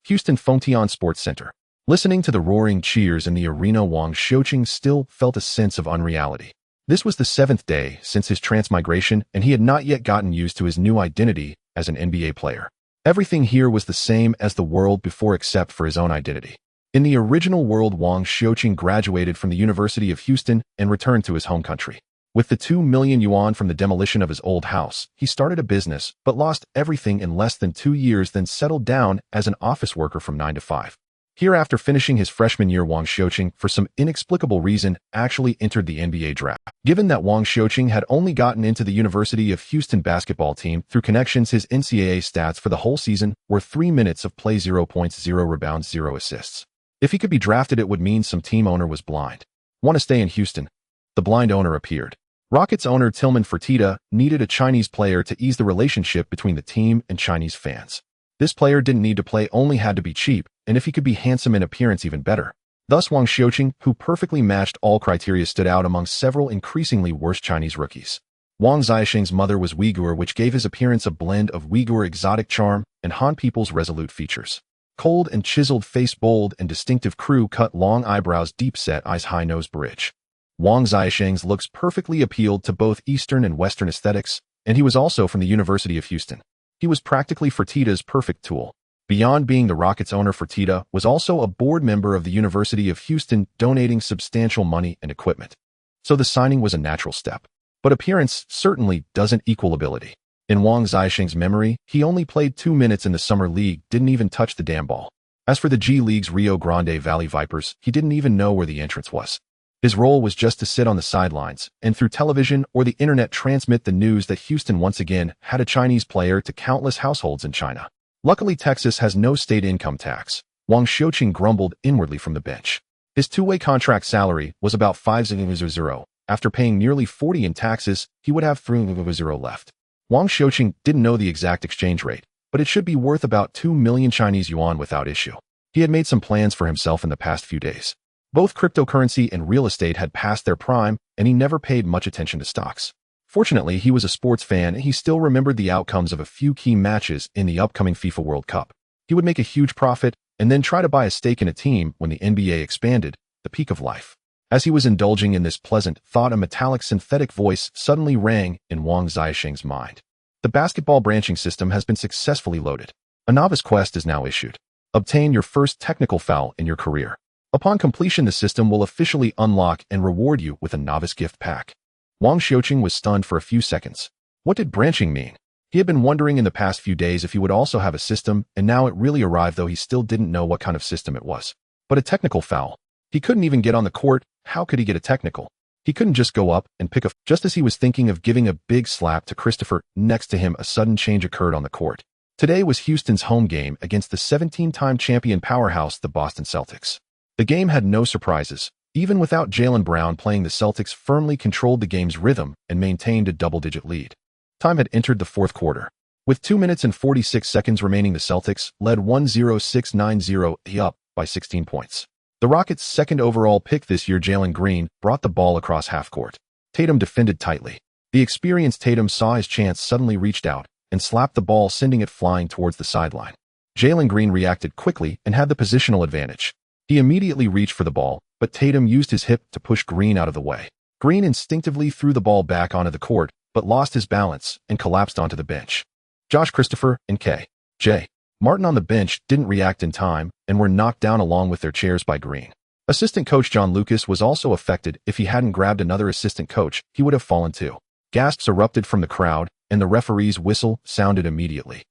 Houston Fengtian Sports Center. Listening to the roaring cheers in the arena, Wang Xiuqing still felt a sense of unreality. This was the 7th day since his transmigration, and he had not yet gotten used to his new identity as an NBA player. Everything here was the same as the world before except for his own identity. In the original world, Wang Xiuqing graduated from the University of Houston and returned to his home country. With the 2 million yuan from the demolition of his old house, he started a business, but lost everything in less than 2 years, then settled down as an office worker from 9 to 5. Here, after finishing his freshman year, Wang Xiuqing, for some inexplicable reason, actually entered the NBA draft. Given that Wang Xiuqing had only gotten into the University of Houston basketball team through connections, his NCAA stats for the whole season were 3 minutes of play, 0 points, 0 rebounds, 0 assists. If he could be drafted, it would mean some team owner was blind. Want to stay in Houston? The blind owner appeared. Rockets owner Tillman Fertitta needed a Chinese player to ease the relationship between the team and Chinese fans. This player didn't need to play, only had to be cheap, and if he could be handsome in appearance, even better. Thus, Wang Xiuqing, who perfectly matched all criteria, stood out among several increasingly worse Chinese rookies. Wang Xiuqing's mother was Uyghur, which gave his appearance a blend of Uyghur exotic charm and Han people's resolute features. Cold and chiseled face, bold and distinctive crew-cut long eyebrows, deep-set eyes, high nose bridge. Wang Xiuqing's looks perfectly appealed to both Eastern and Western aesthetics, and he was also from the University of Houston. He was practically Fertitta's perfect tool. Beyond being the Rockets owner, Fertitta was also a board member of the University of Houston, donating substantial money and equipment. So the signing was a natural step. But appearance certainly doesn't equal ability. In Wang Xiuqing's memory, he only played 2 minutes in the Summer League, didn't even touch the damn ball. As for the G League's Rio Grande Valley Vipers, he didn't even know where the entrance was. His role was just to sit on the sidelines and through television or the internet transmit the news that Houston once again had a Chinese player to countless households in China. Luckily, Texas has no state income tax. Wang Xiuqing grumbled inwardly from the bench. His two-way contract salary was about 5,000. After paying nearly 40 in taxes, he would have 3,000 left. Wang Xiuqing didn't know the exact exchange rate, but it should be worth about 2 million Chinese yuan without issue. He had made some plans for himself in the past few days. Both cryptocurrency and real estate had passed their prime, and he never paid much attention to stocks. Fortunately, he was a sports fan and he still remembered the outcomes of a few key matches in the upcoming FIFA World Cup. He would make a huge profit and then try to buy a stake in a team when the NBA expanded, the peak of life. As he was indulging in this pleasant thought, a metallic synthetic voice suddenly rang in Wang Xiuqing's mind. The basketball branching system has been successfully loaded. A novice quest is now issued. Obtain your first technical foul in your career. Upon completion, the system will officially unlock and reward you with a novice gift pack. Wang Xiuqing was stunned for a few seconds. What did branching mean? He had been wondering in the past few days if he would also have a system, and now it really arrived, though he still didn't know what kind of system it was. But a technical foul. He couldn't even get on the court. How could he get a technical? He couldn't just go up and pick a... Just as he was thinking of giving a big slap to Christopher next to him, a sudden change occurred on the court. Today was Houston's home game against the 17-time champion powerhouse, the Boston Celtics. The game had no surprises. Even without Jaylen Brown playing, the Celtics firmly controlled the game's rhythm and maintained a double-digit lead. Time had entered the fourth quarter. With 2 minutes and 46 seconds remaining, the Celtics led 1-0-6-9-0, up by 16 points. The Rockets' second overall pick this year, Jalen Green, brought the ball across half-court. Tatum defended tightly. The experienced Tatum saw his chance, suddenly reached out, and slapped the ball, sending it flying towards the sideline. Jalen Green reacted quickly and had the positional advantage. He immediately reached for the ball, but Tatum used his hip to push Green out of the way. Green instinctively threw the ball back onto the court, but lost his balance and collapsed onto the bench. Josh Christopher and K.J. Martin on the bench didn't react in time and were knocked down along with their chairs by Green. Assistant coach John Lucas was also affected. If he hadn't grabbed another assistant coach, he would have fallen too. Gasps erupted from the crowd, and the referee's whistle sounded immediately.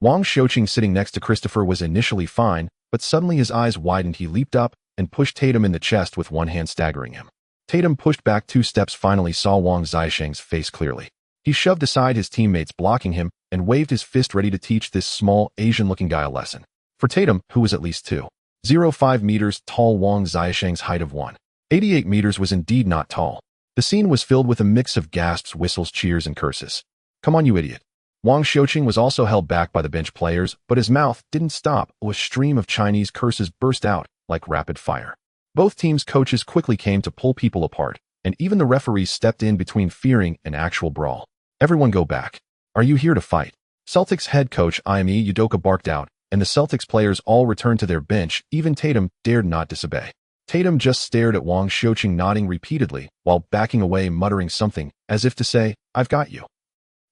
Wang Xiuqing, sitting next to Christopher, was initially fine, but suddenly his eyes widened. He leaped up and pushed Tatum in the chest with one hand, staggering him. Tatum pushed back 2 steps, finally saw Wang Xiuqing's face clearly. He shoved aside his teammates blocking him and waved his fist, ready to teach this small, Asian-looking guy a lesson. For Tatum, who was at least 2.05 meters tall, Wang Xiuqing's height of 1.88 meters was indeed not tall. The scene was filled with a mix of gasps, whistles, cheers, and curses. "Come on, you idiot." Wang Xiuqing was also held back by the bench players, but his mouth didn't stop. A stream of Chinese curses burst out like rapid fire. Both teams' coaches quickly came to pull people apart, and even the referees stepped in between, fearing an actual brawl. "Everyone go back. Are you here to fight?" Celtics head coach Ime Udoka barked out, and the Celtics players all returned to their bench. Even Tatum dared not disobey. Tatum just stared at Wang Xiuqing, nodding repeatedly, while backing away, muttering something, as if to say, "I've got you."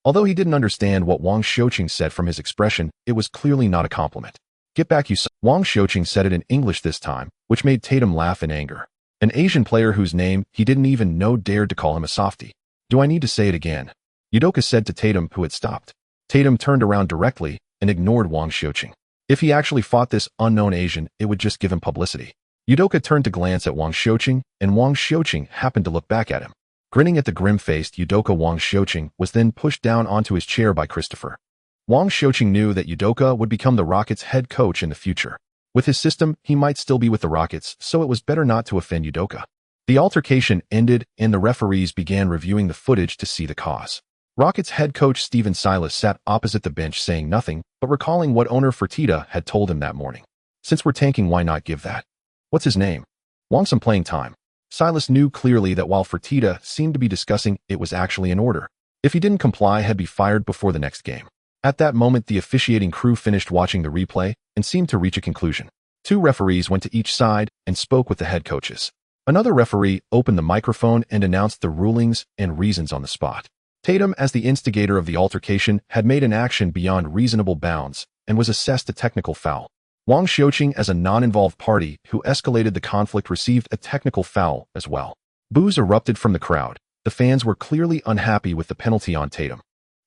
Although he didn't understand what Wang Xiuqing said from his expression, it was clearly not a compliment. "Get back, you son." Wang Xiuqing said it in English this time, which made Tatum laugh in anger. An Asian player whose name he didn't even know dared to call him a softie. "Do I need to say it again?" Udoka said to Tatum, who had stopped. Tatum turned around directly and ignored Wang Xiuqing. If he actually fought this unknown Asian, it would just give him publicity. Udoka turned to glance at Wang Xiuqing, and Wang Xiuqing happened to look back at him. Grinning at the grim-faced Udoka, Wang Xiuqing was then pushed down onto his chair by Christopher. Wang Xiuqing knew that Udoka would become the Rockets' head coach in the future. With his system, he might still be with the Rockets, so it was better not to offend Udoka. The altercation ended, and the referees began reviewing the footage to see the cause. Rockets head coach Stephen Silas sat opposite the bench saying nothing, but recalling what owner Fertitta had told him that morning. "Since we're tanking, why not give that? What's his name? Wang some playing time." Silas knew clearly that while Fertitta seemed to be discussing, it was actually in order. If he didn't comply, he'd be fired before the next game. At that moment, the officiating crew finished watching the replay and seemed to reach a conclusion. Two referees went to each side and spoke with the head coaches. Another referee opened the microphone and announced the rulings and reasons on the spot. Tatum, as the instigator of the altercation, had made an action beyond reasonable bounds and was assessed a technical foul. Wang Xiuqing, as a non-involved party who escalated the conflict, received a technical foul as well. Boos erupted from the crowd. The fans were clearly unhappy with the penalty on Tatum.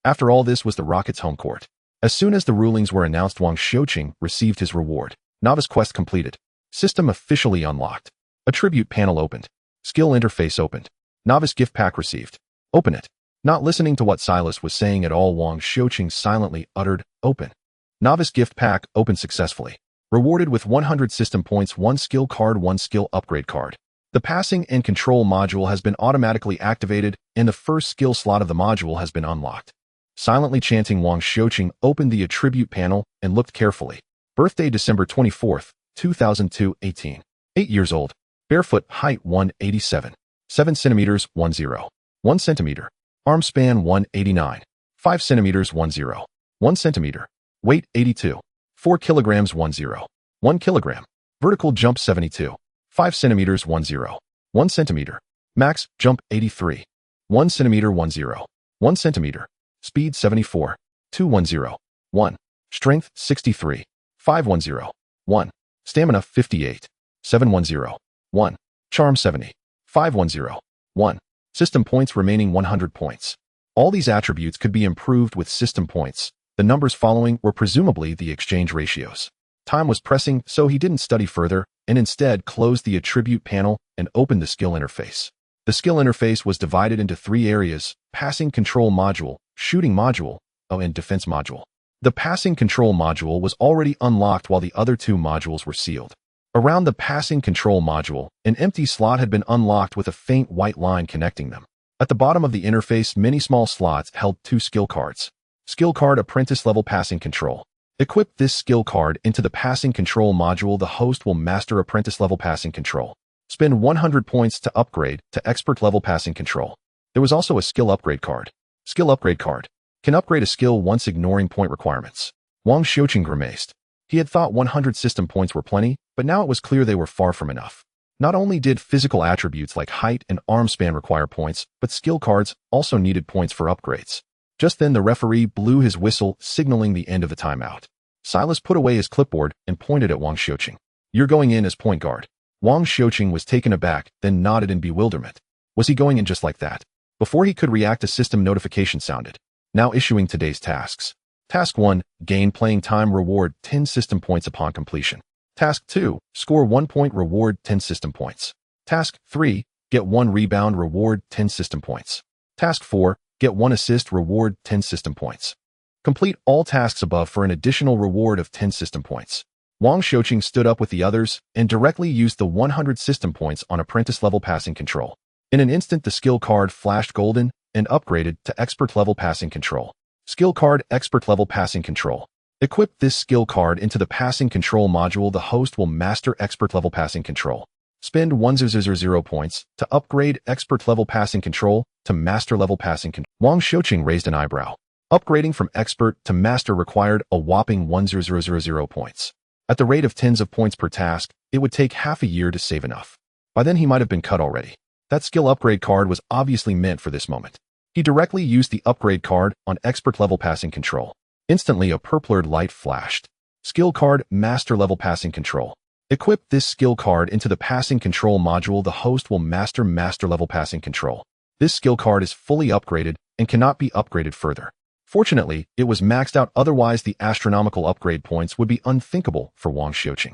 After all, this was the Rockets' home court. As soon as the rulings were announced, Wang Xiuqing received his reward. Novice quest completed. System officially unlocked. Attribute panel opened. Skill interface opened. Novice gift pack received. Open it. Not listening to what Silas was saying at all, Wang Xiuqing silently uttered, "Open." Novice gift pack opened successfully. Rewarded with 100 system points, 1 skill card, 1 skill upgrade card. The passing and control module has been automatically activated, and the first skill slot of the module has been unlocked. Silently chanting, Wang Xiuqing opened the attribute panel and looked carefully. Birthday December 24th, 2002, 18. 8 years old. Barefoot, height 187. 7 centimeters, 10. 1 centimeter. Arm span 189. 5 centimeters, 10. 1 centimeter. Weight 82. 4 kilograms, 10. 1 kilogram. Vertical jump 72. 5 centimeters, 10. 1 centimeter. Max jump 83. 1 centimeter, 10. 1 centimeter. Speed 74. 210. 1. Strength 63. 510. 1. Stamina 58. 710. 1. Charm 70. 510. 1. System points remaining 100 points. All these attributes could be improved with system points. The numbers following were presumably the exchange ratios. Time was pressing, so he didn't study further, and instead closed the attribute panel and opened the skill interface. The skill interface was divided into 3 areas: passing control module, shooting module, and defense module. The passing control module was already unlocked while the other 2 modules were sealed. Around the passing control module, an empty slot had been unlocked with a faint white line connecting them. At the bottom of the interface, many small slots held 2 skill cards. Skill card Apprentice Level Passing Control. Equip this skill card into the passing control module. The host will master Apprentice Level Passing Control. Spend 100 points to upgrade to Expert Level Passing Control. There was also a skill upgrade card. Skill upgrade card. Can upgrade a skill once ignoring point requirements. Wang Xiuqing grimaced. He had thought 100 system points were plenty, but now it was clear they were far from enough. Not only did physical attributes like height and arm span require points, but skill cards also needed points for upgrades. Just then the referee blew his whistle, signaling the end of the timeout. Silas put away his clipboard and pointed at Wang Xiuqing. "You're going in as point guard." Wang Xiuqing was taken aback, then nodded in bewilderment. Was he going in just like that? Before he could react, a system notification sounded. Now issuing today's tasks. Task 1, gain playing time, reward 10 system points upon completion. Task 2, score 1 point, reward 10 system points. Task 3, get 1 rebound, reward 10 system points. Task 4, get 1 assist, reward 10 system points. Complete all tasks above for an additional reward of 10 system points. Wang Xiuqing stood up with the others and directly used the 100 system points on Apprentice Level Passing Control. In an instant, the skill card flashed golden and upgraded to Expert Level Passing Control. Skill card Expert Level Passing Control. Equip this skill card into the passing control module. The host will master Expert Level Passing Control. Spend 100 points to upgrade Expert Level Passing Control to Master Level Passing Control. Wang Xiuqing raised an eyebrow. Upgrading from expert to master required a whopping 1,000 points. At the rate of tens of points per task, it would take half a year to save enough. By then he might have been cut already. That skill upgrade card was obviously meant for this moment. He directly used the upgrade card on expert level passing control. Instantly a purplured light flashed. Skill card, master level passing control. Equip this skill card into the passing control module. The host will master level passing control. This skill card is fully upgraded and cannot be upgraded further. Fortunately, it was maxed out, otherwise the astronomical upgrade points would be unthinkable for Wang Xiuqing.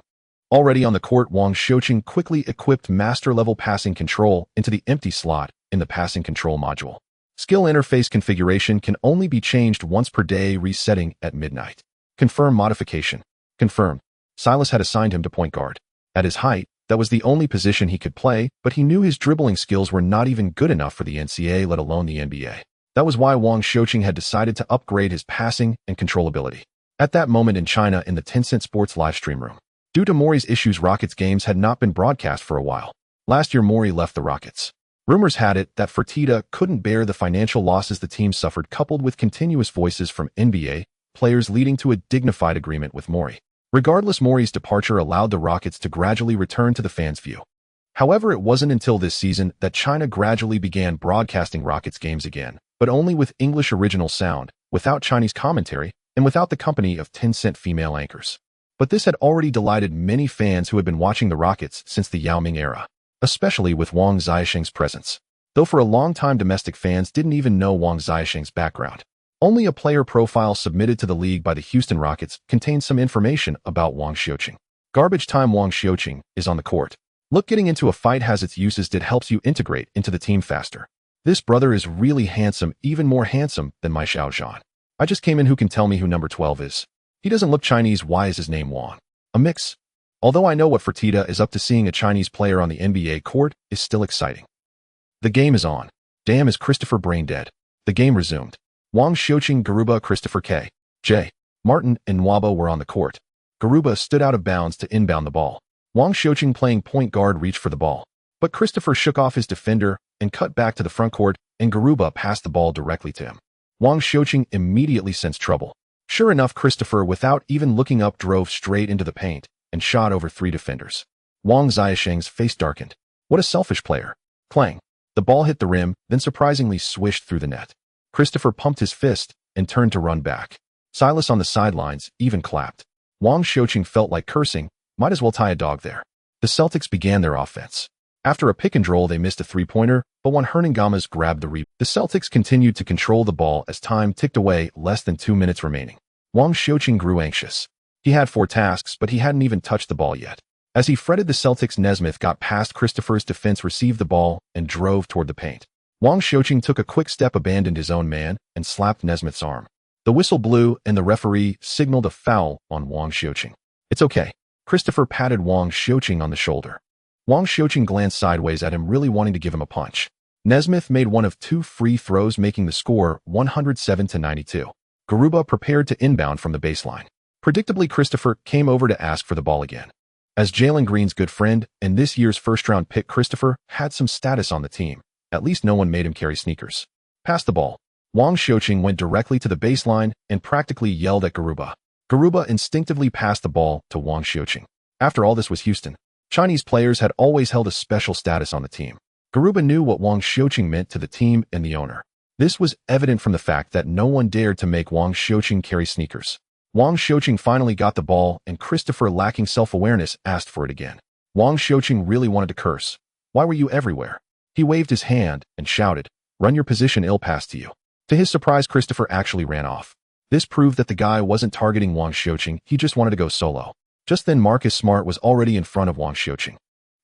Already on the court, Wang Xiuqing quickly equipped master level passing control into the empty slot in the passing control module. Skill interface configuration can only be changed once per day, resetting at midnight. Confirm modification. Confirmed. Silas had assigned him to point guard. At his height, that was the only position he could play, but he knew his dribbling skills were not even good enough for the NCAA, let alone the NBA. That was why Wang Xiuqing had decided to upgrade his passing and controllability. At that moment in China, in the Tencent Sports livestream room, due to Mori's issues, Rockets games had not been broadcast for a while. Last year, Mori left the Rockets. Rumors had it that Fertitta couldn't bear the financial losses the team suffered, coupled with continuous voices from NBA players, leading to a dignified agreement with Mori. Regardless, Mori's departure allowed the Rockets to gradually return to the fans' view. However, it wasn't until this season that China gradually began broadcasting Rockets games again, but only with English original sound, without Chinese commentary, and without the company of Tencent female anchors. But this had already delighted many fans who had been watching the Rockets since the Yao Ming era, especially with Wang Xiuqing's presence. Though for a long time domestic fans didn't even know Wang Xiuqing's background. Only a player profile submitted to the league by the Houston Rockets contained some information about Wang Xiuqing. Garbage time. Wang Xiuqing is on the court. Look, getting into a fight has its uses. It helps you integrate into the team faster. This brother is really handsome, even more handsome than my Xiao Zhan. I just came in. Who can tell me who number 12 is? He doesn't look Chinese. Why is his name Wang? A mix. Although I know what Fertitta is up to, seeing a Chinese player on the NBA court is still exciting. The game is on. Damn, is Christopher brain dead? The game resumed. Wang Xiuqing, Garuba, Christopher K. J. Martin, and Nwaba were on the court. Garuba stood out of bounds to inbound the ball. Wang Xiuqing, playing point guard, reached for the ball. But Christopher shook off his defender and cut back to the front court, and Garuba passed the ball directly to him. Wang Xiuqing immediately sensed trouble. Sure enough, Christopher, without even looking up, drove straight into the paint and shot over 3 defenders. Wang Xiuqing's face darkened. What a selfish player. Clang. The ball hit the rim, then surprisingly swished through the net. Christopher pumped his fist and turned to run back. Silas on the sidelines even clapped. Wang Xiuqing felt like cursing. Might as well tie a dog there. The Celtics began their offense. After a pick and roll, they missed a three-pointer, but when Hernangomez grabbed the rebound, the Celtics continued to control the ball as time ticked away, less than 2 minutes remaining. Wang Xiuqing grew anxious. He had 4 tasks, but he hadn't even touched the ball yet. As he fretted, the Celtics' Nesmith got past Christopher's defense, received the ball, and drove toward the paint. Wang Xiuqing took a quick step, abandoned his own man, and slapped Nesmith's arm. The whistle blew, and the referee signaled a foul on Wang Xiuqing. It's okay. Christopher patted Wang Xiuqing on the shoulder. Wang Xiuqing glanced sideways at him, really wanting to give him a punch. Nesmith made one of 2 free throws, making the score 107-92. Garuba prepared to inbound from the baseline. Predictably, Christopher came over to ask for the ball again. As Jalen Green's good friend and this year's first-round pick, Christopher had some status on the team. At least no one made him carry sneakers. Pass the ball. Wang Xiuqing went directly to the baseline and practically yelled at Garuba. Garuba instinctively passed the ball to Wang Xiuqing. After all, this was Houston. Chinese players had always held a special status on the team. Garuba knew what Wang Xiuqing meant to the team and the owner. This was evident from the fact that no one dared to make Wang Xiuqing carry sneakers. Wang Xiuqing finally got the ball, and Christopher, lacking self-awareness, asked for it again. Wang Xiuqing really wanted to curse. Why were you everywhere? He waved his hand and shouted, "Run your position, ill pass to you." To his surprise, Christopher actually ran off. This proved that the guy wasn't targeting Wang Xiuqing, he just wanted to go solo. Just then, Marcus Smart was already in front of Wang Xiuqing.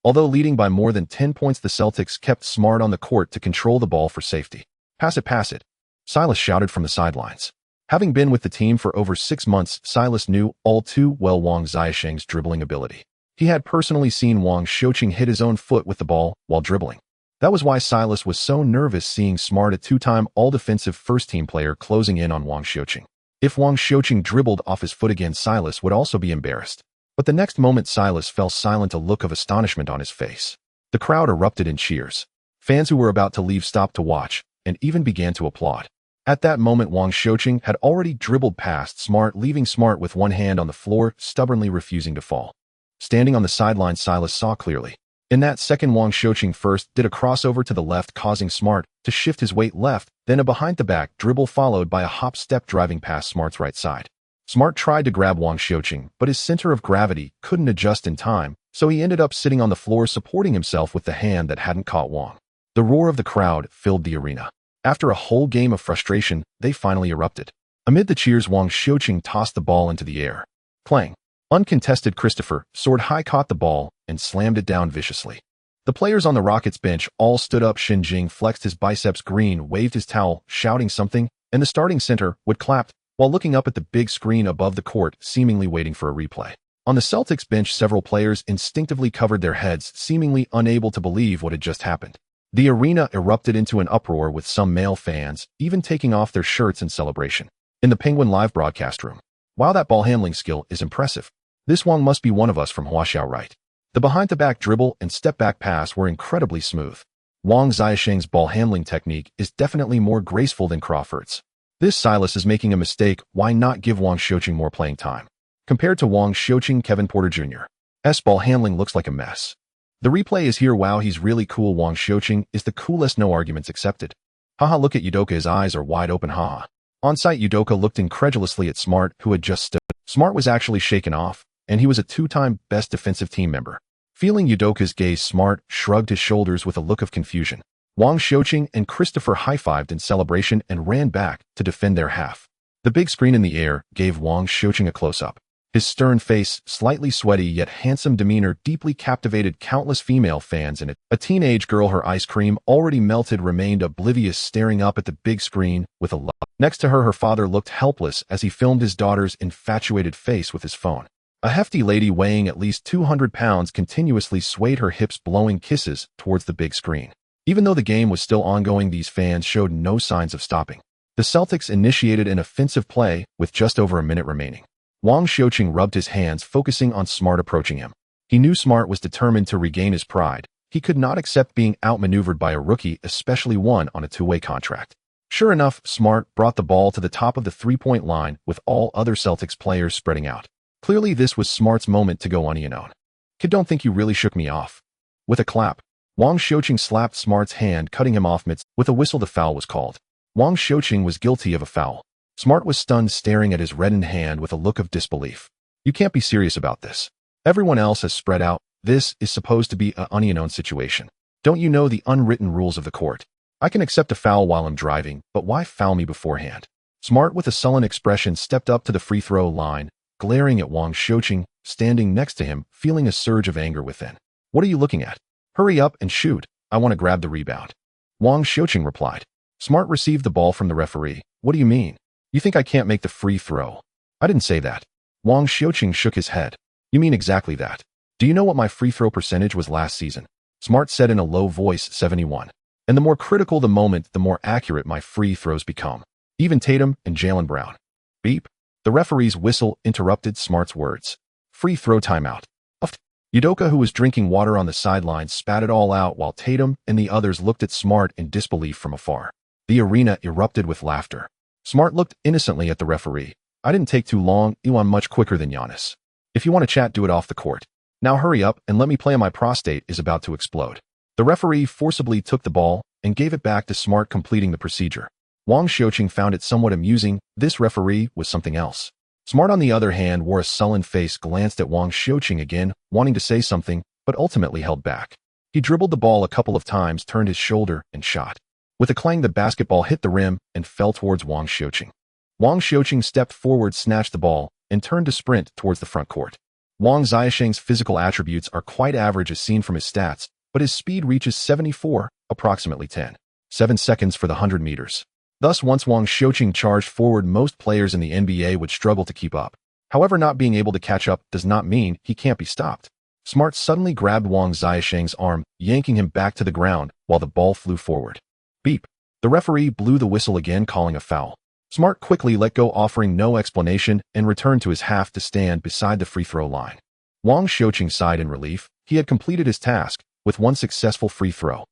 Although leading by more than 10 points, the Celtics kept Smart on the court to control the ball for safety. Pass it, Silas shouted from the sidelines. Having been with the team for over 6 months, Silas knew all too well Wang Xiuqing's dribbling ability. He had personally seen Wang Xiuqing hit his own foot with the ball while dribbling. That was why Silas was so nervous seeing Smart, a 2-time all-defensive first-team player, closing in on Wang Xiuqing. If Wang Xiuqing dribbled off his foot again, Silas would also be embarrassed. But the next moment, Silas fell silent, a look of astonishment on his face. The crowd erupted in cheers. Fans who were about to leave stopped to watch and even began to applaud. At that moment, Wang Xiuqing had already dribbled past Smart, leaving Smart with one hand on the floor, stubbornly refusing to fall. Standing on the sideline, Silas saw clearly. In that second, Wang Xiuqing first did a crossover to the left, causing Smart to shift his weight left, then a behind-the-back dribble followed by a hop step driving past Smart's right side. Smart tried to grab Wang Xiuqing, but his center of gravity couldn't adjust in time, so he ended up sitting on the floor supporting himself with the hand that hadn't caught Wang. The roar of the crowd filled the arena. After a whole game of frustration, they finally erupted. Amid the cheers, Wang Xiuqing tossed the ball into the air. Clang. Uncontested, Christopher soared high, caught the ball, and slammed it down viciously. The players on the Rockets bench all stood up. Xinjing flexed his biceps, Green waved his towel, shouting something, and the starting center Wood clapped while looking up at the big screen above the court, seemingly waiting for a replay. On the Celtics bench, several players instinctively covered their heads, seemingly unable to believe what had just happened. The arena erupted into an uproar, with some male fans even taking off their shirts in celebration. In the Penguin live broadcast room, "Wow, that ball handling skill is impressive. This Wang must be one of us from Huaxiao, right? The behind-the-back dribble and step-back pass were incredibly smooth. Wang Xiaosheng's ball handling technique is definitely more graceful than Crawford's. This Silas is making a mistake. Why not give Wang Xiuqing more playing time?" Compared to Wang Xiuqing, Kevin Porter Jr.'s ball handling looks like a mess. The replay is here. Wow, he's really cool. Wang Xiuqing is the coolest, no arguments accepted. Haha, look at Udoka, his eyes are wide open, haha. On site, Udoka looked incredulously at Smart, who had just stood. Smart was actually shaken off, and he was a two-time best defensive team member. Feeling Udoka's gaze, Smart shrugged his shoulders with a look of confusion. Wang Xiuqing and Christopher high-fived in celebration and ran back to defend their half. The big screen in the air gave Wang Xiuqing a close-up. His stern face, slightly sweaty yet handsome demeanor deeply captivated countless female fans in it. A teenage girl, her ice cream already melted, remained oblivious, staring up at the big screen with a love. Next to her, her father looked helpless as he filmed his daughter's infatuated face with his phone. A hefty lady weighing at least 200 pounds continuously swayed her hips, blowing kisses towards the big screen. Even though the game was still ongoing, these fans showed no signs of stopping. The Celtics initiated an offensive play with just over a minute remaining. Wang Xiuqing rubbed his hands, focusing on Smart approaching him. He knew Smart was determined to regain his pride. He could not accept being outmaneuvered by a rookie, especially one on a two-way contract. Sure enough, Smart brought the ball to the top of the three-point line, with all other Celtics players spreading out. Clearly, this was Smart's moment to go on your own. "Kid, don't think you really shook me off." With a clap, Wang Xiuqing slapped Smart's hand, cutting him off midst. With a whistle, the foul was called. Wang Xiuqing was guilty of a foul. Smart was stunned, staring at his reddened hand with a look of disbelief. "You can't be serious about this. Everyone else has spread out. This is supposed to be a unknown situation. Don't you know the unwritten rules of the court? I can accept a foul while I'm driving, but why foul me beforehand?" Smart, with a sullen expression, stepped up to the free throw line, glaring at Wang Xiuqing, standing next to him, feeling a surge of anger within. "What are you looking at? Hurry up and shoot. I want to grab the rebound." Wang Xiuqing replied. Smart received the ball from the referee. "What do you mean? You think I can't make the free throw?" "I didn't say that." Wang Xiuqing shook his head. "You mean exactly that. Do you know what my free throw percentage was last season?" Smart said in a low voice, 71. "And the more critical the moment, the more accurate my free throws become. Even Tatum and Jaylen Brown." Beep. The referee's whistle interrupted Smart's words. "Free throw timeout." Uffed. Udoka, who was drinking water on the sidelines, spat it all out while Tatum and the others looked at Smart in disbelief from afar. The arena erupted with laughter. Smart looked innocently at the referee. "I didn't take too long. I'm much quicker than Giannis. If you want to chat, do it off the court. Now hurry up and let me play. My prostate is about to explode." The referee forcibly took the ball and gave it back to Smart, completing the procedure. Wang Xiuqing found it somewhat amusing. This referee was something else. Smart, on the other hand, wore a sullen face, glanced at Wang Xiuqing again, wanting to say something, but ultimately held back. He dribbled the ball a couple of times, turned his shoulder, and shot. With a clang, the basketball hit the rim and fell towards Wang Xiuqing. Wang Xiuqing stepped forward, snatched the ball, and turned to sprint towards the front court. Wang Xiaosheng's physical attributes are quite average as seen from his stats, but his speed reaches 74, approximately 10.7 seconds for the 100 meters. Thus, once Wang Xiuqing charged forward, most players in the NBA would struggle to keep up. However, not being able to catch up does not mean he can't be stopped. Smart suddenly grabbed Wang Xiaosheng's arm, yanking him back to the ground while the ball flew forward. Beep. The referee blew the whistle again, calling a foul. Smart quickly let go, offering no explanation, and returned to his half to stand beside the free throw line. Wang Xiuqing sighed in relief. He had completed his task with one successful free throw.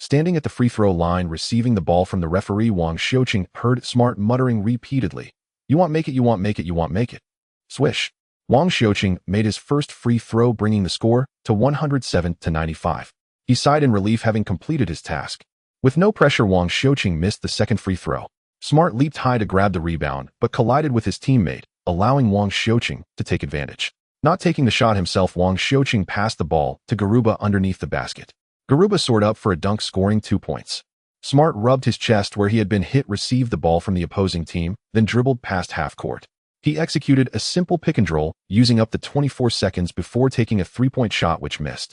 Standing at the free throw line receiving the ball from the referee, Wang Xiuqing heard Smart muttering repeatedly, "You want make it, you want make it, you want make it." Swish. Wang Xiuqing made his first free throw, bringing the score to 107-95. He sighed in relief, having completed his task. With no pressure, Wang Xiuqing missed the second free throw. Smart leaped high to grab the rebound, but collided with his teammate, allowing Wang Xiuqing to take advantage. Not taking the shot himself, Wang Xiuqing passed the ball to Garuba underneath the basket. Garuba soared up for a dunk, scoring 2 points. Smart rubbed his chest where he had been hit, received the ball from the opposing team, then dribbled past half court. He executed a simple pick and roll, using up the 24 seconds before taking a three-point shot which missed.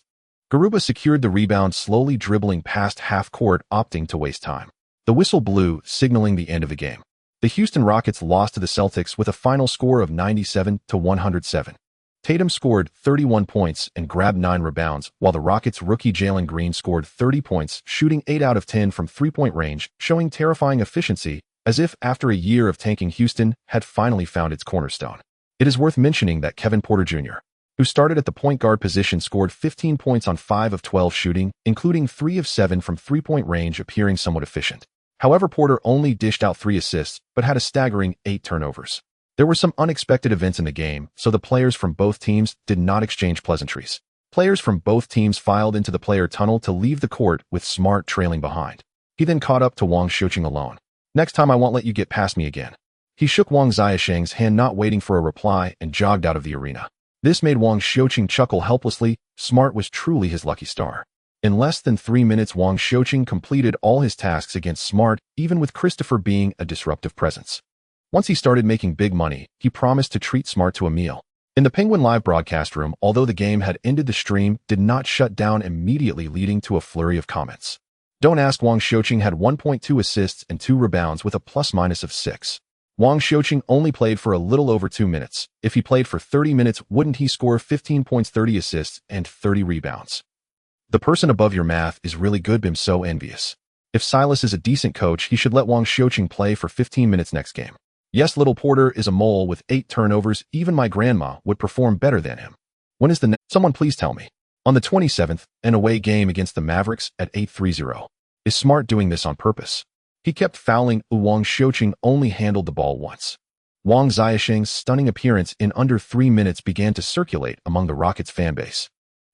Garuba secured the rebound, slowly dribbling past half court, opting to waste time. The whistle blew, signaling the end of the game. The Houston Rockets lost to the Celtics with a final score of 97-107. Tatum scored 31 points and grabbed 9 rebounds, while the Rockets' rookie Jalen Green scored 30 points, shooting 8 out of 10 from three-point range, showing terrifying efficiency, as if after a year of tanking, Houston had finally found its cornerstone. It is worth mentioning that Kevin Porter Jr., who started at the point guard position, scored 15 points on 5 of 12 shooting, including 3 of 7 from three-point range, appearing somewhat efficient. However, Porter only dished out 3 assists, but had a staggering 8 turnovers. There were some unexpected events in the game, so the players from both teams did not exchange pleasantries. Players from both teams filed into the player tunnel to leave the court, with Smart trailing behind. He then caught up to Wang Xiuqing alone. "Next time I won't let you get past me again." He shook Wang Xiuqing's hand, not waiting for a reply, and jogged out of the arena. This made Wang Xiuqing chuckle helplessly. Smart was truly his lucky star. In less than 3 minutes, Wang Xiuqing completed all his tasks against Smart, even with Christopher being a disruptive presence. Once he started making big money, he promised to treat Smart to a meal. In the Penguin Live broadcast room, although the game had ended, the stream did not shut down immediately, leading to a flurry of comments. Don't ask. Wang Xiuqing had 1.2 assists and 2 rebounds with a plus-minus of 6. Wang Xiuqing only played for a little over 2 minutes. If he played for 30 minutes, wouldn't he score 15 points, 30 assists, and 30 rebounds? The person above your math is really good. I'm so envious. If Silas is a decent coach, he should let Wang Xiuqing play for 15 minutes next game. Yes, little Porter is a mole with 8 turnovers. Even my grandma would perform better than him. When is the next? Someone please tell me. On the 27th, an away game against the Mavericks at 8:30. Is Smart doing this on purpose? He kept fouling. Wang Xiuqing only handled the ball once. Wang Xiuqing's stunning appearance in under 3 minutes began to circulate among the Rockets fanbase.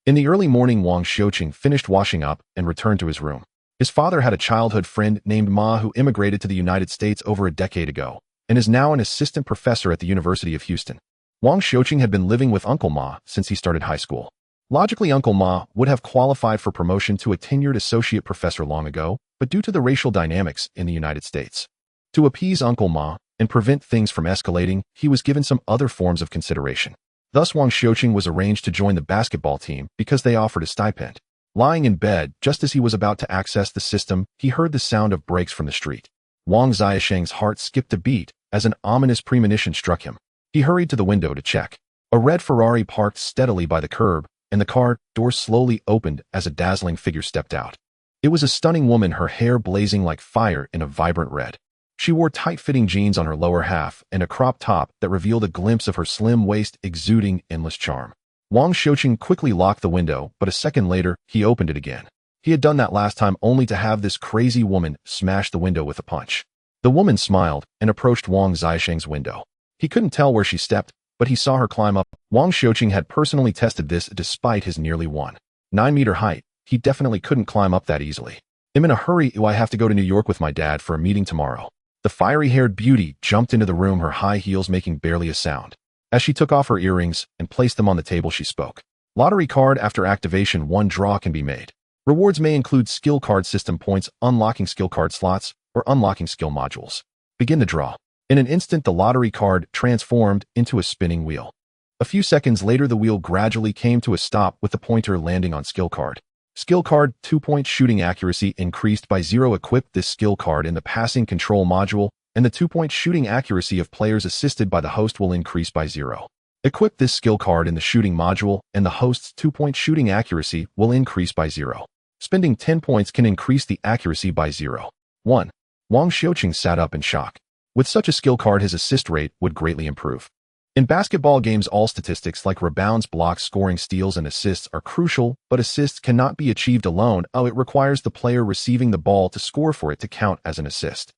In the early morning, Wang Xiuqing finished washing up and returned to his room. His father had a childhood friend named Ma who immigrated to the United States over a decade ago, and is now an assistant professor at the University of Houston. Wang Xiuqing had been living with Uncle Ma since he started high school. Logically, Uncle Ma would have qualified for promotion to a tenured associate professor long ago, but due to the racial dynamics in the United States, to appease Uncle Ma and prevent things from escalating, he was given some other forms of consideration. Thus, Wang Xiuqing was arranged to join the basketball team because they offered a stipend. Lying in bed, just as he was about to access the system, he heard the sound of brakes from the street. Wang Xiuqing's heart skipped a beat as an ominous premonition struck him. He hurried to the window to check. A red Ferrari parked steadily by the curb, and the car door slowly opened as a dazzling figure stepped out. It was a stunning woman, her hair blazing like fire in a vibrant red. She wore tight-fitting jeans on her lower half and a crop top that revealed a glimpse of her slim waist, exuding endless charm. Wang Xiuqing quickly locked the window, but a second later, he opened it again. He had done that last time only to have this crazy woman smash the window with a punch. The woman smiled and approached Wang Xiuqing's window. He couldn't tell where she stepped, but he saw her climb up. Wang Xiuqing had personally tested this despite his nearly 1.9-meter height. He definitely couldn't climb up that easily. "I'm in a hurry. I have to go to New York with my dad for a meeting tomorrow." The fiery-haired beauty jumped into the room, her high heels making barely a sound. As she took off her earrings and placed them on the table, she spoke. "Lottery card. After activation, 1 draw can be made. Rewards may include skill card system points, unlocking skill card slots, or unlocking skill modules. Begin the draw." In an instant, the lottery card transformed into a spinning wheel. A few seconds later, the wheel gradually came to a stop with the pointer landing on skill card. Skill card, 2-point shooting accuracy increased by 0. Equip this skill card in the passing control module, and the 2-point shooting accuracy of players assisted by the host will increase by 0. Equip this skill card in the shooting module, and the host's 2-point shooting accuracy will increase by 0. Spending 10 points can increase the accuracy by 0.1. Wang Xiuqing sat up in shock. With such a skill card, his assist rate would greatly improve. In basketball games, all statistics like rebounds, blocks, scoring, steals, and assists are crucial, but assists cannot be achieved alone. It requires the player receiving the ball to score for it to count as an assist.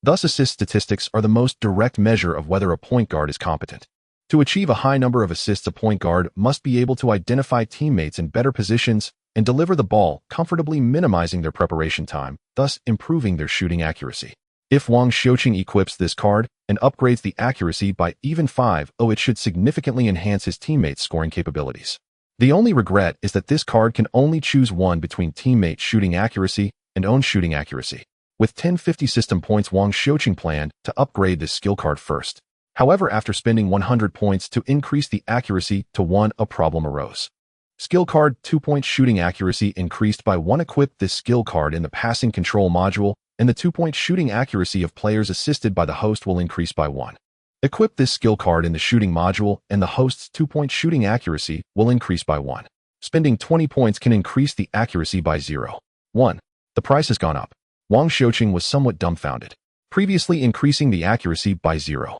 Thus, assist statistics are the most direct measure of whether a point guard is competent. To achieve a high number of assists, a point guard must be able to identify teammates in better positions and deliver the ball, comfortably minimizing their preparation time, thus improving their shooting accuracy. If Wang Xiuqing equips this card and upgrades the accuracy by even 5, it should significantly enhance his teammates' scoring capabilities. The only regret is that this card can only choose one between teammate shooting accuracy and own shooting accuracy. With 1050 system points, Wang Xiuqing planned to upgrade this skill card first. However, after spending 100 points to increase the accuracy to 1, a problem arose. Skill card 2-point shooting accuracy increased by 1. Equip this skill card in the passing control module, and the 2-point shooting accuracy of players assisted by the host will increase by 1. Equip this skill card in the shooting module, and the host's 2-point shooting accuracy will increase by 1. Spending 20 points can increase the accuracy by 0.1. The price has gone up. Wang Xiuqing was somewhat dumbfounded. Previously, increasing the accuracy by 0.1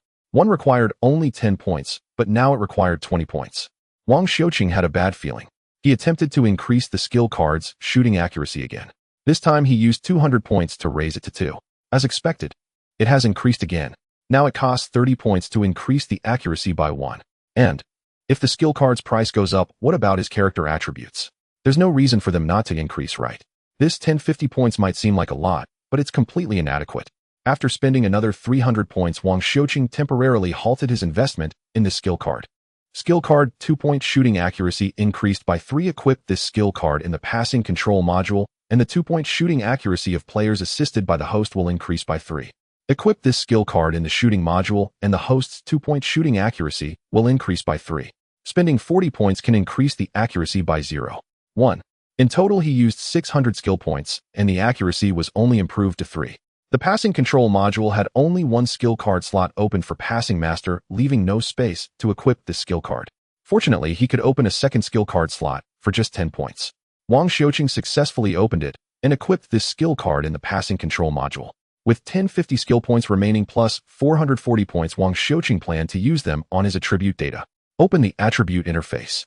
required only 10 points, but now it required 20 points. Wang Xiuqing had a bad feeling. He attempted to increase the skill card's shooting accuracy again. This time he used 200 points to raise it to 2. As expected, it has increased again. Now it costs 30 points to increase the accuracy by 1. And if the skill card's price goes up, what about his character attributes? There's no reason for them not to increase, right? This 1050 points might seem like a lot, but it's completely inadequate. After spending another 300 points, Wang Xiuqing temporarily halted his investment in the skill card. Skill card 2-point shooting accuracy increased by 3. Equip this skill card in the passing control module, and the 2-point shooting accuracy of players assisted by the host will increase by 3. Equip this skill card in the shooting module, and the host's 2-point shooting accuracy will increase by 3. Spending 40 points can increase the accuracy by 0.1. In total, he used 600 skill points, and the accuracy was only improved to 3. The passing control module had only one skill card slot open for passing master, leaving no space to equip this skill card. Fortunately, he could open a second skill card slot for just 10 points. Wang Xiuqing successfully opened it and equipped this skill card in the passing control module. With 1050 skill points remaining plus 440 points, Wang Xiuqing planned to use them on his attribute data. Open the attribute interface.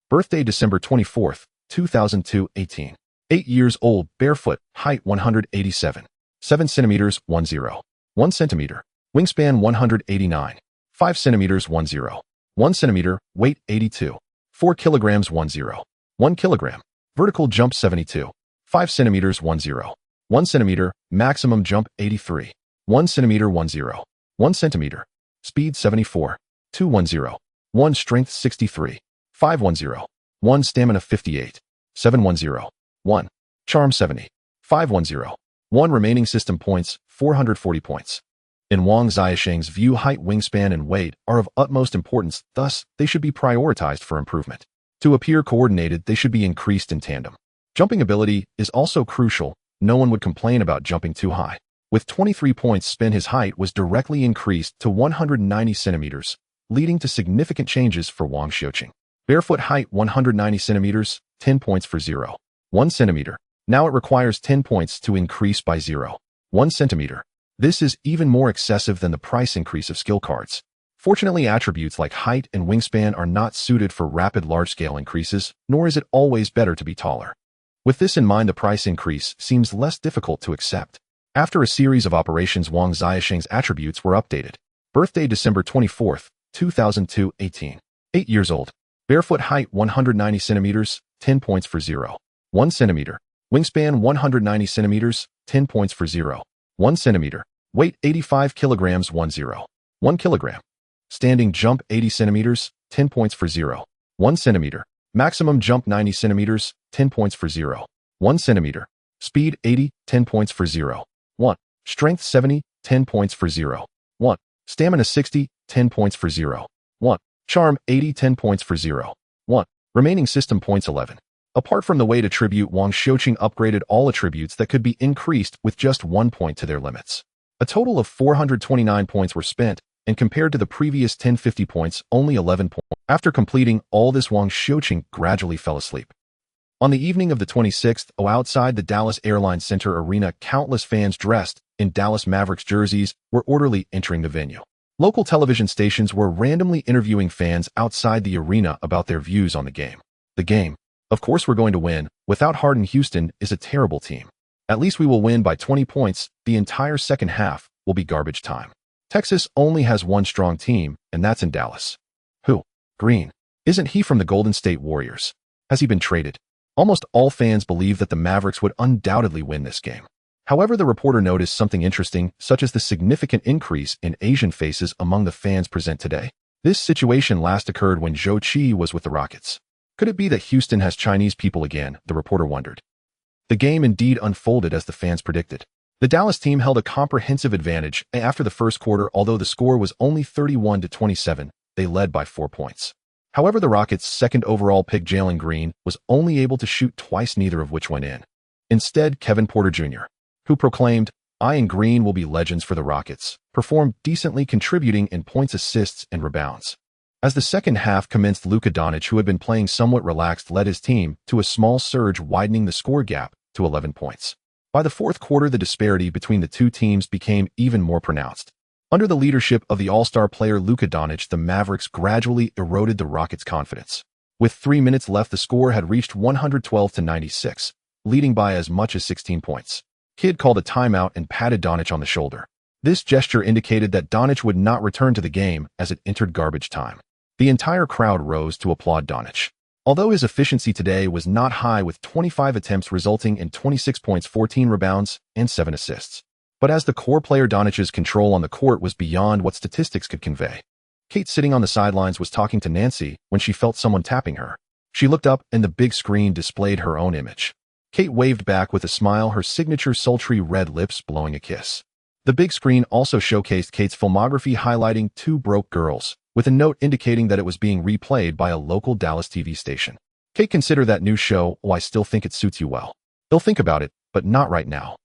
Birthday December 24th, 2002, 18. 8 years old, barefoot, height 187. 7 centimeters, 10. 1 centimeter. Wingspan 189. 5 centimeters, 10. 1 centimeter. Weight 82. 4 kilograms, 10. 1 kilogram. Vertical jump 72. 5 centimeters, 10. 1 centimeter. Maximum jump 83. 1 centimeter, 10. 1 centimeter. Speed 74. 210. 1 strength 63. 510. 1 stamina 58. 710. 1 charm 70. 510. 1 remaining system points, 440 points. In Wang Xiuqing's view, height, wingspan, and weight are of utmost importance, thus they should be prioritized for improvement. To appear coordinated, they should be increased in tandem. Jumping ability is also crucial. No one would complain about jumping too high. With 23 points spent, his height was directly increased to 190 centimeters, leading to significant changes for Wang Xiuqing. Barefoot height 190 centimeters, 10 points for 0.1 centimeter. Now it requires 10 points to increase by 0.1 centimeter. This is even more excessive than the price increase of skill cards. Fortunately, attributes like height and wingspan are not suited for rapid large-scale increases, nor is it always better to be taller. With this in mind, the price increase seems less difficult to accept. After a series of operations, Wang Xiuqing's attributes were updated. Birthday December 24th, 2002, 18. 8 years old. Barefoot height 190 centimeters, 10 points for 0.1 centimeter. Wingspan 190 centimeters, 10 points for 0.1 centimeter. Weight 85 kilograms, 1 kilogram. Standing jump 80 centimeters, 10 points for 0.1 centimeter. Maximum jump 90 centimeters, 10 points for 0.1 centimeter. Speed 80, 10 points for 0.1. Strength 70, 10 points for 0.1. Stamina 60, 10 points for 0.1. Charm 80, 10 points for 0.1. Remaining system points 11. Apart from the weight attribute, Wang Xiuqing upgraded all attributes that could be increased with just 1 point to their limits. A total of 429 points were spent, and compared to the previous 1050 points, only 11 points. After completing all this, Wang Xiuqing gradually fell asleep. On the evening of the 26th, outside the Dallas Airlines Center arena, countless fans dressed in Dallas Mavericks jerseys were orderly entering the venue. Local television stations were randomly interviewing fans outside the arena about their views on the game. The game. Of course we're going to win. Without Harden, Houston is a terrible team. At least we will win by 20 points. The entire second half will be garbage time. Texas only has one strong team, and that's in Dallas. Who? Green. Isn't he from the Golden State Warriors? Has he been traded? Almost all fans believe that the Mavericks would undoubtedly win this game. However, the reporter noticed something interesting, such as the significant increase in Asian faces among the fans present today. This situation last occurred when Zhou Qi was with the Rockets. Could it be that Houston has Chinese people again? The reporter wondered. The game indeed unfolded as the fans predicted. The Dallas team held a comprehensive advantage after the first quarter, although the score was only 31-27, they led by 4 points. However, the Rockets' second overall pick Jalen Green was only able to shoot twice, neither of which went in. Instead, Kevin Porter Jr., who proclaimed, "I and Green will be legends for the Rockets," performed decently, contributing in points, assists, and rebounds. As the second half commenced, Luka Doncic, who had been playing somewhat relaxed, led his team to a small surge, widening the score gap to 11 points. By the fourth quarter, the disparity between the two teams became even more pronounced. Under the leadership of the all-star player Luka Doncic, the Mavericks gradually eroded the Rockets' confidence. With 3 minutes left, the score had reached 112-96, leading by as much as 16 points. Kidd called a timeout and patted Doncic on the shoulder. This gesture indicated that Doncic would not return to the game as it entered garbage time. The entire crowd rose to applaud Doncic. Although his efficiency today was not high, with 25 attempts resulting in 26 points, 14 rebounds, and 7 assists. But as the core player, Doncic's control on the court was beyond what statistics could convey. Kate, sitting on the sidelines, was talking to Nancy when she felt someone tapping her. She looked up and the big screen displayed her own image. Kate waved back with a smile, her signature sultry red lips blowing a kiss. The big screen also showcased Kate's filmography, highlighting Two Broke Girls, with a note indicating that it was being replayed by a local Dallas TV station. Kate, consider that new show. Oh, I still think it suits you well. They'll think about it, but not right now.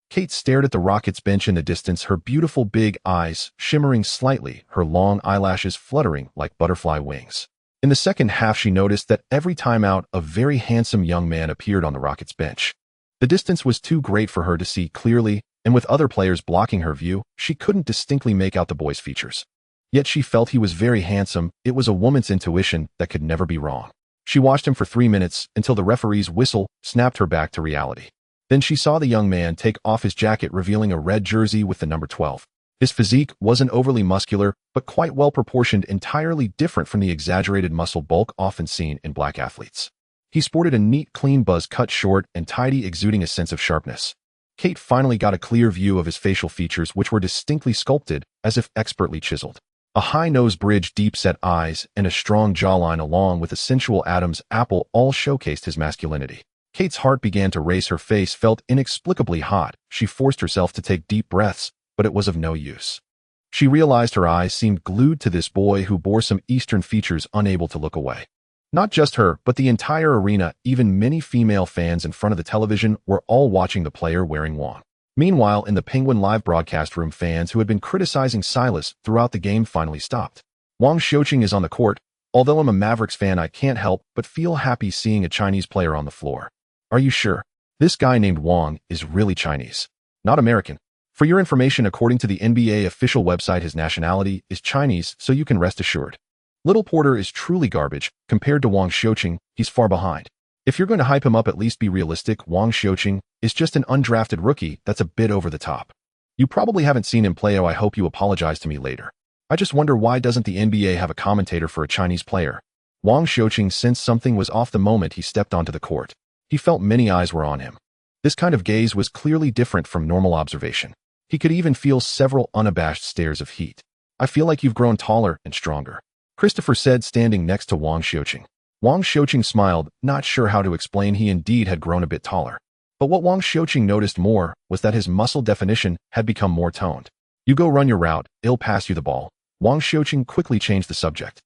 Kate stared at the Rockets bench in the distance, her beautiful big eyes shimmering slightly, her long eyelashes fluttering like butterfly wings. In the second half, she noticed that every timeout, a very handsome young man appeared on the Rockets bench. The distance was too great for her to see clearly, and with other players blocking her view, she couldn't distinctly make out the boy's features. Yet she felt he was very handsome. It was a woman's intuition that could never be wrong. She watched him for 3 minutes until the referee's whistle snapped her back to reality. Then she saw the young man take off his jacket, revealing a red jersey with the number 12. His physique wasn't overly muscular, but quite well proportioned, entirely different from the exaggerated muscle bulk often seen in black athletes. He sported a neat, clean buzz cut, short and tidy, exuding a sense of sharpness. Kate finally got a clear view of his facial features, which were distinctly sculpted, as if expertly chiseled. A high nose bridge, deep-set eyes, and a strong jawline, along with a sensual Adam's apple, all showcased his masculinity. Kate's heart began to race. Her face felt inexplicably hot. She forced herself to take deep breaths, but it was of no use. She realized her eyes seemed glued to this boy who bore some Eastern features, unable to look away. Not just her, but the entire arena, even many female fans in front of the television, were all watching the player wearing Wong. Meanwhile, in the Penguin live broadcast room, fans who had been criticizing Silas throughout the game finally stopped. Wang Xiuqing is on the court. Although I'm a Mavericks fan, I can't help but feel happy seeing a Chinese player on the floor. Are you sure? This guy named Wang is really Chinese, not American. For your information, according to the NBA official website, his nationality is Chinese, so you can rest assured. Little Porter is truly garbage. Compared to Wang Xiuqing, he's far behind. If you're going to hype him up, at least be realistic. Wang Xiuqing is just an undrafted rookie that's a bit over the top. You probably haven't seen him play. Oh, I hope you apologize to me later. I just wonder, why doesn't the NBA have a commentator for a Chinese player? Wang Xiuqing sensed something was off the moment he stepped onto the court. He felt many eyes were on him. This kind of gaze was clearly different from normal observation. He could even feel several unabashed stares of heat. I feel like you've grown taller and stronger, Christopher said, standing next to Wang Xiuqing. Wang Xiuqing smiled, not sure how to explain he indeed had grown a bit taller. But what Wang Xiuqing noticed more was that his muscle definition had become more toned. You go run your route, I'll pass you the ball. Wang Xiuqing quickly changed the subject.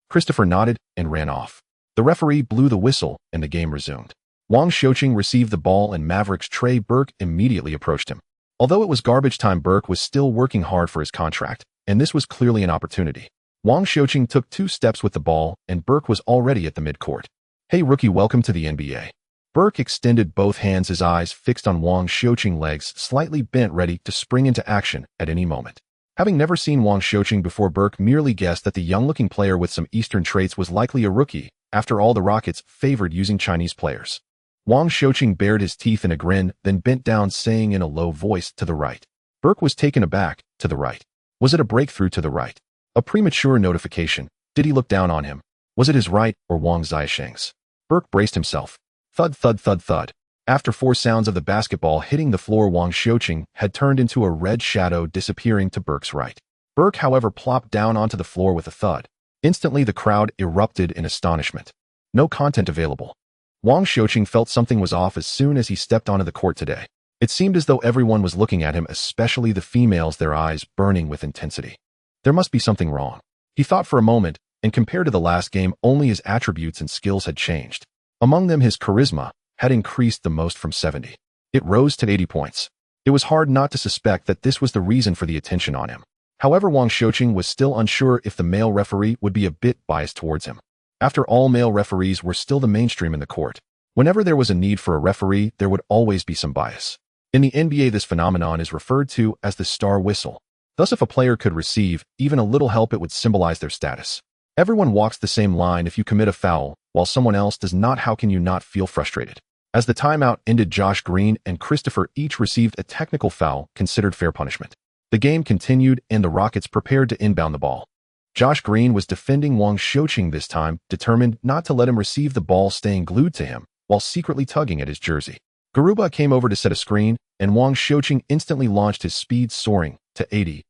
Christopher nodded and ran off. The referee blew the whistle and the game resumed. Wang Xiuqing received the ball and Mavericks Trey Burke immediately approached him. Although it was garbage time, Burke was still working hard for his contract, and this was clearly an opportunity. Wang Xiuqing took 2 steps with the ball, and Burke was already at the midcourt. Hey rookie, welcome to the NBA. Burke extended both hands, his eyes fixed on Wang Xiuqing's legs, slightly bent, ready to spring into action at any moment. Having never seen Wang Xiuqing before, Burke merely guessed that the young-looking player with some Eastern traits was likely a rookie. After all, the Rockets favored using Chinese players. Wang Xiuqing bared his teeth in a grin, then bent down, saying in a low voice, "To the right." Burke was taken aback. To the right. Was it a breakthrough to the right? A premature notification? Did he look down on him? Was it his right or Wang Xiuqing's? Burke braced himself. Thud, thud, thud, thud. After 4 sounds of the basketball hitting the floor, Wang Xiuqing had turned into a red shadow, disappearing to Burke's right. Burke, however, plopped down onto the floor with a thud. Instantly, the crowd erupted in astonishment. No content available. Wang Xiuqing felt something was off as soon as he stepped onto the court today. It seemed as though everyone was looking at him, especially the females, their eyes burning with intensity. There must be something wrong. He thought for a moment, and compared to the last game, only his attributes and skills had changed. Among them, his charisma had increased the most, from 70. It rose to 80 points. It was hard not to suspect that this was the reason for the attention on him. However, Wang Xiuqing was still unsure if the male referee would be a bit biased towards him. After all, male referees were still the mainstream in the court. Whenever there was a need for a referee, there would always be some bias. In the NBA, this phenomenon is referred to as the star whistle. Thus, if a player could receive even a little help, it would symbolize their status. Everyone walks the same line. If you commit a foul, while someone else does not, how can you not feel frustrated? As the timeout ended, Josh Green and Christopher each received a technical foul, considered fair punishment. The game continued, and the Rockets prepared to inbound the ball. Josh Green was defending Wang Xiuqing this time, determined not to let him receive the ball, staying glued to him, while secretly tugging at his jersey. Garuba came over to set a screen, and Wang Xiuqing instantly launched, his speed soaring to 80,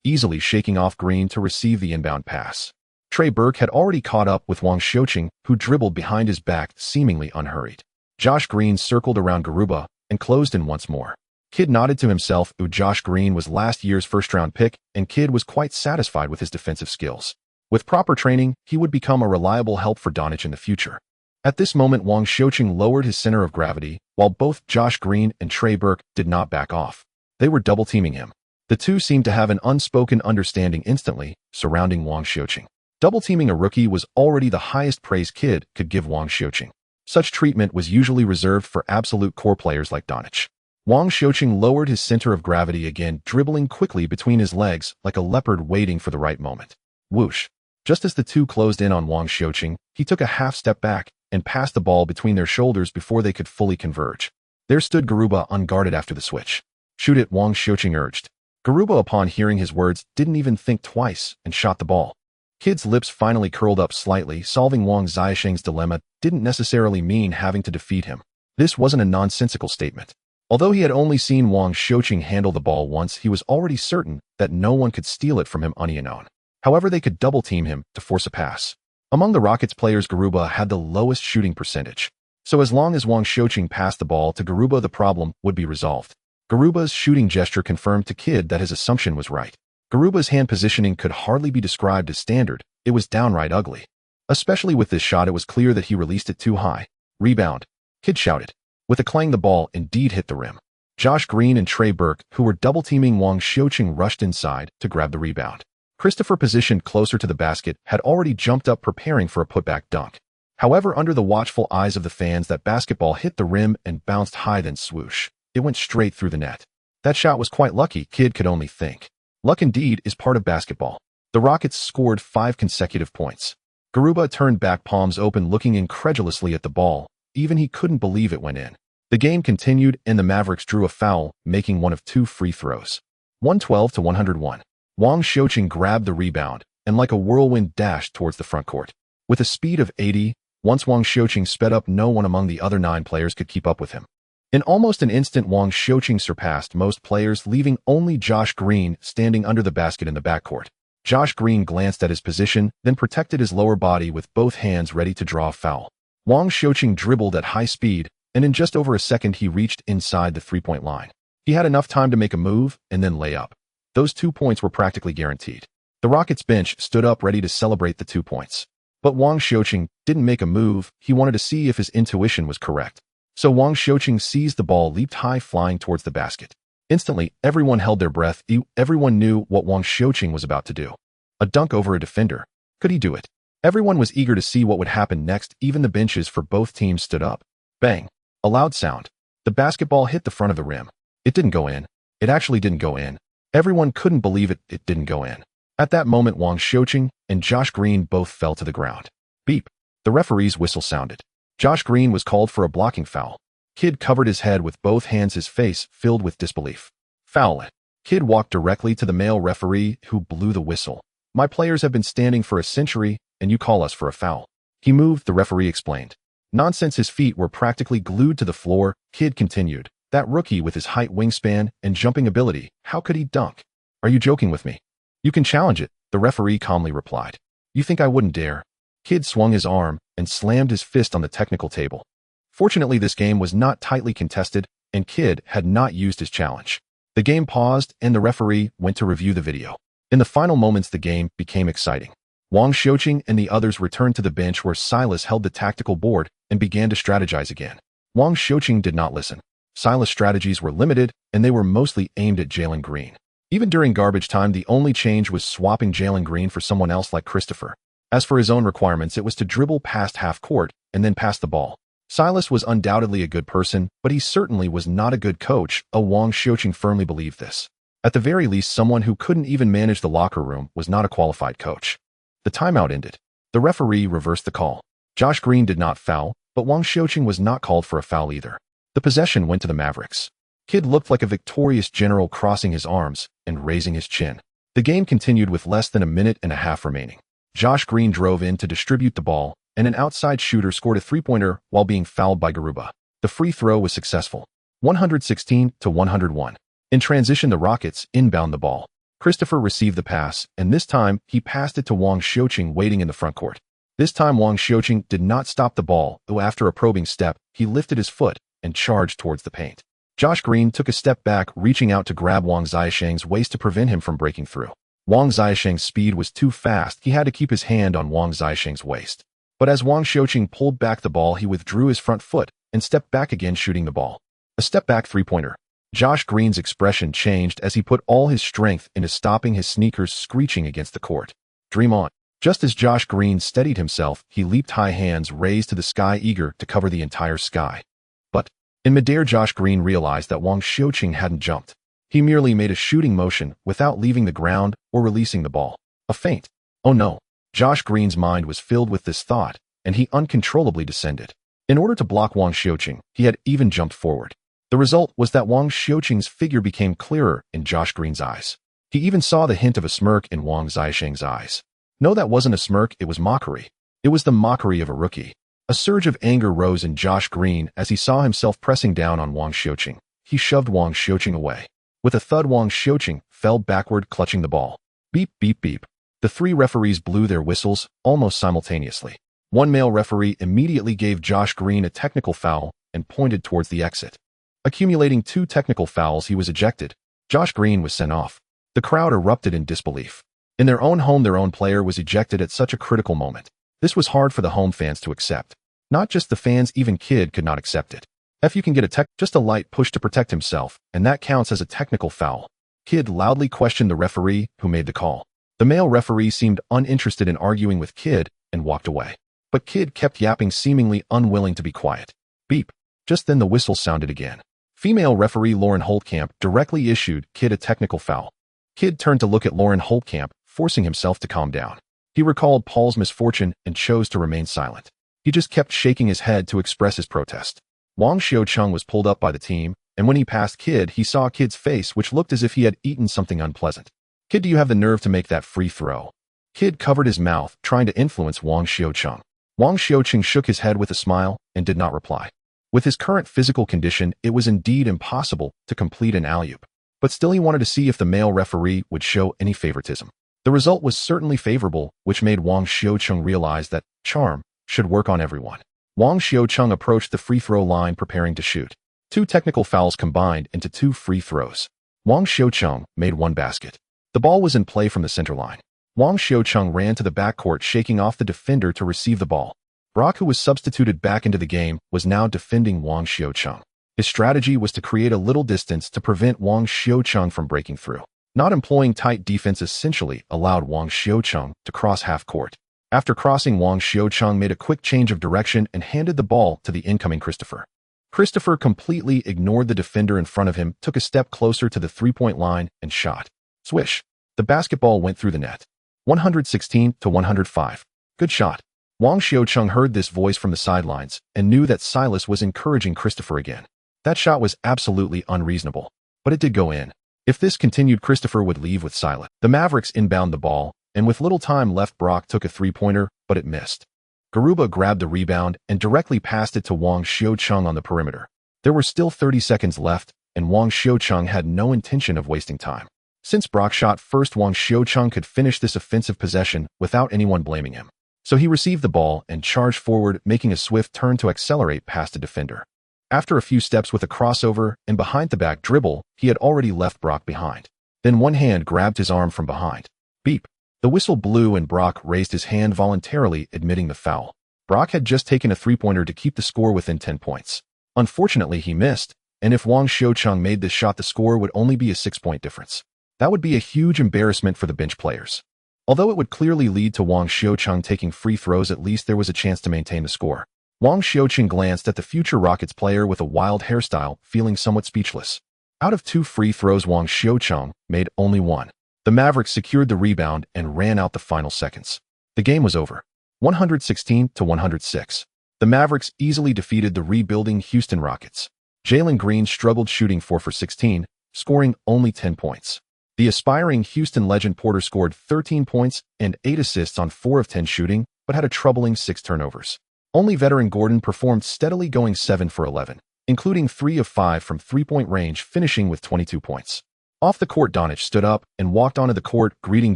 easily shaking off Green to receive the inbound pass. Trey Burke had already caught up with Wang Xiuqing, who dribbled behind his back, seemingly unhurried. Josh Green circled around Garuba and closed in once more. Kidd nodded to himself. Josh Green was last year's first-round pick, and Kidd was quite satisfied with his defensive skills. With proper training, he would become a reliable help for Donich in the future. At this moment, Wang Xiuqing lowered his center of gravity, while both Josh Green and Trey Burke did not back off. They were double-teaming him. The two seemed to have an unspoken understanding instantly surrounding Wang Xiuqing. Double-teaming a rookie was already the highest praise Kidd could give Wang Xiuqing. Such treatment was usually reserved for absolute core players like Donich. Wang Xiuqing lowered his center of gravity again, dribbling quickly between his legs like a leopard waiting for the right moment. Whoosh! Just as the two closed in on Wang Xiuqing, he took a half step back and passed the ball between their shoulders before they could fully converge. There stood Garuba, unguarded after the switch. "Shoot it," Wang Xiuqing urged. Garuba, upon hearing his words, didn't even think twice and shot the ball. Kidd's lips finally curled up slightly. Solving Wang Xiuqing's dilemma didn't necessarily mean having to defeat him. This wasn't a nonsensical statement. Although he had only seen Wang Xiuqing handle the ball once, he was already certain that no one could steal it from him unknown. However, they could double-team him to force a pass. Among the Rockets players, Garuba had the lowest shooting percentage. So as long as Wang Xiuqing passed the ball to Garuba, the problem would be resolved. Garuba's shooting gesture confirmed to Kidd that his assumption was right. Garuba's hand positioning could hardly be described as standard. It was downright ugly. Especially with this shot, it was clear that he released it too high. "Rebound!" Kidd shouted. With a clang, the ball indeed hit the rim. Josh Green and Trey Burke, who were double-teaming Wang Xiuqing, rushed inside to grab the rebound. Christopher, positioned closer to the basket, had already jumped up, preparing for a putback dunk. However, under the watchful eyes of the fans, that basketball hit the rim and bounced high, then swoosh. It went straight through the net. That shot was quite lucky, Kidd could only think. Luck indeed is part of basketball. The Rockets scored 5 consecutive points. Garuba turned back, palms open, looking incredulously at the ball. Even he couldn't believe it went in. The game continued, and the Mavericks drew a foul, making one of 2 free throws. 112-101. Wang Xiuqing grabbed the rebound and, like a whirlwind, dashed towards the front court. With a speed of 80, once Wang Xiuqing sped up, no one among the other 9 players could keep up with him. In almost an instant, Wang Xiuqing surpassed most players, leaving only Josh Green standing under the basket in the backcourt. Josh Green glanced at his position, then protected his lower body with both hands, ready to draw a foul. Wang Xiuqing dribbled at high speed, and in just over a second he reached inside the three-point line. He had enough time to make a move and then lay up. Those 2 points were practically guaranteed. The Rockets bench stood up ready to celebrate the 2 points. But Wang Xiuqing didn't make a move. He wanted to see if his intuition was correct. So Wang Xiuqing seized the ball, leaped high, flying towards the basket. Instantly, everyone held their breath. Everyone knew what Wang Xiuqing was about to do. A dunk over a defender. Could he do it? Everyone was eager to see what would happen next. Even the benches for both teams stood up. Bang! A loud sound. The basketball hit the front of the rim. It didn't go in. It actually didn't go in. Everyone couldn't believe it didn't go in. At that moment, Wang Xiuqing and Josh Green both fell to the ground. Beep. The referee's whistle sounded. Josh Green was called for a blocking foul. Kid covered his head with both hands, his face filled with disbelief. Foul it. Kid walked directly to the male referee, who blew the whistle. My players have been standing for a century, and you call us for a foul. He moved, the referee explained. Nonsense, his feet were practically glued to the floor. Kid continued. That rookie with his height, wingspan, and jumping ability, how could he dunk? Are you joking with me? You can challenge it, the referee calmly replied. You think I wouldn't dare? Kid swung his arm and slammed his fist on the technical table. Fortunately, this game was not tightly contested, and Kid had not used his challenge. The game paused, and the referee went to review the video. In the final moments, the game became exciting. Wang Xiuqing and the others returned to the bench where Silas held the tactical board and began to strategize again. Wang Xiuqing did not listen. Silas' strategies were limited, and they were mostly aimed at Jalen Green. Even during garbage time, the only change was swapping Jalen Green for someone else like Christopher. As for his own requirements, it was to dribble past half court and then pass the ball. Silas was undoubtedly a good person, but he certainly was not a good coach. Wang Xiuqing firmly believed this. At the very least, someone who couldn't even manage the locker room was not a qualified coach. The timeout ended. The referee reversed the call. Josh Green did not foul, but Wang Xiuqing was not called for a foul either. The possession went to the Mavericks. Kid looked like a victorious general, crossing his arms and raising his chin. The game continued with less than a minute and a half remaining. Josh Green drove in to distribute the ball, and an outside shooter scored a three-pointer while being fouled by Garuba. The free throw was successful. 116-101. In transition, the Rockets inbound the ball. Christopher received the pass, and this time he passed it to Wang Xiuqing waiting in the front court. This time Wang Xiuqing did not stop the ball, though after a probing step, he lifted his foot and charged towards the paint. Josh Green took a step back, reaching out to grab Wang Xiuqing's waist to prevent him from breaking through. Wang Xiuqing's speed was too fast. He had to keep his hand on Wang Xiuqing's waist. But as Wang Xiuqing pulled back the ball, he withdrew his front foot and stepped back again, shooting the ball. A step-back three-pointer. Josh Green's expression changed as he put all his strength into stopping his sneakers screeching against the court. Dream on. Just as Josh Green steadied himself, he leaped high, hands raised to the sky, eager to cover the entire sky. But in midair, Josh Green realized that Wang Xiuqing hadn't jumped. He merely made a shooting motion without leaving the ground or releasing the ball. A feint. Oh no. Josh Green's mind was filled with this thought, and he uncontrollably descended. In order to block Wang Xiuqing, he had even jumped forward. The result was that Wang Xiuqing's figure became clearer in Josh Green's eyes. He even saw the hint of a smirk in Wang Xiuqing's eyes. No, that wasn't a smirk, it was mockery. It was the mockery of a rookie. A surge of anger rose in Josh Green as he saw himself pressing down on Wang Xiuqing. He shoved Wang Xiuqing away. With a thud, Wang Xiuqing fell backward, clutching the ball. Beep, beep, beep. The three referees blew their whistles almost simultaneously. One male referee immediately gave Josh Green a technical foul and pointed towards the exit. Accumulating 2 technical fouls, he was ejected. Josh Green was sent off. The crowd erupted in disbelief. In their own home, their own player was ejected at such a critical moment. This was hard for the home fans to accept. Not just the fans, even Kid could not accept it. If you can get just a light push to protect himself, and that counts as a technical foul. Kid loudly questioned the referee who made the call. The male referee seemed uninterested in arguing with Kid and walked away. But Kid kept yapping, seemingly unwilling to be quiet. Beep. Just then the whistle sounded again. Female referee Lauren Holtkamp directly issued Kid a technical foul. Kid turned to look at Lauren Holtkamp, forcing himself to calm down. He recalled Paul's misfortune and chose to remain silent. He just kept shaking his head to express his protest. Wang Xiuqing was pulled up by the team, and when he passed Kid, he saw Kid's face, which looked as if he had eaten something unpleasant. Kid, do you have the nerve to make that free throw? Kid covered his mouth, trying to influence Wang Xiuqing. Wang Xiuqing shook his head with a smile and did not reply. With his current physical condition, it was indeed impossible to complete an alley-oop. But still, he wanted to see if the male referee would show any favoritism. The result was certainly favorable, which made Wang Xiuqing realize that charm should work on everyone. Wang Xiuqing approached the free throw line, preparing to shoot. 2 technical fouls combined into 2 free throws. Wang Xiuqing made 1 basket. The ball was in play from the center line. Wang Xiuqing ran to the backcourt, shaking off the defender to receive the ball. Brock, who was substituted back into the game, was now defending Wang Xiuqing. His strategy was to create a little distance to prevent Wang Xiuqing from breaking through. Not employing tight defense essentially allowed Wang Xiuqing to cross half court. After crossing, Wang Xiuqing made a quick change of direction and handed the ball to the incoming Christopher. Christopher completely ignored the defender in front of him, took a step closer to the three-point line, and shot. Swish. The basketball went through the net. 116 to 105. Good shot. Wang Xiaocheng heard this voice from the sidelines and knew that Silas was encouraging Christopher again. That shot was absolutely unreasonable, but it did go in. If this continued, Christopher would leave with Silas. The Mavericks inbound the ball, and with little time left, Brock took a three-pointer, but it missed. Garuba grabbed the rebound and directly passed it to Wang Xiaocheng on the perimeter. There were still 30 seconds left, and Wang Xiaocheng had no intention of wasting time. Since Brock shot first, Wang Xiaocheng could finish this offensive possession without anyone blaming him. So he received the ball and charged forward, making a swift turn to accelerate past a defender. After a few steps with a crossover and behind-the-back dribble, he had already left Brock behind. Then one hand grabbed his arm from behind. Beep. The whistle blew and Brock raised his hand, voluntarily admitting the foul. Brock had just taken a three-pointer to keep the score within 10 points. Unfortunately, he missed, and if Wang Xiaocheng made this shot, the score would only be a 6-point difference. That would be a huge embarrassment for the bench players. Although it would clearly lead to Wang Xiaocheng taking free throws, at least there was a chance to maintain the score. Wang Xiaocheng glanced at the future Rockets player with a wild hairstyle, feeling somewhat speechless. Out of 2 free throws, Wang Xiaocheng made only 1. The Mavericks secured the rebound and ran out the final seconds. The game was over. 116 to 106. The Mavericks easily defeated the rebuilding Houston Rockets. Jalen Green struggled, shooting 4 for 16, scoring only 10 points. The aspiring Houston legend Porter scored 13 points and 8 assists on 4 of 10 shooting, but had a troubling 6 turnovers. Only veteran Gordon performed steadily, going 7 for 11, including 3 of 5 from three-point range, finishing with 22 points. Off the court, Donich stood up and walked onto the court, greeting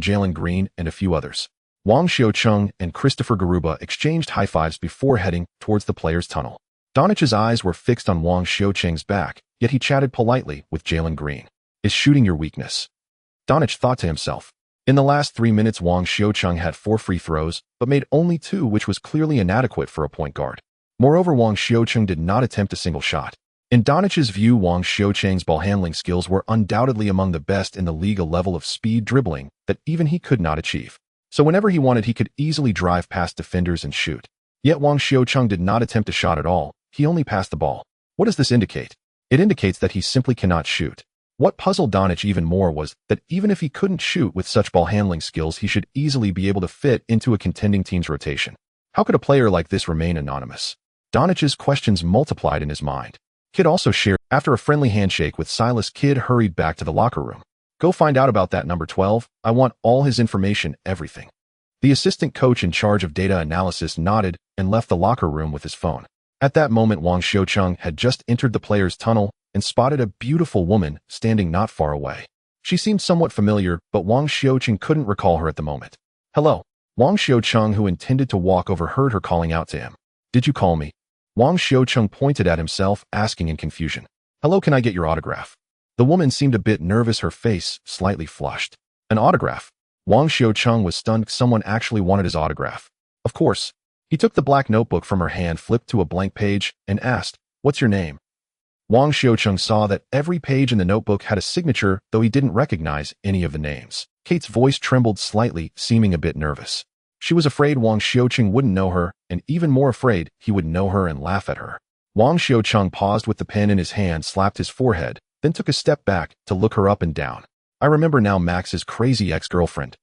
Jalen Green and a few others. Wang Xiaocheng and Christopher Garuba exchanged high fives before heading towards the players' tunnel. Donich's eyes were fixed on Wang Xiaocheng's back, yet he chatted politely with Jalen Green. Is shooting your weakness? Donich thought to himself. In the last 3 minutes, Wang Xiaocheng had 4 free throws, but made only 2, which was clearly inadequate for a point guard. Moreover, Wang Xiaocheng did not attempt a single shot. In Donich's view, Wang Xiaocheng's ball handling skills were undoubtedly among the best in the league, a level of speed dribbling that even he could not achieve. So whenever he wanted, he could easily drive past defenders and shoot. Yet Wang Xiaocheng did not attempt a shot at all. He only passed the ball. What does this indicate? It indicates that he simply cannot shoot. What puzzled Donich even more was that even if he couldn't shoot with such ball handling skills, he should easily be able to fit into a contending team's rotation. How could a player like this remain anonymous? Donich's questions multiplied in his mind. Kid also shared. After a friendly handshake with Silas, Kid hurried back to the locker room. Go find out about that number 12. I want all his information, everything. The assistant coach in charge of data analysis nodded and left the locker room with his phone. At that moment, Wang Xiaocheng had just entered the players' tunnel and spotted a beautiful woman standing not far away. She seemed somewhat familiar, but Wang Xiaocheng couldn't recall her at the moment. Hello. Wang Xiaocheng, who intended to walk over, heard her calling out to him. Did you call me? Wang Xiaocheng pointed at himself, asking in confusion. Hello, can I get your autograph? The woman seemed a bit nervous, her face slightly flushed. An autograph? Wang Xiaocheng was stunned. Someone actually wanted his autograph. Of course. He took the black notebook from her hand, flipped to a blank page, and asked, What's your name? Wang Xiaocheng saw that every page in the notebook had a signature, though he didn't recognize any of the names. Kate's voice trembled slightly, seeming a bit nervous. She was afraid Wang Xiaocheng wouldn't know her, and even more afraid he would know her and laugh at her. Wang Xiaocheng paused with the pen in his hand, slapped his forehead, then took a step back to look her up and down. I remember now, Max's crazy ex-girlfriend.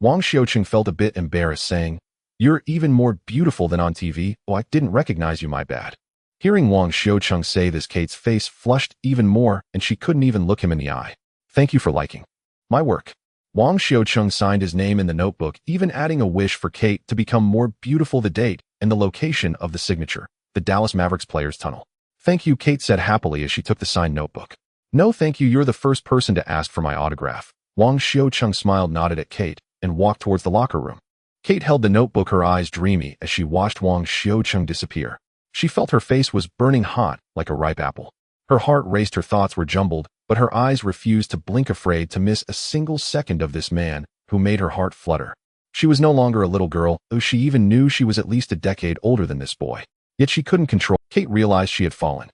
Wang Xiaocheng felt a bit embarrassed, saying, You're even more beautiful than on TV. Oh, I didn't recognize you, my bad. Hearing Wang Xiaocheng say this, Kate's face flushed even more, and she couldn't even look him in the eye. Thank you for liking my work. Wang Xiaocheng signed his name in the notebook, even adding a wish for Kate to become more beautiful, the date, and the location of the signature, the Dallas Mavericks players' tunnel. Thank you, Kate said happily as she took the signed notebook. No thank you, you're the first person to ask for my autograph. Wang Xiaocheng smiled, nodded at Kate, and walked towards the locker room. Kate held the notebook, her eyes dreamy as she watched Wang Xiaocheng disappear. She felt her face was burning hot like a ripe apple. Her heart raced, her thoughts were jumbled, but her eyes refused to blink, afraid to miss a single second of this man who made her heart flutter. She was no longer a little girl, though she even knew she was at least a decade older than this boy. Yet she couldn't control. Kate realized she had fallen.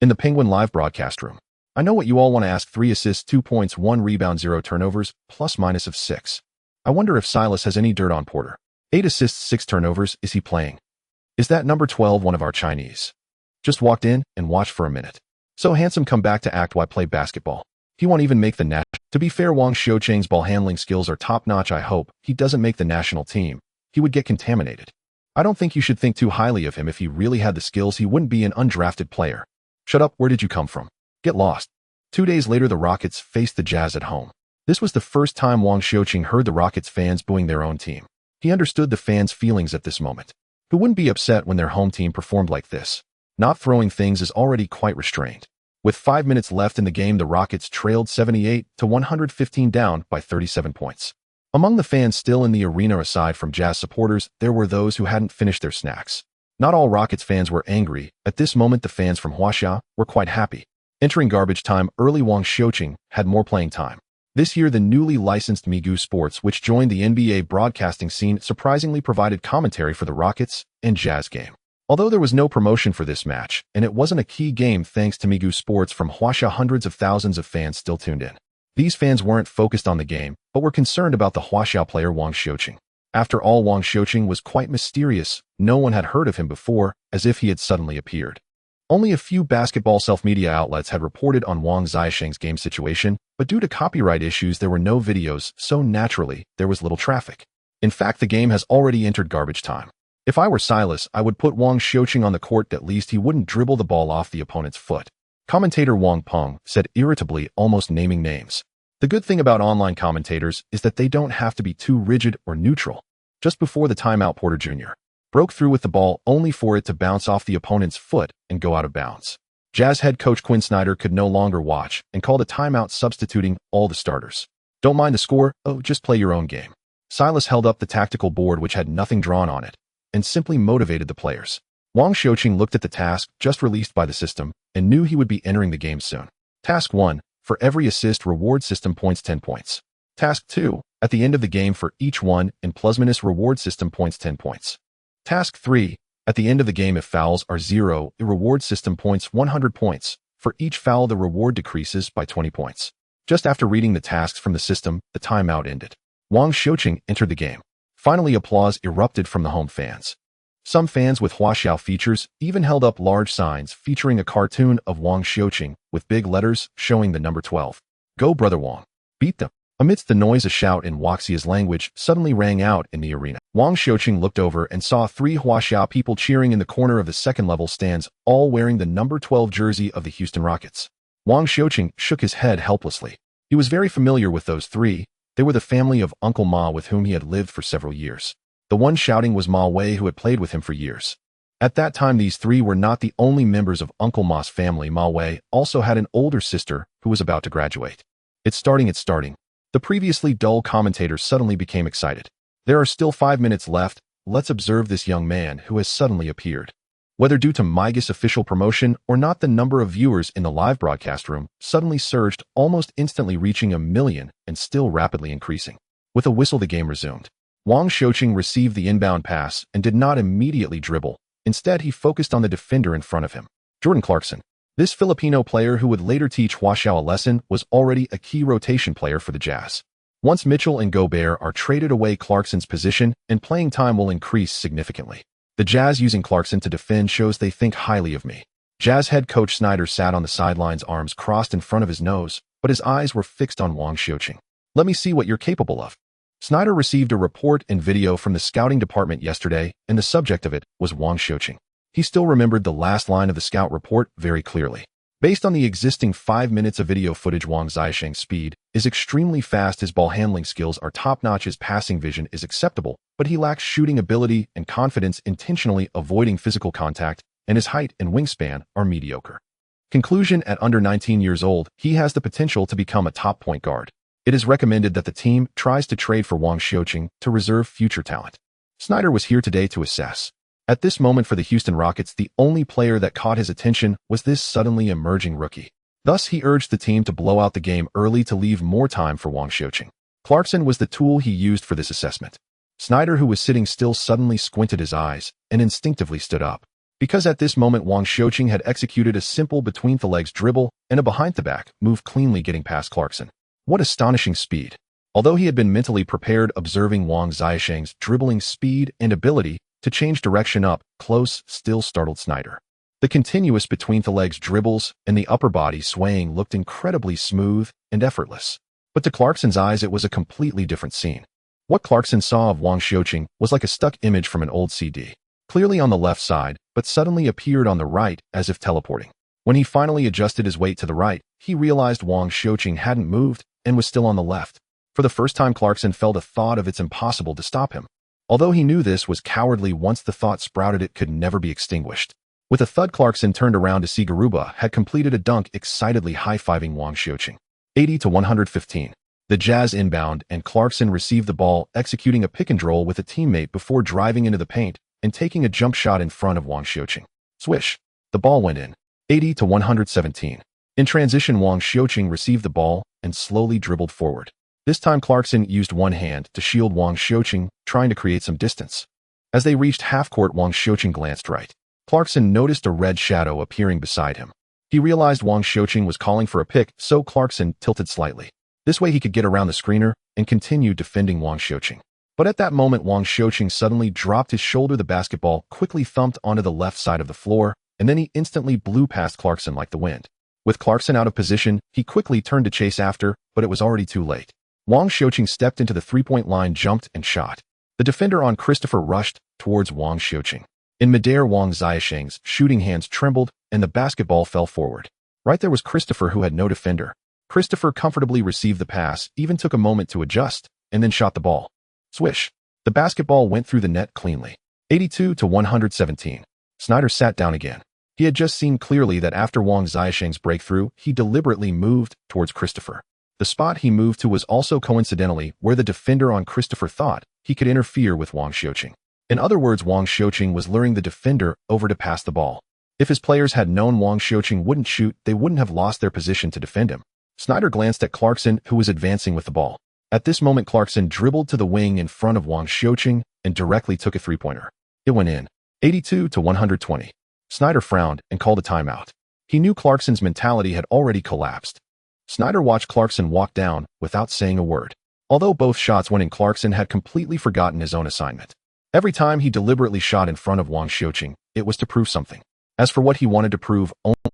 In the Penguin live broadcast room. I know what you all want to ask. 3 assists, 2 points, 1 rebound, 0 turnovers, plus minus of 6. I wonder if Silas has any dirt on Porter. 8 assists, 6 turnovers. Is he playing? Is that number 12 one of our Chinese? Just walked in and watched for a minute. So handsome, come back to act. Why play basketball? He won't even make the net. To be fair, Wang Xiuqing's ball handling skills are top-notch. I hope he doesn't make the national team. He would get contaminated. I don't think you should think too highly of him. If he really had the skills, he wouldn't be an undrafted player. Shut up, where did you come from? Get lost. 2 days later, the Rockets faced the Jazz at home. This was the first time Wang Xiuqing heard the Rockets fans booing their own team. He understood the fans' feelings at this moment. Who wouldn't be upset when their home team performed like this? Not throwing things is already quite restrained. With 5 minutes left in the game, the Rockets trailed 78-115 down by 37 points. Among the fans still in the arena, aside from Jazz supporters, there were those who hadn't finished their snacks. Not all Rockets fans were angry. At this moment, the fans from Huaxia were quite happy. Entering garbage time early, Wang Xiuqing had more playing time. This year, the newly licensed Migu Sports, which joined the NBA broadcasting scene, surprisingly provided commentary for the Rockets and Jazz game. Although there was no promotion for this match, and it wasn't a key game thanks to Migu Sports from Huaxia, hundreds of thousands of fans still tuned in. These fans weren't focused on the game, but were concerned about the Huaxia player Wang Xiuqing. After all, Wang Xiuqing was quite mysterious. No one had heard of him before, as if he had suddenly appeared. Only a few basketball self-media outlets had reported on Wang Xiuqing's game situation, but due to copyright issues there were no videos, so naturally, there was little traffic. In fact, the game has already entered garbage time. If I were Silas, I would put Wang Xiuqing on the court. At least he wouldn't dribble the ball off the opponent's foot. Commentator Wang Peng said irritably, almost naming names. The good thing about online commentators is that they don't have to be too rigid or neutral. Just before the timeout, Porter Jr. broke through with the ball only for it to bounce off the opponent's foot and go out of bounds. Jazz head coach Quinn Snyder could no longer watch and called a timeout, substituting all the starters. Don't mind the score, just play your own game. Silas held up the tactical board, which had nothing drawn on it, and simply motivated the players. Wang Xiuqing looked at the task just released by the system and knew he would be entering the game soon. Task 1. For every assist, reward system points 10 points. Task 2. At the end of the game, for each one in plus-minus, reward system points 10 points. Task 3. At the end of the game, if fouls are 0, the reward system points 100 points. For each foul, the reward decreases by 20 points. Just after reading the tasks from the system, the timeout ended. Wang Xiuqing entered the game. Finally, applause erupted from the home fans. Some fans with Huaxiao features even held up large signs featuring a cartoon of Wang Xiuqing with big letters showing the number 12. Go, brother Wang. Beat them. Amidst the noise, a shout in Huaxia's language suddenly rang out in the arena. Wang Xiuqing looked over and saw 3 Huaxiao people cheering in the corner of the second-level stands, all wearing the number 12 jersey of the Houston Rockets. Wang Xiuqing shook his head helplessly. He was very familiar with those 3. They were the family of Uncle Ma, with whom he had lived for several years. The one shouting was Ma Wei, who had played with him for years. At that time, these 3 were not the only members of Uncle Ma's family. Ma Wei also had an older sister who was about to graduate. It's starting. The previously dull commentator suddenly became excited. There are still 5 minutes left. Let's observe this young man who has suddenly appeared. Whether due to Migas' official promotion or not, the number of viewers in the live broadcast room suddenly surged, almost instantly reaching 1 million and still rapidly increasing. With a whistle, the game resumed. Wang Xiuqing received the inbound pass and did not immediately dribble. Instead, he focused on the defender in front of him, Jordan Clarkson. This Filipino player, who would later teach Huaxiao a lesson, was already a key rotation player for the Jazz. Once Mitchell and Gobert are traded away, Clarkson's position and playing time will increase significantly. The Jazz using Clarkson to defend shows they think highly of me. Jazz head coach Snyder sat on the sidelines, arms crossed in front of his nose, but his eyes were fixed on Wang Xiuqing. Let me see what you're capable of. Snyder received a report and video from the scouting department yesterday, and the subject of it was Wang Xiuqing. He still remembered the last line of the scout report very clearly. Based on the existing 5 minutes of video footage, Wang Xiuqing's speed is extremely fast, his ball handling skills are top-notch, his passing vision is acceptable, but he lacks shooting ability and confidence, intentionally avoiding physical contact, and his height and wingspan are mediocre. Conclusion: at under 19 years old, he has the potential to become a top point guard. It is recommended that the team tries to trade for Wang Xiuqing to reserve future talent. Snyder was here today to assess. At this moment for the Houston Rockets, the only player that caught his attention was this suddenly emerging rookie. Thus, he urged the team to blow out the game early to leave more time for Wang Xiuqing. Clarkson was the tool he used for this assessment. Snyder, who was sitting still, suddenly squinted his eyes and instinctively stood up. Because at this moment Wang Xiuqing had executed a simple between-the-legs dribble and a behind-the-back move, cleanly getting past Clarkson. What astonishing speed! Although he had been mentally prepared, observing Wang Xiuqing's dribbling speed and ability to change direction up close still startled Snyder. The continuous between-the-legs dribbles and the upper body swaying looked incredibly smooth and effortless. But to Clarkson's eyes, it was a completely different scene. What Clarkson saw of Wang Xiuqing was like a stuck image from an old CD, clearly on the left side, but suddenly appeared on the right as if teleporting. When he finally adjusted his weight to the right, he realized Wang Xiuqing hadn't moved and was still on the left. For the first time, Clarkson felt a thought of it's impossible to stop him. Although he knew this was cowardly, once the thought sprouted, it could never be extinguished. With a thud, Clarkson turned around to see Garuba had completed a dunk, excitedly high-fiving Wang Xiuqing. 80-115. The Jazz inbound, and Clarkson received the ball, executing a pick-and-roll with a teammate before driving into the paint and taking a jump shot in front of Wang Xiuqing. Swish! The ball went in. 80-117. In transition, Wang Xiuqing received the ball and slowly dribbled forward. This time, Clarkson used one hand to shield Wang Xiuqing, trying to create some distance. As they reached half-court, Wang Xiuqing glanced right. Clarkson noticed a red shadow appearing beside him. He realized Wang Xiuqing was calling for a pick, so Clarkson tilted slightly. This way he could get around the screener and continue defending Wang Xiuqing. But at that moment, Wang Xiuqing suddenly dropped his shoulder. The basketball quickly thumped onto the left side of the floor, and then he instantly blew past Clarkson like the wind. With Clarkson out of position, he quickly turned to chase after, but it was already too late. Wang Xiuqing stepped into the three-point line, jumped, and shot. The defender on Christopher rushed towards Wang Xiuqing. In midair, Wang Xiuqing's shooting hands trembled, and the basketball fell forward. Right there was Christopher, who had no defender. Christopher comfortably received the pass, even took a moment to adjust, and then shot the ball. Swish! The basketball went through the net cleanly. 82-117. Snyder sat down again. He had just seen clearly that after Wang Xiuqing's breakthrough, he deliberately moved towards Christopher. The spot he moved to was also coincidentally where the defender on Christopher thought he could interfere with Wang Xiuqing. In other words, Wang Xiuqing was luring the defender over to pass the ball. If his players had known Wang Xiuqing wouldn't shoot, they wouldn't have lost their position to defend him. Snyder glanced at Clarkson, who was advancing with the ball. At this moment, Clarkson dribbled to the wing in front of Wang Xiuqing and directly took a three-pointer. It went in. 82-120. Snyder frowned and called a timeout. He knew Clarkson's mentality had already collapsed. Snyder watched Clarkson walk down without saying a word. Although both shots went in, Clarkson had completely forgotten his own assignment. Every time he deliberately shot in front of Wang Xiuqing, it was to prove something. As for what he wanted to prove,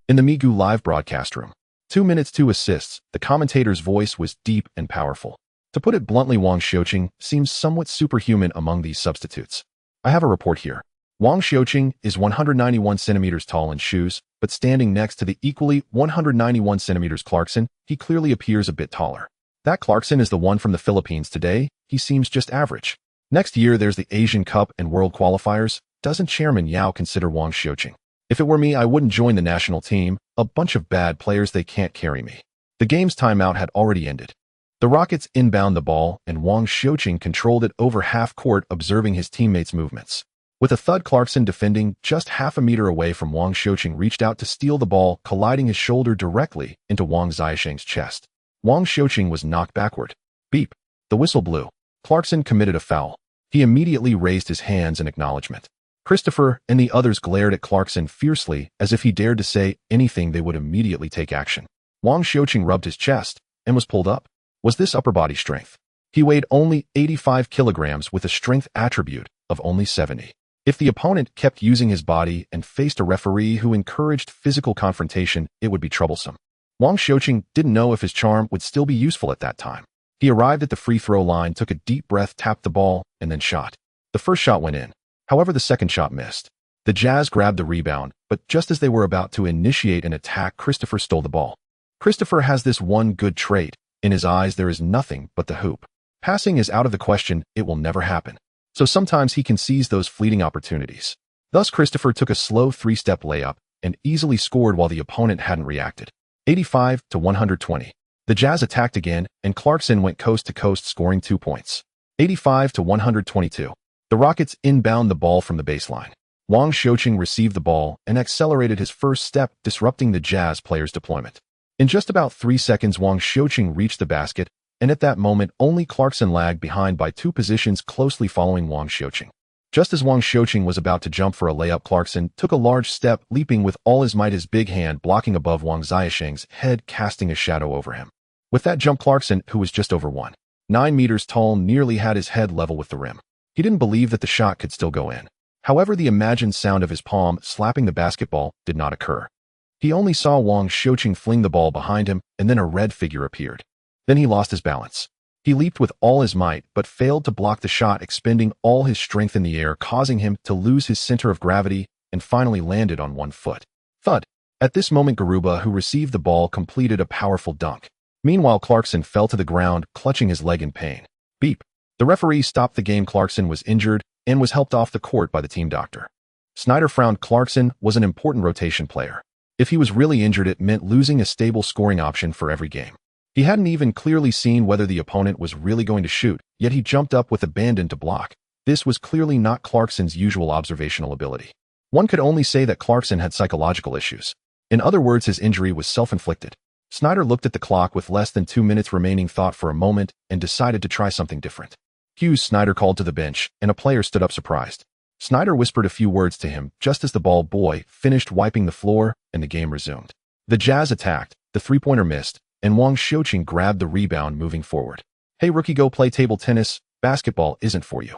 in the Migu live broadcast room, 2 minutes 2 assists, the commentator's voice was deep and powerful. To put it bluntly, Wang Xiuqing seems somewhat superhuman among these substitutes. I have a report here. Wang Xiuqing is 191 centimeters tall in shoes, but standing next to the equally 191 centimeters Clarkson, he clearly appears a bit taller. That Clarkson is the one from the Philippines. Today, he seems just average. Next year, there's the Asian Cup and World Qualifiers. Doesn't Chairman Yao consider Wang Xiuqing? If it were me, I wouldn't join the national team. A bunch of bad players, they can't carry me. The game's timeout had already ended. The Rockets inbound the ball, and Wang Xiuqing controlled it over half court, observing his teammates' movements. With a thud, Clarkson, defending just half a meter away from Wang Xiuqing, reached out to steal the ball, colliding his shoulder directly into Wang Xiuqing's chest. Wang Xiuqing was knocked backward. Beep. The whistle blew. Clarkson committed a foul. He immediately raised his hands in acknowledgement. Christopher and the others glared at Clarkson fiercely, as if he dared to say anything they would immediately take action. Wang Xiuqing rubbed his chest and was pulled up. Was this upper body strength? He weighed only 85 kilograms with a strength attribute of only 70. If the opponent kept using his body and faced a referee who encouraged physical confrontation, it would be troublesome. Wang Xiuqing didn't know if his charm would still be useful at that time. He arrived at the free throw line, took a deep breath, tapped the ball, and then shot. The first shot went in. However, the second shot missed. The Jazz grabbed the rebound, but just as they were about to initiate an attack, Christopher stole the ball. Christopher has this one good trait. In his eyes, there is nothing but the hoop. Passing is out of the question. It will never happen. So sometimes he can seize those fleeting opportunities. Thus, Christopher took a slow three-step layup and easily scored while the opponent hadn't reacted. 85-120. The Jazz attacked again, and Clarkson went coast to coast, scoring 2 points. 85-122. The Rockets inbound the ball from the baseline. Wang Xiuqing received the ball and accelerated his first step, disrupting the Jazz players' deployment. In just about 3 seconds, Wang Xiuqing reached the basket, and at that moment, only Clarkson lagged behind by 2 positions, closely following Wang Xiuqing. Just as Wang Xiuqing was about to jump for a layup, Clarkson took a large step, leaping with all his might, his big hand blocking above Wang Xiuqing's head, casting a shadow over him. With that jump, Clarkson, who was just over 1.9 meters tall, nearly had his head level with the rim. He didn't believe that the shot could still go in. However, the imagined sound of his palm slapping the basketball did not occur. He only saw Wang Xiuqing fling the ball behind him, and then a red figure appeared. Then he lost his balance. He leaped with all his might, but failed to block the shot, expending all his strength in the air, causing him to lose his center of gravity and finally landed on one foot. Thud. At this moment, Garuba, who received the ball, completed a powerful dunk. Meanwhile, Clarkson fell to the ground, clutching his leg in pain. Beep. The referee stopped the game. Clarkson was injured and was helped off the court by the team doctor. Snyder frowned. Clarkson was an important rotation player. If he was really injured, it meant losing a stable scoring option for every game. He hadn't even clearly seen whether the opponent was really going to shoot, yet he jumped up with abandon to block. This was clearly not Clarkson's usual observational ability. One could only say that Clarkson had psychological issues. In other words, his injury was self-inflicted. Snyder looked at the clock with less than 2 minutes remaining, thought for a moment, and decided to try something different. Hughes, Snyder called to the bench, and a player stood up surprised. Snyder whispered a few words to him just as the ball boy finished wiping the floor, and the game resumed. The Jazz attacked, the three-pointer missed, and Wang Xiuqing grabbed the rebound, moving forward. "Hey rookie, go play table tennis. Basketball isn't for you."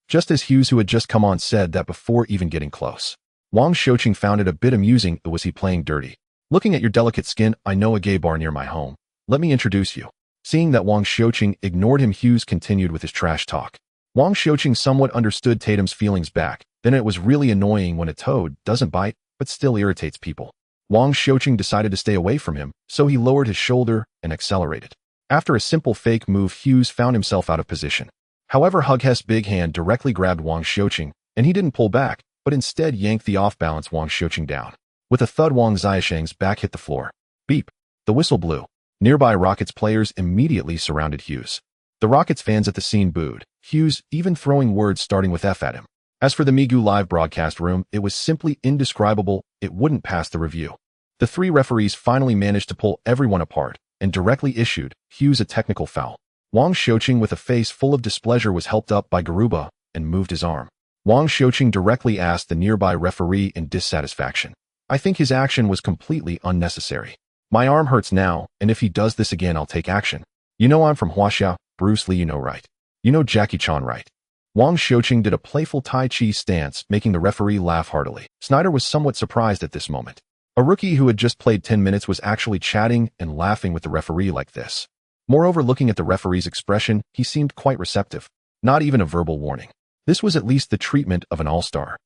Just as Hughes, who had just come on, said that before even getting close. Wang Xiuqing found it a bit amusing. Was he playing dirty? "Looking at your delicate skin, I know a gay bar near my home. Let me introduce you." Seeing that Wang Xiuqing ignored him, Hughes continued with his trash talk. Wang Xiuqing somewhat understood Tatum's feelings back. Then it was really annoying when a toad doesn't bite, but still irritates people. Wang Xiuqing decided to stay away from him, so he lowered his shoulder and accelerated. After a simple fake move, Hughes found himself out of position. However, Hughes' big hand directly grabbed Wang Xiuqing, and he didn't pull back, but instead yanked the off-balance Wang Xiuqing down. With a thud, Wang Xiuqing's back hit the floor. Beep. The whistle blew. Nearby Rockets players immediately surrounded Hughes. The Rockets fans at the scene booed, Hughes even throwing words starting with F at him. As for the Migu live broadcast room, it was simply indescribable. It wouldn't pass the review. The three referees finally managed to pull everyone apart and directly issued Hughes a technical foul. Wang Xiuqing, with a face full of displeasure, was helped up by Garuba and moved his arm. Wang Xiuqing directly asked the nearby referee in dissatisfaction. "I think his action was completely unnecessary. My arm hurts now, and if he does this again, I'll take action. You know I'm from Huaxia, Bruce Lee, you know, right? You know Jackie Chan, right?" Wang Xiuqing did a playful Tai Chi stance, making the referee laugh heartily. Snyder was somewhat surprised at this moment. A rookie who had just played 10 minutes was actually chatting and laughing with the referee like this. Moreover, looking at the referee's expression, he seemed quite receptive. Not even a verbal warning. This was at least the treatment of an all-star.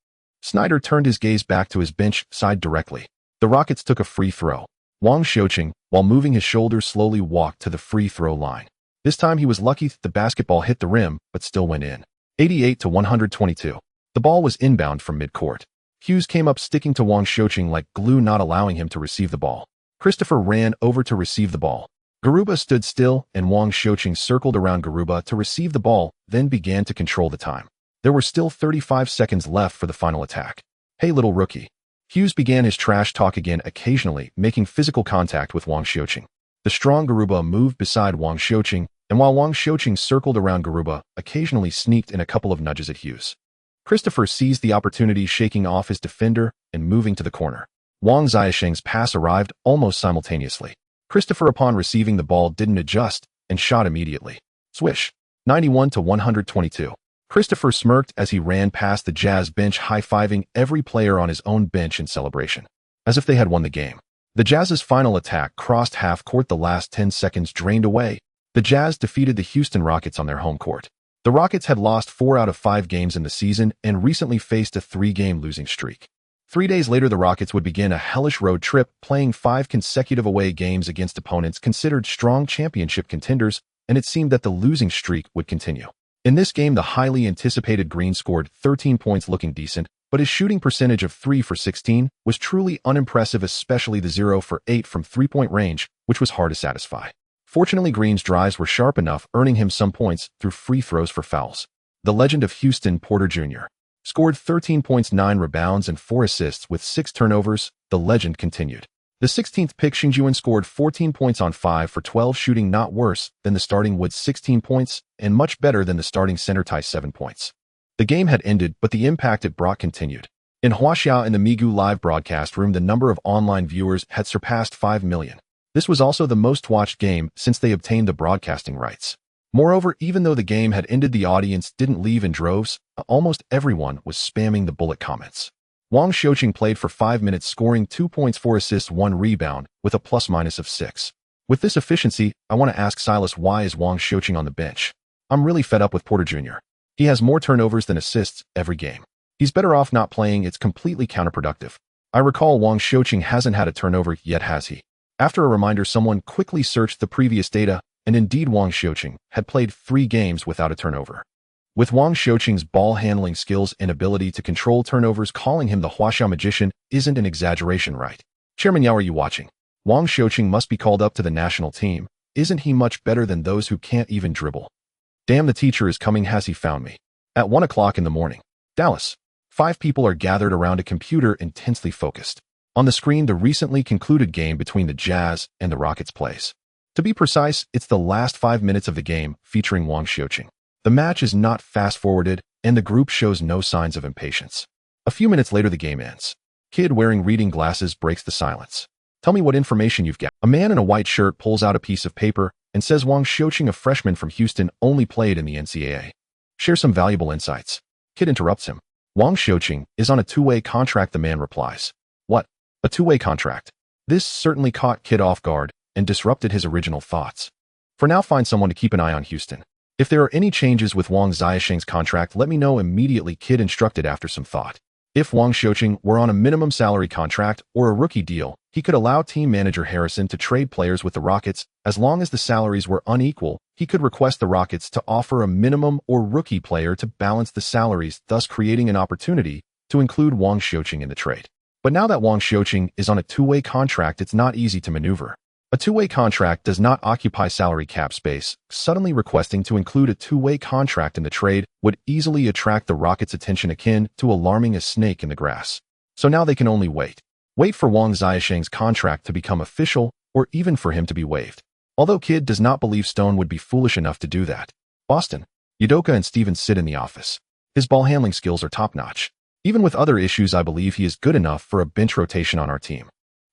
Snyder turned his gaze back to his bench side directly. The Rockets took a free throw. Wang Xiuqing, while moving his shoulders, slowly walked to the free throw line. This time he was lucky that the basketball hit the rim, but still went in. 88-122. The ball was inbound from midcourt. Hughes came up, sticking to Wang Xiuqing like glue, not allowing him to receive the ball. Christopher ran over to receive the ball. Garuba stood still, and Wang Xiuqing circled around Garuba to receive the ball, then began to control the time. There were still 35 seconds left for the final attack. "Hey little rookie." Hughes began his trash talk again, occasionally making physical contact with Wang Xiuqing. The strong Garuba moved beside Wang Xiuqing, and while Wang Xiuqing circled around Garuba, occasionally sneaked in a couple of nudges at Hughes. Christopher seized the opportunity, shaking off his defender and moving to the corner. Wang Xiuqing's pass arrived almost simultaneously. Christopher, upon receiving the ball, didn't adjust and shot immediately. Swish. 91-122. Christopher smirked as he ran past the Jazz bench, high-fiving every player on his own bench in celebration, as if they had won the game. The Jazz's final attack crossed half court. The last 10 seconds drained away. The Jazz defeated the Houston Rockets on their home court. The Rockets had lost 4 out of 5 games in the season and recently faced a 3-game losing streak. 3 days later, the Rockets would begin a hellish road trip, playing 5 consecutive away games against opponents considered strong championship contenders, and it seemed that the losing streak would continue. In this game, the highly anticipated Green scored 13 points, looking decent, but his shooting percentage of 3 for 16 was truly unimpressive, especially the 0 for 8 from three-point range, which was hard to satisfy. Fortunately, Green's drives were sharp enough, earning him some points through free throws for fouls. The legend of Houston, Porter Jr., scored 13 points, 9 rebounds, and 4 assists with 6 turnovers. The legend continued. The 16th pick, Xinjuan, scored 14 points on 5 for 12 shooting, not worse than the starting Woods' 16 points, and much better than the starting center Ty's 7 points. The game had ended, but the impact it brought continued. In Huaxia, in the Migu live broadcast room, the number of online viewers had surpassed 5 million. This was also the most-watched game since they obtained the broadcasting rights. Moreover, even though the game had ended, the audience didn't leave in droves. Almost everyone was spamming the bullet comments. Wang Xiuqing played for 5 minutes, scoring 2 points, 4 assists, 1 rebound, with a plus-minus of 6. With this efficiency, I want to ask Silas, why is Wang Xiuqing on the bench? I'm really fed up with Porter Jr. He has more turnovers than assists every game. He's better off not playing. It's completely counterproductive. I recall Wang Xiuqing hasn't had a turnover yet, has he? After a reminder, someone quickly searched the previous data, and indeed Wang Xiuqing had played 3 games without a turnover. With Wang Xiuqing's ball handling skills and ability to control turnovers, calling him the Huaxiao magician isn't an exaggeration, right? Chairman Yao, are you watching? Wang Xiuqing must be called up to the national team. Isn't he much better than those who can't even dribble? Damn, the teacher is coming. Has he found me? At 1 o'clock in the morning. Dallas. 5 people are gathered around a computer, intensely focused. On the screen, the recently concluded game between the Jazz and the Rockets plays. To be precise, it's the last 5 minutes of the game, featuring Wang Xiuqing. The match is not fast-forwarded, and the group shows no signs of impatience. A few minutes later, the game ends. Kid wearing reading glasses breaks the silence. Tell me what information you've got. A man in a white shirt pulls out a piece of paper and says Wang Xiuqing, a freshman from Houston, only played in the NCAA. Share some valuable insights. Kid interrupts him. Wang Xiuqing is on a 2-way contract, the man replies. What? A 2-way contract? This certainly caught Kid off guard and disrupted his original thoughts. For now, find someone to keep an eye on Houston. If there are any changes with Wang Xiuqing's contract, let me know immediately, Kid instructed after some thought. If Wang Xiuqing were on a minimum salary contract or a rookie deal, he could allow team manager Harrison to trade players with the Rockets. As long as the salaries were unequal, he could request the Rockets to offer a minimum or rookie player to balance the salaries, thus creating an opportunity to include Wang Xiuqing in the trade. But now that Wang Xiuqing is on a 2-way contract, it's not easy to maneuver. A 2-way contract does not occupy salary cap space. Suddenly requesting to include a 2-way contract in the trade would easily attract the Rockets' attention, akin to alarming a snake in the grass. So now they can only wait. Wait for Wang Xiuqing's contract to become official, or even for him to be waived. Although Kid does not believe Stone would be foolish enough to do that. Boston. Udoka and Stevens sit in the office. His ball handling skills are top-notch. Even with other issues, I believe he is good enough for a bench rotation on our team.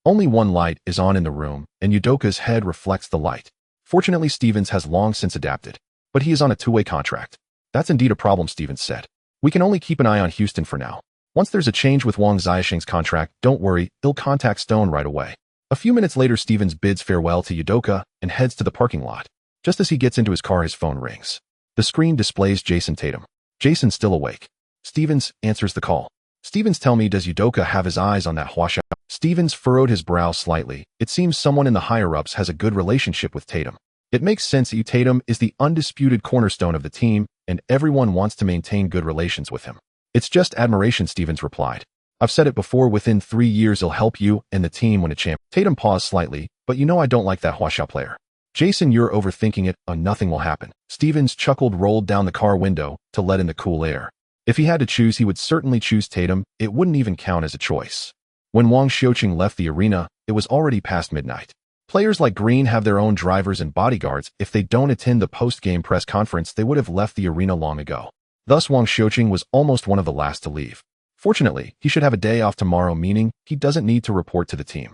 Only one light is on in the room, and Udoka's head reflects the light. Fortunately, Stevens has long since adapted, but he is on a 2-way contract. That's indeed a problem, Stevens said. We can only keep an eye on Houston for now. Once there's a change with Wang Xiuqing's contract, don't worry, he'll contact Stone right away. A few minutes later, Stevens bids farewell to Udoka and heads to the parking lot. Just as he gets into his car, his phone rings. The screen displays Jason Tatum. Jason's still awake. Stevens answers the call. Stevens, tell me, does Udoka have his eyes on that Huaxiao? Stevens furrowed his brow slightly. It seems someone in the higher-ups has a good relationship with Tatum. It makes sense. Tatum is the undisputed cornerstone of the team, and everyone wants to maintain good relations with him. It's just admiration, Stevens replied. I've said it before, within 3 years he'll help you and the team win a champ. Tatum paused slightly, but you know I don't like that Huaxiao player. Jason, you're overthinking it. Nothing will happen. Stevens chuckled, rolled down the car window to let in the cool air. If he had to choose, he would certainly choose Tatum. It wouldn't even count as a choice. When Wang Xiuqing left the arena, it was already past midnight. Players like Green have their own drivers and bodyguards. If they don't attend the post-game press conference, they would have left the arena long ago. Thus, Wang Xiuqing was almost one of the last to leave. Fortunately, he should have a day off tomorrow, meaning he doesn't need to report to the team.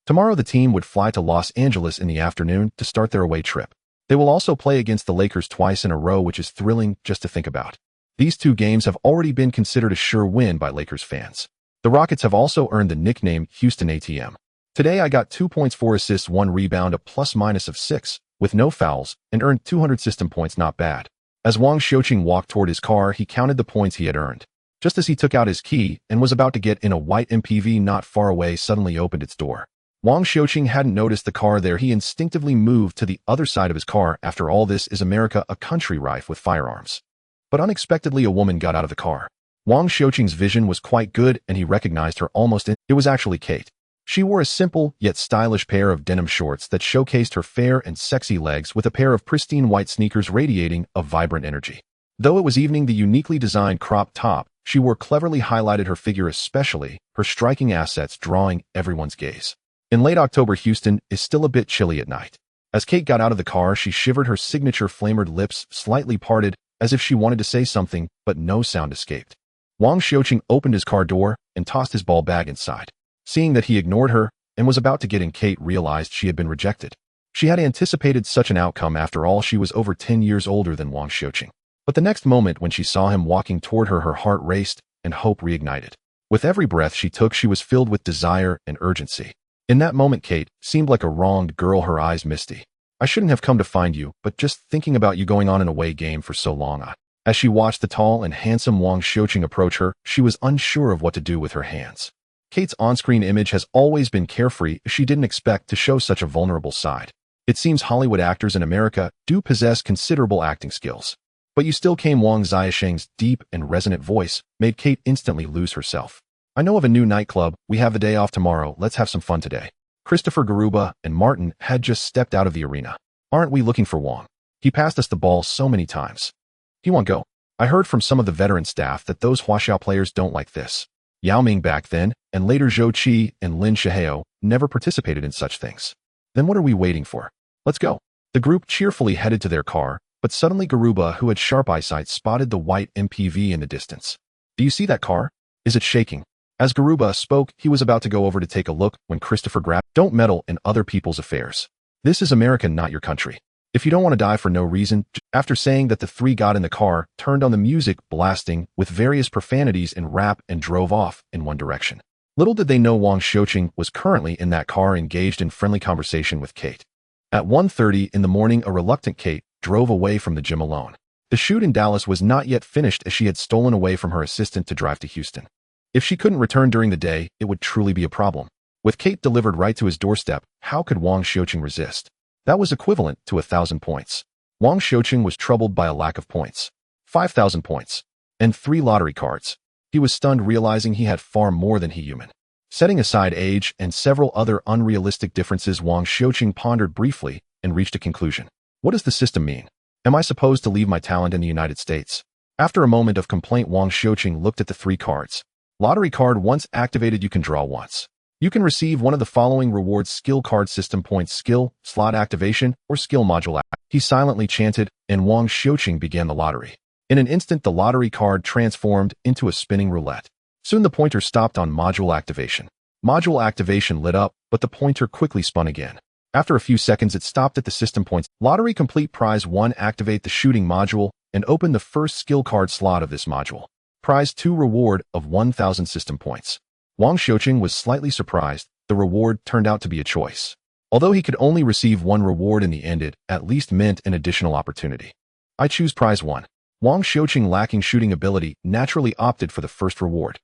Tomorrow, the team would fly to Los Angeles in the afternoon to start their away trip. They will also play against the Lakers twice in a row, which is thrilling just to think about. These 2 games have already been considered a sure win by Lakers fans. The Rockets have also earned the nickname Houston ATM. Today I got 2 points, 4 assists, 1 rebound, a plus-minus of 6, with no fouls, and earned 200 system points. Not bad. As Wang Xiuqing walked toward his car, he counted the points he had earned. Just as he took out his key and was about to get in, a white MPV not far away suddenly opened its door. Wang Xiuqing hadn't noticed the car there. He instinctively moved to the other side of his car. After all, this is America, a country rife with firearms. But unexpectedly, a woman got out of the car. Wang Xiuqing's vision was quite good, and he recognized her almost. It was actually Kate. She wore a simple yet stylish pair of denim shorts that showcased her fair and sexy legs, with a pair of pristine white sneakers radiating a vibrant energy. Though it was evening, the uniquely designed crop top she wore cleverly highlighted her figure, especially her striking assets, drawing everyone's gaze. In late October, Houston is still a bit chilly at night. As Kate got out of the car, she shivered, her signature flamered lips slightly parted, as if she wanted to say something, but no sound escaped. Wang Xiuqing opened his car door and tossed his ball bag inside. Seeing that he ignored her and was about to get in, Kate realized she had been rejected. She had anticipated such an outcome. After all, she was over 10 years older than Wang Xiuqing. But the next moment, when she saw him walking toward her, her heart raced and hope reignited. With every breath she took, she was filled with desire and urgency. In that moment, Kate seemed like a wronged girl, her eyes misty. I shouldn't have come to find you, but just thinking about you going on an away game for so long. As she watched the tall and handsome Wang Xiuqing approach her, she was unsure of what to do with her hands. Kate's on-screen image has always been carefree. She didn't expect to show such a vulnerable side. It seems Hollywood actors in America do possess considerable acting skills. But you still came. Wang Xiuqing's deep and resonant voice made Kate instantly lose herself. I know of a new nightclub. We have the day off tomorrow. Let's have some fun today. Christopher Garuba and Martin had just stepped out of the arena. Aren't we looking for Wang? He passed us the ball so many times. He won't go. I heard from some of the veteran staff that those Huaxiao players don't like this. Yao Ming back then, and later Zhou Qi and Lin Shihao, never participated in such things. Then what are we waiting for? Let's go. The group cheerfully headed to their car, but suddenly Garuba, who had sharp eyesight, spotted the white MPV in the distance. Do you see that car? Is it shaking? As Garuba spoke, he was about to go over to take a look when Christopher grabbed, "Don't meddle in other people's affairs. This is America, not your country. If you don't want to die for no reason." After saying that, the three got in the car, turned on the music, blasting with various profanities and rap, and drove off in one direction. Little did they know Wang Xiuqing was currently in that car, engaged in friendly conversation with Kate. At 1:30 in the morning, a reluctant Kate drove away from the gym alone. The shoot in Dallas was not yet finished, as she had stolen away from her assistant to drive to Houston. If she couldn't return during the day, it would truly be a problem. With Kate delivered right to his doorstep, how could Wang Xiuqing resist? That was equivalent to 1,000 points. Wang Xiuqing was troubled by a lack of points. 5,000 points. And 3 lottery cards. He was stunned, realizing he had far more than he human. Setting aside age and several other unrealistic differences, Wang Xiuqing pondered briefly and reached a conclusion. What does the system mean? Am I supposed to leave my talent in the United States? After a moment of complaint, Wang Xiuqing looked at the 3 cards. Lottery card: once activated, you can draw once. You can receive one of the following rewards: skill card, system points, skill, slot activation, or skill module. He silently chanted, and Wang Xiuqing began the lottery. In an instant, the lottery card transformed into a spinning roulette. Soon the pointer stopped on module activation. Module activation lit up, but the pointer quickly spun again. After a few seconds, it stopped at the system points. Lottery complete. Prize 1: activate the shooting module and open the first skill card slot of this module. Prize 2: reward of 1,000 system points. Wang Xiuqing was slightly surprised. The reward turned out to be a choice. Although he could only receive 1 reward in the end, it at least meant an additional opportunity. I choose prize 1. Wang Xiuqing, lacking shooting ability, naturally opted for the first reward.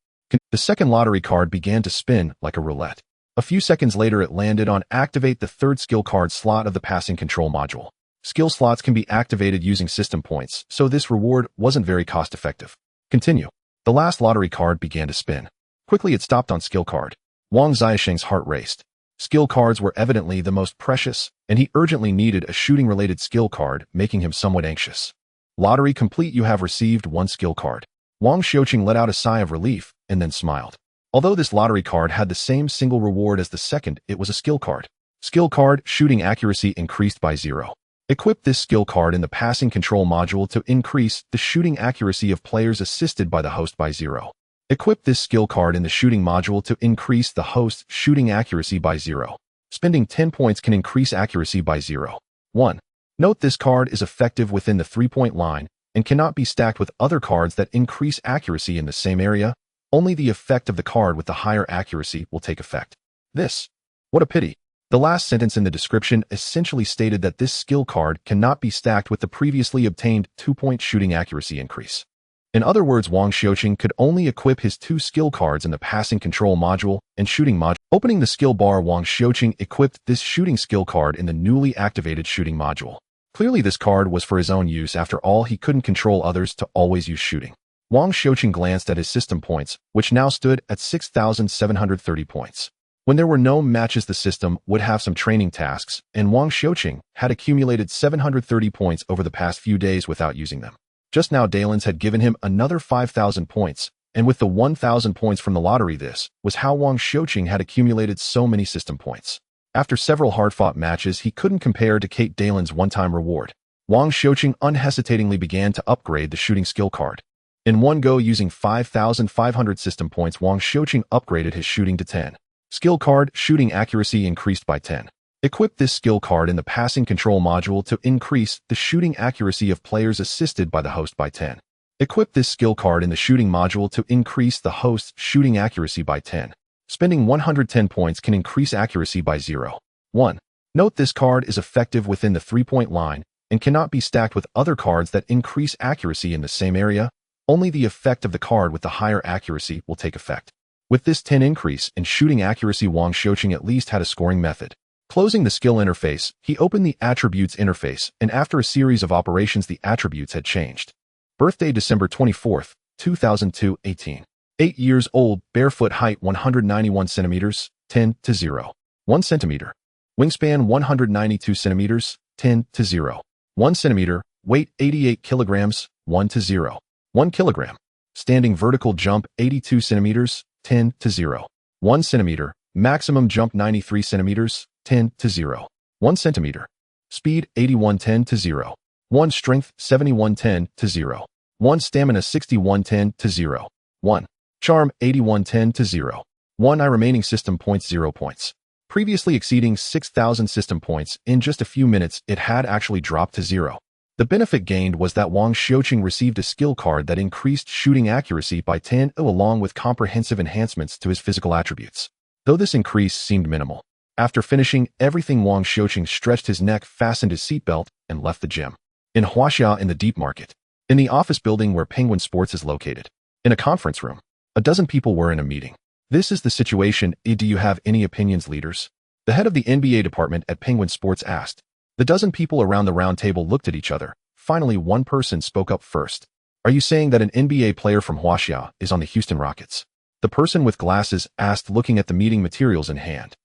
The second lottery card began to spin like a roulette. A few seconds later, it landed on activate the third skill card slot of the passing control module. Skill slots can be activated using system points, so this reward wasn't very cost-effective. Continue. The last lottery card began to spin. Quickly, it stopped on skill card. Wang Xiuqing's heart raced. Skill cards were evidently the most precious, and he urgently needed a shooting-related skill card, making him somewhat anxious. Lottery complete. You have received 1 skill card. Wang Xiuqing let out a sigh of relief and then smiled. Although this lottery card had the same single reward as the second, it was a skill card. Skill card: shooting accuracy increased by 0. Equip this skill card in the passing control module to increase the shooting accuracy of players assisted by the host by 0. Equip this skill card in the shooting module to increase the host's shooting accuracy by 0. Spending 10 points can increase accuracy by 0. 1. Note this card is effective within the 3-point line and cannot be stacked with other cards that increase accuracy in the same area. Only the effect of the card with the higher accuracy will take effect. This. What a pity. The last sentence in the description essentially stated that this skill card cannot be stacked with the previously obtained 2-point shooting accuracy increase. In other words, Wang Xiuqing could only equip his 2 skill cards in the passing control module and shooting module. Opening the skill bar, Wang Xiuqing equipped this shooting skill card in the newly activated shooting module. Clearly, this card was for his own use. After all, he couldn't control others to always use shooting. Wang Xiuqing glanced at his system points, which now stood at 6,730 points. When there were no matches, the system would have some training tasks, and Wang Xiuqing had accumulated 730 points over the past few days without using them. Just now, Dalins had given him another 5,000 points, and with the 1,000 points from the lottery, this was how Wang Xiuqing had accumulated so many system points. After several hard-fought matches, he couldn't compare to Kate Dalin's one-time reward. Wang Xiuqing unhesitatingly began to upgrade the shooting skill card. In one go, using 5,500 system points, Wang Xiuqing upgraded his shooting to 10. Skill card: shooting accuracy increased by 10. Equip this skill card in the passing control module to increase the shooting accuracy of players assisted by the host by 10. Equip this skill card in the shooting module to increase the host's shooting accuracy by 10. Spending 110 points can increase accuracy by 0.1. Note this card is effective within the 3-point line and cannot be stacked with other cards that increase accuracy in the same area. Only the effect of the card with the higher accuracy will take effect. With this 10 increase in shooting accuracy, Wang Xiuqing at least had a scoring method. Closing the skill interface, he opened the attributes interface, and after a series of operations the attributes had changed. Birthday December 24th, 2002, 18. 8 years old, barefoot, height 191 centimeters, 10 to 0. 1 centimeter. Wingspan 192 centimeters, 10 to 0. 1 centimeter. Weight 88 kilograms, 1 to 0. 1 kilogram. Standing vertical jump 82 centimeters, 10 to 0. 1 centimeter. Maximum jump 93 centimeters, 10 to 0. 1 centimeter. Speed 8110 to 0. 1 strength 7110 to 0. 1 stamina 6110 to 0. 1 charm 8110 to 0. 1 I remaining system points 0 points. Previously exceeding 6,000 system points, in just a few minutes it had actually dropped to 0. The benefit gained was that Wang Xiuqing received a skill card that increased shooting accuracy by 10 along with comprehensive enhancements to his physical attributes. Though this increase seemed minimal. After finishing everything, Wang Xiuqing stretched his neck, fastened his seatbelt, and left the gym. In Huaxia, in the Deep Market. In the office building where Penguin Sports is located. In a conference room. A dozen people were in a meeting. This is the situation. Do you have any opinions, leaders? The head of the NBA department at Penguin Sports asked. The dozen people around the round table looked at each other. Finally, one person spoke up first. Are you saying that an NBA player from Huaxia is on the Houston Rockets? The person with glasses asked, looking at the meeting materials in hand.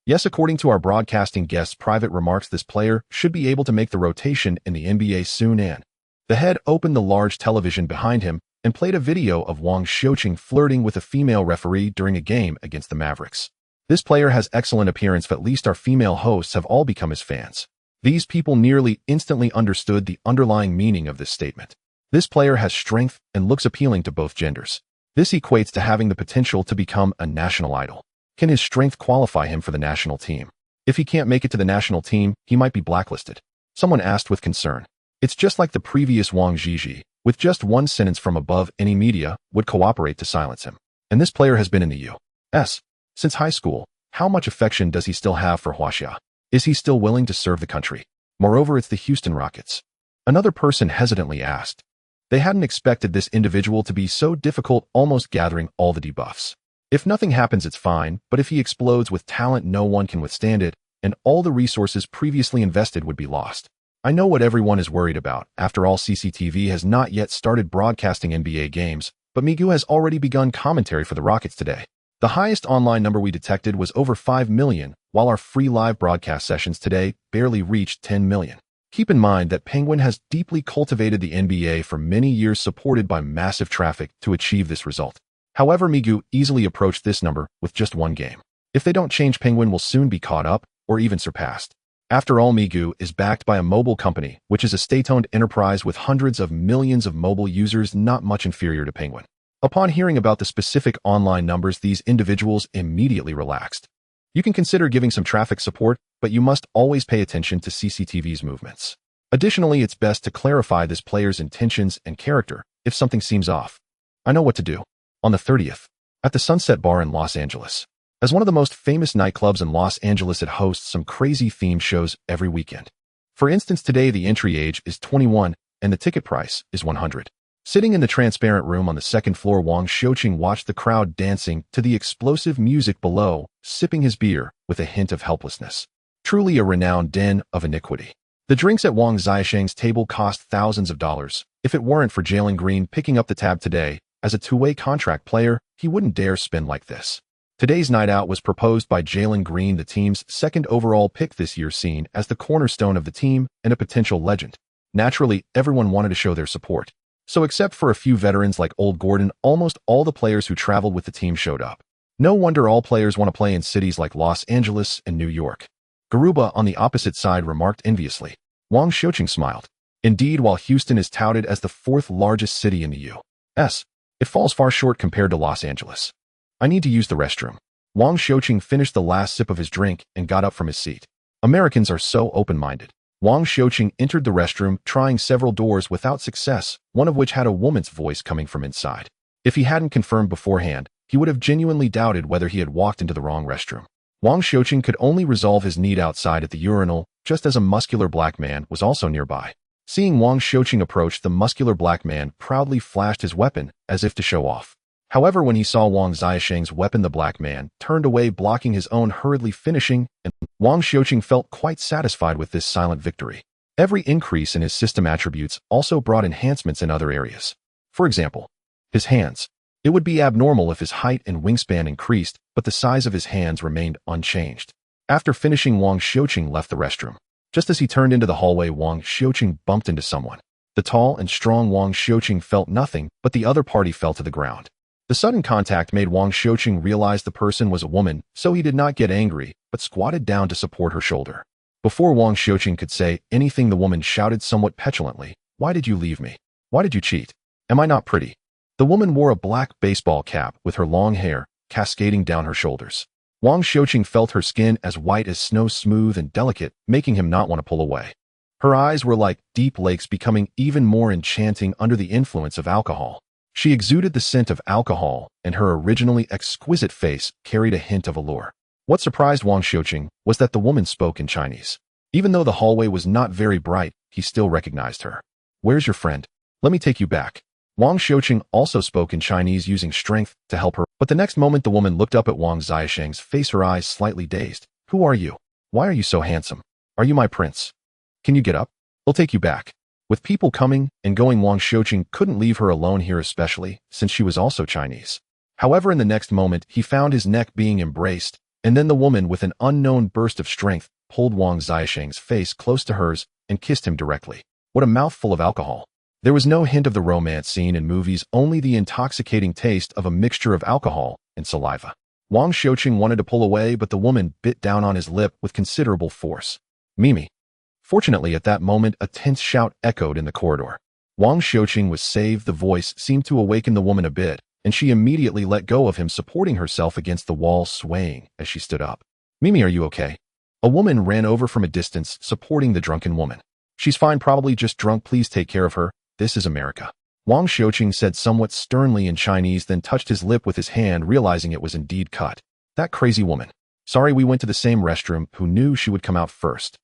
Yes, according to our broadcasting guest's private remarks, this player should be able to make the rotation in the NBA soon. And the head opened the large television behind him and played a video of Wang Xiuqing flirting with a female referee during a game against the Mavericks. This player has excellent appearance. At least our female hosts have all become his fans. These people nearly instantly understood the underlying meaning of this statement. This player has strength and looks appealing to both genders. This equates to having the potential to become a national idol. Can his strength qualify him for the national team? If he can't make it to the national team, he might be blacklisted. Someone asked with concern. It's just like the previous Wang Zhizhi. With just one sentence from above, any media would cooperate to silence him. And this player has been in the U.S. since high school. How much affection does he still have for Huaxia? Is he still willing to serve the country? Moreover, it's the Houston Rockets. Another person hesitantly asked. They hadn't expected this individual to be so difficult, almost gathering all the debuffs. If nothing happens, it's fine, but if he explodes with talent, no one can withstand it, and all the resources previously invested would be lost. I know what everyone is worried about. After all, CCTV has not yet started broadcasting NBA games, but Migu has already begun commentary for the Rockets today. The highest online number we detected was over 5 million, while our free live broadcast sessions today barely reached 10 million. Keep in mind that Penguin has deeply cultivated the NBA for many years, supported by massive traffic to achieve this result. However, Migu easily approached this number with just one game. If they don't change, Penguin will soon be caught up or even surpassed. After all, Migu is backed by a mobile company, which is a state-owned enterprise with hundreds of millions of mobile users, not much inferior to Penguin. Upon hearing about the specific online numbers, these individuals immediately relaxed. You can consider giving some traffic support, but you must always pay attention to CCTV's movements. Additionally, it's best to clarify this player's intentions and character if something seems off. I know what to do. On the 30th, at the Sunset Bar in Los Angeles. As one of the most famous nightclubs in Los Angeles, it hosts some crazy themed shows every weekend. For instance, today the entry age is 21 and the ticket price is 100. Sitting in the transparent room on the second floor, Wang Xiuqing watched the crowd dancing to the explosive music below, sipping his beer with a hint of helplessness. Truly a renowned den of iniquity. The drinks at Wang Xiuqing's table cost thousands of dollars. If it weren't for Jalen Green picking up the tab today, as a two-way contract player, he wouldn't dare spend like this. Today's night out was proposed by Jalen Green, the team's second overall pick this year, seen as the cornerstone of the team and a potential legend. Naturally, everyone wanted to show their support. So except for a few veterans like Old Gordon, almost all the players who traveled with the team showed up. No wonder all players want to play in cities like Los Angeles and New York. Garuba on the opposite side remarked enviously. Wang Xiuqing smiled. Indeed, while Houston is touted as the fourth largest city in the U.S., it falls far short compared to Los Angeles. I need to use the restroom. Wang Xiuqing finished the last sip of his drink and got up from his seat. Americans are so open-minded. Wang Xiuqing entered the restroom, trying several doors without success, one of which had a woman's voice coming from inside. If he hadn't confirmed beforehand, he would have genuinely doubted whether he had walked into the wrong restroom. Wang Xiuqing could only resolve his need outside at the urinal, just as a muscular black man was also nearby. Seeing Wang Xiuqing approach, the muscular black man proudly flashed his weapon, as if to show off. However, when he saw Wang Xiuqing's weapon, the black man turned away, blocking his own, hurriedly finishing, and Wang Xiuqing felt quite satisfied with this silent victory. Every increase in his system attributes also brought enhancements in other areas. For example, his hands. It would be abnormal if his height and wingspan increased, but the size of his hands remained unchanged. After finishing, Wang Xiuqing left the restroom. Just as he turned into the hallway, Wang Xiuqing bumped into someone. The tall and strong Wang Xiuqing felt nothing, but the other party fell to the ground. The sudden contact made Wang Xiuqing realize the person was a woman, so he did not get angry, but squatted down to support her shoulder. Before Wang Xiuqing could say anything, the woman shouted somewhat petulantly, "Why did you leave me? Why did you cheat? Am I not pretty?" The woman wore a black baseball cap with her long hair cascading down her shoulders. Wang Xiuqing felt her skin as white as snow, smooth and delicate, making him not want to pull away. Her eyes were like deep lakes, becoming even more enchanting under the influence of alcohol. She exuded the scent of alcohol, and her originally exquisite face carried a hint of allure. What surprised Wang Xiuqing was that the woman spoke in Chinese. Even though the hallway was not very bright, he still recognized her. "Where's your friend? Let me take you back." Wang Xiuqing also spoke in Chinese, using strength to help her, but the next moment the woman looked up at Wang Xiuqing's face, her eyes slightly dazed. "Who are you? Why are you so handsome? Are you my prince? Can you get up? I'll take you back." With people coming and going, Wang Xiuqing couldn't leave her alone here, especially since she was also Chinese. However, in the next moment, he found his neck being embraced, and then the woman, with an unknown burst of strength, pulled Wang Xiuqing's face close to hers and kissed him directly. What a mouthful of alcohol! There was no hint of the romance seen in movies, only the intoxicating taste of a mixture of alcohol and saliva. Wang Xiuqing wanted to pull away, but the woman bit down on his lip with considerable force. "Mimi." Fortunately, at that moment, a tense shout echoed in the corridor. Wang Xiuqing was saved. The voice seemed to awaken the woman a bit, and she immediately let go of him, supporting herself against the wall, swaying as she stood up. "Mimi, are you okay?" A woman ran over from a distance, supporting the drunken woman. "She's fine, probably just drunk. Please take care of her. This is America." Wang Xiuqing said somewhat sternly in Chinese, then touched his lip with his hand, realizing it was indeed cut. "That crazy woman. Sorry, we went to the same restroom. Who knew she would come out first?"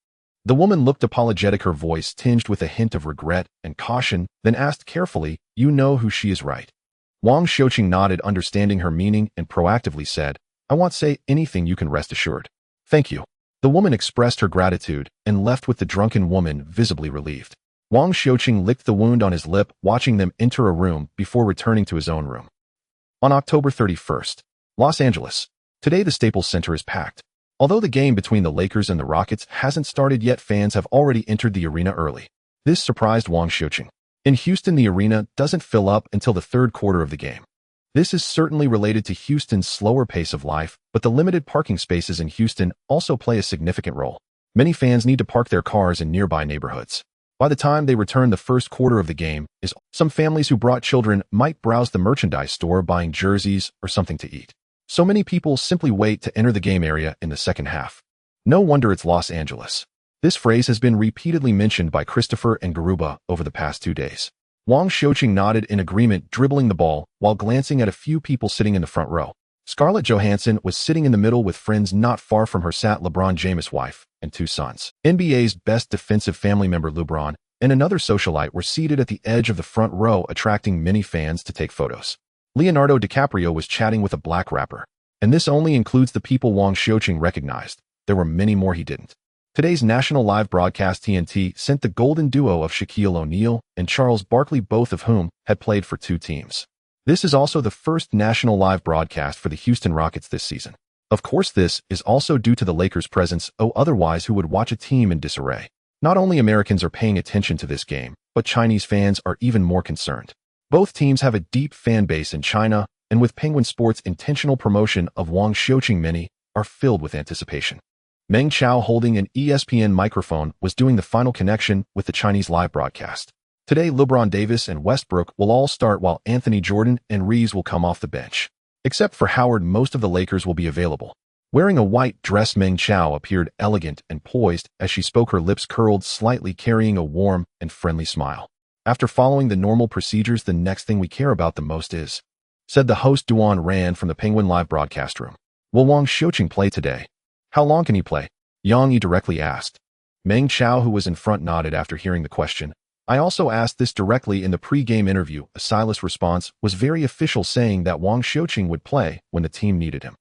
The woman looked apologetic, her voice tinged with a hint of regret and caution, then asked carefully, "You know who she is, right?" Wang Xiuqing nodded, understanding her meaning, and proactively said, "I won't say anything, you can rest assured." "Thank you." The woman expressed her gratitude and left with the drunken woman visibly relieved. Wang Xiuqing licked the wound on his lip, watching them enter a room before returning to his own room. On October 31st, Los Angeles. Today the Staples Center is packed. Although the game between the Lakers and the Rockets hasn't started yet, fans have already entered the arena early. This surprised Wang Xiuqing. In Houston, the arena doesn't fill up until the third quarter of the game. This is certainly related to Houston's slower pace of life, but the limited parking spaces in Houston also play a significant role. Many fans need to park their cars in nearby neighborhoods. By the time they return, the first quarter of the game is some families who brought children might browse the merchandise store, buying jerseys or something to eat. So many people simply wait to enter the game area in the second half. No wonder it's Los Angeles. This phrase has been repeatedly mentioned by Christopher and Garuba over the past 2 days. Wang Xiuqing nodded in agreement, dribbling the ball while glancing at a few people sitting in the front row. Scarlett Johansson was sitting in the middle with friends. Not far from her sat LeBron James' wife and 2 sons. NBA's best defensive family member LeBron and another socialite were seated at the edge of the front row, attracting many fans to take photos. Leonardo DiCaprio was chatting with a black rapper. And this only includes the people Wang Xiuqing recognized. There were many more he didn't. Today's national live broadcast, TNT sent the golden duo of Shaquille O'Neal and Charles Barkley, both of whom had played for 2 teams. This is also the first national live broadcast for the Houston Rockets this season. Of course, this is also due to the Lakers' presence. Otherwise, who would watch a team in disarray? Not only Americans are paying attention to this game, but Chinese fans are even more concerned. Both teams have a deep fan base in China, and with Penguin Sports' intentional promotion of Wang Xiuqing, many are filled with anticipation. Meng Chao, holding an ESPN microphone, was doing the final connection with the Chinese live broadcast. Today, LeBron Davis and Westbrook will all start, while Anthony Jordan and Reeves will come off the bench. Except for Howard, most of the Lakers will be available. Wearing a white dress, Meng Chao appeared elegant and poised as she spoke, her lips curled slightly, carrying a warm and friendly smile. After following the normal procedures, the next thing we care about the most is said the host Duan Ran from the Penguin Live broadcast room. Will Wang Xiuqing play today? How long can he play? Yang Yi directly asked. Meng Chao, who was in front, nodded after hearing the question. I also asked this directly in the pre-game interview. A Silas response was very official, saying that Wang Xiuqing would play when the team needed him.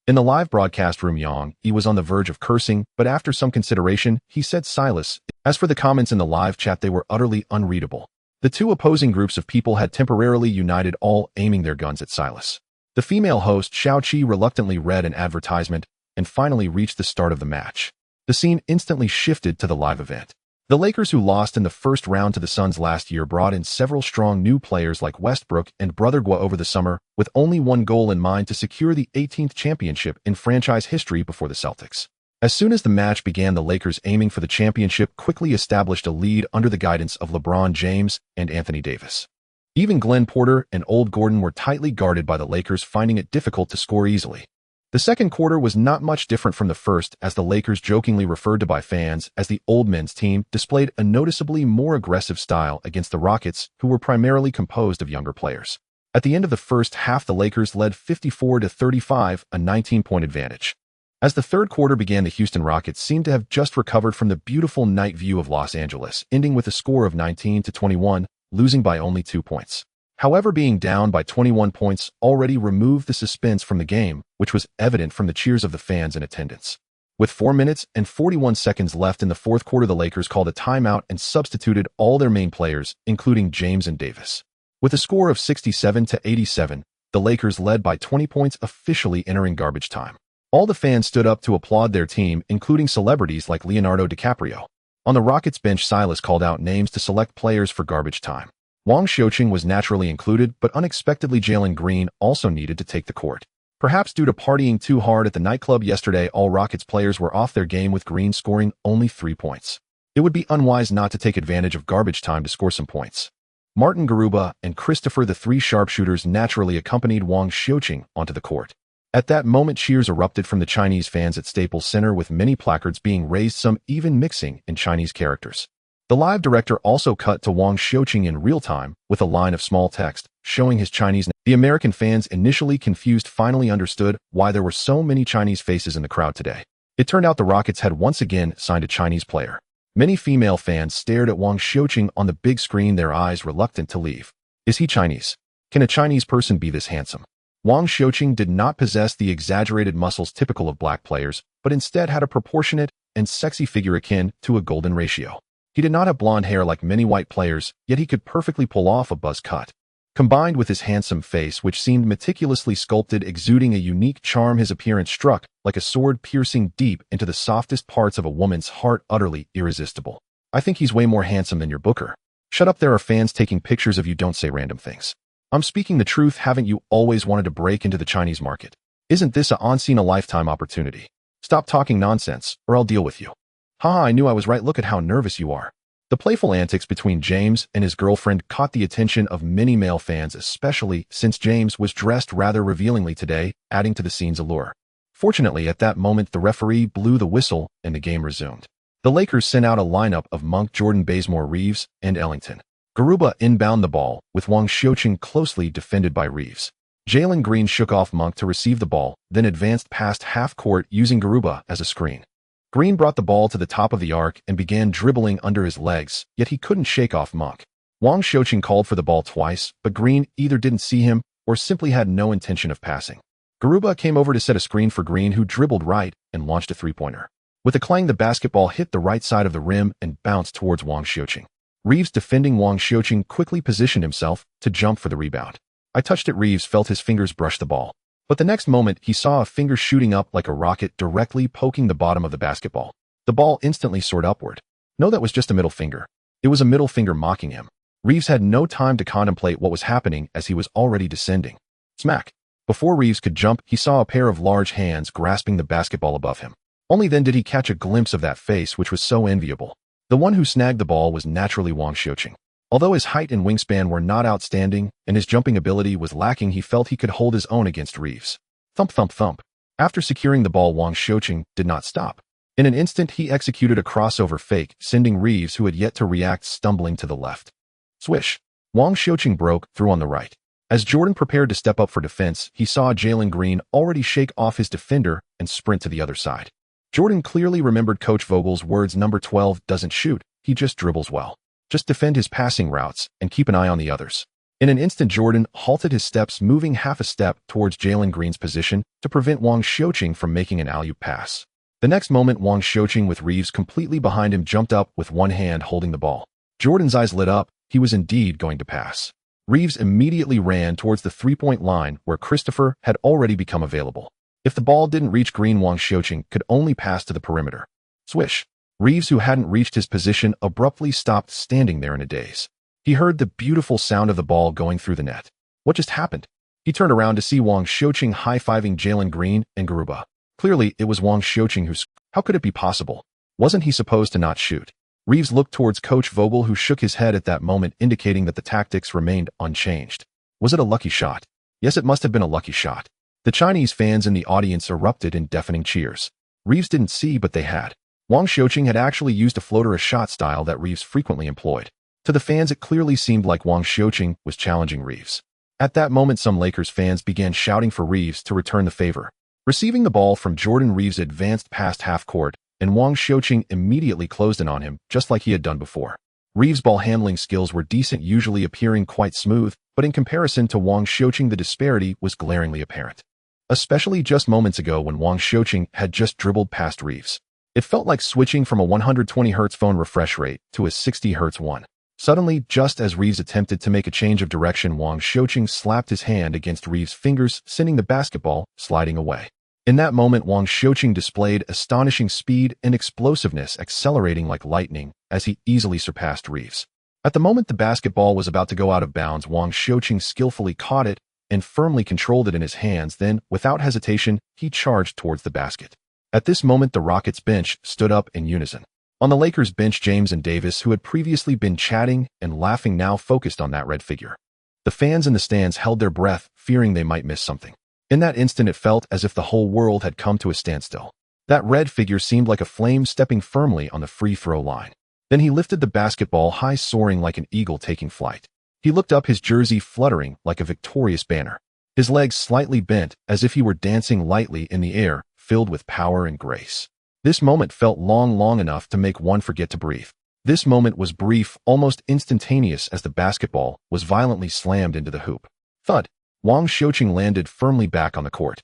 In the live broadcast room, Yang Yi was on the verge of cursing, but after some consideration, he said Silas. As for the comments in the live chat, they were utterly unreadable. The two opposing groups of people had temporarily united, all aiming their guns at Silas. The female host, Xiao Qi, reluctantly read an advertisement and finally reached the start of the match. The scene instantly shifted to the live event. The Lakers, who lost in the first round to the Suns last year, brought in several strong new players like Westbrook and Brother Gua over the summer, with only one goal in mind: to secure the 18th championship in franchise history before the Celtics. As soon as the match began, the Lakers, aiming for the championship, quickly established a lead under the guidance of LeBron James and Anthony Davis. Even Glenn Porter and Old Gordon were tightly guarded by the Lakers, finding it difficult to score easily. The second quarter was not much different from the first, as the Lakers, jokingly referred to by fans as the old men's team, displayed a noticeably more aggressive style against the Rockets, who were primarily composed of younger players. At the end of the first half, the Lakers led 54-35, a 19-point advantage. As the third quarter began, the Houston Rockets seemed to have just recovered from the beautiful night view of Los Angeles, ending with a score of 19-21, losing by only 2 points. However, being down by 21 points already removed the suspense from the game, which was evident from the cheers of the fans in attendance. With 4 minutes and 41 seconds left in the fourth quarter, the Lakers called a timeout and substituted all their main players, including James and Davis. With a score of 67-87, the Lakers led by 20 points, officially entering garbage time. All the fans stood up to applaud their team, including celebrities like Leonardo DiCaprio. On the Rockets bench, Silas called out names to select players for garbage time. Wang Xiuqing was naturally included, but unexpectedly Jalen Green also needed to take the court. Perhaps due to partying too hard at the nightclub yesterday, all Rockets players were off their game, with Green scoring only 3 points. It would be unwise not to take advantage of garbage time to score some points. Martin Garuba and Christopher, the three sharpshooters, naturally accompanied Wang Xiuqing onto the court. At that moment, cheers erupted from the Chinese fans at Staples Center, with many placards being raised, some even mixing in Chinese characters. The live director also cut to Wang Xiuqing in real time with a line of small text showing his Chinese name. The American fans, initially confused, finally understood why there were so many Chinese faces in the crowd today. It turned out the Rockets had once again signed a Chinese player. Many female fans stared at Wang Xiuqing on the big screen, their eyes reluctant to leave. Is he Chinese? Can a Chinese person be this handsome? Wang Xiuqing did not possess the exaggerated muscles typical of black players, but instead had a proportionate and sexy figure akin to a golden ratio. He did not have blonde hair like many white players, yet he could perfectly pull off a buzz cut. Combined with his handsome face, which seemed meticulously sculpted, exuding a unique charm, his appearance struck like a sword, piercing deep into the softest parts of a woman's heart, utterly irresistible. I think he's way more handsome than your booker. Shut up, there are fans taking pictures of you, don't say random things. I'm speaking the truth. Haven't you always wanted to break into the Chinese market? Isn't this a once-in-a-lifetime opportunity? Stop talking nonsense, or I'll deal with you. Haha, I knew I was right. Look at how nervous you are. The playful antics between James and his girlfriend caught the attention of many male fans, especially since James was dressed rather revealingly today, adding to the scene's allure. Fortunately, at that moment, the referee blew the whistle and the game resumed. The Lakers sent out a lineup of Monk, Jordan, Bazemore, Reeves, and Ellington. Garuba inbound the ball, with Wang Xiuqing closely defended by Reeves. Jalen Green shook off Monk to receive the ball, then advanced past half court using Garuba as a screen. Green brought the ball to the top of the arc and began dribbling under his legs, yet he couldn't shake off Monk. Wang Xiuqing called for the ball twice, but Green either didn't see him or simply had no intention of passing. Garuba came over to set a screen for Green, who dribbled right and launched a three-pointer. With a clang, the basketball hit the right side of the rim and bounced towards Wang Xiuqing. Reeves, defending Wang Xiuqing, quickly positioned himself to jump for the rebound. I touched it. Reeves felt his fingers brush the ball. But the next moment, he saw a finger shooting up like a rocket, directly poking the bottom of the basketball. The ball instantly soared upward. No, that was just a middle finger. It was a middle finger mocking him. Reeves had no time to contemplate what was happening, as he was already descending. Smack! Before Reeves could jump, he saw a pair of large hands grasping the basketball above him. Only then did he catch a glimpse of that face, which was so enviable. The one who snagged the ball was naturally Wang Xiuqing. Although his height and wingspan were not outstanding and his jumping ability was lacking, he felt he could hold his own against Reeves. Thump, thump, thump. After securing the ball, Wang Xiuqing did not stop. In an instant, he executed a crossover fake, sending Reeves, who had yet to react, stumbling to the left. Swish! Wang Xiuqing broke through on the right. As Jordan prepared to step up for defense, he saw Jalen Green already shake off his defender and sprint to the other side. Jordan clearly remembered Coach Vogel's words: number 12 doesn't shoot, he just dribbles well. Just defend his passing routes and keep an eye on the others. In an instant, Jordan halted his steps, moving half a step towards Jalen Green's position to prevent Wang Xiuqing from making an alley-oop pass. The next moment, Wang Xiuqing, with Reeves completely behind him, jumped up with one hand holding the ball. Jordan's eyes lit up. He was indeed going to pass. Reeves immediately ran towards the three-point line where Christopher had already become available. If the ball didn't reach Green, Wang Xiuqing could only pass to the perimeter. Swish. Reeves, who hadn't reached his position, abruptly stopped, standing there in a daze. He heard the beautiful sound of the ball going through the net. What just happened? He turned around to see Wang Xiuqing high-fiving Jalen Green and Garuba. Clearly, it was Wang Xiuqing who scored. How could it be possible? Wasn't he supposed to not shoot? Reeves looked towards Coach Vogel, who shook his head at that moment, indicating that the tactics remained unchanged. Was it a lucky shot? Yes, it must have been a lucky shot. The Chinese fans in the audience erupted in deafening cheers. Reeves didn't see, but they had. Wang Xiuqing had actually used a floater, a shot style that Reeves frequently employed. To the fans, it clearly seemed like Wang Xiuqing was challenging Reeves. At that moment, some Lakers fans began shouting for Reeves to return the favor. Receiving the ball from Jordan, Reeves advanced past half court, and Wang Xiuqing immediately closed in on him, just like he had done before. Reeves' ball handling skills were decent, usually appearing quite smooth, but in comparison to Wang Xiuqing, the disparity was glaringly apparent. Especially just moments ago when Wang Xiuqing had just dribbled past Reeves. It felt like switching from a 120 Hz phone refresh rate to a 60 Hz one. Suddenly, just as Reeves attempted to make a change of direction, Wang Xiuqing slapped his hand against Reeves' fingers, sending the basketball sliding away. In that moment, Wang Xiuqing displayed astonishing speed and explosiveness, accelerating like lightning as he easily surpassed Reeves. At the moment the basketball was about to go out of bounds, Wang Xiuqing skillfully caught it and firmly controlled it in his hands. Then, without hesitation, he charged towards the basket. At this moment, the Rockets bench stood up in unison. On the Lakers bench, James and Davis, who had previously been chatting and laughing, now focused on that red figure. The fans in the stands held their breath, fearing they might miss something. In that instant, it felt as if the whole world had come to a standstill. That red figure seemed like a flame stepping firmly on the free throw line. Then he lifted the basketball high, soaring like an eagle taking flight. He looked up, his jersey fluttering like a victorious banner. His legs slightly bent, as if he were dancing lightly in the air, filled with power and grace. This moment felt long enough to make one forget to breathe. This moment was brief, almost instantaneous, as the basketball was violently slammed into the hoop. Thud! Wang Xiuqing landed firmly back on the court.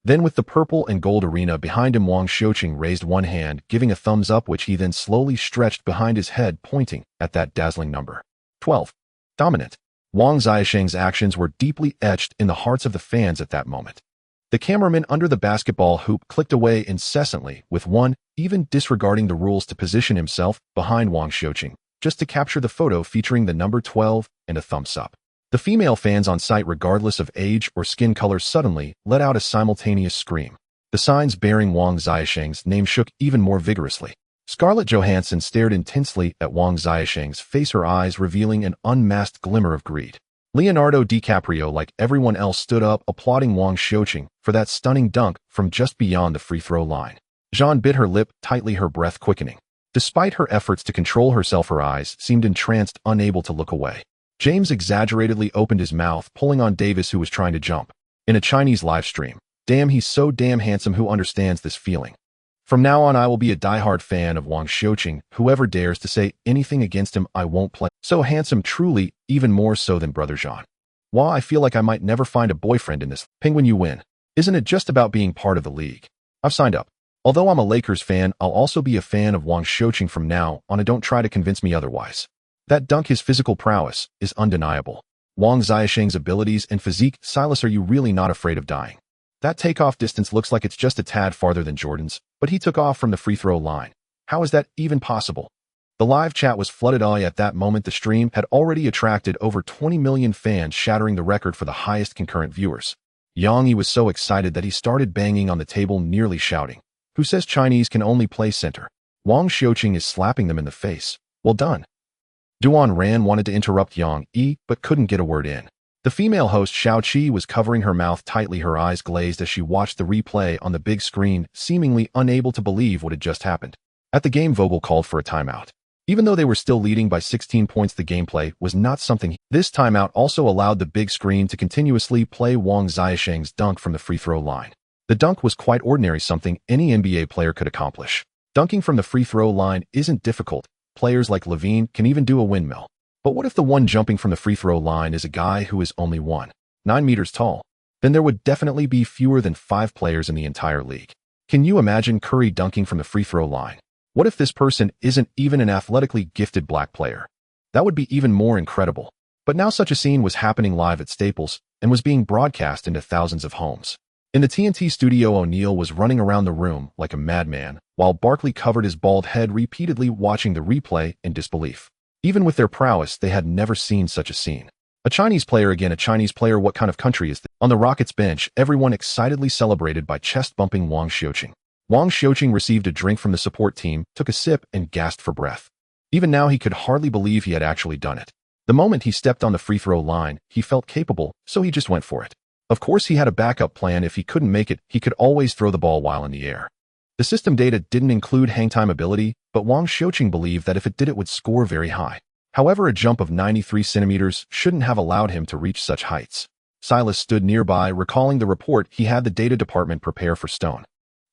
Then, with the purple and gold arena behind him, Wang Xiuqing raised one hand, giving a thumbs up, which he then slowly stretched behind his head, pointing at that dazzling number. 12. Dominant. Wang Xiuqing's actions were deeply etched in the hearts of the fans at that moment. The cameraman under the basketball hoop clicked away incessantly, with one even disregarding the rules to position himself behind Wang Xiuqing, just to capture the photo featuring the number 12 and a thumbs up. The female fans on site, regardless of age or skin color, suddenly let out a simultaneous scream. The signs bearing Wang Xiuqing's name shook even more vigorously. Scarlett Johansson stared intensely at Wang Xiuqing's face, her eyes revealing an unmasked glimmer of greed. Leonardo DiCaprio, like everyone else, stood up, applauding Wang Xiuqing for that stunning dunk from just beyond the free throw line. Jean bit her lip tightly, her breath quickening. Despite her efforts to control herself, her eyes seemed entranced, unable to look away. James exaggeratedly opened his mouth, pulling on Davis, who was trying to jump. In a Chinese live stream. Damn, he's so damn handsome. Who understands this feeling? From now on, I will be a diehard fan of Wang Xiuqing. Whoever dares to say anything against him, I won't play. So handsome, truly, even more so than Brother Jean. Wow, I feel like I might never find a boyfriend in this. Penguin, you win. Isn't it just about being part of the league? I've signed up. Although I'm a Lakers fan, I'll also be a fan of Wang Xiuqing from now on, and don't try to convince me otherwise. That dunk, his physical prowess, is undeniable. Wang Xiuqing's abilities and physique. Silas, are you really not afraid of dying? That takeoff distance looks like it's just a tad farther than Jordan's, but he took off from the free throw line. How is that even possible? The live chat was flooded. At that moment, the stream had already attracted over 20 million fans, shattering the record for the highest concurrent viewers. Yang Yi was so excited that he started banging on the table, nearly shouting, "Who says Chinese can only play center? Wang Xiuqing is slapping them in the face. Well done." Duan Ran wanted to interrupt Yang Yi, but couldn't get a word in. The female host, Xiao Qi, was covering her mouth tightly, her eyes glazed as she watched the replay on the big screen, seemingly unable to believe what had just happened. At the game, Vogel called for a timeout. Even though they were still leading by 16 points, the gameplay was not something. This timeout also allowed the big screen to continuously play Wang Xiaosheng's dunk from the free throw line. The dunk was quite ordinary, something any NBA player could accomplish. Dunking from the free throw line isn't difficult. Players like Levine can even do a windmill. But what if the one jumping from the free throw line is a guy who is only 1.9 meters tall? Then there would definitely be fewer than 5 players in the entire league. Can you imagine Curry dunking from the free throw line? What if this person isn't even an athletically gifted black player? That would be even more incredible. But now such a scene was happening live at Staples and was being broadcast into thousands of homes. In the TNT studio, O'Neal was running around the room like a madman, while Barkley covered his bald head repeatedly, watching the replay in disbelief. Even with their prowess, they had never seen such a scene. A Chinese player again, a Chinese player, what kind of country is this? On the Rockets bench, everyone excitedly celebrated by chest-bumping Wang Xiaoqing. Wang Xiaoqing received a drink from the support team, took a sip, and gasped for breath. Even now, he could hardly believe he had actually done it. The moment he stepped on the free throw line, he felt capable, so he just went for it. Of course, he had a backup plan. If he couldn't make it, he could always throw the ball while in the air. The system data didn't include hang-time ability, but Wang Xiaoqing believed that if it did, it would score very high. However, a jump of 93 centimeters shouldn't have allowed him to reach such heights. Silas stood nearby, recalling the report he had the data department prepare for Stone.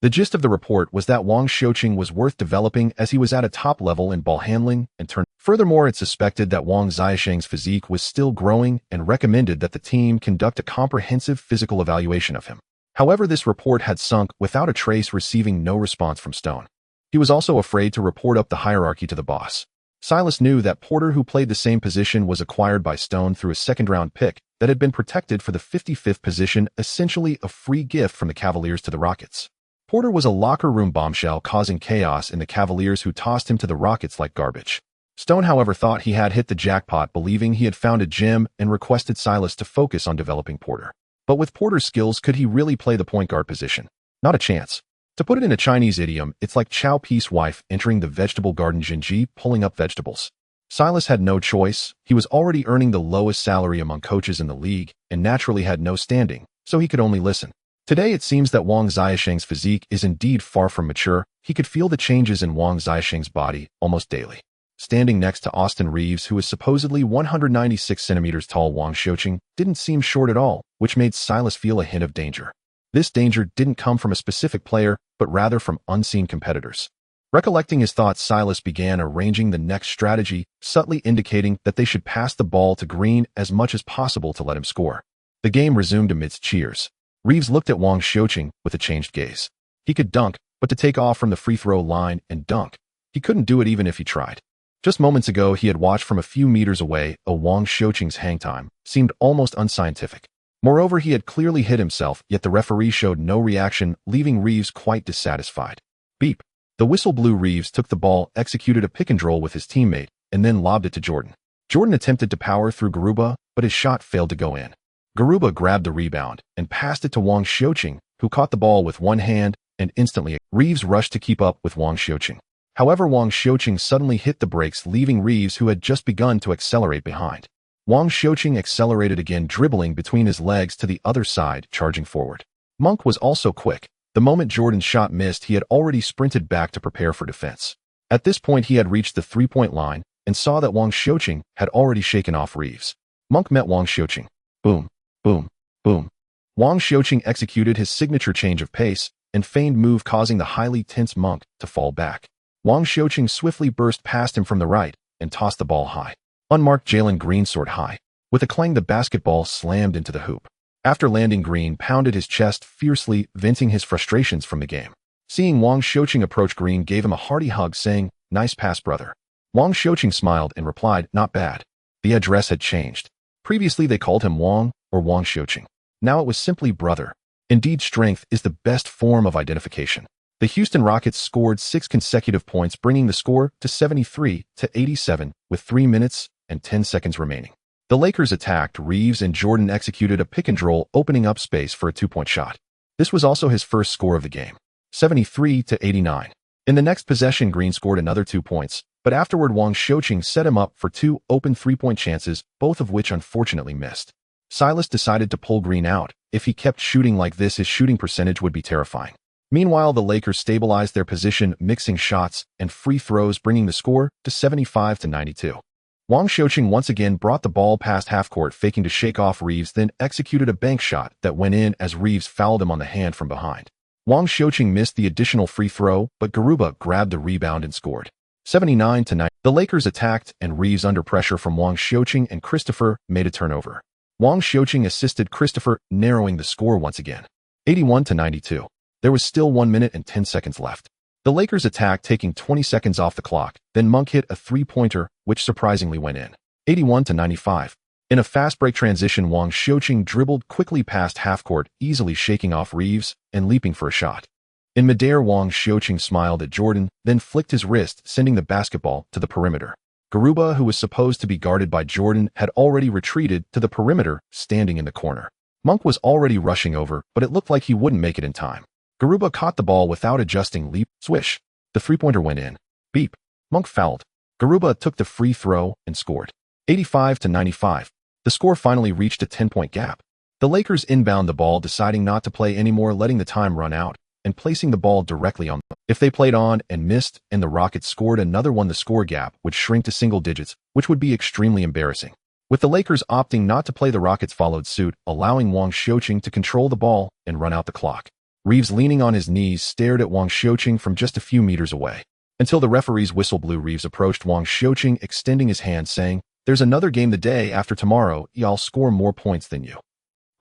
The gist of the report was that Wang Xiaoqing was worth developing as he was at a top level in ball handling and turn. Furthermore, it suspected that Wang Xiaosheng's physique was still growing and recommended that the team conduct a comprehensive physical evaluation of him. However, this report had sunk without a trace, receiving no response from Stone. He was also afraid to report up the hierarchy to the boss. Silas knew that Porter, who played the same position, was acquired by Stone through a second-round pick that had been protected for the 55th position, essentially a free gift from the Cavaliers to the Rockets. Porter was a locker room bombshell, causing chaos in the Cavaliers, who tossed him to the Rockets like garbage. Stone, however, thought he had hit the jackpot, believing he had found a gem, and requested Silas to focus on developing Porter. But with Porter's skills, could he really play the point guard position? Not a chance. To put it in a Chinese idiom, it's like Chow Pi's wife entering the vegetable garden, Jinji, pulling up vegetables. Silas had no choice. He was already earning the lowest salary among coaches in the league, and naturally had no standing, so he could only listen. Today, it seems that Wang Xiaosheng's physique is indeed far from mature. He could feel the changes in Wang Xiaosheng's body almost daily. Standing next to Austin Reeves, who is supposedly 196 centimeters tall, Wang Xiaoqing didn't seem short at all, which made Silas feel a hint of danger. This danger didn't come from a specific player, but rather from unseen competitors. Recollecting his thoughts, Silas began arranging the next strategy, subtly indicating that they should pass the ball to Green as much as possible to let him score. The game resumed amidst cheers. Reeves looked at Wang Xiaoqing with a changed gaze. He could dunk, but to take off from the free throw line and dunk, he couldn't do it even if he tried. Just moments ago, he had watched from a few meters away. Wang Xiaoqing's hang time seemed almost unscientific. Moreover, he had clearly hit himself, yet the referee showed no reaction, leaving Reeves quite dissatisfied. Beep. The whistle blew. Reeves took the ball, executed a pick and roll with his teammate, and then lobbed it to Jordan. Jordan attempted to power through Garuba, but his shot failed to go in. Garuba grabbed the rebound and passed it to Wang Xiaoqing, who caught the ball with one hand, and instantly, Reeves rushed to keep up with Wang Xiaoqing. However, Wang Xiaoqing suddenly hit the brakes, leaving Reeves, who had just begun, to accelerate behind. Wang Xiaoqing accelerated again, dribbling between his legs to the other side, charging forward. Monk was also quick. The moment Jordan's shot missed, he had already sprinted back to prepare for defense. At this point, he had reached the three-point line and saw that Wang Xiaoqing had already shaken off Reeves. Monk met Wang Xiaoqing. Boom, boom, boom. Wang Xiaoqing executed his signature change of pace and feigned move, causing the highly tense Monk to fall back. Wang Xiaoqing swiftly burst past him from the right and tossed the ball high. Unmarked, Jalen Green soared high. With a clang, the basketball slammed into the hoop. After landing, Green pounded his chest fiercely, venting his frustrations from the game. Seeing Wang Xiaoqing approach, Green gave him a hearty hug, saying, "Nice pass, brother." Wang Xiaoqing smiled and replied, "Not bad." The address had changed. Previously, they called him Wang or Wang Xiaoqing. Now it was simply brother. Indeed, strength is the best form of identification. The Houston Rockets scored 6 consecutive points, bringing the score to 73-87 with 3 minutes and 10 seconds remaining. The Lakers attacked. Reeves and Jordan executed a pick and roll, opening up space for a 2-point shot. This was also his first score of the game, 73-89. In the next possession, Green scored another 2 points, but afterward Wang Xiaoqing set him up for 2 open 3-point chances, both of which unfortunately missed. Silas decided to pull Green out. If he kept shooting like this, his shooting percentage would be terrifying. Meanwhile, the Lakers stabilized their position, mixing shots and free throws, bringing the score to 75-92. Wang Xiuqing once again brought the ball past half-court, faking to shake off Reeves, then executed a bank shot that went in as Reeves fouled him on the hand from behind. Wang Xiuqing missed the additional free throw, but Garuba grabbed the rebound and scored. 79-90. The Lakers attacked, and Reeves, under pressure from Wang Xiuqing and Christopher, made a turnover. Wang Xiuqing assisted Christopher, narrowing the score once again. 81-92. There was still 1 minute and 10 seconds left. The Lakers attacked, taking 20 seconds off the clock, then Monk hit a three-pointer, which surprisingly went in. 81-95. In a fast-break transition, Wang Xiuqing dribbled quickly past half-court, easily shaking off Reeves and leaping for a shot. In midair, Wang Xiuqing smiled at Jordan, then flicked his wrist, sending the basketball to the perimeter. Garuba, who was supposed to be guarded by Jordan, had already retreated to the perimeter, standing in the corner. Monk was already rushing over, but it looked like he wouldn't make it in time. Garuba caught the ball without adjusting. Leap, swish. The three-pointer went in. Beep. Monk fouled. Garuba took the free throw and scored. 85-95. The score finally reached a 10-point gap. The Lakers inbound the ball, deciding not to play anymore, letting the time run out, and placing the ball directly on them. If they played on and missed, and the Rockets scored another one, the score gap would shrink to single digits, which would be extremely embarrassing. With the Lakers opting not to play, the Rockets followed suit, allowing Wang Xiuqing to control the ball and run out the clock. Reeves, leaning on his knees, stared at Wang Xiuqing from just a few meters away. Until the referee's whistle blew, Reeves approached Wang Xiuqing, extending his hand, saying, "There's another game the day after tomorrow. I'll score more points than you."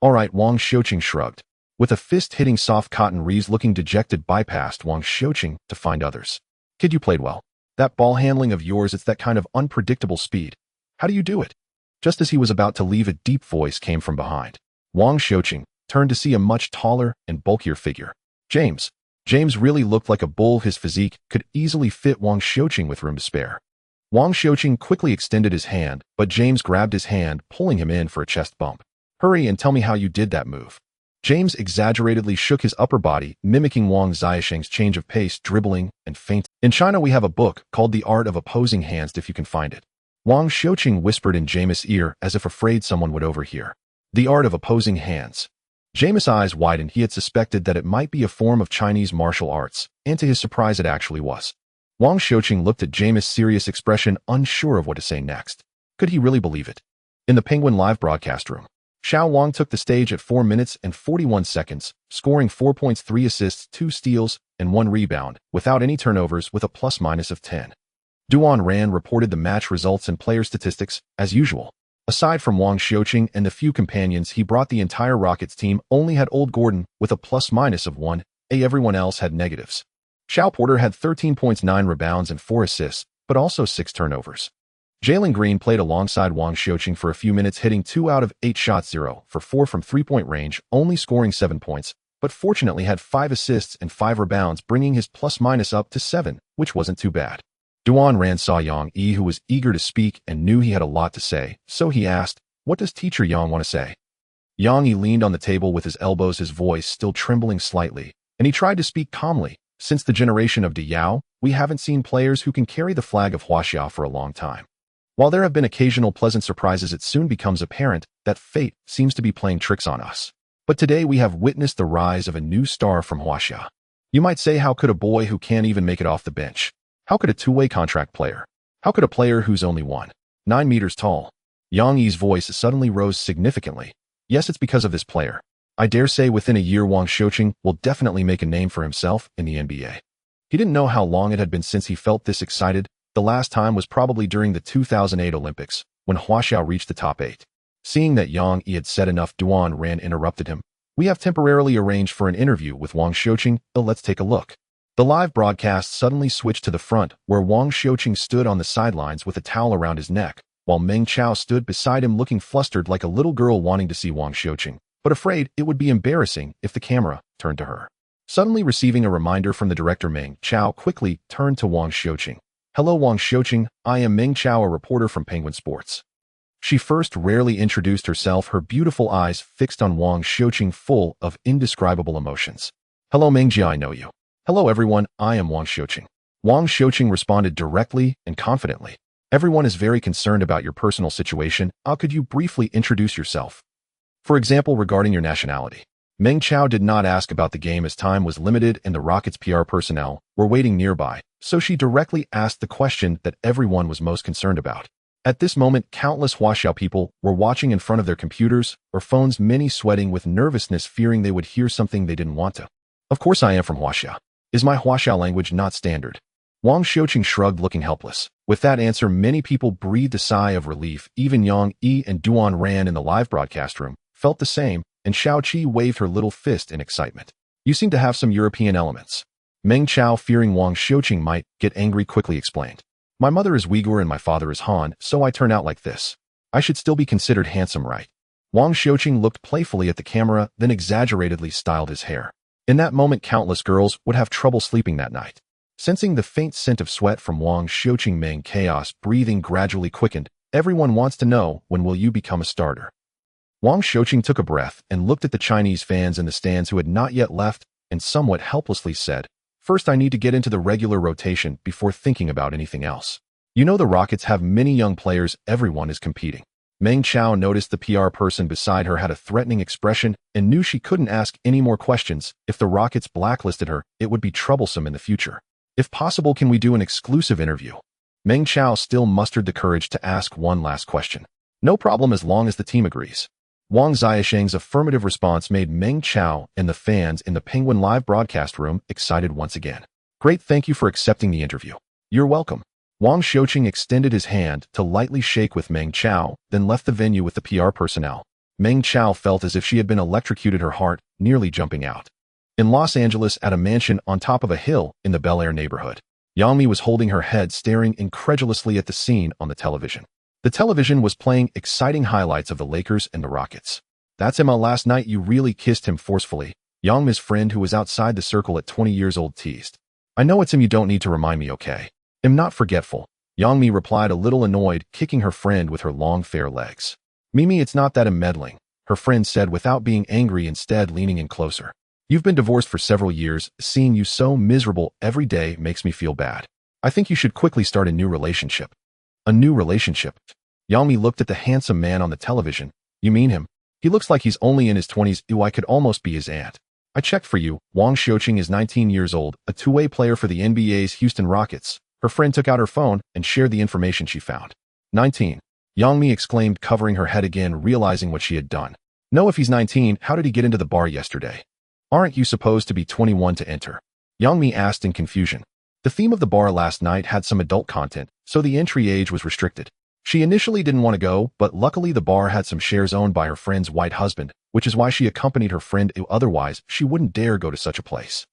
"All right," Wang Xiuqing shrugged. With a fist hitting soft cotton, Reeves, looking dejected, bypassed Wang Xiuqing to find others. "Kid, you played well. That ball handling of yours, it's that kind of unpredictable speed. How do you do it?" Just as he was about to leave, a deep voice came from behind. Wang Xiuqing turned to see a much taller and bulkier figure. James. James really looked like a bull. His physique could easily fit Wang Xiuqing with room to spare. Wang Xiuqing quickly extended his hand, but James grabbed his hand, pulling him in for a chest bump. "Hurry and tell me how you did that move." James exaggeratedly shook his upper body, mimicking Wang Xiuqing's change of pace, dribbling and feint. "In China, we have a book called The Art of Opposing Hands, if you can find it." Wang Xiuqing whispered in James' ear, as if afraid someone would overhear. The Art of Opposing Hands. James' eyes widened. He had suspected that it might be a form of Chinese martial arts, and to his surprise it actually was. Wang Xiuqing looked at James' serious expression, unsure of what to say next. Could he really believe it? In the Penguin live broadcast room, Xiao Wang took the stage at 4 minutes and 41 seconds, scoring 4 points, 3 assists, 2 steals, and 1 rebound, without any turnovers, with a plus-minus of 10. Duan Ran reported the match results and player statistics, as usual. Aside from Wang Xiuqing and the few companions he brought, the entire Rockets team only had Old Gordon with a plus-minus of 1. Everyone else had negatives. Xiao Porter had 13 points, 9 rebounds, and 4 assists, but also 6 turnovers. Jalen Green played alongside Wang Xiuqing for a few minutes, hitting 2 out of 8 shots, 0 for 4 from three-point range, only scoring 7 points, but fortunately had 5 assists and 5 rebounds, bringing his plus-minus up to 7, which wasn't too bad. Duan Ran saw Yang Yi, who was eager to speak and knew he had a lot to say, so he asked, "What does Teacher Yang want to say?" Yang Yi leaned on the table with his elbows, his voice still trembling slightly, and he tried to speak calmly. "Since the generation of De Yao, we haven't seen players who can carry the flag of Huaxia for a long time. While there have been occasional pleasant surprises, it soon becomes apparent that fate seems to be playing tricks on us. But today we have witnessed the rise of a new star from Huaxia. You might say, how could a boy who can't even make it off the bench? How could a two-way contract player? How could a player who's only 9 meters tall?" Yang Yi's voice suddenly rose significantly. "Yes, it's because of this player. I dare say within a year Wang Xiuqing will definitely make a name for himself in the NBA." He didn't know how long it had been since he felt this excited. The last time was probably during the 2008 Olympics, when Huaxia reached the top 8. Seeing that Yang Yi had said enough, Duan Ran interrupted him. "We have temporarily arranged for an interview with Wang Xiuqing. Let's take a look." The live broadcast suddenly switched to the front, where Wang Xiuqing stood on the sidelines with a towel around his neck, while Meng Chao stood beside him, looking flustered like a little girl wanting to see Wang Xiuqing, but afraid it would be embarrassing if the camera turned to her. Suddenly receiving a reminder from the director, Meng Chao quickly turned to Wang Xiuqing. "Hello, Wang Xiuqing. I am Meng Chao, a reporter from Penguin Sports." She first rarely introduced herself, her beautiful eyes fixed on Wang Xiuqing, full of indescribable emotions. "Hello, Meng Jia, I know you." "Hello, everyone. I am Wang Xiuqing." Wang Xiuqing responded directly and confidently. "Everyone is very concerned about your personal situation. Could you briefly introduce yourself? For example, regarding your nationality?" Meng Chao did not ask about the game as time was limited and the Rockets' PR personnel were waiting nearby, so she directly asked the question that everyone was most concerned about. At this moment, countless Huaxiao people were watching in front of their computers or phones, many sweating with nervousness, fearing they would hear something they didn't want to. Of course I am from Huaxia. Is my Huaxiao language not standard? Wang Xiuqing shrugged, looking helpless. With that answer, many people breathed a sigh of relief. Even Yang Yi and Duan Ran in the live broadcast room felt the same, and Xiao Qi waved her little fist in excitement. You seem to have some European elements. Meng Chao, fearing Wang Xiuqing might get angry, quickly explained. My mother is Uyghur and my father is Han, so I turn out like this. I should still be considered handsome, right? Wang Xiuqing looked playfully at the camera, then exaggeratedly styled his hair. In that moment, countless girls would have trouble sleeping that night. Sensing the faint scent of sweat from Wang Xiuqing, Meng Chaos breathing gradually quickened. Everyone wants to know, when will you become a starter? Wang Xiuqing took a breath and looked at the Chinese fans in the stands who had not yet left, and somewhat helplessly said, First I need to get into the regular rotation before thinking about anything else. You know the Rockets have many young players, everyone is competing. Meng Chao noticed the PR person beside her had a threatening expression and knew she couldn't ask any more questions. If the Rockets blacklisted her, it would be troublesome in the future. If possible, can we do an exclusive interview? Meng Chao still mustered the courage to ask one last question. No problem, as long as the team agrees. Wang Xiaosheng's affirmative response made Meng Chao and the fans in the Penguin live broadcast room excited once again. Great, thank you for accepting the interview. You're welcome. Wang Xiuqing extended his hand to lightly shake with Meng Chao, then left the venue with the PR personnel. Meng Chao felt as if she had been electrocuted, her heart nearly jumping out. In Los Angeles, at a mansion on top of a hill in the Bel Air neighborhood, Yao Ming was holding her head, staring incredulously at the scene on the television. The television was playing exciting highlights of the Lakers and the Rockets. That's him. Last night you really kissed him forcefully, Yang Mi's friend who was outside the circle at 20 years old teased. I know it's him, you don't need to remind me, okay? I'm not forgetful, Yang Mi replied, a little annoyed, kicking her friend with her long fair legs. Mimi, it's not that I'm meddling, her friend said without being angry, instead leaning in closer. You've been divorced for several years, seeing you so miserable every day makes me feel bad. I think you should quickly start a new relationship. A new relationship? Yao Ming looked at the handsome man on the television. You mean him? He looks like he's only in his 20s. Ew, I could almost be his aunt. I checked for you. Wang Xiuqing is 19 years old, a two-way player for the NBA's Houston Rockets. Her friend took out her phone and shared the information she found. 19. Yang Mi exclaimed, covering her head again, realizing what she had done. No, if he's 19, how did he get into the bar yesterday? Aren't you supposed to be 21 to enter? Yang Mi asked in confusion. The theme of the bar last night had some adult content, so the entry age was restricted. She initially didn't want to go, but luckily the bar had some shares owned by her friend's white husband, which is why she accompanied her friend. Otherwise, she wouldn't dare go to such a place.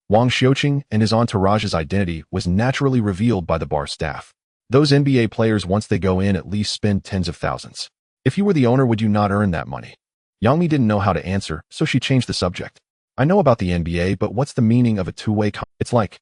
Wang Xiuqing and his entourage's identity was naturally revealed by the bar staff. Those NBA players, once they go in, at least spend tens of thousands. If you were the owner, would you not earn that money? Yang Mi didn't know how to answer, so she changed the subject. I know about the NBA, but what's the meaning of a two-way It's like...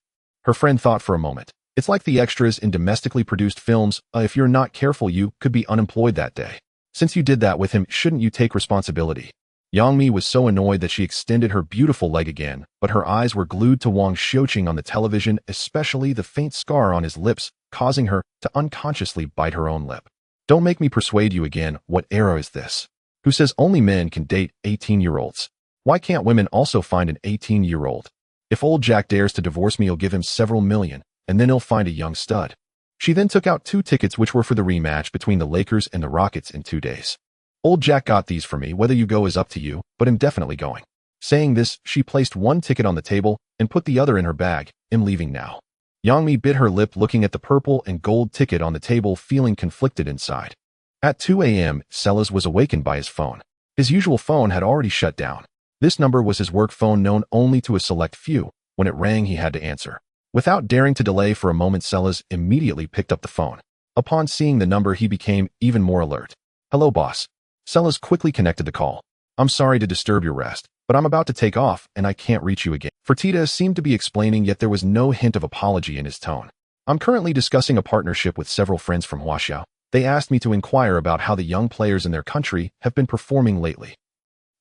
Her friend thought for a moment. It's like the extras in domestically produced films. If you're not careful, you could be unemployed that day. Since you did that with him, shouldn't you take responsibility? Yang Mi was so annoyed that she extended her beautiful leg again, but her eyes were glued to Wang Xiuqing on the television, especially the faint scar on his lips, causing her to unconsciously bite her own lip. Don't make me persuade you again. What era is this? Who says only men can date 18-year-olds? Why can't women also find an 18-year-old? If old Jack dares to divorce me, I'll give him several million, and then he'll find a young stud. She then took out 2 tickets which were for the rematch between the Lakers and the Rockets in 2 days. Old Jack got these for me. Whether you go is up to you, but I'm definitely going. Saying this, she placed 1 ticket on the table and put the other in her bag. I'm leaving now. Yang Mi bit her lip, looking at the purple and gold ticket on the table, feeling conflicted inside. At 2 a.m., Sellers was awakened by his phone. His usual phone had already shut down. This number was his work phone, known only to a select few. When it rang, he had to answer. Without daring to delay for a moment, Sellers immediately picked up the phone. Upon seeing the number, he became even more alert. Hello, boss. Sellers quickly connected the call. I'm sorry to disturb your rest, but I'm about to take off and I can't reach you again. Fertitta seemed to be explaining, yet there was no hint of apology in his tone. I'm currently discussing a partnership with several friends from Huaxiao. They asked me to inquire about how the young players in their country have been performing lately.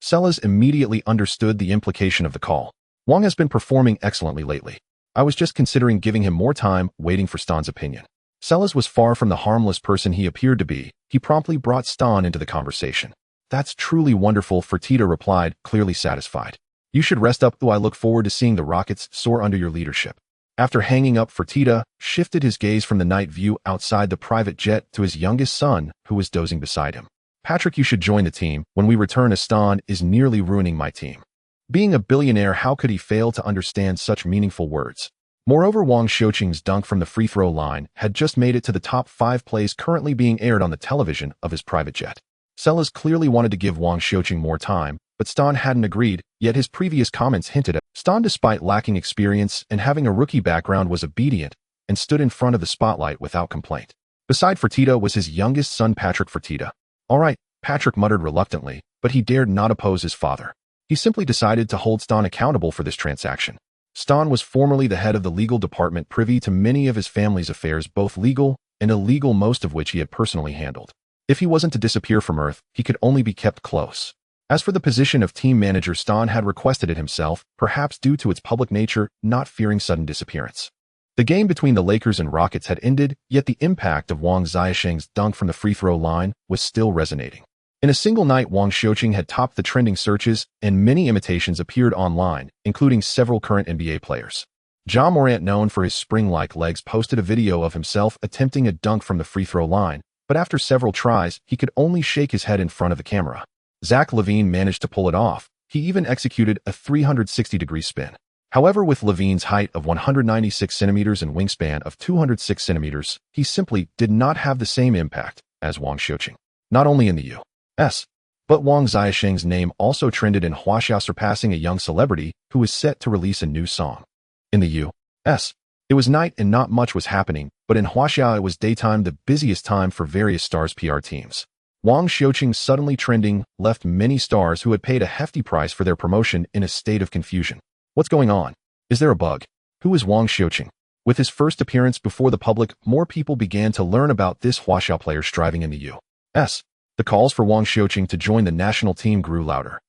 Sellers immediately understood the implication of the call. Wang has been performing excellently lately. I was just considering giving him more time, waiting for Stan's opinion. Sellers was far from the harmless person he appeared to be. He promptly brought Stan into the conversation. That's truly wonderful, Fertitta replied, clearly satisfied. You should rest up, though I look forward to seeing the Rockets soar under your leadership. After hanging up, Fertitta shifted his gaze from the night view outside the private jet to his youngest son, who was dozing beside him. Patrick, you should join the team. When we return, Aston is nearly ruining my team. Being a billionaire, how could he fail to understand such meaningful words? Moreover, Wang Xiuqing's dunk from the free throw line had just made it to the top 5 plays currently being aired on the television of his private jet. Sellers clearly wanted to give Wang Xiuqing more time, but Stan hadn't agreed, yet his previous comments hinted at Stan, despite lacking experience and having a rookie background, was obedient and stood in front of the spotlight without complaint. Beside Fertitta was his youngest son, Patrick Fertitta. All right, Patrick muttered reluctantly, but he dared not oppose his father. He simply decided to hold Stan accountable for this transaction. Stan was formerly the head of the legal department, privy to many of his family's affairs, both legal and illegal, most of which he had personally handled. If he wasn't to disappear from Earth, he could only be kept close. As for the position of team manager, Stan had requested it himself, perhaps due to its public nature, not fearing sudden disappearance. The game between the Lakers and Rockets had ended, yet the impact of Wang Xiuqing's dunk from the free throw line was still resonating. In a single night, Wang Xiuqing had topped the trending searches, and many imitations appeared online, including several current NBA players. Ja Morant, known for his spring-like legs, posted a video of himself attempting a dunk from the free throw line, but after several tries, he could only shake his head in front of the camera. Zach LaVine managed to pull it off. He even executed a 360-degree spin. However, with LaVine's height of 196 centimeters and wingspan of 206 centimeters, he simply did not have the same impact as Wang Xiuqing. Not only in the U.S., but Wang Xiuqing's name also trended in Huaxia, surpassing a young celebrity who is set to release a new song. In the U.S., it was night and not much was happening, but in Huaxia it was daytime, the busiest time for various stars' PR teams. Wang Xiuqing suddenly trending left many stars who had paid a hefty price for their promotion in a state of confusion. What's going on? Is there a bug? Who is Wang Xiuqing? With his first appearance before the public, more people began to learn about this Huaxia player striving in the U.S. The calls for Wang Xiuqing to join the national team grew louder.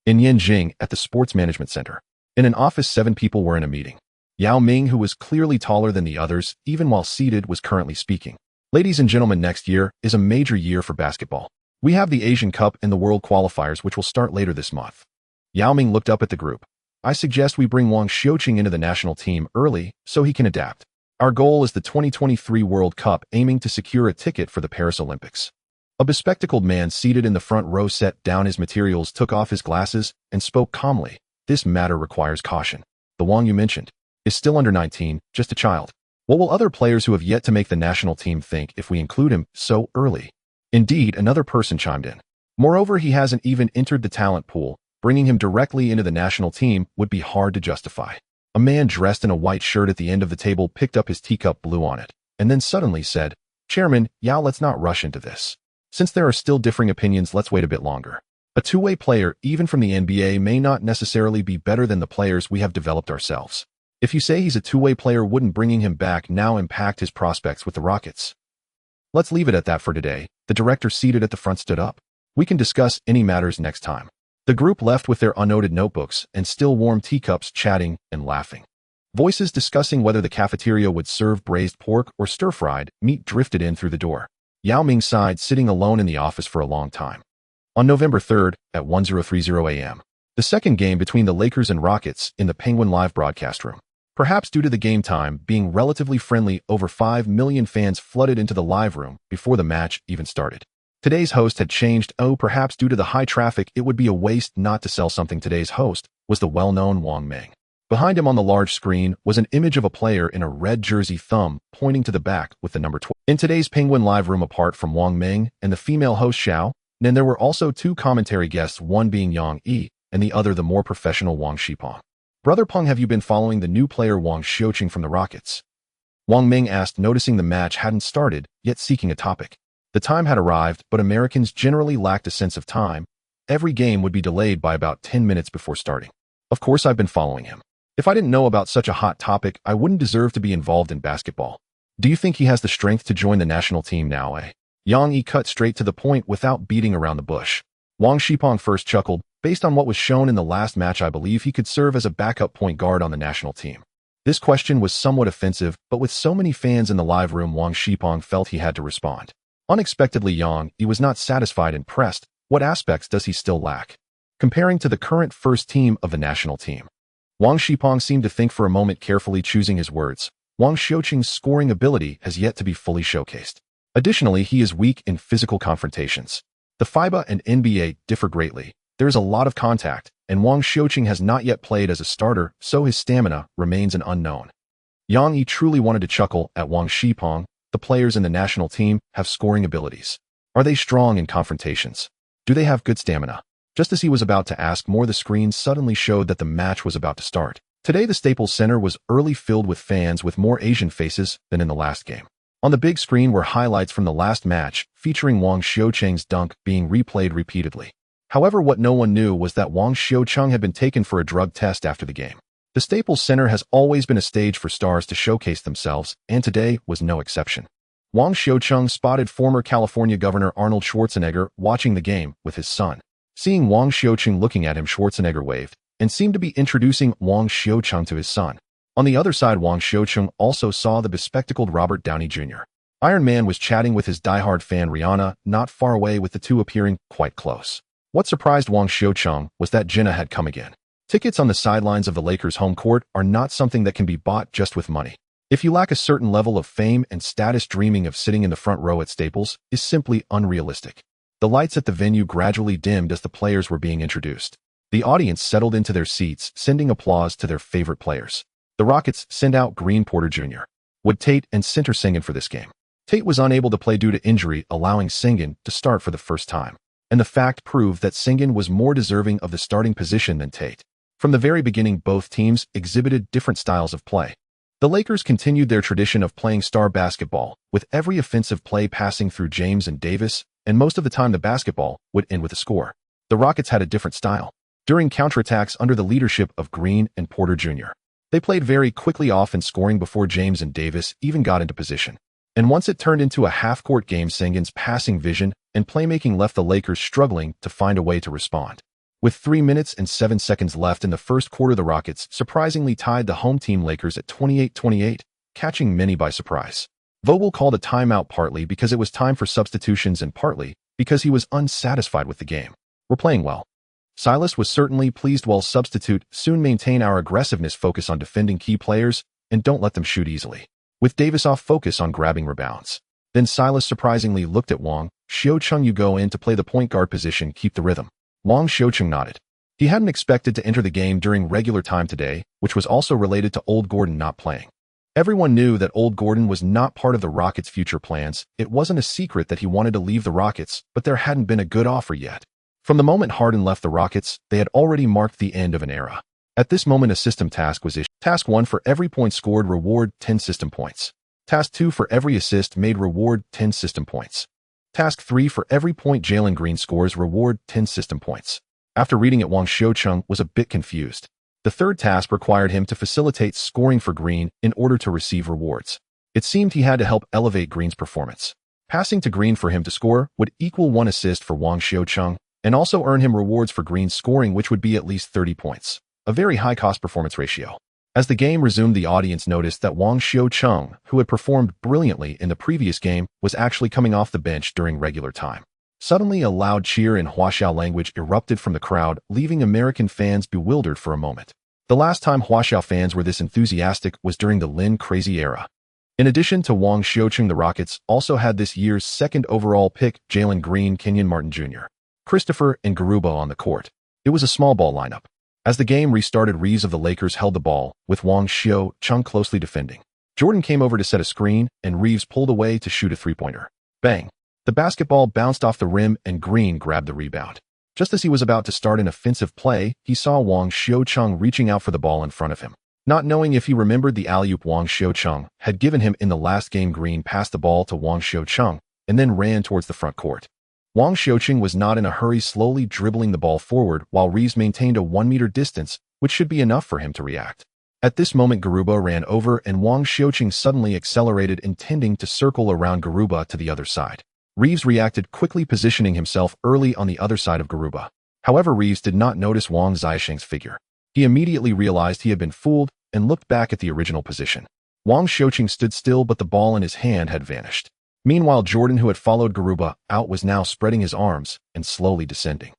In Yanjing, at the Sports Management Center, in an office, 7 people were in a meeting. Yao Ming, who was clearly taller than the others, even while seated, was currently speaking. Ladies and gentlemen, next year is a major year for basketball. We have the Asian Cup and the World Qualifiers, which will start later this month. Yao Ming looked up at the group. I suggest we bring Wang Xiuqing into the national team early so he can adapt. Our goal is the 2023 World Cup, aiming to secure a ticket for the Paris Olympics. A bespectacled man seated in the front row set down his materials, took off his glasses, and spoke calmly. This matter requires caution. The Wang you mentioned is still under 19, just a child. What will other players who have yet to make the national team think if we include him so early? Indeed, another person chimed in. Moreover, he hasn't even entered the talent pool. Bringing him directly into the national team would be hard to justify. A man dressed in a white shirt at the end of the table picked up his teacup, blew on it, and then suddenly said, Chairman, Yao, let's not rush into this. Since there are still differing opinions, let's wait a bit longer. A two-way player, even from the NBA, may not necessarily be better than the players we have developed ourselves. If you say he's a two-way player, wouldn't bringing him back now impact his prospects with the Rockets? Let's leave it at that for today. The director seated at the front stood up. We can discuss any matters next time. The group left with their unnoted notebooks and still warm teacups, chatting and laughing. Voices discussing whether the cafeteria would serve braised pork or stir-fried meat drifted in through the door. Yao Ming sighed, sitting alone in the office for a long time. On November 3rd, at 10:30 a.m., the second game between the Lakers and Rockets in the Penguin Live broadcast room. Perhaps due to the game time being relatively friendly, over 5 million fans flooded into the live room before the match even started. Today's host had changed. Perhaps due to the high traffic, it would be a waste not to sell something. Today's host was the well-known Yao Ming. Behind him on the large screen was an image of a player in a red jersey, thumb pointing to the back with the number 12. In today's Penguin Live room, apart from Yao Ming and the female host Xiao, then there were also 2 commentary guests, one being Yang Yi and the other the more professional Wang Xipeng. Brother Peng, have you been following the new player Wang Xiuqing from the Rockets? Yao Ming asked, noticing the match hadn't started, yet seeking a topic. The time had arrived, but Americans generally lacked a sense of time. Every game would be delayed by about 10 minutes before starting. Of course, I've been following him. If I didn't know about such a hot topic, I wouldn't deserve to be involved in basketball. Do you think he has the strength to join the national team now, eh? Yang Yi cut straight to the point without beating around the bush. Wang Xipeng first chuckled. Based on what was shown in the last match, I believe he could serve as a backup point guard on the national team. This question was somewhat offensive, but with so many fans in the live room, Wang Xipeng felt he had to respond. Unexpectedly, Yang Yi was not satisfied and pressed, What aspects does he still lack? Comparing to the current first team of the national team. Wang Shipeng seemed to think for a moment, carefully choosing his words. Wang Xiuqing's scoring ability has yet to be fully showcased. Additionally, he is weak in physical confrontations. The FIBA and NBA differ greatly. There is a lot of contact, and Wang Xiuqing has not yet played as a starter, so his stamina remains an unknown. Yang Yi truly wanted to chuckle at Wang Shipeng. The players in the national team have scoring abilities. Are they strong in confrontations? Do they have good stamina? Just as he was about to ask more, the screen suddenly showed that the match was about to start. Today, the Staples Center was early filled with fans with more Asian faces than in the last game. On the big screen were highlights from the last match, featuring Wang Xiuqing's dunk being replayed repeatedly. However, what no one knew was that Wang Xiuqing had been taken for a drug test after the game. The Staples Center has always been a stage for stars to showcase themselves, and today was no exception. Wang Xiuqing spotted former California Governor Arnold Schwarzenegger watching the game with his son. Seeing Wang Xiuqing looking at him, Schwarzenegger waved and seemed to be introducing Wang Xiuqing to his son. On the other side, Wang Xiuqing also saw the bespectacled Robert Downey Jr. Iron Man was chatting with his diehard fan Rihanna, not far away, with the two appearing quite close. What surprised Wang Xiuqing was that Jinnah had come again. Tickets on the sidelines of the Lakers' home court are not something that can be bought just with money. If you lack a certain level of fame and status, dreaming of sitting in the front row at Staples is simply unrealistic. The lights at the venue gradually dimmed as the players were being introduced. The audience settled into their seats, sending applause to their favorite players. The Rockets sent out Green Porter Jr., Wood Tate, and center Sengun for this game. Tate was unable to play due to injury, allowing Sengun to start for the first time. And the fact proved that Sengun was more deserving of the starting position than Tate. From the very beginning, both teams exhibited different styles of play. The Lakers continued their tradition of playing star basketball, with every offensive play passing through James and Davis, and most of the time the basketball would end with a score. The Rockets had a different style. During counterattacks under the leadership of Green and Porter Jr., they played very quickly, often scoring before James and Davis even got into position. And once it turned into a half-court game, Sengun's passing vision and playmaking left the Lakers struggling to find a way to respond. With 3 minutes and 7 seconds left in the first quarter, the Rockets surprisingly tied the home team Lakers at 28-28, catching many by surprise. Vogel called a timeout partly because it was time for substitutions and partly because he was unsatisfied with the game. We're playing well. Silas was certainly pleased. While substitute, soon maintain our aggressiveness, focus on defending key players, and don't let them shoot easily. With Davis off, focus on grabbing rebounds. Then Silas surprisingly looked at Wang Xiuqing. You go in to play the point guard position, keep the rhythm. Wang Xiuqing nodded. He hadn't expected to enter the game during regular time today, which was also related to Old Gordon not playing. Everyone knew that Old Gordon was not part of the Rockets' future plans. It wasn't a secret that he wanted to leave the Rockets, but there hadn't been a good offer yet. From the moment Harden left the Rockets, they had already marked the end of an era. At this moment, a system task was issued. Task 1: for every point scored, reward 10 system points. Task 2: for every assist made, reward 10 system points. Task 3: for every point Jalen Green scores, reward 10 system points. After reading it, Wang Xiuqing was a bit confused. The third task required him to facilitate scoring for Green in order to receive rewards. It seemed he had to help elevate Green's performance. Passing to Green for him to score would equal 1 assist for Wang Xiuqing, and also earn him rewards for Green's scoring, which would be at least 30 points. A very high cost-performance ratio. As the game resumed, the audience noticed that Wang Xiuqing, who had performed brilliantly in the previous game, was actually coming off the bench during regular time. Suddenly, a loud cheer in Huaxiao language erupted from the crowd, leaving American fans bewildered for a moment. The last time Huaxiao fans were this enthusiastic was during the Lin Crazy era. In addition to Wang Xiuqing, the Rockets also had this year's second overall pick, Jalen Green, Kenyon Martin Jr., Christopher, and Garuba on the court. It was a small ball lineup. As the game restarted, Reeves of the Lakers held the ball, with Wang Xiuqing closely defending. Jordan came over to set a screen, and Reeves pulled away to shoot a three-pointer. Bang! The basketball bounced off the rim, and Green grabbed the rebound. Just as he was about to start an offensive play, he saw Wang Xiuqing reaching out for the ball in front of him. Not knowing if he remembered the alley-oop Wang Xiuqing had given him in the last game, Green passed the ball to Wang Xiuqing and then ran towards the front court. Wang Xiuqing was not in a hurry, slowly dribbling the ball forward while Reeves maintained a 1-meter distance, which should be enough for him to react. At this moment, Garuba ran over and Wang Xiuqing suddenly accelerated, intending to circle around Garuba to the other side. Reeves reacted quickly, positioning himself early on the other side of Garuba. However, Reeves did not notice Wang Xiuqing's figure. He immediately realized he had been fooled and looked back at the original position. Wang Xiuqing stood still, but the ball in his hand had vanished. Meanwhile, Jordan, who had followed Garuba out, was now spreading his arms and slowly descending.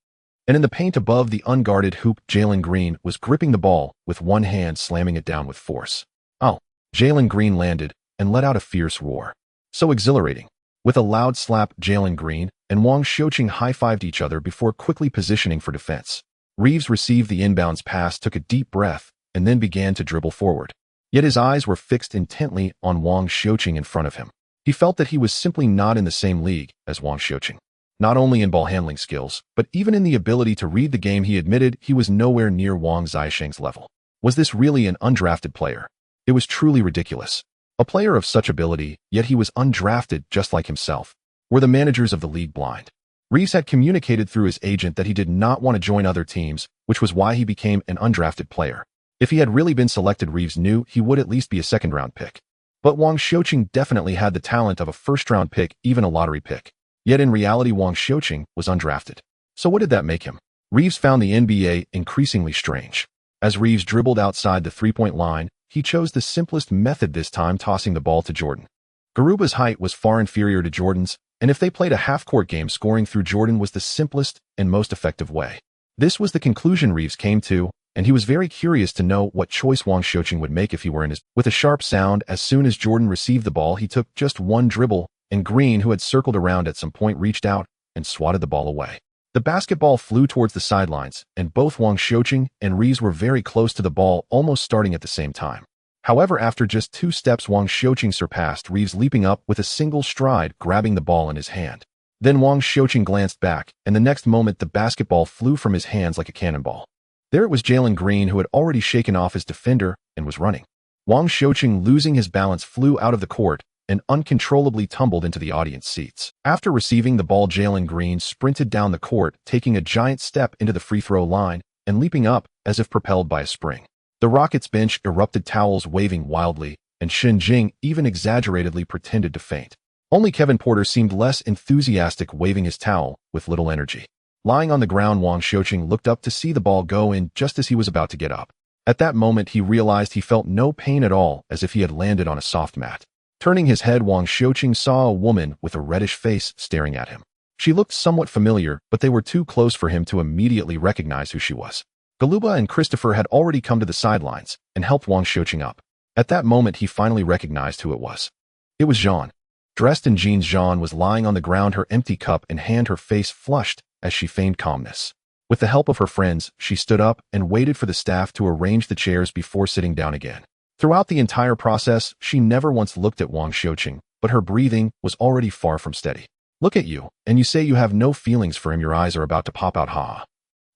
And in the paint above the unguarded hoop, Jalen Green was gripping the ball with one hand, slamming it down with force. Oh! Jalen Green landed and let out a fierce roar. So exhilarating. With a loud slap, Jalen Green and Wang Xiuqing high-fived each other before quickly positioning for defense. Reeves received the inbounds pass, took a deep breath, and then began to dribble forward. Yet his eyes were fixed intently on Wang Xiuqing in front of him. He felt that he was simply not in the same league as Wang Xiuqing. Not only in ball handling skills, but even in the ability to read the game. He admitted he was nowhere near Wang Xiuqing's level. Was this really an undrafted player? It was truly ridiculous. A player of such ability, yet he was undrafted just like himself. Were the managers of the league blind? Reeves had communicated through his agent that he did not want to join other teams, which was why he became an undrafted player. If he had really been selected, Reeves knew he would at least be a second-round pick. But Wang Xiuqing definitely had the talent of a first-round pick, even a lottery pick. Yet in reality, Wang Xiuqing was undrafted. So what did that make him? Reeves found the NBA increasingly strange. As Reeves dribbled outside the three-point line, he chose the simplest method this time, tossing the ball to Jordan. Garuba's height was far inferior to Jordan's, and if they played a half-court game, scoring through Jordan was the simplest and most effective way. This was the conclusion Reeves came to, and he was very curious to know what choice Wang Xiuqing would make if he were in his. With a sharp sound, as soon as Jordan received the ball, he took just one dribble, and Green, who had circled around at some point, reached out and swatted the ball away. The basketball flew towards the sidelines, and both Wang Xiuqing and Reeves were very close to the ball, almost starting at the same time. However, after just 2 steps, Wang Xiuqing surpassed Reeves, leaping up with a single stride, grabbing the ball in his hand. Then Wang Xiuqing glanced back, and the next moment the basketball flew from his hands like a cannonball. There it was, Jalen Green, who had already shaken off his defender and was running. Wang Xiuqing, losing his balance, flew out of the court and uncontrollably tumbled into the audience seats. After receiving the ball, Jalen Green sprinted down the court, taking a giant step into the free throw line and leaping up as if propelled by a spring. The Rockets bench erupted, towels waving wildly, and Shin Jing even exaggeratedly pretended to faint. Only Kevin Porter seemed less enthusiastic, waving his towel with little energy. Lying on the ground, Wang Xiuqing looked up to see the ball go in just as he was about to get up. At that moment, he realized he felt no pain at all, as if he had landed on a soft mat. Turning his head, Wang Xiuqing saw a woman with a reddish face staring at him. She looked somewhat familiar, but they were too close for him to immediately recognize who she was. Galuba and Christopher had already come to the sidelines and helped Wang Xiuqing up. At that moment, he finally recognized who it was. It was Jean. Dressed in jeans, Jean was lying on the ground, her empty cup in hand, her face flushed as she feigned calmness. With the help of her friends, she stood up and waited for the staff to arrange the chairs before sitting down again. Throughout the entire process, she never once looked at Wang Xiuqing, but her breathing was already far from steady. Look at you, and you say you have no feelings for him. Your eyes are about to pop out, ha.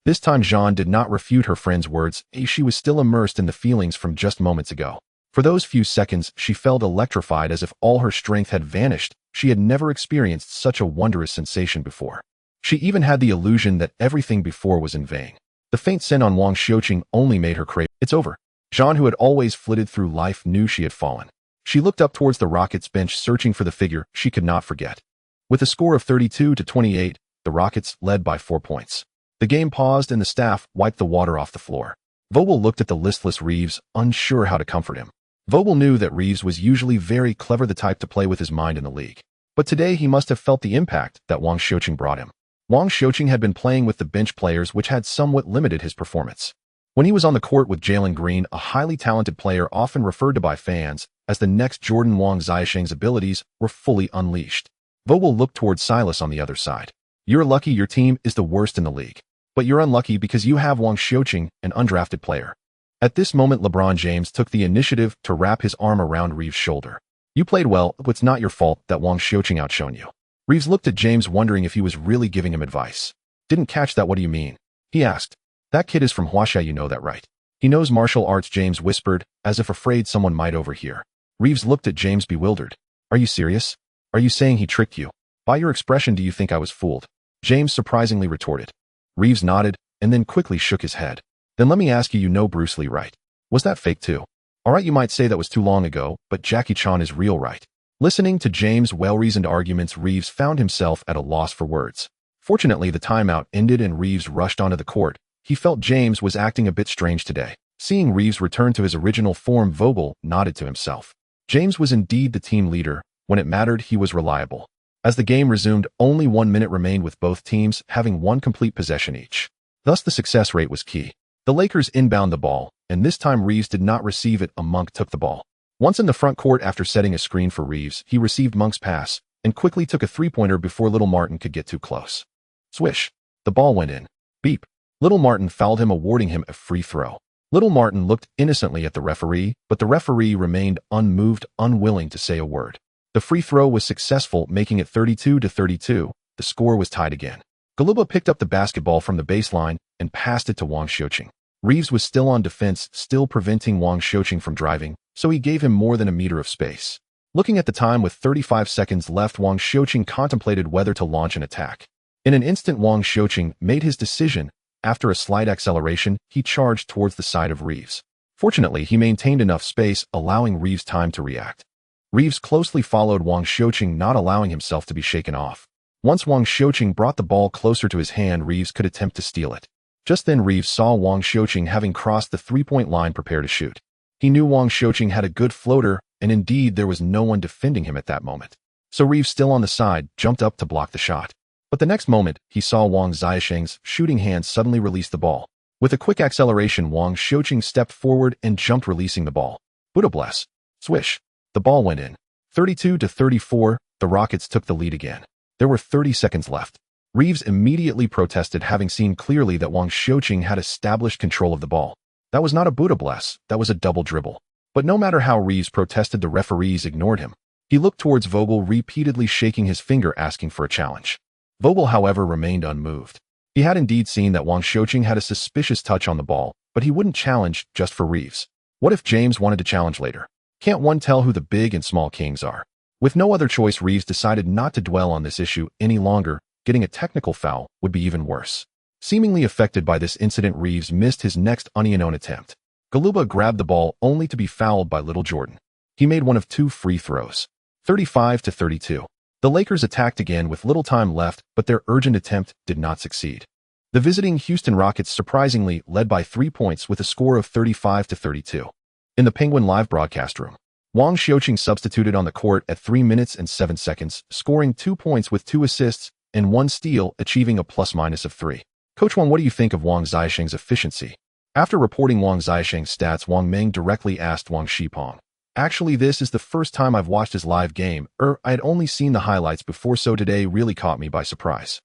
This time Jean did not refute her friend's words. She was still immersed in the feelings from just moments ago. For those few seconds, she felt electrified, as if all her strength had vanished. She had never experienced such a wondrous sensation before. She even had the illusion that everything before was in vain. The faint scent on Wang Xiuqing only made her crave. It's over. Jean, who had always flitted through life, knew she had fallen. She looked up towards the Rockets bench, searching for the figure she could not forget. With a score of 32-28, the Rockets led by 4 points. The game paused and the staff wiped the water off the floor. Vogel looked at the listless Reeves, unsure how to comfort him. Vogel knew that Reeves was usually very clever, the type to play with his mind in the league. But today he must have felt the impact that Wang Xiuqing brought him. Wang Xiuqing had been playing with the bench players, which had somewhat limited his performance. When he was on the court with Jalen Green, a highly talented player often referred to by fans as the next Jordan, Wang Xiuqing's abilities were fully unleashed. Vogel looked towards Silas on the other side. You're lucky your team is the worst in the league. But you're unlucky because you have Wang Xiuqing, an undrafted player. At this moment, LeBron James took the initiative to wrap his arm around Reeves' shoulder. You played well, but it's not your fault that Wang Xiuqing outshone you. Reeves looked at James, wondering if he was really giving him advice. Didn't catch that. What do you mean? He asked. That kid is from Huaxia, you know that, right? He knows martial arts, James whispered, as if afraid someone might overhear. Reeves looked at James, bewildered. Are you serious? Are you saying he tricked you? By your expression, do you think I was fooled? James surprisingly retorted. Reeves nodded, and then quickly shook his head. Then let me ask you, you know Bruce Lee, right? Was that fake too? Alright, you might say that was too long ago, but Jackie Chan is real, right? Listening to James' well-reasoned arguments, Reeves found himself at a loss for words. Fortunately, the timeout ended and Reeves rushed onto the court. He felt James was acting a bit strange today. Seeing Reeves return to his original form, Vogel nodded to himself. James was indeed the team leader, When it mattered, he was reliable. As the game resumed, only 1 minute remained with both teams having one complete possession each. Thus, the success rate was key. The Lakers inbound the ball, and this time Reeves did not receive it. Monk took the ball. Once in the front court after setting a screen for Reeves, he received Monk's pass and quickly took a three-pointer before Little Martin could get too close. Swish. The ball went in. Beep. Little Martin fouled him, awarding him a free throw. Little Martin looked innocently at the referee, but the referee remained unmoved, unwilling to say a word. The free throw was successful, making it 32-32. The score was tied again. Galuba picked up the basketball from the baseline and passed it to Wang Xiuqing. Reeves was still on defense, still preventing Wang Xiuqing from driving, so he gave him more than a meter of space. Looking at the time with 35 seconds left, Wang Xiuqing contemplated whether to launch an attack. In an instant, Wang Xiuqing made his decision. After a slight acceleration, he charged towards the side of Reeves. Fortunately, he maintained enough space, allowing Reeves time to react. Reeves closely followed Wang Xiuqing, not allowing himself to be shaken off. Once Wang Xiuqing brought the ball closer to his hand, Reeves could attempt to steal it. Just then, Reeves saw Wang Xiuqing having crossed the three-point line, prepare to shoot. He knew Wang Xiuqing had a good floater, and indeed there was no one defending him at that moment. So Reeves, still on the side, jumped up to block the shot. But the next moment, he saw Wang Xiuqing's shooting hand suddenly release the ball. With a quick acceleration, Wang Xiuqing stepped forward and jumped, releasing the ball. Buddha bless. Swish. The ball went in. 32-34, the Rockets took the lead again. There were 30 seconds left. Reeves immediately protested, having seen clearly that Wang Xiuqing had established control of the ball. That was not a Buddha bless, that was a double dribble. But no matter how Reeves protested, the referees ignored him. He looked towards Vogel, repeatedly shaking his finger, asking for a challenge. Vogel, however, remained unmoved. He had indeed seen that Wang Xiuqing had a suspicious touch on the ball, but he wouldn't challenge just for Reeves. What if James wanted to challenge later? Can't one tell who the big and small kings are? With no other choice, Reeves decided not to dwell on this issue any longer. Getting a technical foul would be even worse. Seemingly affected by this incident, Reeves missed his next unknown attempt. Galuba grabbed the ball only to be fouled by Little Jordan. He made one of two free throws. 35-32. The Lakers attacked again with little time left, but their urgent attempt did not succeed. The visiting Houston Rockets surprisingly led by 3 points with a score of 35-32. In the Penguin live broadcast room, Wang Xiuqing substituted on the court at 3 minutes and 7 seconds, scoring 2 points with 2 assists and 1 steal, achieving a plus-minus of 3. Coach Wang, what do you think of Wang Xiuqing's efficiency? After reporting Wang Xiuqing's stats, Wang Ming directly asked Wang Xipeng. Actually, this is the first time I've watched his live game, I had only seen the highlights before, so today really caught me by surprise.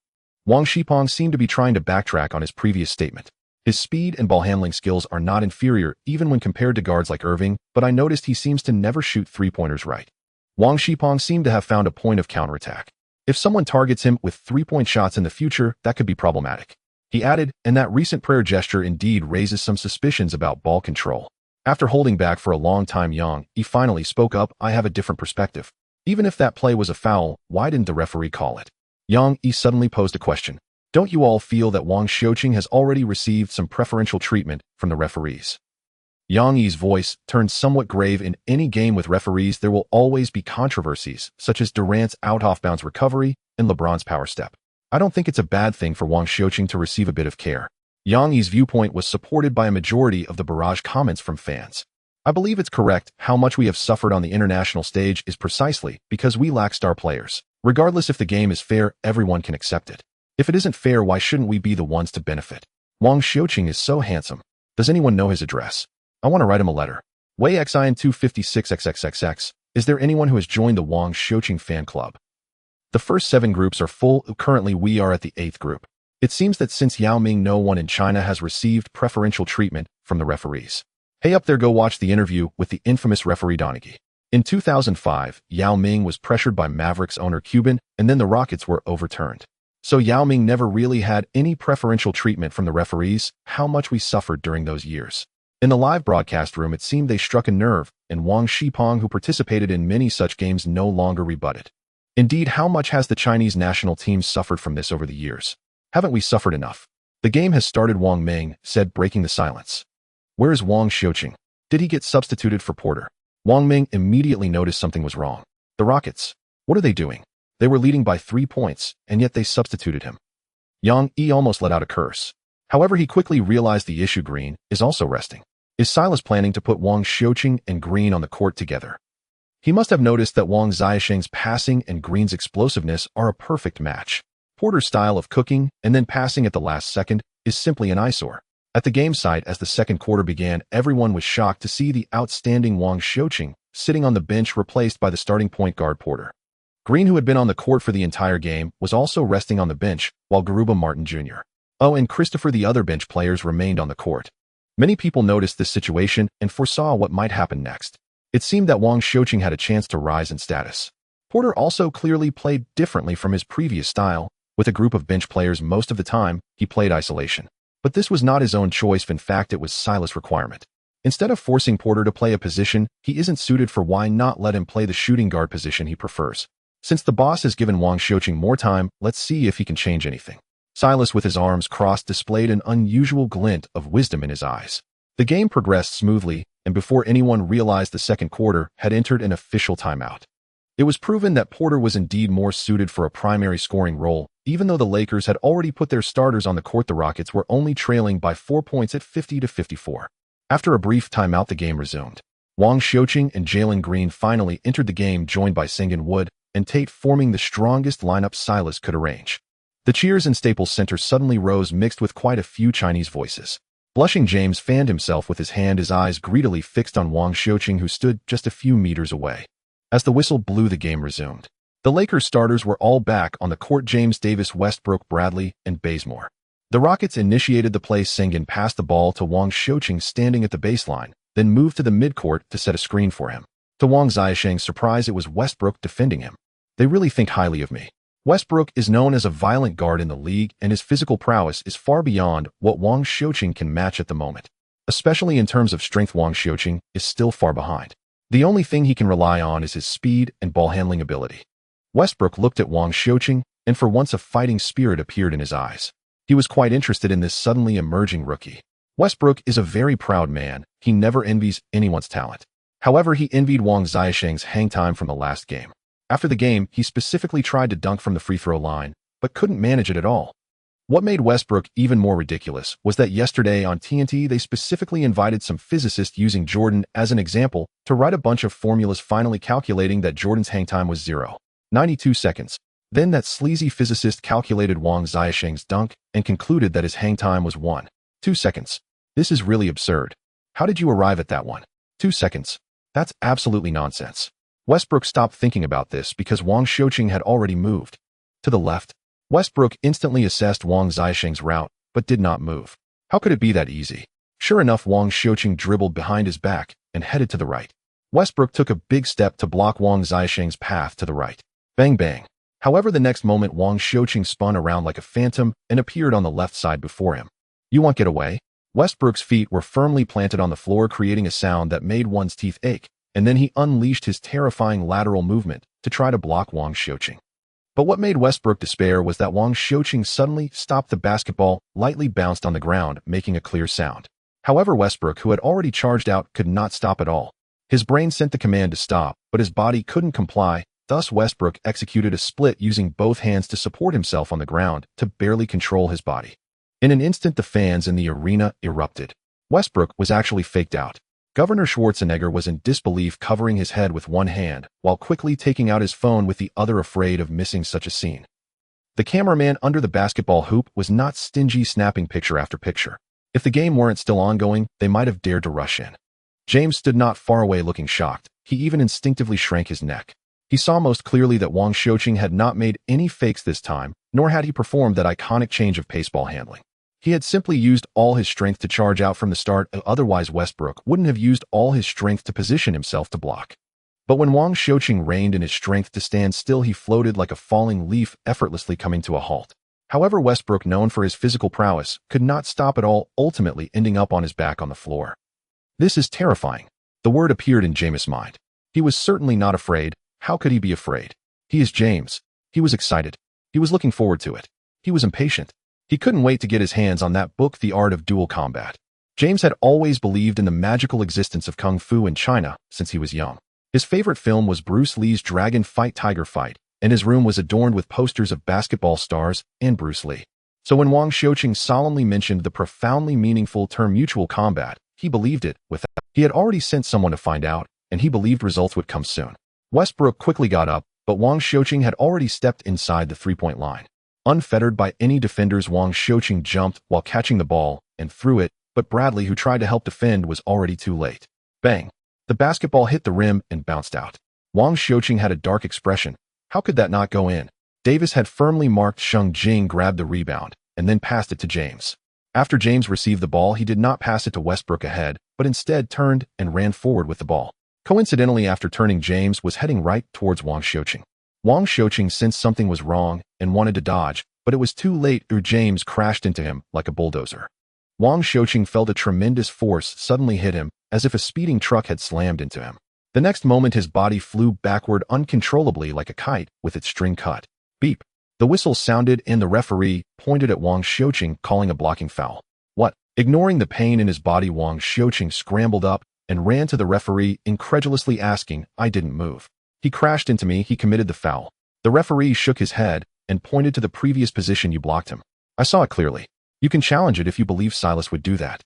Wang Xipeng seemed to be trying to backtrack on his previous statement. His speed and ball handling skills are not inferior, even when compared to guards like Irving, but I noticed he seems to never shoot three-pointers right. Wang Xipeng seemed to have found a point of counterattack. If someone targets him with three-point shots in the future, that could be problematic. He added, and that recent prayer gesture indeed raises some suspicions about ball control. After holding back for a long time, Yang Yi finally spoke up. I have a different perspective. Even if that play was a foul, why didn't the referee call it? Yang Yi suddenly posed a question. Don't you all feel that Wang Xiuqing has already received some preferential treatment from the referees? Yang Yi's voice turned somewhat grave. In any game with referees, there will always be controversies, such as Durant's out-off-bounds recovery and LeBron's power step. I don't think it's a bad thing for Wang Xiuqing to receive a bit of care. Yang Yi's viewpoint was supported by a majority of the barrage comments from fans. I believe it's correct. How much we have suffered on the international stage is precisely because we lack star players. Regardless if the game is fair, everyone can accept it. If it isn't fair, why shouldn't we be the ones to benefit? Wang Xiuqing is so handsome. Does anyone know his address? I want to write him a letter. Wei xin 256XXXX. Is there anyone who has joined the Wang Xiuqing fan club? The first 7 groups are full. Currently, we are at the 8th group. It seems that since Yao Ming, no one in China has received preferential treatment from the referees. Hey up there, go watch the interview with the infamous referee Donaghy. In 2005, Yao Ming was pressured by Mavericks owner Cuban, and then the Rockets were overturned. So Yao Ming never really had any preferential treatment from the referees. How much we suffered during those years. In the live broadcast room, it seemed they struck a nerve, and Wang Xipeng, who participated in many such games, no longer rebutted. Indeed, how much has the Chinese national team suffered from this over the years? Haven't we suffered enough? The game has started, Wang Ming said, breaking the silence. Where is Wang Xiuqing? Did he get substituted for Porter? Wang Ming immediately noticed something was wrong. The Rockets. What are they doing? They were leading by 3 points, and yet they substituted him. Yang Yi almost let out a curse. However, he quickly realized the issue. Green is also resting. Is Silas planning to put Wang Xiuqing and Green on the court together? He must have noticed that Wang Xiaosheng's passing and Green's explosiveness are a perfect match. Porter's style of cooking and then passing at the last second is simply an eyesore. At the game site, as the second quarter began, everyone was shocked to see the outstanding Wang Xiaoqing sitting on the bench replaced by the starting point guard Porter. Green, who had been on the court for the entire game, was also resting on the bench, while Garuba Martin Jr. And Christopher, the other bench players, remained on the court. Many people noticed this situation and foresaw what might happen next. It seemed that Wang Xiaoqing had a chance to rise in status. Porter also clearly played differently from his previous style. With a group of bench players most of the time, he played isolation. But this was not his own choice. In fact, it was Silas' requirement. Instead of forcing Porter to play a position he isn't suited for, why not let him play the shooting guard position he prefers? Since the boss has given Wang Xiaoqing more time, let's see if he can change anything. Silas, with his arms crossed, displayed an unusual glint of wisdom in his eyes. The game progressed smoothly, and before anyone realized the second quarter had entered an official timeout. It was proven that Porter was indeed more suited for a primary scoring role. Even though the Lakers had already put their starters on the court, the Rockets were only trailing by 4 points at 50-54. After a brief timeout, the game resumed. Wang Xiaoqing and Jalen Green finally entered the game, joined by Sengun Wood and Tate, forming the strongest lineup Silas could arrange. The cheers in Staples Center suddenly rose, mixed with quite a few Chinese voices. Blushing James fanned himself with his hand, his eyes greedily fixed on Wang Xiaoqing, who stood just a few meters away. As the whistle blew, the game resumed. The Lakers starters were all back on the court: James, Davis, Westbrook, Bradley, and Bazemore. The Rockets initiated the play. Sengun passed the ball to Wang Xiaoqing standing at the baseline, then moved to the midcourt to set a screen for him. To Wang Xiaosheng's surprise, it was Westbrook defending him. They really think highly of me. Westbrook is known as a violent guard in the league, and his physical prowess is far beyond what Wang Xiaoqing can match at the moment. Especially in terms of strength, Wang Xiaoqing is still far behind. The only thing he can rely on is his speed and ball handling ability. Westbrook looked at Wang Xiaoqing, and for once a fighting spirit appeared in his eyes. He was quite interested in this suddenly emerging rookie. Westbrook is a very proud man. He never envies anyone's talent. However, he envied Wang Xiaosheng's hang time from the last game. After the game, he specifically tried to dunk from the free throw line, but couldn't manage it at all. What made Westbrook even more ridiculous was that yesterday on TNT they specifically invited some physicist, using Jordan as an example, to write a bunch of formulas, finally calculating that Jordan's hang time was 0.92 seconds. Then that sleazy physicist calculated Wang Xiaosheng's dunk and concluded that his hang time was 1.2 seconds. This is really absurd. How did you arrive at that 1.2 seconds? That's absolutely nonsense. Westbrook stopped thinking about this because Wang Xiaoqing had already moved to the left. Westbrook instantly assessed Wang Xiaosheng's route, but did not move. How could it be that easy? Sure enough, Wang Xiaoqing dribbled behind his back and headed to the right. Westbrook took a big step to block Wang Xiaosheng's path to the right. Bang bang. However, the next moment Wang Xiaoqing spun around like a phantom and appeared on the left side before him. You want to get away? Westbrook's feet were firmly planted on the floor, creating a sound that made one's teeth ache, and then he unleashed his terrifying lateral movement to try to block Wang Xiaoqing. But what made Westbrook despair was that Wang Xiaoqing suddenly stopped. The basketball lightly bounced on the ground, making a clear sound. However, Westbrook, who had already charged out, could not stop at all. His brain sent the command to stop, but his body couldn't comply. Thus, Westbrook executed a split using both hands to support himself on the ground to barely control his body. In an instant, the fans in the arena erupted. Westbrook was actually faked out. Governor Schwarzenegger was in disbelief, covering his head with one hand, while quickly taking out his phone with the other, afraid of missing such a scene. The cameraman under the basketball hoop was not stingy, snapping picture after picture. If the game weren't still ongoing, they might have dared to rush in. James stood not far away, looking shocked. He even instinctively shrank his neck. He saw most clearly that Wang Xiaoqing had not made any fakes this time, nor had he performed that iconic change of pace ball handling. He had simply used all his strength to charge out from the start. Otherwise, Westbrook wouldn't have used all his strength to position himself to block. But when Wang Xiaoqing reined in his strength to stand still, he floated like a falling leaf, effortlessly coming to a halt. However, Westbrook, known for his physical prowess, could not stop at all, ultimately ending up on his back on the floor. This is terrifying. The word appeared in James' mind. He was certainly not afraid. How could he be afraid? He is James. He was excited. He was looking forward to it. He was impatient. He couldn't wait to get his hands on that book, The Art of Dual Combat. James had always believed in the magical existence of Kung Fu in China since he was young. His favorite film was Bruce Lee's Dragon Fight Tiger Fight, and his room was adorned with posters of basketball stars and Bruce Lee. So when Wang Xiaoqing solemnly mentioned the profoundly meaningful term mutual combat, he believed it. He had already sent someone to find out, and he believed results would come soon. Westbrook quickly got up, but Wang Xiuqing had already stepped inside the three-point line. Unfettered by any defenders, Wang Xiuqing jumped while catching the ball and threw it, but Bradley, who tried to help defend, was already too late. Bang! The basketball hit the rim and bounced out. Wang Xiuqing had a dark expression. How could that not go in? Davis had firmly marked. Sheng Jing grabbed the rebound and then passed it to James. After James received the ball, he did not pass it to Westbrook ahead, but instead turned and ran forward with the ball. Coincidentally, after turning, James was heading right towards Wang Xiuqing. Wang Xiuqing sensed something was wrong and wanted to dodge, but it was too late. James crashed into him like a bulldozer. Wang Xiuqing felt a tremendous force suddenly hit him, as if a speeding truck had slammed into him. The next moment, his body flew backward uncontrollably like a kite with its string cut. Beep. The whistle sounded and the referee pointed at Wang Xiuqing, calling a blocking foul. What? Ignoring the pain in his body, Wang Xiuqing scrambled up and ran to the referee, incredulously asking, "I didn't move. He crashed into me. He committed the foul." The referee shook his head and pointed to the previous position. "You blocked him. I saw it clearly. You can challenge it if you believe Silas would do that."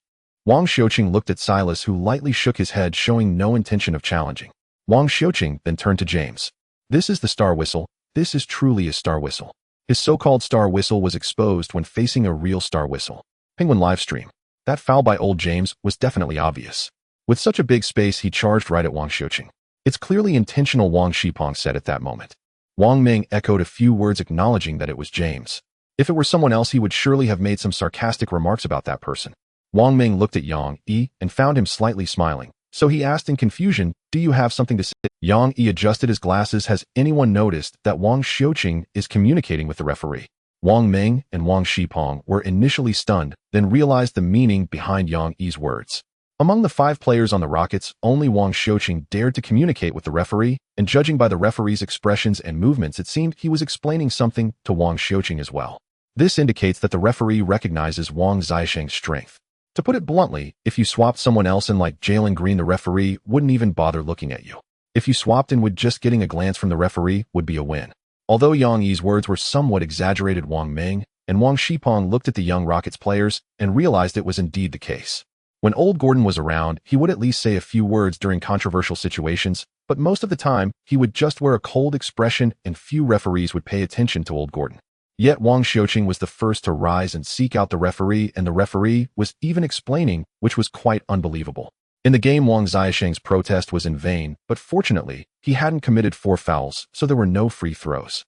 Wang Xiuqing looked at Silas, who lightly shook his head, showing no intention of challenging. Wang Xiuqing then turned to James. "This is the star whistle. This is truly a star whistle." His so-called star whistle was exposed when facing a real star whistle. Penguin livestream. That foul by old James was definitely obvious. With such a big space, he charged right at Wang Xiuqing. "It's clearly intentional," Wang Shipong said at that moment. Wang Ming echoed a few words acknowledging that it was James. If it were someone else, he would surely have made some sarcastic remarks about that person. Wang Ming looked at Yang Yi and found him slightly smiling. So he asked in confusion, "Do you have something to say?" Yang Yi adjusted his glasses. "Has anyone noticed that Wang Xiuqing is communicating with the referee?" Wang Ming and Wang Shipong were initially stunned, then realized the meaning behind Yang Yi's words. Among the 5 players on the Rockets, only Wang Xiuqing dared to communicate with the referee, and judging by the referee's expressions and movements, it seemed he was explaining something to Wang Xiuqing as well. This indicates that the referee recognizes Wang Xiuqing's strength. To put it bluntly, if you swapped someone else in like Jalen Green, the referee wouldn't even bother looking at you. If you swapped in, would just getting a glance from the referee would be a win. Although Yang Yi's words were somewhat exaggerated, Wang Ming and Wang Shipong looked at the young Rockets players and realized it was indeed the case. When old Gordon was around, he would at least say a few words during controversial situations, but most of the time, he would just wear a cold expression and few referees would pay attention to old Gordon. Yet Wang Xiuqing was the first to rise and seek out the referee, and the referee was even explaining, which was quite unbelievable. In the game, Wang Xiuqing's protest was in vain, but fortunately, he hadn't committed 4 fouls, so there were no free throws.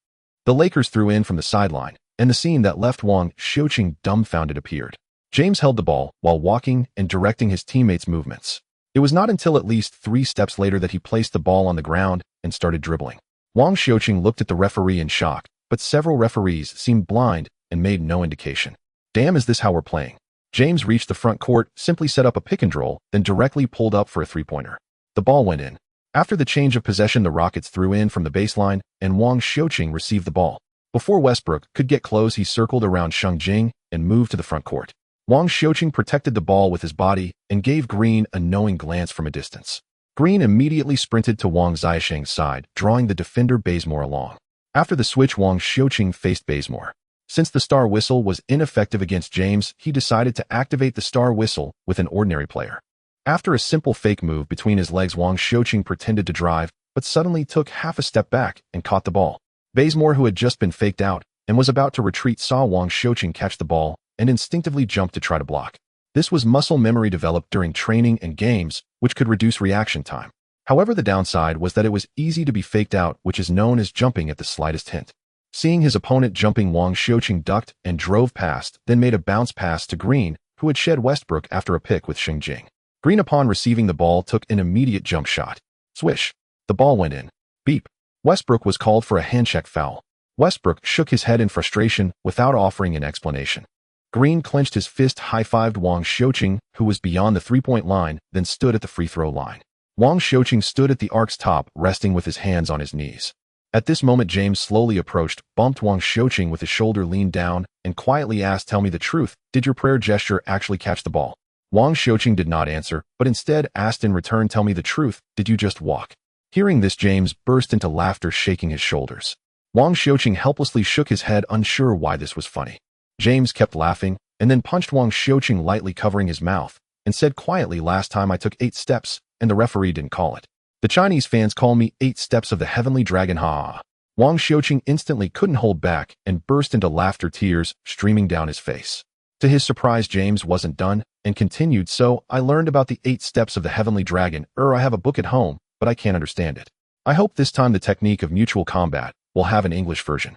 The Lakers threw in from the sideline, and the scene that left Wang Xiuqing dumbfounded appeared. James held the ball while walking and directing his teammates' movements. It was not until at least 3 steps later that he placed the ball on the ground and started dribbling. Wang Xiuqing looked at the referee in shock, but several referees seemed blind and made no indication. "Damn, is this how we're playing?" James reached the front court, simply set up a pick and roll, then directly pulled up for a three-pointer. The ball went in. After the change of possession, the Rockets threw in from the baseline, and Wang Xiuqing received the ball. Before Westbrook could get close, he circled around Sheng Jing and moved to the front court. Wang Xiuqing protected the ball with his body and gave Green a knowing glance from a distance. Green immediately sprinted to Wang Xiuqing's side, drawing the defender Bazemore along. After the switch, Wang Xiuqing faced Bazemore. Since the star whistle was ineffective against James, he decided to activate the star whistle with an ordinary player. After a simple fake move between his legs, Wang Xiuqing pretended to drive, but suddenly took half a step back and caught the ball. Bazemore, who had just been faked out and was about to retreat, saw Wang Xiuqing catch the ball and instinctively jumped to try to block. This was muscle memory developed during training and games, which could reduce reaction time. However, the downside was that it was easy to be faked out, which is known as jumping at the slightest hint. Seeing his opponent jumping, Wang Xiuqing ducked and drove past, then made a bounce pass to Green, who had shed Westbrook after a pick with Sheng Jing. Green, upon receiving the ball, took an immediate jump shot. Swish. The ball went in. Beep. Westbrook was called for a handcheck foul. Westbrook shook his head in frustration without offering an explanation. Green clenched his fist, high-fived Wang Xiuqing, who was beyond the three-point line, then stood at the free throw line. Wang Xiuqing stood at the arc's top, resting with his hands on his knees. At this moment, James slowly approached, bumped Wang Xiuqing with his shoulder, leaned down, and quietly asked, "Tell me the truth, did your prayer gesture actually catch the ball?" Wang Xiuqing did not answer, but instead asked in return, "Tell me the truth, did you just walk?" Hearing this, James burst into laughter, shaking his shoulders. Wang Xiuqing helplessly shook his head, unsure why this was funny. James kept laughing, and then punched Wang Xiuqing, lightly covering his mouth, and said quietly, "Last time I took 8 steps, and the referee didn't call it." The Chinese fans call me 8 Steps of the Heavenly Dragon, ha. Wang Xiuqing instantly couldn't hold back and burst into laughter, tears streaming down his face. To his surprise, James wasn't done and continued, so I learned about the 8 Steps of the Heavenly Dragon. I have a book at home, but I can't understand it. I hope this time the technique of mutual combat will have an English version.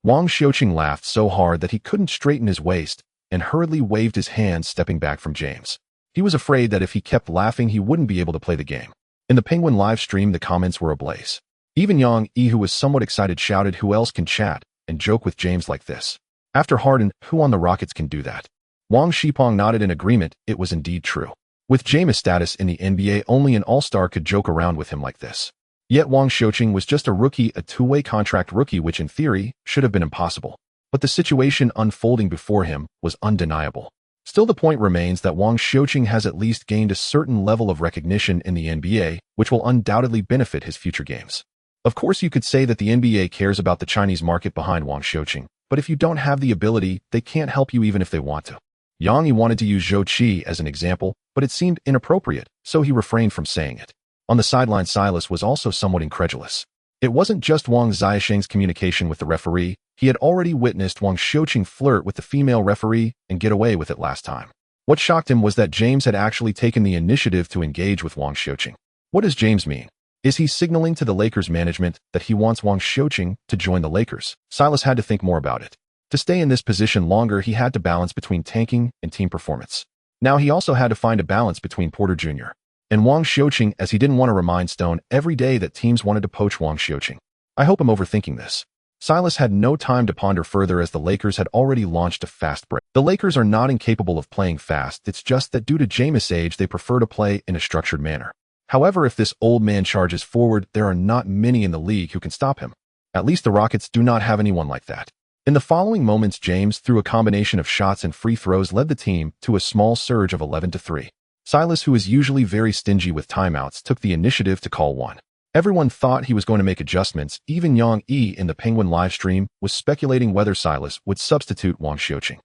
Wang Xiuqing laughed so hard that he couldn't straighten his waist and hurriedly waved his hand, stepping back from James. He was afraid that if he kept laughing, he wouldn't be able to play the game. In the Penguin live stream, the comments were ablaze. Even Yang Yi, who was somewhat excited, shouted, "Who else can chat and joke with James like this? After Harden, who on the Rockets can do that?" Wang Shipong nodded in agreement. It was indeed true. With James' status in the NBA, only an all-star could joke around with him like this. Yet Wang Xiuqing was just a rookie, a two-way contract rookie, which in theory should have been impossible. But the situation unfolding before him was undeniable. Still, the point remains that Wang Xiuqing has at least gained a certain level of recognition in the NBA, which will undoubtedly benefit his future games. Of course, you could say that the NBA cares about the Chinese market behind Wang Xiuqing, but if you don't have the ability, they can't help you even if they want to. Yang Yi wanted to use Zhou Qi as an example, but it seemed inappropriate, so he refrained from saying it. On the sideline, Silas was also somewhat incredulous. It wasn't just Wang Xiuqing's communication with the referee. He had already witnessed Wang Xiuqing flirt with the female referee and get away with it last time. What shocked him was that James had actually taken the initiative to engage with Wang Xiuqing. What does James mean? Is he signaling to the Lakers management that he wants Wang Xiuqing to join the Lakers? Silas had to think more about it. To stay in this position longer, he had to balance between tanking and team performance. Now he also had to find a balance between Porter Jr. and Wang Xiuqing, as he didn't want to remind Stone every day that teams wanted to poach Wang Xiuqing. I hope I'm overthinking this. Silas had no time to ponder further, as the Lakers had already launched a fast break. The Lakers are not incapable of playing fast. It's just that due to Jameis' age, they prefer to play in a structured manner. However, if this old man charges forward, there are not many in the league who can stop him. At least the Rockets do not have anyone like that. In the following moments, James, through a combination of shots and free throws, led the team to a small surge of 11-3. Silas, who is usually very stingy with timeouts, took the initiative to call one. Everyone thought he was going to make adjustments. Even Yang Yi in the Penguin live stream was speculating whether Silas would substitute Wang Xiuqing.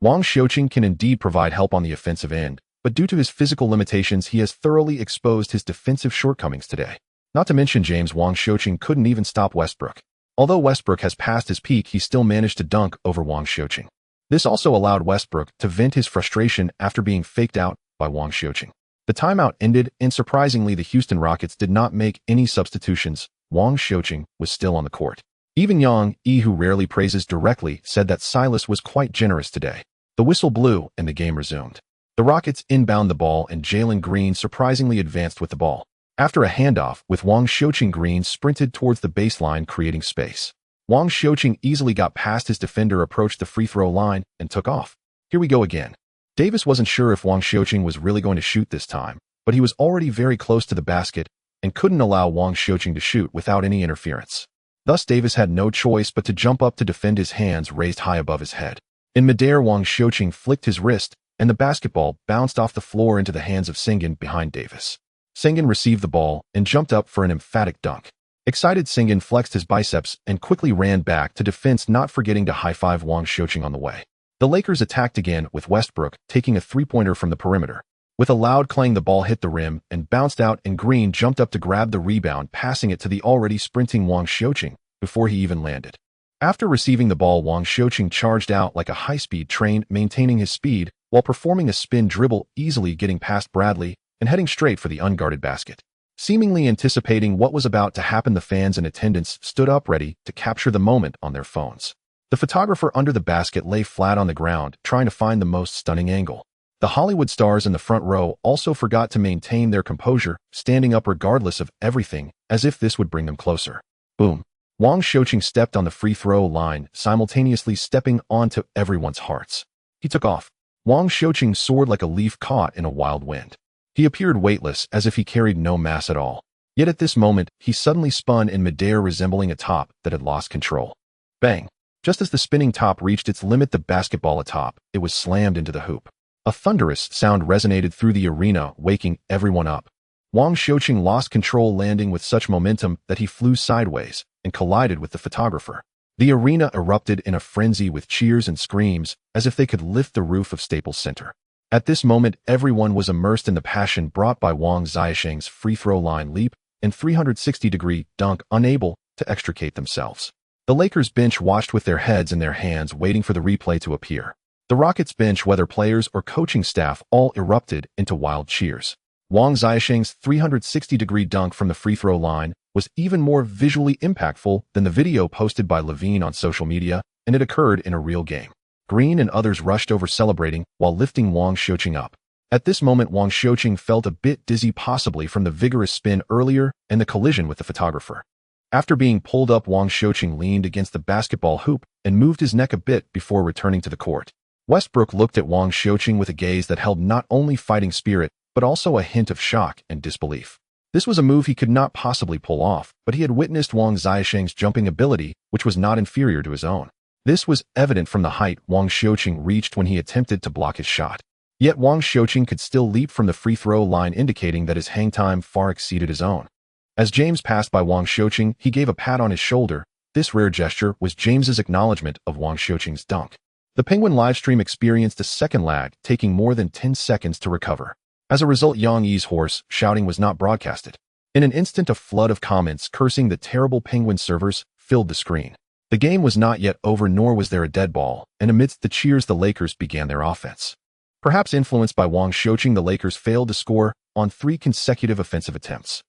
Wang Xiuqing can indeed provide help on the offensive end, but due to his physical limitations, he has thoroughly exposed his defensive shortcomings today. Not to mention, James, Wang Xiuqing couldn't even stop Westbrook. Although Westbrook has passed his peak, he still managed to dunk over Wang Xiuqing. This also allowed Westbrook to vent his frustration after being faked out by Wang Xiuqing. The timeout ended, and surprisingly, the Houston Rockets did not make any substitutions. Wang Xiuqing was still on the court. Even Yang Yi, who rarely praises directly, said that Silas was quite generous today. The whistle blew, and the game resumed. The Rockets inbound the ball, and Jalen Green surprisingly advanced with the ball. After a handoff with Wang Xiuqing, Green sprinted towards the baseline, creating space. Wang Xiuqing easily got past his defender, approached the free throw line, and took off. Here we go again. Davis wasn't sure if Wang Xiuqing was really going to shoot this time, but he was already very close to the basket and couldn't allow Wang Xiuqing to shoot without any interference. Thus, Davis had no choice but to jump up to defend, his hands raised high above his head. In midair, Wang Xiuqing flicked his wrist, and the basketball bounced off the floor into the hands of Sengun behind Davis. Sengun received the ball and jumped up for an emphatic dunk. Excited, Sengun flexed his biceps and quickly ran back to defense, not forgetting to high-five Wang Xiuqing on the way. The Lakers attacked again, with Westbrook taking a three-pointer from the perimeter. With a loud clang, the ball hit the rim and bounced out, and Green jumped up to grab the rebound, passing it to the already sprinting Wang Xiuqing before he even landed. After receiving the ball, Wang Xiuqing charged out like a high-speed train, maintaining his speed while performing a spin dribble, easily getting past Bradley and heading straight for the unguarded basket. Seemingly anticipating what was about to happen, the fans in attendance stood up ready to capture the moment on their phones. The photographer under the basket lay flat on the ground, trying to find the most stunning angle. The Hollywood stars in the front row also forgot to maintain their composure, standing up regardless of everything, as if this would bring them closer. Boom. Wang Xiuqing stepped on the free throw line, simultaneously stepping onto everyone's hearts. He took off. Wang Xiuqing soared like a leaf caught in a wild wind. He appeared weightless, as if he carried no mass at all. Yet at this moment, he suddenly spun in midair, resembling a top that had lost control. Bang! Just as the spinning top reached its limit, the basketball atop, it was slammed into the hoop. A thunderous sound resonated through the arena, waking everyone up. Wang Xiuqing lost control, landing with such momentum that he flew sideways and collided with the photographer. The arena erupted in a frenzy with cheers and screams, as if they could lift the roof of Staples Center. At this moment, everyone was immersed in the passion brought by Wang Xiuqing's free throw line leap, and 360-degree dunk, unable to extricate themselves. The Lakers bench watched with their heads in their hands, waiting for the replay to appear. The Rockets bench, whether players or coaching staff, all erupted into wild cheers. Wang Xiaosheng's 360-degree dunk from the free throw line was even more visually impactful than the video posted by Levine on social media, and it occurred in a real game. Green and others rushed over celebrating while lifting Wang Xiaosheng up. At this moment, Wang Xiaosheng felt a bit dizzy, possibly from the vigorous spin earlier and the collision with the photographer. After being pulled up, Wang Xiaosheng leaned against the basketball hoop and moved his neck a bit before returning to the court. Westbrook looked at Wang Xiaosheng with a gaze that held not only fighting spirit, but also a hint of shock and disbelief. This was a move he could not possibly pull off, but he had witnessed Wang Xiaosheng's jumping ability, which was not inferior to his own. This was evident from the height Wang Xiaosheng reached when he attempted to block his shot. Yet Wang Xiaosheng could still leap from the free throw line, indicating that his hang time far exceeded his own. As James passed by Wang Xiaosheng, he gave a pat on his shoulder. This rare gesture was James's acknowledgement of Wang Xiaosheng's dunk. The Penguin livestream experienced a second lag, taking more than 10 seconds to recover. As a result, Yang Yi's hoarse shouting was not broadcasted. In an instant, a flood of comments cursing the terrible Penguin servers filled the screen. The game was not yet over, nor was there a dead ball, and amidst the cheers, the Lakers began their offense. Perhaps influenced by Wang Xiaosheng, the Lakers failed to score on 3 consecutive offensive attempts.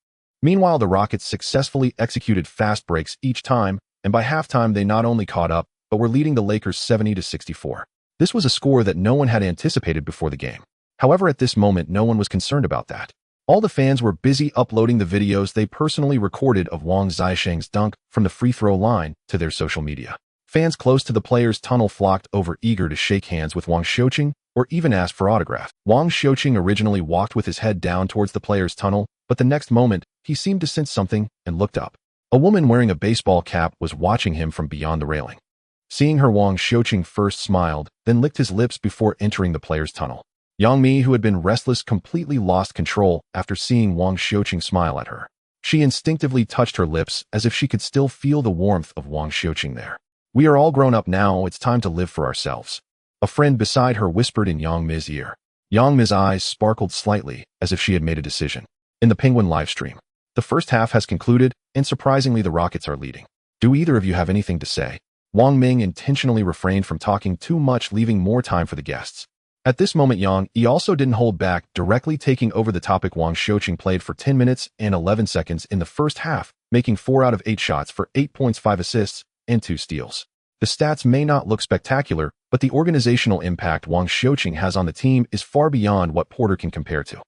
Meanwhile, the Rockets successfully executed fast breaks each time, and by halftime they not only caught up, but were leading the Lakers 70-64. This was a score that no one had anticipated before the game. However, at this moment, no one was concerned about that. All the fans were busy uploading the videos they personally recorded of Wang Xiaosheng's dunk from the free throw line to their social media. Fans close to the players' tunnel flocked over, eager to shake hands with Wang Xiaosheng or even ask for autograph. Wang Xiaosheng originally walked with his head down towards the players' tunnel, but the next moment, he seemed to sense something and looked up. A woman wearing a baseball cap was watching him from beyond the railing. Seeing her, Wang Xiaosheng first smiled, then licked his lips before entering the players' tunnel. Yao Ming, who had been restless, completely lost control after seeing Wang Xiaosheng smile at her. She instinctively touched her lips as if she could still feel the warmth of Wang Xiaosheng there. "We are all grown up now, it's time to live for ourselves," a friend beside her whispered in Yang Mi's ear. Yang Mi's eyes sparkled slightly, as if she had made a decision. In the Penguin livestream, the first half has concluded, and surprisingly the Rockets are leading. "Do either of you have anything to say?" Wang Ming intentionally refrained from talking too much, leaving more time for the guests. At this moment, Yang Yi also didn't hold back, directly taking over the topic. Wang Xiaosheng played for 10 minutes and 11 seconds in the first half, making 4 out of 8 shots for 8 points, 5 assists, and 2 steals. The stats may not look spectacular, but the organizational impact Wang Xiaosheng has on the team is far beyond what Porter can compare to.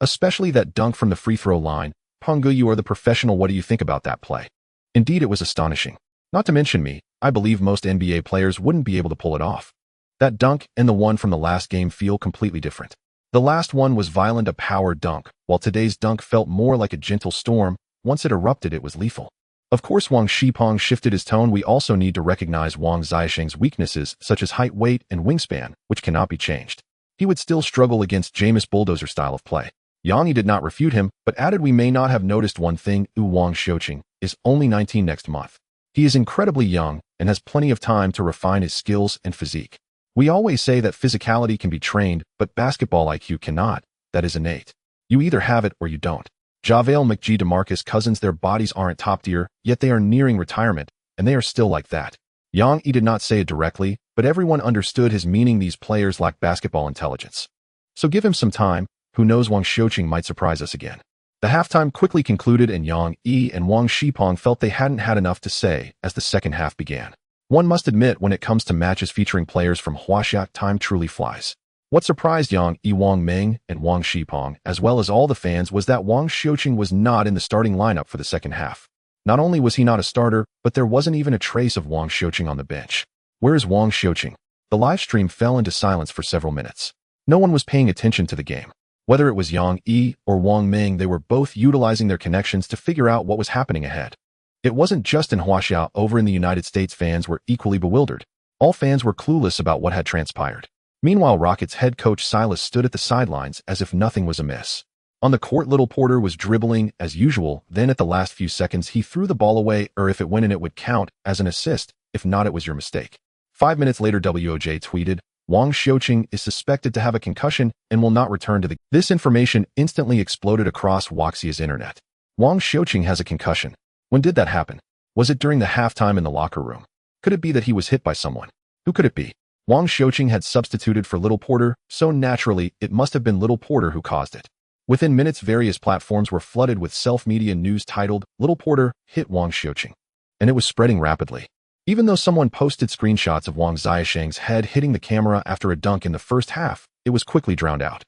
Especially that dunk from the free throw line. "Pungu, you are the professional. What do you think about that play?" "Indeed, it was astonishing. Not to mention me, I believe most NBA players wouldn't be able to pull it off. That dunk and the one from the last game feel completely different. The last one was violent, a power dunk, while today's dunk felt more like a gentle storm. Once it erupted, it was lethal." Of course, Wang Xipeng shifted his tone. "We also need to recognize Wang Xiaosheng's weaknesses, such as height, weight, and wingspan, which cannot be changed. He would still struggle against Jameis Bulldozer style of play." Yang Yi did not refute him, but added, "We may not have noticed one thing. Wang Xiaosheng is only 19 next month. He is incredibly young and has plenty of time to refine his skills and physique. We always say that physicality can be trained, but basketball IQ cannot. That is innate. You either have it or you don't. JaVale McGee, DeMarcus Cousins, their bodies aren't top tier, yet they are nearing retirement, and they are still like that." Yang Yi did not say it directly, but everyone understood his meaning. These players lack basketball intelligence. So give him some time. Who knows, Wang Xiaosheng might surprise us again. The halftime quickly concluded, and Yang Yi and Wang Xipeng felt they hadn't had enough to say as the second half began. One must admit, when it comes to matches featuring players from Huaxia, time truly flies. What surprised Yang Yi, Wang Ming, and Wang Xipeng, as well as all the fans, was that Wang Xiaosheng was not in the starting lineup for the second half. Not only was he not a starter, but there wasn't even a trace of Wang Xiaosheng on the bench. Where is Wang Xiaosheng? The live stream fell into silence for several minutes. No one was paying attention to the game. Whether it was Yang Yi or Wang Ming, they were both utilizing their connections to figure out what was happening ahead. It wasn't just in Huaxia. Over in the United States, fans were equally bewildered. All fans were clueless about what had transpired. Meanwhile, Rockets head coach Silas stood at the sidelines as if nothing was amiss. On the court, Little Porter was dribbling as usual. Then at the last few seconds, he threw the ball away, or if it went in, it would count as an assist. If not, it was your mistake. 5 minutes later, WOJ tweeted, "Wang Xiaosheng is suspected to have a concussion and will not return to the..." This information instantly exploded across Huaxia's internet. Wang Xiuqing has a concussion. When did that happen? Was it during the halftime in the locker room? Could it be that he was hit by someone? Who could it be? Wang Xiuqing had substituted for Little Porter, so naturally, it must have been Little Porter who caused it. Within minutes, various platforms were flooded with self-media news titled, "Little Porter hit Wang Xiuqing." And it was spreading rapidly. Even though someone posted screenshots of Wang Xiuqing's head hitting the camera after a dunk in the first half, it was quickly drowned out.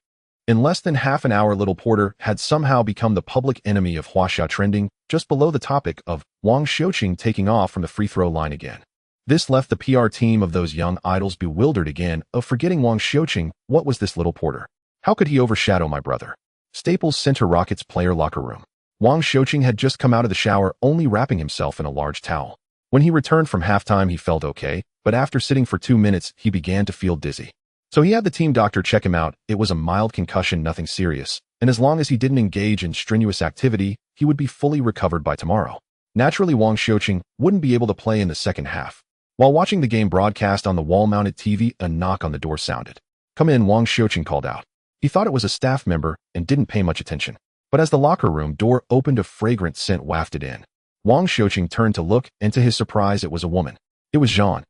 In less than half an hour, Little Porter had somehow become the public enemy of Huaxia trending, just below the topic of Wang Xiuqing taking off from the free throw line again. This left the PR team of those young idols bewildered again of forgetting Wang Xiuqing. What was this Little Porter? How could he overshadow my brother? Staples Center Rockets player locker room. Wang Xiuqing had just come out of the shower, only wrapping himself in a large towel. When he returned from halftime, he felt okay, but after sitting for 2 minutes, he began to feel dizzy. So he had the team doctor check him out. It was a mild concussion, nothing serious, and as long as he didn't engage in strenuous activity, he would be fully recovered by tomorrow. Naturally, Wang Xiuqing wouldn't be able to play in the second half. While watching the game broadcast on the wall-mounted TV, a knock on the door sounded. "Come in," Wang Xiuqing called out. He thought it was a staff member and didn't pay much attention. But as the locker room door opened, a fragrant scent wafted in. Wang Xiuqing turned to look, and to his surprise, it was a woman. It was Jean.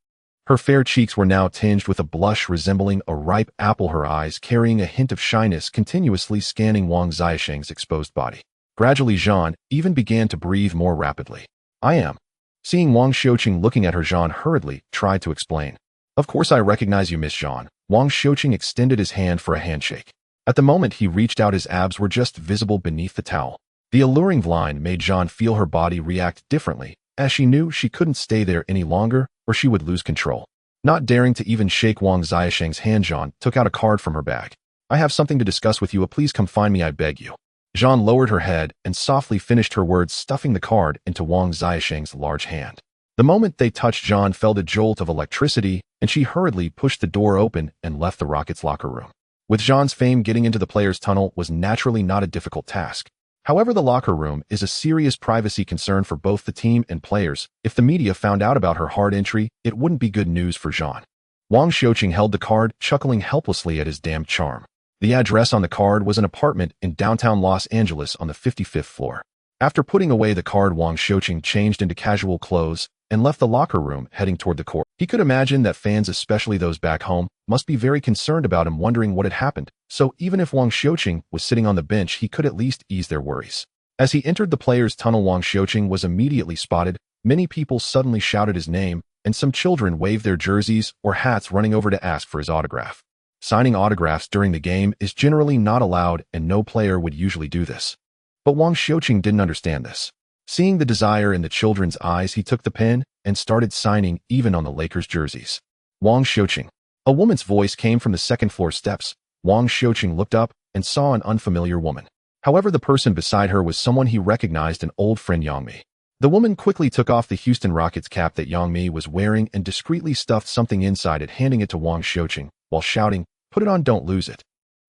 Her fair cheeks were now tinged with a blush resembling a ripe apple, her eyes carrying a hint of shyness, continuously scanning Wang Xiuqing's exposed body. Gradually, Jean even began to breathe more rapidly. "I am." Seeing Wang Xiuqing looking at her, Jean hurriedly tried to explain. "Of course I recognize you, Miss Jean." Wang Xiuqing extended his hand for a handshake. At the moment he reached out, his abs were just visible beneath the towel. The alluring line made Jean feel her body react differently, as she knew she couldn't stay there any longer or she would lose control. Not daring to even shake Wang Xiuqing's hand, Jean took out a card from her bag. "I have something to discuss with you. Please come find me, I beg you." Jean lowered her head and softly finished her words, stuffing the card into Wang Xiuqing's large hand. The moment they touched, Jean felt a jolt of electricity, and she hurriedly pushed the door open and left the Rockets' locker room. With Jean's fame, getting into the players' tunnel was naturally not a difficult task. However, the locker room is a serious privacy concern for both the team and players. If the media found out about her hard entry, it wouldn't be good news for Jean. Wang Xiuqing held the card, chuckling helplessly at his damned charm. The address on the card was an apartment in downtown Los Angeles on the 55th floor. After putting away the card, Wang Xiuqing changed into casual clothes and left the locker room, heading toward the court. He could imagine that fans, especially those back home, must be very concerned about him, wondering what had happened. So even if Wang Xiuqing was sitting on the bench, he could at least ease their worries. As he entered the players' tunnel, Wang Xiuqing was immediately spotted. Many people suddenly shouted his name, and some children waved their jerseys or hats, running over to ask for his autograph. Signing autographs during the game is generally not allowed, and no player would usually do this. But Wang Xiuqing didn't understand this. Seeing the desire in the children's eyes, he took the pen and started signing, even on the Lakers' jerseys. Wang Xiuqing. A woman's voice came from the second-floor steps. Wang Xiuqing looked up and saw an unfamiliar woman. However, the person beside her was someone he recognized, an old friend, Yao Ming. The woman quickly took off the Houston Rockets cap that Yao Ming was wearing and discreetly stuffed something inside it, handing it to Wang Xiuqing, while shouting, "Put it on, don't lose it."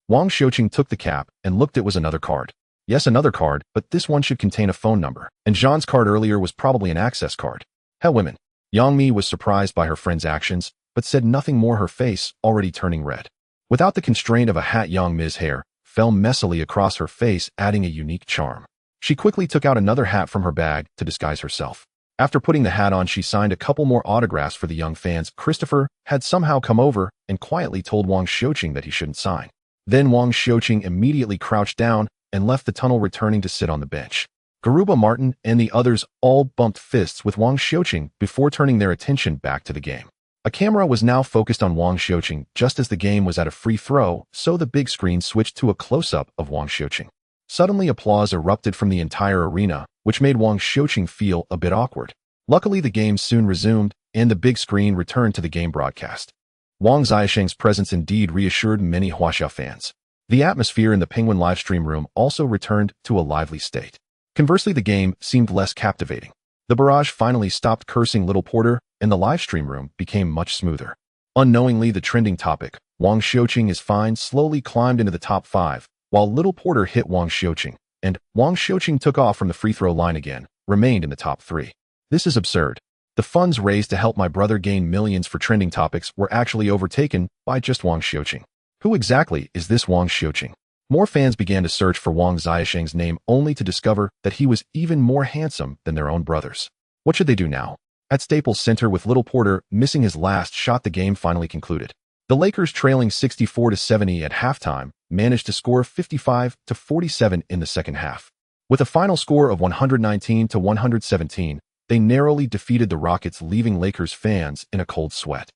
Wang Xiuqing took the cap and looked. It was another card. Yes, another card, but this one should contain a phone number. And Jean's card earlier was probably an access card. Hell, women. Yang Mi was surprised by her friend's actions, but said nothing more, her face already turning red. Without the constraint of a hat, Yang Mi's hair fell messily across her face, adding a unique charm. She quickly took out another hat from her bag to disguise herself. After putting the hat on, she signed a couple more autographs for the young fans. Christopher had somehow come over and quietly told Wang Xiuqing that he shouldn't sign. Then Wang Xiuqing immediately crouched down and left the tunnel, returning to sit on the bench. Garuba, Martin, and the others all bumped fists with Wang Xiuqing before turning their attention back to the game. A camera was now focused on Wang Xiuqing just as the game was at a free throw, so the big screen switched to a close-up of Wang Xiuqing. Suddenly, applause erupted from the entire arena, which made Wang Xiuqing feel a bit awkward. Luckily, the game soon resumed, and the big screen returned to the game broadcast. Wang Xiuqing's presence indeed reassured many Huaxia fans. The atmosphere in the Penguin livestream room also returned to a lively state. Conversely, the game seemed less captivating. The barrage finally stopped cursing Little Porter, and the livestream room became much smoother. Unknowingly, the trending topic, Wang Xiuqing is fine, slowly climbed into the top 5, while Little Porter hit Wang Xiuqing, and Wang Xiuqing took off from the free throw line again, remained in the top 3. This is absurd. The funds raised to help my brother gain millions for trending topics were actually overtaken by just Wang Xiuqing. Who exactly is this Wang Xiuqing? More fans began to search for Wang Xiaosheng's name only to discover that he was even more handsome than their own brothers. What should they do now? At Staples Center, with Little Porter missing his last shot, the game finally concluded. The Lakers, trailing 64-70 at halftime, managed to score 55-47 in the second half. With a final score of 119-117, they narrowly defeated the Rockets, leaving Lakers fans in a cold sweat.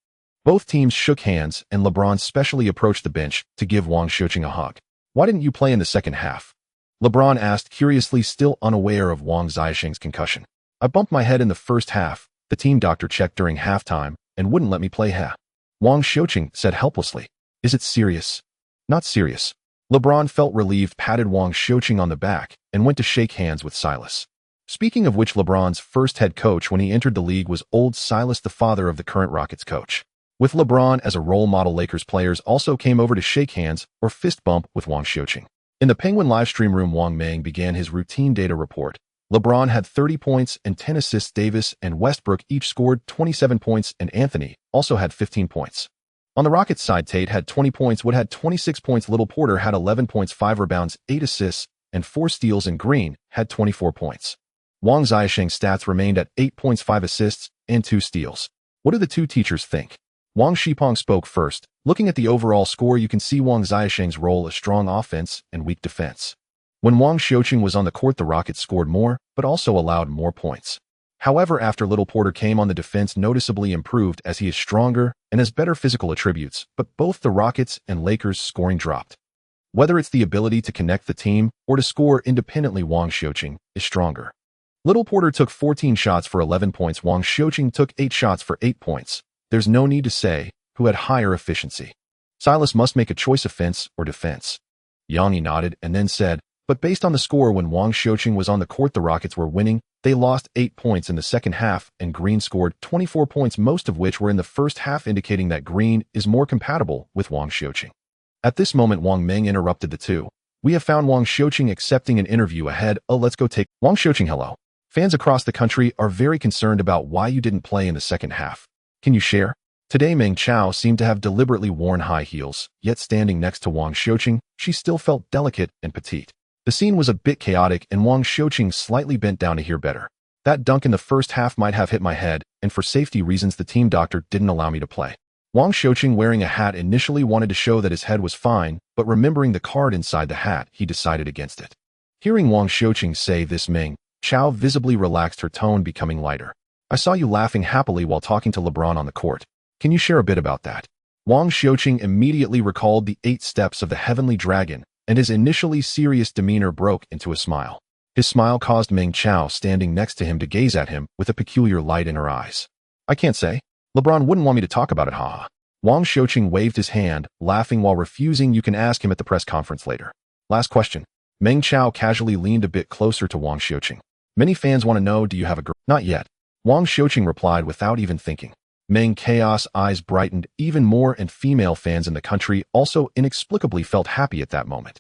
Both teams shook hands, and LeBron specially approached the bench to give Wang Xiaosheng a hug. "Why didn't you play in the second half?" LeBron asked, curiously, still unaware of Wang Xiaosheng's concussion. "I bumped my head in the first half. The team doctor checked during halftime and wouldn't let me play." Wang Xiaosheng said helplessly. "Is it serious?" "Not serious." LeBron felt relieved, patted Wang Xiaosheng on the back, and went to shake hands with Silas. Speaking of which, LeBron's first head coach when he entered the league was old Silas, the father of the current Rockets coach. With LeBron as a role model, Lakers players also came over to shake hands or fist bump with Wang Xiaosheng. In the Penguin livestream room, Yao Ming began his routine data report. LeBron had 30 points and 10 assists. Davis and Westbrook each scored 27 points, and Anthony also had 15 points. On the Rockets side, Tate had 20 points, Wood had 26 points, Little Porter had 11 points, 5 rebounds, 8 assists, and 4 steals, and Green had 24 points. Wang Xiaosheng's stats remained at 8 points, 5 assists, and 2 steals. What do the two teachers think? Wang Shipong spoke first. "Looking at the overall score, you can see Wang Xiaosheng's role as strong offense and weak defense. When Wang Xiaosheng was on the court, the Rockets scored more, but also allowed more points. However, after Little Porter came on, the defense noticeably improved as he is stronger and has better physical attributes, but both the Rockets and Lakers' scoring dropped. Whether it's the ability to connect the team or to score independently, Wang Xiaosheng is stronger." Little Porter took 14 shots for 11 points. Wang Xiaosheng took 8 shots for 8 points. There's no need to say who had higher efficiency. Silas must make a choice, offense or defense. Yanni nodded and then said, "But based on the score when Wang Xiaosheng was on the court, the Rockets were winning. They lost 8 points in the second half, and Green scored 24 points, most of which were in the first half, indicating that Green is more compatible with Wang Xiaosheng." At this moment, Wang Ming interrupted the two. "We have found Wang Xiaosheng accepting an interview ahead. Oh, let's go take Wang Xiaosheng. Hello. Fans across the country are very concerned about why you didn't play in the second half. Can you share?" Today, Meng Chao seemed to have deliberately worn high heels, yet standing next to Wang Xiaosheng, she still felt delicate and petite. The scene was a bit chaotic, and Wang Xiaosheng slightly bent down to hear better. "That dunk in the first half might have hit my head, and for safety reasons, the team doctor didn't allow me to play." Wang Xiaosheng, wearing a hat, initially wanted to show that his head was fine, but remembering the card inside the hat, he decided against it. Hearing Wang Xiaosheng say this, Meng Chao visibly relaxed, her tone becoming lighter. "I saw you laughing happily while talking to LeBron on the court. Can you share a bit about that?" Wang Xiaosheng immediately recalled the 8 steps of the Heavenly Dragon, and his initially serious demeanor broke into a smile. His smile caused Meng Chao, standing next to him, to gaze at him with a peculiar light in her eyes. "I can't say. LeBron wouldn't want me to talk about it, haha." Wang Xiaosheng waved his hand, laughing while refusing. "You can ask him at the press conference later." "Last question." Meng Chao casually leaned a bit closer to Wang Xiaosheng. "Many fans want to know, do you have a girl?" "Not yet." Wang Xiaosheng replied without even thinking. Meng Chao's eyes brightened even more, and female fans in the country also inexplicably felt happy at that moment.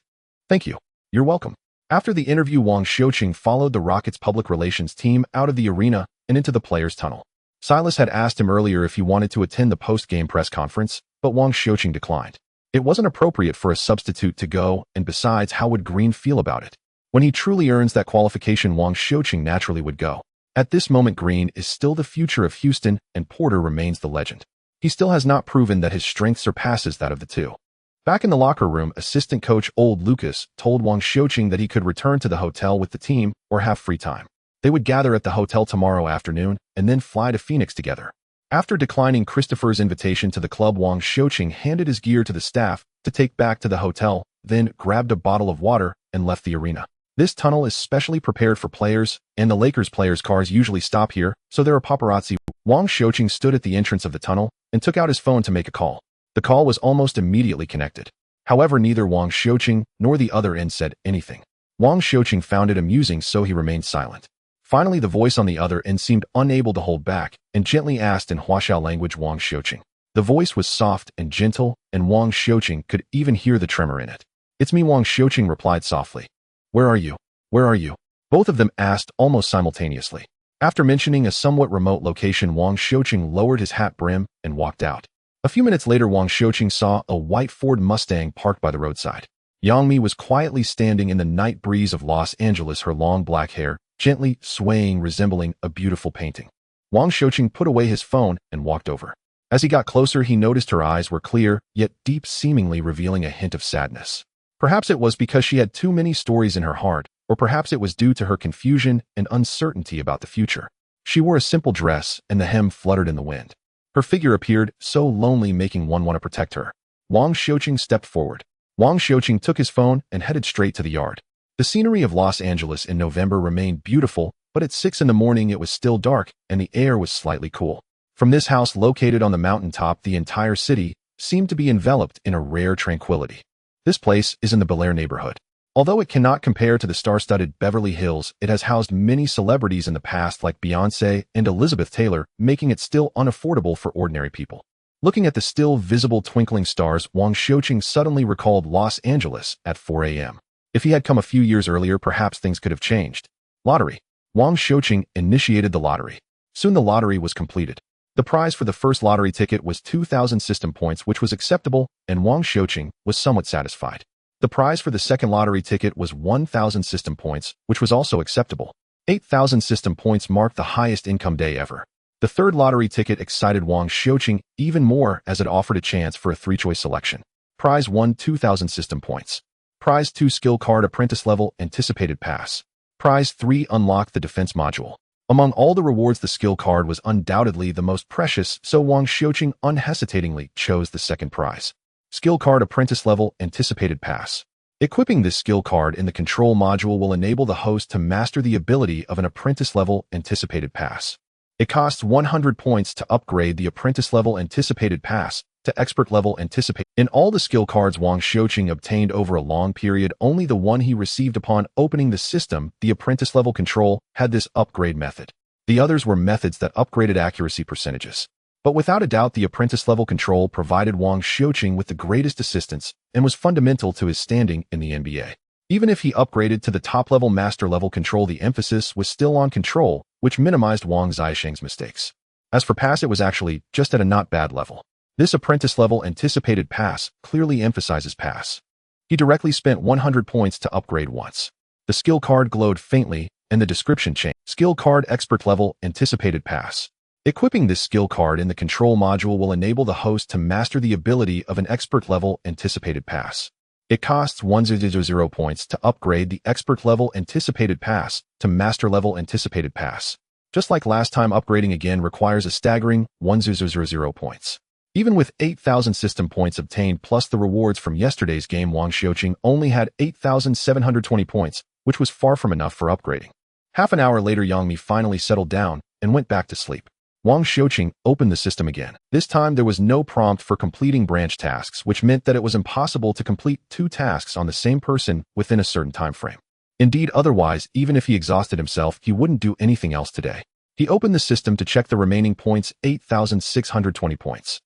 "Thank you. You're welcome." After the interview, Wang Xiaosheng followed the Rockets' public relations team out of the arena and into the players' tunnel. Silas had asked him earlier if he wanted to attend the post-game press conference, but Wang Xiaosheng declined. It wasn't appropriate for a substitute to go, and besides, how would Green feel about it? When he truly earns that qualification, Wang Xiaosheng naturally would go. At this moment, Green is still the future of Houston, and Porter remains the legend. He still has not proven that his strength surpasses that of the two. Back in the locker room, assistant coach Old Lucas told Wang Xiaosheng that he could return to the hotel with the team or have free time. They would gather at the hotel tomorrow afternoon and then fly to Phoenix together. After declining Christopher's invitation to the club, Wang Xiaosheng handed his gear to the staff to take back to the hotel, then grabbed a bottle of water and left the arena. This tunnel is specially prepared for players, and the Lakers players' cars usually stop here, so there are paparazzi. Wang Xiaosheng stood at the entrance of the tunnel and took out his phone to make a call. The call was almost immediately connected. However, neither Wang Xiaosheng nor the other end said anything. Wang Xiaosheng found it amusing, so he remained silent. Finally, the voice on the other end seemed unable to hold back and gently asked in Huaxiao language, "Wang Xiaosheng." The voice was soft and gentle, and Wang Xiaosheng could even hear the tremor in it. "It's me," Wang Xiaosheng replied softly. "Where are you? Where are you?" Both of them asked almost simultaneously. After mentioning a somewhat remote location, Wang Xiaosheng lowered his hat brim and walked out. A few minutes later, Wang Xiaosheng saw a white Ford Mustang parked by the roadside. Yao Ming was quietly standing in the night breeze of Los Angeles, her long black hair gently swaying, resembling a beautiful painting. Wang Xiuqing put away his phone and walked over. As he got closer, he noticed her eyes were clear, yet deep, seemingly revealing a hint of sadness. Perhaps it was because she had too many stories in her heart, or perhaps it was due to her confusion and uncertainty about the future. She wore a simple dress, and the hem fluttered in the wind. Her figure appeared so lonely, making one want to protect her. Wang Xiuqing stepped forward. Wang Xiuqing took his phone and headed straight to the yard. The scenery of Los Angeles in November remained beautiful, but at 6 in the morning it was still dark and the air was slightly cool. From this house located on the mountaintop, the entire city seemed to be enveloped in a rare tranquility. This place is in the Bel Air neighborhood. Although it cannot compare to the star-studded Beverly Hills, it has housed many celebrities in the past like Beyoncé and Elizabeth Taylor, making it still unaffordable for ordinary people. Looking at the still visible twinkling stars, Wang Xiuqing suddenly recalled Los Angeles at 4 a.m. If he had come a few years earlier, perhaps things could have changed. Lottery. Wang Xiuqing initiated the lottery. Soon the lottery was completed. The prize for the first lottery ticket was 2,000 system points, which was acceptable, and Wang Xiuqing was somewhat satisfied. The prize for the second lottery ticket was 1,000 system points, which was also acceptable. 8,000 system points marked the highest income day ever. The third lottery ticket excited Wang Xiuqing even more as it offered a chance for a three-choice selection. Prize 1, 2,000 system points. Prize 2, skill card apprentice level anticipated pass. Prize 3, unlock the defense module. Among all the rewards, the skill card was undoubtedly the most precious, so Wang Xiuqing unhesitatingly chose the second prize. Skill card apprentice level anticipated pass. Equipping this skill card in the control module will enable the host to master the ability of an apprentice level anticipated pass. It costs 100 points to upgrade the apprentice level anticipated pass to expert level anticipated. In all the skill cards Wang Xiuqing obtained over a long period, only the one he received upon opening the system, the apprentice level control, had this upgrade method. The others were methods that upgraded accuracy percentages. But without a doubt, the apprentice level control provided Wang Xiuqing with the greatest assistance and was fundamental to his standing in the NBA. Even if he upgraded to the top-level master-level control, the emphasis was still on control, which minimized Wang Xiuqing's mistakes. As for pass, it was actually just at a not bad level. This apprentice-level anticipated pass clearly emphasizes pass. He directly spent 100 points to upgrade once. The skill card glowed faintly, and the description changed. Skill card expert-level anticipated pass. Equipping this skill card in the control module will enable the host to master the ability of an expert-level anticipated pass. It costs 100 points to upgrade the expert-level anticipated pass to master-level anticipated pass. Just like last time, upgrading again requires a staggering 100 points. Even with 8,000 system points obtained plus the rewards from yesterday's game, Wang Xiuqing only had 8,720 points, which was far from enough for upgrading. Half an hour later, Yao Ming finally settled down and went back to sleep. Wang Xiuqing opened the system again. This time there was no prompt for completing branch tasks, which meant that it was impossible to complete 2 tasks on the same person within a certain time frame. Indeed, otherwise, even if he exhausted himself, he wouldn't do anything else today. He opened the system to check the remaining points, 8,620 points.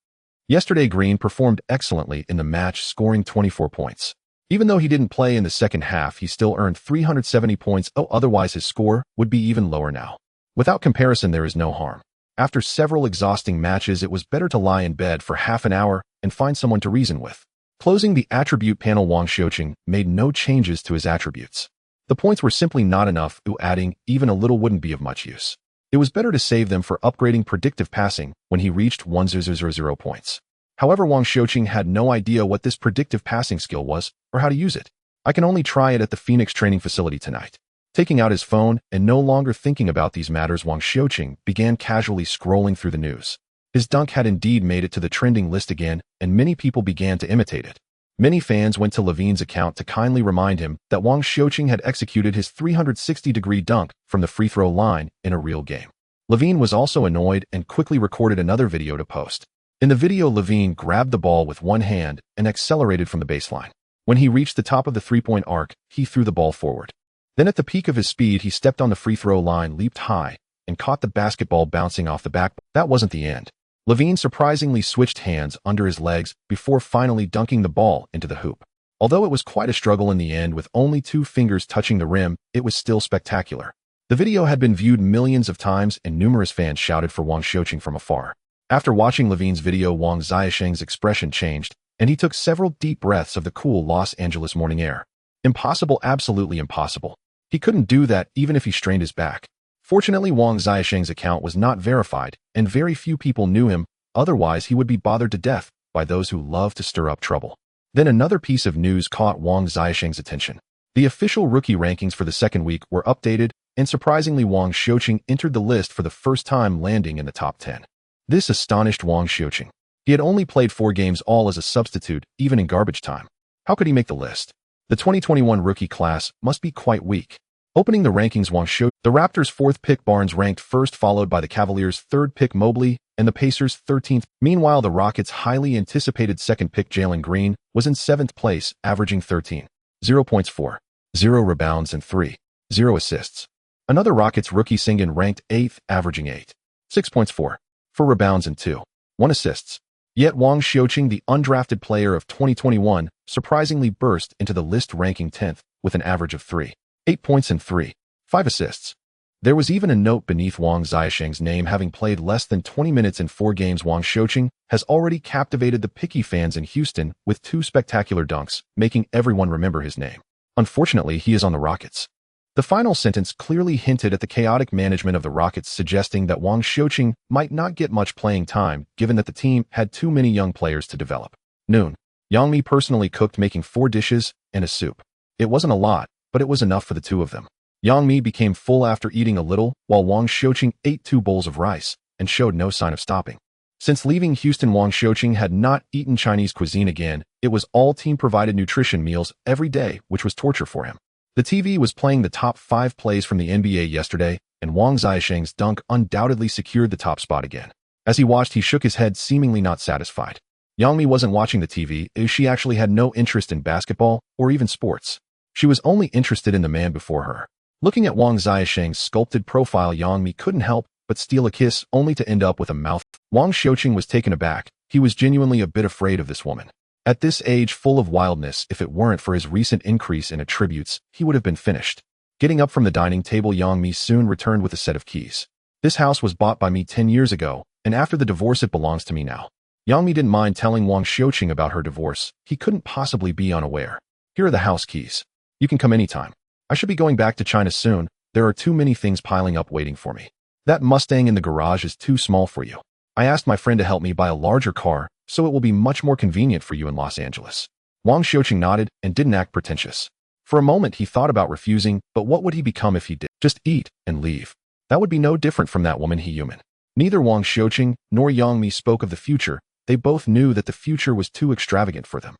Yesterday, Green performed excellently in the match, scoring 24 points. Even though he didn't play in the second half, he still earned 370 points. Otherwise his score would be even lower now. Without comparison, there is no harm. After several exhausting matches, it was better to lie in bed for half an hour and find someone to reason with. Closing the attribute panel, Wang Xiuqing made no changes to his attributes. The points were simply not enough, adding even a little wouldn't be of much use. It was better to save them for upgrading predictive passing when he reached 100 points. However, Wang Xiuqing had no idea what this predictive passing skill was or how to use it. I can only try it at the Phoenix training facility tonight. Taking out his phone and no longer thinking about these matters, Wang Xiuqing began casually scrolling through the news. His dunk had indeed made it to the trending list again, and many people began to imitate it. Many fans went to Levine's account to kindly remind him that Wang Xiuqing had executed his 360-degree dunk from the free throw line in a real game. Levine was also annoyed and quickly recorded another video to post. In the video, Levine grabbed the ball with one hand and accelerated from the baseline. When he reached the top of the three-point arc, he threw the ball forward. Then at the peak of his speed, he stepped on the free throw line, leaped high, and caught the basketball bouncing off the backboard. That wasn't the end. Levine surprisingly switched hands under his legs before finally dunking the ball into the hoop. Although it was quite a struggle in the end with only 2 fingers touching the rim, it was still spectacular. The video had been viewed millions of times and numerous fans shouted for Wang Xiuqing from afar. After watching Levine's video, Wang Xiuqing's expression changed, and he took several deep breaths of the cool Los Angeles morning air. Impossible, absolutely impossible. He couldn't do that even if he strained his back. Fortunately, Wang Xiaosheng's account was not verified, and very few people knew him, otherwise he would be bothered to death by those who love to stir up trouble. Then another piece of news caught Wang Xiaosheng's attention. The official rookie rankings for the second week were updated, and surprisingly Wang Xiaoqing entered the list for the first time, landing in the top 10. This astonished Wang Xiaoqing. He had only played 4 games all as a substitute, even in garbage time. How could he make the list? The 2021 rookie class must be quite weak. Opening the rankings, Wang Xiaoqing, the Raptors' 4th pick Barnes ranked first, followed by the Cavaliers' 3rd pick Mobley, and the Pacers' 13th. Meanwhile, the Rockets' highly anticipated 2nd pick Jalen Green was in 7th place, averaging 13.0 points, 4.0 rebounds, and 3.0 assists. Another Rockets rookie Sengun ranked 8th, averaging 8.6 points, 4 rebounds, and 2.1 assists. Yet Wang Xiaoqing, the undrafted player of 2021, surprisingly burst into the list, ranking 10th, with an average of 3.8 points and 3.5 assists. There was even a note beneath Wang Xiaosheng's name, having played less than 20 minutes in 4 games. Wang Xiaoqing has already captivated the picky fans in Houston with 2 spectacular dunks, making everyone remember his name. Unfortunately, he is on the Rockets. The final sentence clearly hinted at the chaotic management of the Rockets, suggesting that Wang Xiaoqing might not get much playing time, given that the team had too many young players to develop. Noon. Yao Ming personally cooked, making 4 dishes and a soup. It wasn't a lot, but it was enough for the 2 of them. Yao Ming became full after eating a little, while Wang Xiaoqing ate 2 bowls of rice and showed no sign of stopping. Since leaving Houston, Wang Xiaoqing had not eaten Chinese cuisine again. It was all team-provided nutrition meals every day, which was torture for him. The TV was playing the top 5 plays from the NBA yesterday, and Wang Xiaosheng's dunk undoubtedly secured the top spot again. As he watched, he shook his head, seemingly not satisfied. Yao Ming wasn't watching the TV, as she actually had no interest in basketball or even sports. She was only interested in the man before her. Looking at Wang Xiaosheng's sculpted profile, Yao Ming couldn't help but steal a kiss, only to end up with a mouth. Wang Xiaoqing was taken aback. He was genuinely a bit afraid of this woman. At this age, full of wildness, if it weren't for his recent increase in attributes, he would have been finished. Getting up from the dining table, Yao Ming soon returned with a set of keys. This house was bought by me 10 years ago, and after the divorce it belongs to me now. Yao Ming didn't mind telling Wang Xiaoqing about her divorce. He couldn't possibly be unaware. Here are the house keys. You can come anytime. I should be going back to China soon. There are too many things piling up waiting for me. That Mustang in the garage is too small for you. I asked my friend to help me buy a larger car, so it will be much more convenient for you in Los Angeles. Wang Xiaoqing nodded and didn't act pretentious. For a moment he thought about refusing, but what would he become if he did? Just eat and leave. That would be no different from that woman he human. Neither Wang Xiaoqing nor Yao Ming spoke of the future. They both knew that the future was too extravagant for them.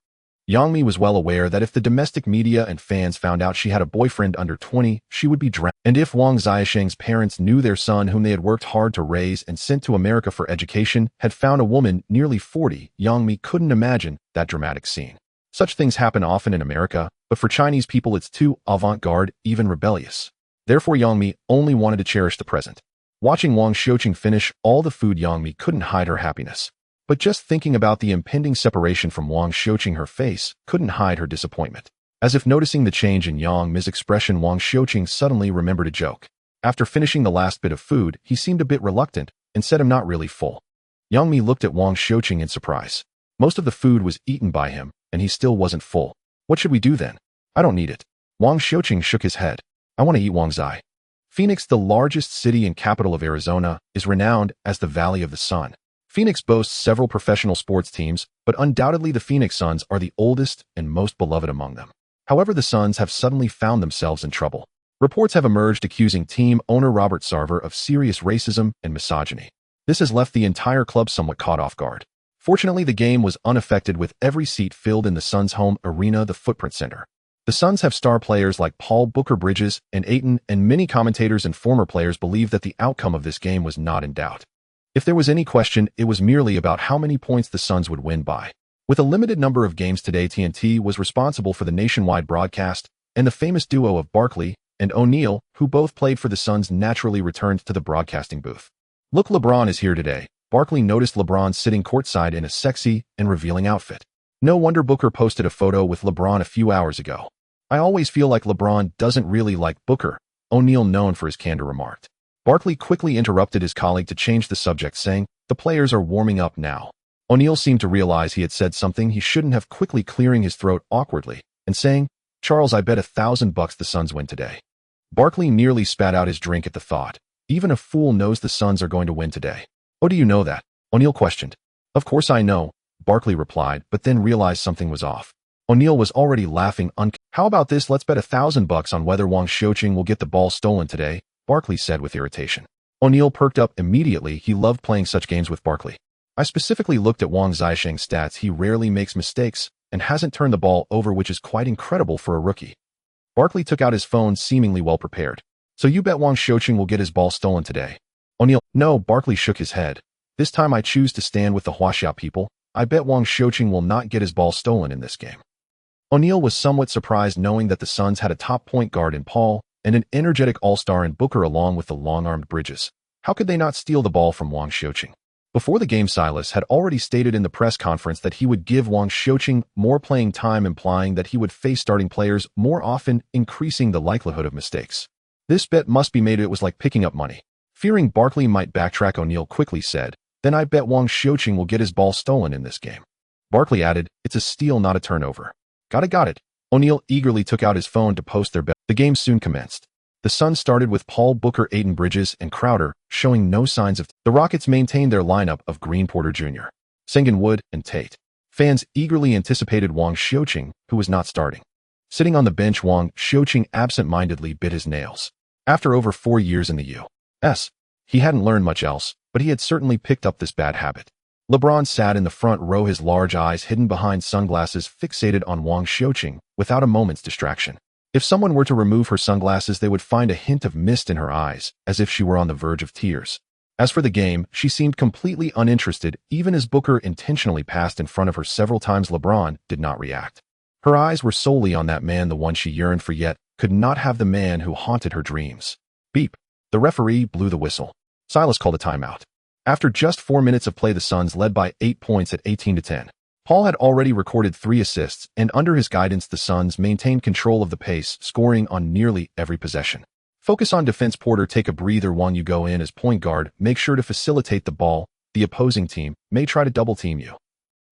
Yao Ming was well aware that if the domestic media and fans found out she had a boyfriend under 20, she would be drowned. And if Wang Xiaosheng's parents knew their son, whom they had worked hard to raise and sent to America for education, had found a woman nearly 40, Yao Ming couldn't imagine that dramatic scene. Such things happen often in America, but for Chinese people it's too avant-garde, even rebellious. Therefore Yao Ming only wanted to cherish the present. Watching Wang Xiaoqing finish all the food, Yao Ming couldn't hide her happiness. But just thinking about the impending separation from Wang Xiaoqing, her face couldn't hide her disappointment. As if noticing the change in Yao Ming's expression, Wang Xiaoqing suddenly remembered a joke. After finishing the last bit of food, he seemed a bit reluctant and said, "I'm not really full." Yao Ming looked at Wang Xiaoqing in surprise. Most of the food was eaten by him, and he still wasn't full. "What should we do then?" "I don't need it." Wang Xiaoqing shook his head. "I want to eat Wang Zai." Phoenix, the largest city and capital of Arizona, is renowned as the Valley of the Sun. Phoenix boasts several professional sports teams, but undoubtedly the Phoenix Suns are the oldest and most beloved among them. However, the Suns have suddenly found themselves in trouble. Reports have emerged accusing team owner Robert Sarver of serious racism and misogyny. This has left the entire club somewhat caught off guard. Fortunately, the game was unaffected, with every seat filled in the Suns' home arena, the Footprint Center. The Suns have star players like Paul Booker, Bridges, and Ayton, and many commentators and former players believe that the outcome of this game was not in doubt. If there was any question, it was merely about how many points the Suns would win by. With a limited number of games today, TNT was responsible for the nationwide broadcast, and the famous duo of Barkley and O'Neal, who both played for the Suns, naturally returned to the broadcasting booth. "Look, LeBron is here today." Barkley noticed LeBron sitting courtside in a sexy and revealing outfit. No wonder Booker posted a photo with LeBron a few hours ago. "I always feel like LeBron doesn't really like Booker," O'Neal, known for his candor, remarked. Barkley quickly interrupted his colleague to change the subject, saying, "The players are warming up now." O'Neal seemed to realize he had said something he shouldn't have, quickly clearing his throat awkwardly and saying, "Charles, I bet $1,000 the Suns win today." Barkley nearly spat out his drink at the thought. Even a fool knows the Suns are going to win today. "Oh, do you know that?" O'Neal questioned. "Of course I know," Barkley replied, but then realized something was off. O'Neal was already laughing. "How about this? Let's bet $1,000 on whether Wang Xiuqing will get the ball stolen today," Barkley said with irritation. O'Neal perked up immediately. He loved playing such games with Barkley. "I specifically looked at Wang Xiuqing's stats. He rarely makes mistakes and hasn't turned the ball over, which is quite incredible for a rookie." Barkley took out his phone, seemingly well prepared. "So you bet Wang Xiuqing will get his ball stolen today?" O'Neal: "No," Barkley shook his head. "This time I choose to stand with the Huaxia people. I bet Wang Xiuqing will not get his ball stolen in this game." O'Neal was somewhat surprised, knowing that the Suns had a top point guard in Paul and an energetic all-star in Booker along with the long-armed Bridges. How could they not steal the ball from Wang Xiuqing? Before the game, Silas had already stated in the press conference that he would give Wang Xiuqing more playing time, implying that he would face starting players more often, increasing the likelihood of mistakes. "This bet must be made." It was like picking up money. Fearing Barkley might backtrack, O'Neal quickly said, "Then I bet Wang Xiuqing will get his ball stolen in this game." Barkley added, "It's a steal, not a turnover." Got it. O'Neal eagerly took out his phone to post their bet. The game soon commenced. The Suns started with Paul, Booker, Ayton, Bridges, and Crowder, showing no signs of. The Rockets maintained their lineup of Green, Porter Jr., Sengun, Wood, and Tate. Fans eagerly anticipated Wang Xiuqing, who was not starting. Sitting on the bench, Wang Xiuqing absent-mindedly bit his nails. After over 4 years in the U.S., he hadn't learned much else, but he had certainly picked up this bad habit. LeBron sat in the front row, his large eyes hidden behind sunglasses, fixated on Wang Xiuqing without a moment's distraction. If someone were to remove her sunglasses, they would find a hint of mist in her eyes, as if she were on the verge of tears. As for the game, she seemed completely uninterested. Even as Booker intentionally passed in front of her several times, LeBron did not react. Her eyes were solely on that man, the one she yearned for, yet could not have, the man who haunted her dreams. Beep. The referee blew the whistle. Silas called a timeout. After just 4 minutes of play, the Suns led by 8 points at 18-10. Paul had already recorded 3 assists, and under his guidance, the Suns maintained control of the pace, scoring on nearly every possession. "Focus on defense, Porter. Take a breather while you go in as point guard. Make sure to facilitate the ball. The opposing team may try to double-team you."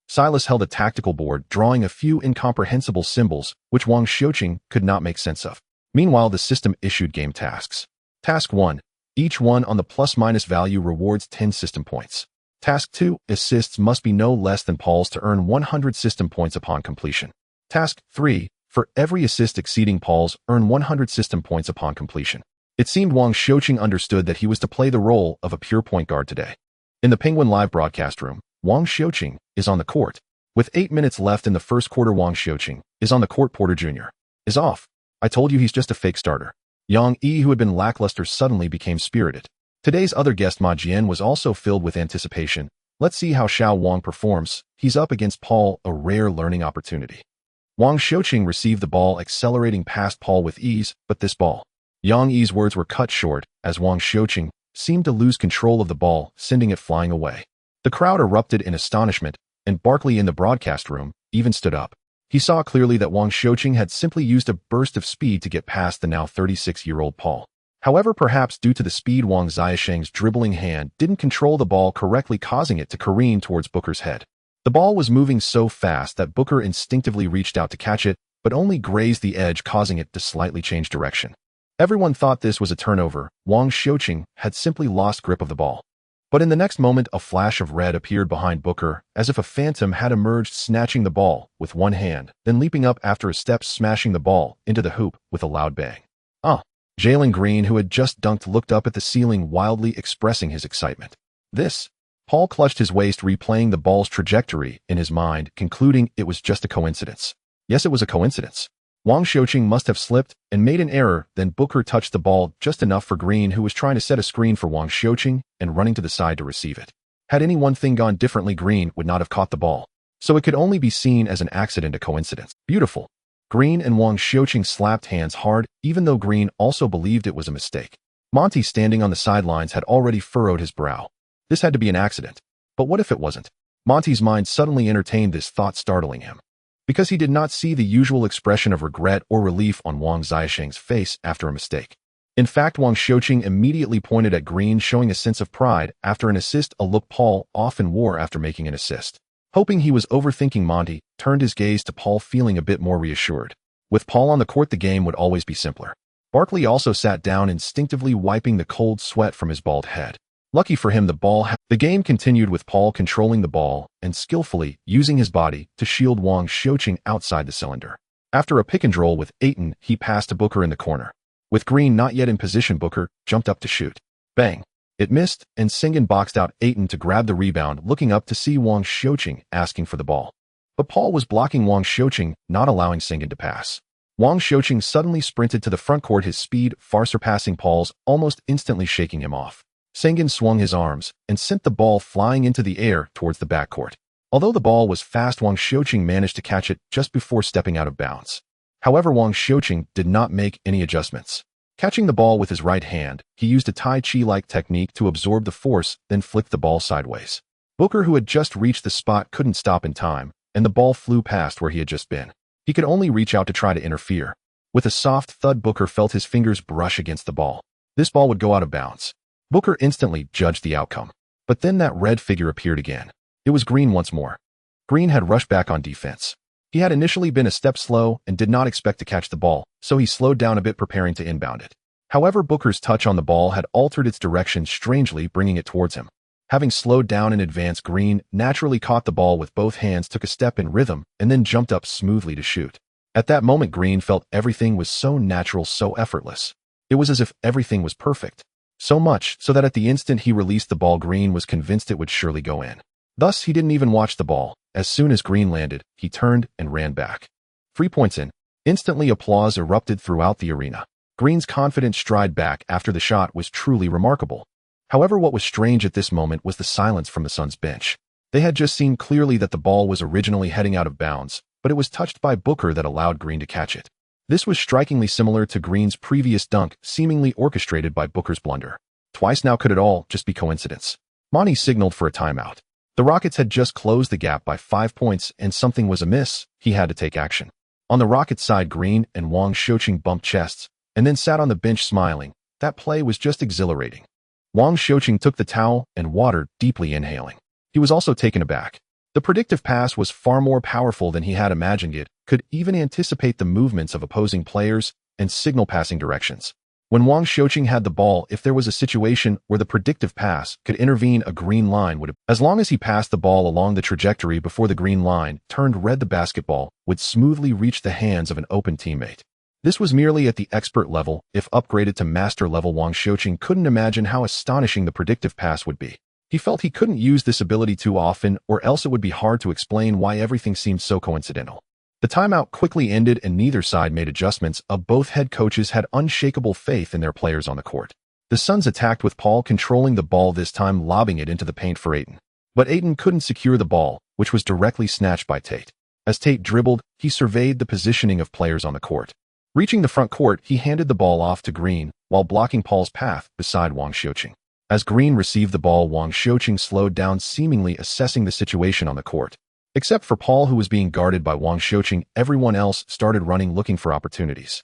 Silas held a tactical board, drawing a few incomprehensible symbols, which Wang Xiuqing could not make sense of. Meanwhile, the system issued game tasks. Task 1. Each one on the plus-minus value rewards 10 system points. Task 2. Assists must be no less than Paul's to earn 100 system points upon completion. Task 3. For every assist exceeding Paul's, earn 100 system points upon completion. It seemed Wang Xiuqing understood that he was to play the role of a pure point guard today. In the Penguin Live broadcast room, Wang Xiuqing is on the court. With 8 minutes left in the first quarter, Wang Xiuqing is on the court. Porter Jr. is off. "I told you he's just a fake starter." Yang Yi, who had been lackluster, suddenly became spirited. Today's other guest, Ma Jian, was also filled with anticipation. "Let's see how Xiao Wang performs. He's up against Paul, a rare learning opportunity." Wang Xiuqing received the ball, accelerating past Paul with ease, but this ball. Yang Yi's words were cut short, as Wang Xiuqing seemed to lose control of the ball, sending it flying away. The crowd erupted in astonishment, and Barkley in the broadcast room even stood up. He saw clearly that Wang Xiuqing had simply used a burst of speed to get past the now 36-year-old Paul. However, perhaps due to the speed, Wang Xiuqing's dribbling hand didn't control the ball correctly, causing it to careen towards Booker's head. The ball was moving so fast that Booker instinctively reached out to catch it, but only grazed the edge, causing it to slightly change direction. Everyone thought this was a turnover. Wang Xiuqing had simply lost grip of the ball. But in the next moment, a flash of red appeared behind Booker, as if a phantom had emerged, snatching the ball with one hand, then leaping up after a step, smashing the ball into the hoop with a loud bang. Jalen Green, who had just dunked, looked up at the ceiling, wildly expressing his excitement. "This?" Paul clutched his waist, replaying the ball's trajectory in his mind, concluding it was just a coincidence. Yes, it was a coincidence. Wang Xiuqing must have slipped and made an error. Then Booker touched the ball just enough for Green, who was trying to set a screen for Wang Xiuqing and running to the side to receive it. Had any one thing gone differently, Green would not have caught the ball. So it could only be seen as an accident, a coincidence. Beautiful. Green and Wang Xiuqing slapped hands hard, even though Green also believed it was a mistake. Monty, standing on the sidelines, had already furrowed his brow. This had to be an accident. But what if it wasn't? Monty's mind suddenly entertained this thought, startling him, because he did not see the usual expression of regret or relief on Wang Xiuqing's face after a mistake. In fact, Wang Xiuqing immediately pointed at Green, showing a sense of pride after an assist, a look Paul often wore after making an assist. Hoping he was overthinking, Monty turned his gaze to Paul, feeling a bit more reassured. With Paul on the court, the game would always be simpler. Barkley also sat down, instinctively wiping the cold sweat from his bald head. Lucky for him, the game continued with Paul controlling the ball and skillfully using his body to shield Wang Xiuqing outside the cylinder. After a pick and roll with Aiton, he passed to Booker in the corner. With Green not yet in position, Booker jumped up to shoot. Bang! It missed, and Sengun boxed out Aiton to grab the rebound, looking up to see Wang Xiuqing asking for the ball. But Paul was blocking Wang Xiuqing, not allowing Sengun to pass. Wang Xiuqing suddenly sprinted to the front court, his speed far surpassing Paul's, almost instantly shaking him off. Sengun swung his arms and sent the ball flying into the air towards the backcourt. Although the ball was fast, Wang Xiuqing managed to catch it just before stepping out of bounds. However, Wang Xiuqing did not make any adjustments. Catching the ball with his right hand, he used a Tai Chi-like technique to absorb the force, then flicked the ball sideways. Booker, who had just reached the spot, couldn't stop in time, and the ball flew past where he had just been. He could only reach out to try to interfere. With a soft thud, Booker felt his fingers brush against the ball. This ball would go out of bounds. Booker instantly judged the outcome. But then that red figure appeared again. It was Green once more. Green had rushed back on defense. He had initially been a step slow and did not expect to catch the ball, so he slowed down a bit, preparing to inbound it. However, Booker's touch on the ball had altered its direction, strangely bringing it towards him. Having slowed down in advance, Green naturally caught the ball with both hands, took a step in rhythm, and then jumped up smoothly to shoot. At that moment, Green felt everything was so natural, so effortless. It was as if everything was perfect. So much so that at the instant he released the ball, Green was convinced it would surely go in. Thus, he didn't even watch the ball. As soon as Green landed, he turned and ran back. 3 points in. Instantly, applause erupted throughout the arena. Green's confident stride back after the shot was truly remarkable. However, what was strange at this moment was the silence from the Suns bench. They had just seen clearly that the ball was originally heading out of bounds, but it was touched by Booker that allowed Green to catch it. This was strikingly similar to Green's previous dunk, seemingly orchestrated by Booker's blunder. Twice now. Could it all just be coincidence? Monty signaled for a timeout. The Rockets had just closed the gap by 5 points, and something was amiss. He had to take action. On the Rockets side, Green and Wang Xiuqing bumped chests, and then sat on the bench smiling. That play was just exhilarating. Wang Xiuqing took the towel and water, deeply inhaling. He was also taken aback. The predictive pass was far more powerful than he had imagined. It could even anticipate the movements of opposing players and signal passing directions. When Wang Xiuqing had the ball, if there was a situation where the predictive pass could intervene, a green line would have. As long as he passed the ball along the trajectory before the green line turned red, the basketball would smoothly reach the hands of an open teammate. This was merely at the expert level. If upgraded to master level, Wang Xiuqing couldn't imagine how astonishing the predictive pass would be. He felt he couldn't use this ability too often, or else it would be hard to explain why everything seemed so coincidental. The timeout quickly ended and neither side made adjustments. Both head coaches had unshakable faith in their players on the court. The Suns attacked with Paul controlling the ball, this time lobbing it into the paint for Aiton. But Aiton couldn't secure the ball, which was directly snatched by Tate. As Tate dribbled, he surveyed the positioning of players on the court. Reaching the front court, he handed the ball off to Green, while blocking Paul's path beside Wang Xiuqing. As Green received the ball, Wang Xiuqing slowed down, seemingly assessing the situation on the court. Except for Paul, who was being guarded by Wang Xiuqing, everyone else started running, looking for opportunities.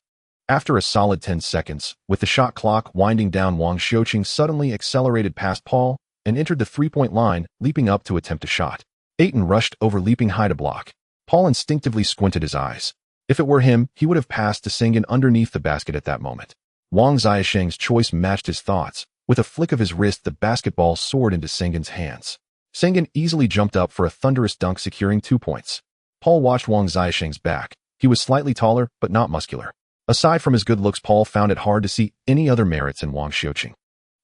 After a solid 10 seconds, with the shot clock winding down, Wang Xiuqing suddenly accelerated past Paul and entered the three-point line, leaping up to attempt a shot. Aiton rushed over, leaping high to block. Paul instinctively squinted his eyes. If it were him, he would have passed to Sengun underneath the basket at that moment. Wang Xiuqing's choice matched his thoughts. With a flick of his wrist, the basketball soared into Sengun's hands. Sengun easily jumped up for a thunderous dunk, securing 2 points. Paul watched Wang Xiuqing's back. He was slightly taller, but not muscular. Aside from his good looks, Paul found it hard to see any other merits in Wang Xiuqing.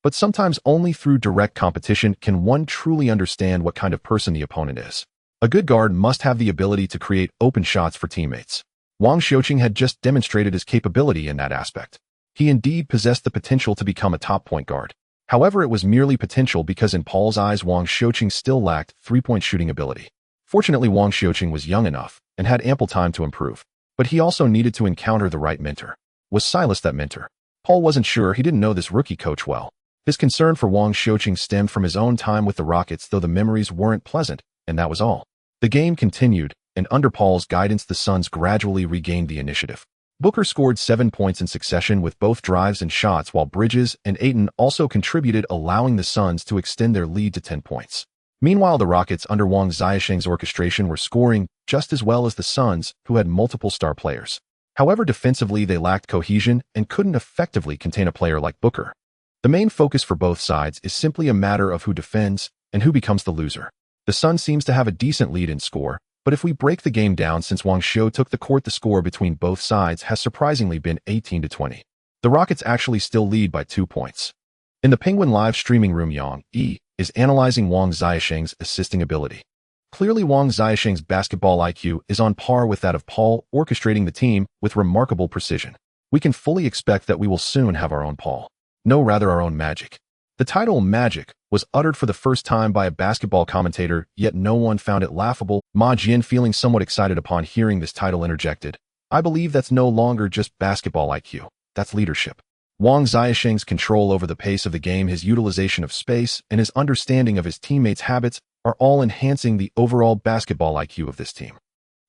But sometimes only through direct competition can one truly understand what kind of person the opponent is. A good guard must have the ability to create open shots for teammates. Wang Xiuqing had just demonstrated his capability in that aspect. He indeed possessed the potential to become a top point guard. However, it was merely potential because in Paul's eyes, Wang Xiuqing still lacked three-point shooting ability. Fortunately, Wang Xiuqing was young enough and had ample time to improve. But he also needed to encounter the right mentor. Was Silas that mentor? Paul wasn't sure. He didn't know this rookie coach well. His concern for Wang Xiuqing stemmed from his own time with the Rockets, though the memories weren't pleasant, and that was all. The game continued, and under Paul's guidance, the Suns gradually regained the initiative. Booker scored 7 points in succession with both drives and shots, while Bridges and Aiton also contributed, allowing the Suns to extend their lead to 10 points. Meanwhile, the Rockets under Wang Xiaosheng's orchestration were scoring just as well as the Suns, who had multiple star players. However, defensively they lacked cohesion and couldn't effectively contain a player like Booker. The main focus for both sides is simply a matter of who defends and who becomes the loser. The Suns seems to have a decent lead in score, but if we break the game down since Wang Xiao took the court, the score between both sides has surprisingly been 18-20. The Rockets actually still lead by 2 points. In the Penguin live streaming room, Yang E is analyzing Wang Xiaosheng's assisting ability. Clearly, Wang Xiaosheng's basketball IQ is on par with that of Paul, orchestrating the team with remarkable precision. We can fully expect that we will soon have our own Paul. No, rather our own Magic. The title Magic was uttered for the first time by a basketball commentator, yet no one found it laughable. Ma Jian, feeling somewhat excited upon hearing this title, interjected, "I believe that's no longer just basketball IQ, that's leadership." Wang Xiaosheng's control over the pace of the game, his utilization of space, and his understanding of his teammates' habits are all enhancing the overall basketball IQ of this team.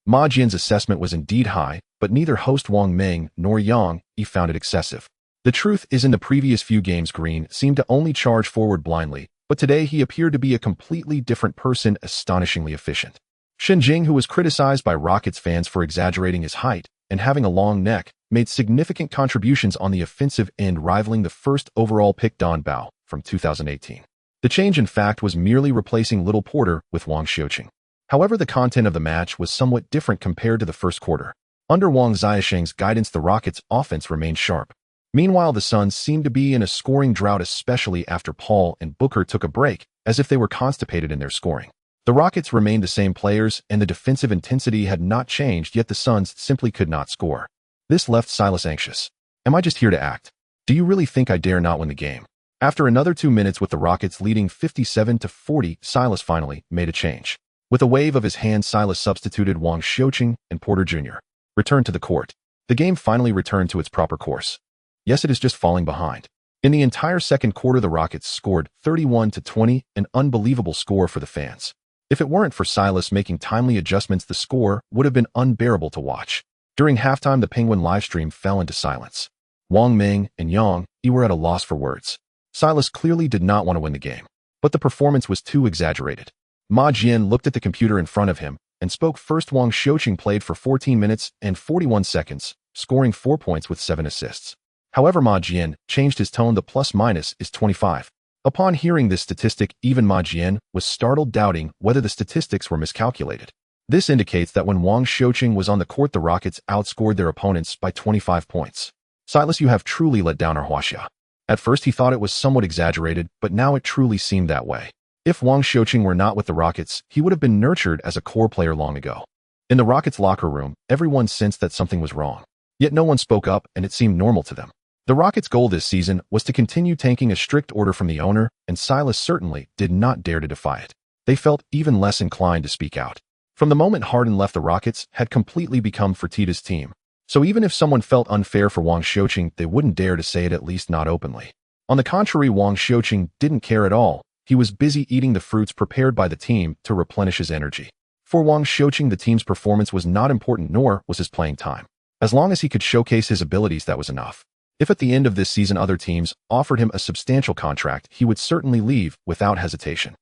Ma Jian's assessment was indeed high, but neither host Wang Ming nor Yang E found it excessive. The truth is, in the previous few games, Green seemed to only charge forward blindly, but today he appeared to be a completely different person, astonishingly efficient. Shen Jing, who was criticized by Rockets fans for exaggerating his height and having a long neck, made significant contributions on the offensive end, rivaling the first overall pick Don Bao from 2018. The change, in fact, was merely replacing Little Porter with Wang Xiaoqing. However, the content of the match was somewhat different compared to the first quarter. Under Wang Xiaosheng's guidance, the Rockets' offense remained sharp. Meanwhile, the Suns seemed to be in a scoring drought, especially after Paul and Booker took a break, as if they were constipated in their scoring. The Rockets remained the same players, and the defensive intensity had not changed, yet the Suns simply could not score. This left Silas anxious. "Am I just here to act? Do you really think I dare not win the game?" After another 2 minutes with the Rockets leading 57-40, Silas finally made a change. With a wave of his hand, Silas substituted Wang Xiaoqing and Porter Jr. returned to the court. The game finally returned to its proper course. Yes, it is just falling behind. In the entire second quarter, the Rockets scored 31-20, an unbelievable score for the fans. If it weren't for Silas making timely adjustments, the score would have been unbearable to watch. During halftime, the Penguin livestream fell into silence. Wang Ming and Yang E were at a loss for words. Silas clearly did not want to win the game, but the performance was too exaggerated. Ma Jian looked at the computer in front of him and spoke first. Wang Xiaoqing played for 14 minutes and 41 seconds, scoring 4 points with 7 assists. However, Ma Jian changed his tone. The plus-minus is 25. Upon hearing this statistic, even Ma Jian was startled, doubting whether the statistics were miscalculated. This indicates that when Wang Xiaoqing was on the court, the Rockets outscored their opponents by 25 points. "Silas, you have truly let down our Huaxia." At first he thought it was somewhat exaggerated, but now it truly seemed that way. If Wang Xiaoqing were not with the Rockets, he would have been nurtured as a core player long ago. In the Rockets' locker room, everyone sensed that something was wrong. Yet no one spoke up, and it seemed normal to them. The Rockets' goal this season was to continue taking a strict order from the owner, and Silas certainly did not dare to defy it. They felt even less inclined to speak out. From the moment Harden left, the Rockets had completely become Fertitta's team. So even if someone felt unfair for Wang Xiaoqing, they wouldn't dare to say it, at least not openly. On the contrary, Wang Xiaoqing didn't care at all. He was busy eating the fruits prepared by the team to replenish his energy. For Wang Xiaoqing, the team's performance was not important, nor was his playing time. As long as he could showcase his abilities, that was enough. If at the end of this season other teams offered him a substantial contract, he would certainly leave without hesitation.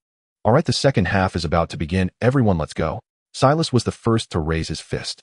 All right, the second half is about to begin. Everyone, let's go. Silas was the first to raise his fist.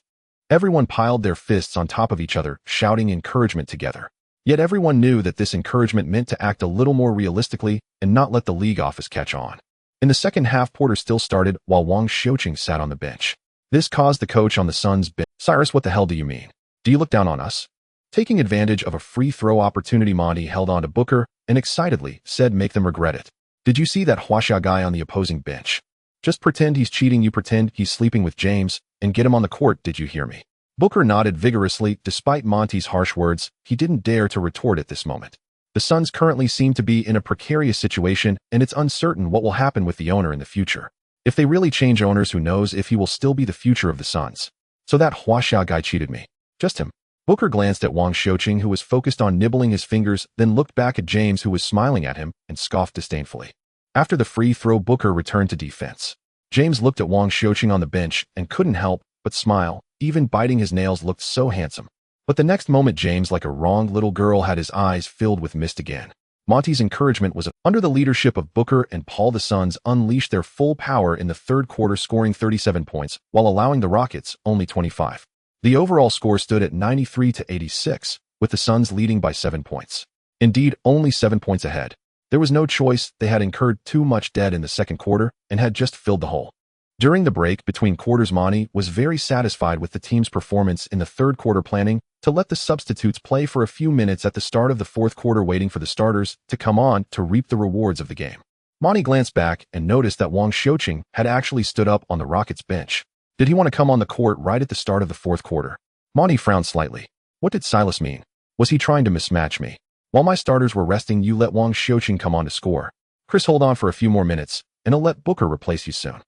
Everyone piled their fists on top of each other, shouting encouragement together. Yet everyone knew that this encouragement meant to act a little more realistically and not let the league office catch on. In the second half, Porter still started while Wang Xiaoqing sat on the bench. This caused the coach on the Suns bench. "Cyrus, what the hell do you mean? Do you look down on us?" Taking advantage of a free throw opportunity, Monty held on to Booker and excitedly said, "Make them regret it. Did you see that Huaxia guy on the opposing bench? Just pretend he's cheating. You pretend he's sleeping with James and get him on the court. Did you hear me?" Booker nodded vigorously. Despite Monty's harsh words, he didn't dare to retort at this moment. The Suns currently seem to be in a precarious situation, and it's uncertain what will happen with the owner in the future. If they really change owners, who knows if he will still be the future of the Suns. So that Huaxia guy cheated me. Just him. Booker glanced at Wang Xiaoqing, who was focused on nibbling his fingers, then looked back at James, who was smiling at him, and scoffed disdainfully. After the free throw, Booker returned to defense. James looked at Wang Xiaoqing on the bench and couldn't help but smile. Even biting his nails, looked so handsome. But the next moment, James, like a wronged little girl, had his eyes filled with mist again. Monty's encouragement was under the leadership of Booker and Paul. The Suns unleashed their full power in the third quarter, scoring 37 points, while allowing the Rockets only 25. The overall score stood at 93-86, with the Suns leading by 7 points. Indeed, only 7 points ahead. There was no choice. They had incurred too much debt in the second quarter and had just filled the hole. During the break between quarters, Monty was very satisfied with the team's performance in the third quarter, planning to let the substitutes play for a few minutes at the start of the fourth quarter, waiting for the starters to come on to reap the rewards of the game. Monty glanced back and noticed that Wang Xiuqing had actually stood up on the Rockets bench. Did he want to come on the court right at the start of the fourth quarter? Monty frowned slightly. What did Silas mean? Was he trying to mismatch me? While my starters were resting, you let Wang Xiuqing come on to score. Chris, hold on for a few more minutes, and I'll let Booker replace you soon.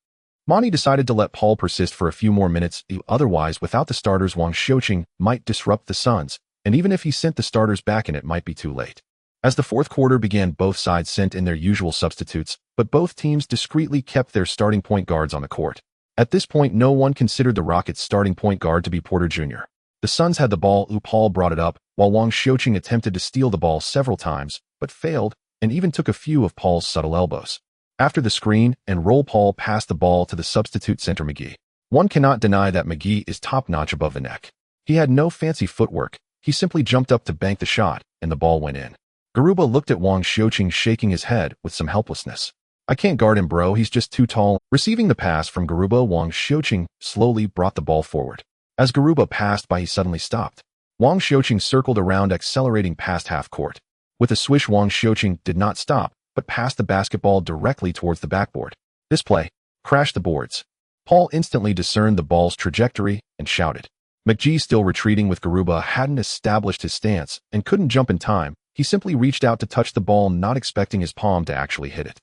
Monty decided to let Paul persist for a few more minutes. Otherwise, without the starters, Wang Xiuqing might disrupt the Suns, and even if he sent the starters back in, it might be too late. As the fourth quarter began, both sides sent in their usual substitutes, but both teams discreetly kept their starting point guards on the court. At this point, no one considered the Rockets' starting point guard to be Porter Jr. The Suns had the ball. Paul brought it up, while Wang Xiuqing attempted to steal the ball several times, but failed, and even took a few of Paul's subtle elbows. After the screen and roll, Paul passed the ball to the substitute center McGee. One cannot deny that McGee is top-notch above the neck. He had no fancy footwork. He simply jumped up to bank the shot, and the ball went in. Garuba looked at Wang Xiuqing, shaking his head with some helplessness. I can't guard him, bro. He's just too tall. Receiving the pass from Garuba, Wang Xiuqing slowly brought the ball forward. As Garuba passed by, he suddenly stopped. Wang Xiuqing circled around, accelerating past half court. With a swish, Wang Xiuqing did not stop, but passed the basketball directly towards the backboard. This play crashed the boards. Paul instantly discerned the ball's trajectory and shouted. McGee, still retreating with Garuba, hadn't established his stance and couldn't jump in time. He simply reached out to touch the ball, not expecting his palm to actually hit it.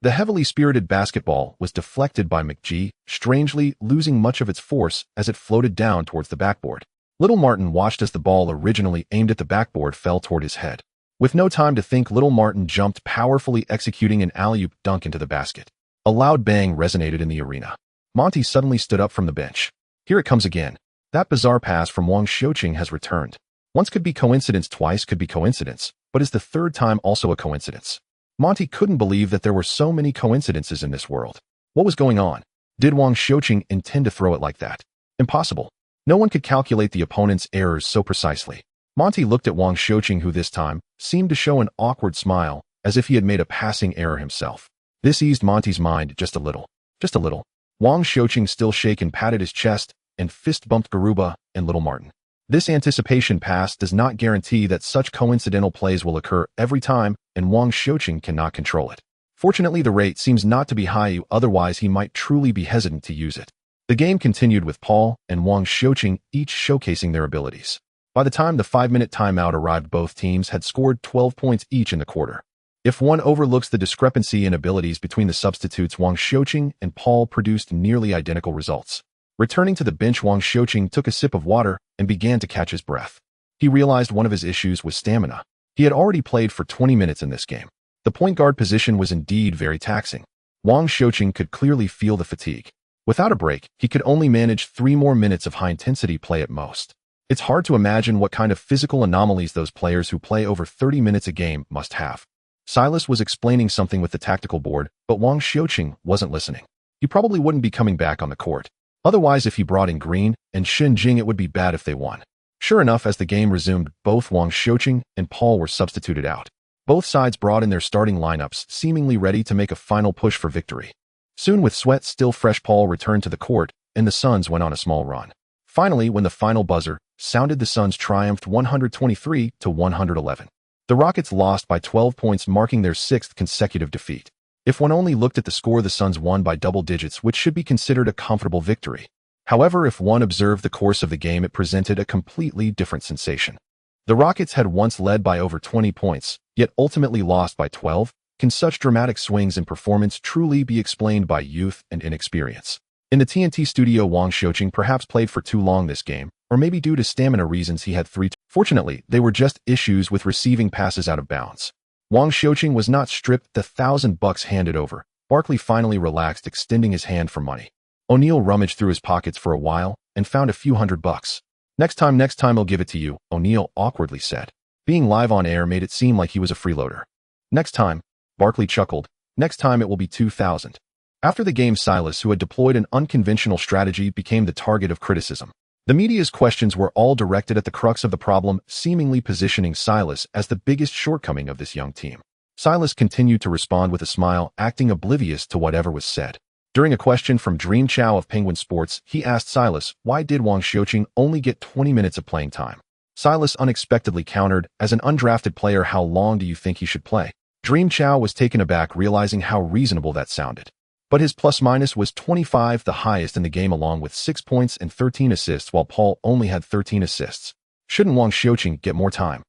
The heavily spirited basketball was deflected by McGee, strangely losing much of its force as it floated down towards the backboard. Little Martin watched as the ball, originally aimed at the backboard, fell toward his head. With no time to think, Little Martin jumped, powerfully executing an alley-oop dunk into the basket. A loud bang resonated in the arena. Monty suddenly stood up from the bench. Here it comes again. That bizarre pass from Wang Xiuqing has returned. Once could be coincidence, twice could be coincidence, but is the third time also a coincidence? Monty couldn't believe that there were so many coincidences in this world. What was going on? Did Wang Xiuqing intend to throw it like that? Impossible. No one could calculate the opponent's errors so precisely. Monty looked at Wang Xiuqing, who this time seemed to show an awkward smile, as if he had made a passing error himself. This eased Monty's mind just a little. Just a little. Wang Xiuqing, still shaken, patted his chest and fist-bumped Garuba and Little Martin. This anticipation pass does not guarantee that such coincidental plays will occur every time, and Wang Xiuqing cannot control it. Fortunately, the rate seems not to be high, otherwise he might truly be hesitant to use it. The game continued with Paul and Wang Xiuqing each showcasing their abilities. By the time the 5-minute timeout arrived, both teams had scored 12 points each in the quarter. If one overlooks the discrepancy in abilities between the substitutes, Wang Xiuqing and Paul produced nearly identical results. Returning to the bench, Wang Xiuqing took a sip of water and began to catch his breath. He realized one of his issues was stamina. He had already played for 20 minutes in this game. The point guard position was indeed very taxing. Wang Xiuqing could clearly feel the fatigue. Without a break, he could only manage 3 more minutes of high-intensity play at most. It's hard to imagine what kind of physical anomalies those players who play over 30 minutes a game must have. Silas was explaining something with the tactical board, but Wang Xiuqing wasn't listening. He probably wouldn't be coming back on the court. Otherwise, if he brought in Green and Shin Jing, it would be bad if they won. Sure enough, as the game resumed, both Wang Xiuqing and Paul were substituted out. Both sides brought in their starting lineups, seemingly ready to make a final push for victory. Soon, with sweat still fresh, Paul returned to the court, and the Suns went on a small run. Finally, when the final buzzer sounded, the Suns triumphed 123-111. The Rockets lost by 12 points, marking their 6th consecutive defeat. If one only looked at the score, the Suns won by double digits, which should be considered a comfortable victory. However, if one observed the course of the game, it presented a completely different sensation. The Rockets had once led by over 20 points, yet ultimately lost by 12. Can such dramatic swings in performance truly be explained by youth and inexperience? In the TNT studio, Wang Xiuqing perhaps played for too long this game, or maybe due to stamina reasons he had 3. Fortunately, they were just issues with receiving passes out of bounds. Wang Xiuqing was not stripped, the $1,000 handed over. Barkley finally relaxed, extending his hand for money. O'Neal rummaged through his pockets for a while and found a few $100. Next time I'll give it to you, O'Neal awkwardly said. Being live on air made it seem like he was a freeloader. Next time, Barkley chuckled. Next time it will be 2,000. After the game, Silas, who had deployed an unconventional strategy, became the target of criticism. The media's questions were all directed at the crux of the problem, seemingly positioning Silas as the biggest shortcoming of this young team. Silas continued to respond with a smile, acting oblivious to whatever was said. During a question from Dream Chow of Penguin Sports, he asked Silas, why did Wang Xiuqing only get 20 minutes of playing time? Silas unexpectedly countered, as an undrafted player, how long do you think he should play? Dream Chow was taken aback, realizing how reasonable that sounded. But his plus-minus was 25, the highest in the game, along with 6 points and 13 assists, while Paul only had 13 assists. Shouldn't Wang Xiuqing get more time?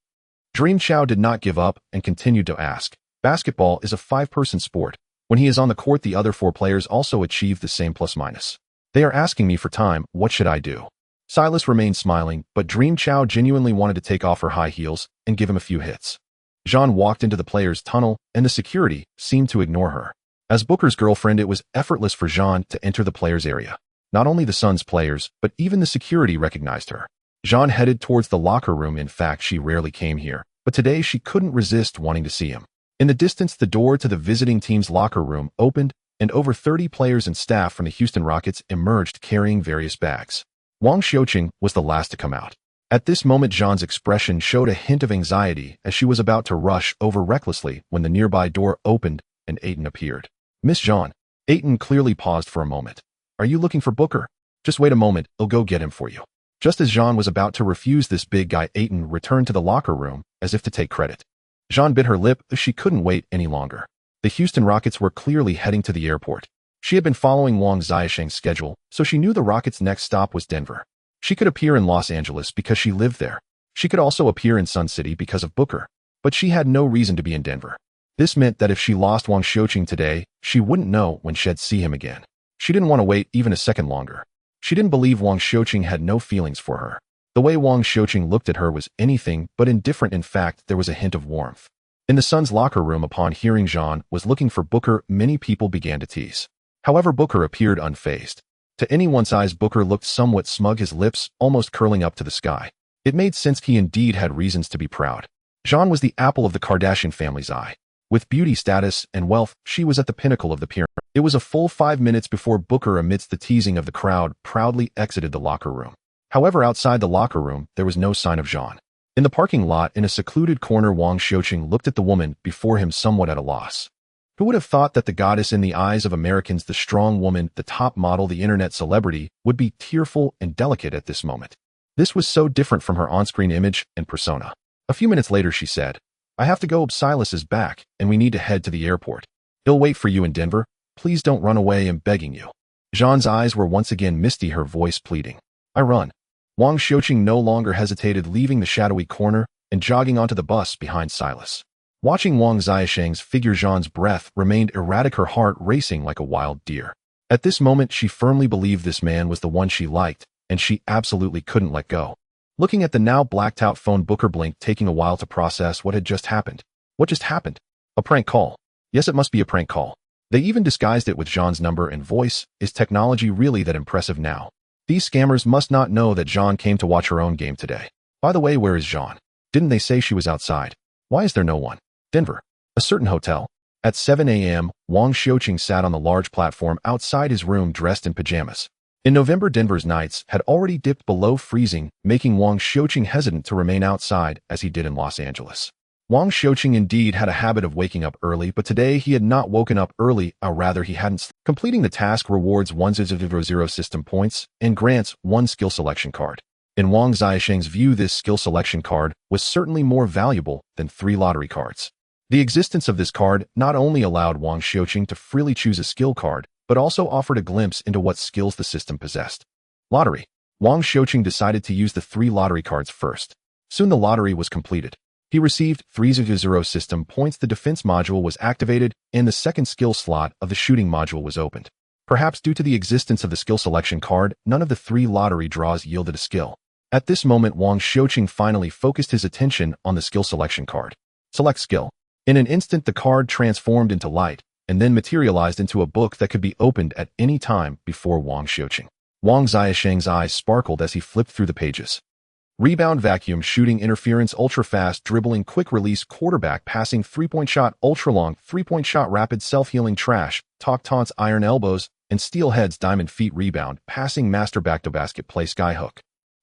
Dream Chow did not give up and continued to ask. Basketball is a 5-person sport. When he is on the court, the other 4 players also achieve the same plus-minus. They are asking me for time. What should I do? Silas remained smiling, but Dream Chow genuinely wanted to take off her high heels and give him a few hits. Jean walked into the players' tunnel, and the security seemed to ignore her. As Booker's girlfriend, it was effortless for Jean to enter the players' area. Not only the Suns players, but even the security recognized her. Jean headed towards the locker room. In fact, she rarely came here, but today she couldn't resist wanting to see him. In the distance, the door to the visiting team's locker room opened, and over 30 players and staff from the Houston Rockets emerged carrying various bags. Wang Xiuqing was the last to come out. At this moment, Jean's expression showed a hint of anxiety as she was about to rush over recklessly when the nearby door opened and Aiton appeared. Miss Jean. Aiton clearly paused for a moment. Are you looking for Booker? Just wait a moment, I'll go get him for you. Just as Jean was about to refuse this big guy, Aiton returned to the locker room as if to take credit. Jean bit her lip as she couldn't wait any longer. The Houston Rockets were clearly heading to the airport. She had been following Wang Xiuqing's schedule, so she knew the Rockets' next stop was Denver. She could appear in Los Angeles because she lived there. She could also appear in Sun City because of Booker. But she had no reason to be in Denver. This meant that if she lost Wang Xiuqing today, she wouldn't know when she'd see him again. She didn't want to wait even a second longer. She didn't believe Wang Xiuqing had no feelings for her. The way Wang Xiuqing looked at her was anything but indifferent. In fact, there was a hint of warmth. In the Suns' locker room, upon hearing Jean was looking for Booker, many people began to tease. However, Booker appeared unfazed. To anyone's eyes, Booker looked somewhat smug, his lips almost curling up to the sky. It made sense. He indeed had reasons to be proud. Jean was the apple of the Kardashian family's eye. With beauty, status, and wealth, she was at the pinnacle of the pyramid. It was a full 5 minutes before Booker, amidst the teasing of the crowd, proudly exited the locker room. However, outside the locker room, there was no sign of Jean. In the parking lot, in a secluded corner, Wang Xiuqing looked at the woman before him, somewhat at a loss. Who would have thought that the goddess in the eyes of Americans, the strong woman, the top model, the internet celebrity, would be tearful and delicate at this moment? This was so different from her on-screen image and persona. A few minutes later, she said, I have to go. Silas is back, and we need to head to the airport. He'll wait for you in Denver. Please don't run away, I'm begging you. Jean's eyes were once again misty, her voice pleading. I run. Wang Xiuqing no longer hesitated, leaving the shadowy corner and jogging onto the bus behind Silas. Watching Wang Xiuqing's figure, Jean's breath remained erratic, her heart racing like a wild deer. At this moment, she firmly believed this man was the one she liked, and she absolutely couldn't let go. Looking at the now blacked-out phone, Booker blinked, taking a while to process what had just happened. What just happened? A prank call. Yes, it must be a prank call. They even disguised it with Jean's number and voice. Is technology really that impressive now? These scammers must not know that Jean came to watch her own game today. By the way, where is Jean? Didn't they say she was outside? Why is there no one? Denver. A certain hotel. At 7 a.m., Wang Xiuqing sat on the large platform outside his room dressed in pajamas. In November, Denver's nights had already dipped below freezing, making Wang Xiuqing hesitant to remain outside as he did in Los Angeles. Wang Xiuqing indeed had a habit of waking up early, but today he had not woken up early, or rather he hadn't. Completing the task rewards 100 system points and grants 1 skill selection card. In Wang Xiuqing's view, this skill selection card was certainly more valuable than 3 lottery cards. The existence of this card not only allowed Wang Xiuqing to freely choose a skill card, but also offered a glimpse into what skills the system possessed. Lottery. Wang Xiuqing decided to use the 3 lottery cards first. Soon the lottery was completed. He received 300 system points, the defense module was activated, and the second skill slot of the shooting module was opened. Perhaps due to the existence of the skill selection card, none of the 3 lottery draws yielded a skill. At this moment, Wang Xiuqing finally focused his attention on the skill selection card. Select skill. In an instant, the card transformed into light, and then materialized into a book that could be opened at any time before Wang Xiuqing. Wang Xiuqing's eyes sparkled as he flipped through the pages. Rebound vacuum shooting interference ultra-fast dribbling quick-release quarterback passing three-point shot ultra-long three-point shot rapid self-healing trash talk taunts iron elbows and steel heads diamond feet rebound passing master back-to-basket play skyhook.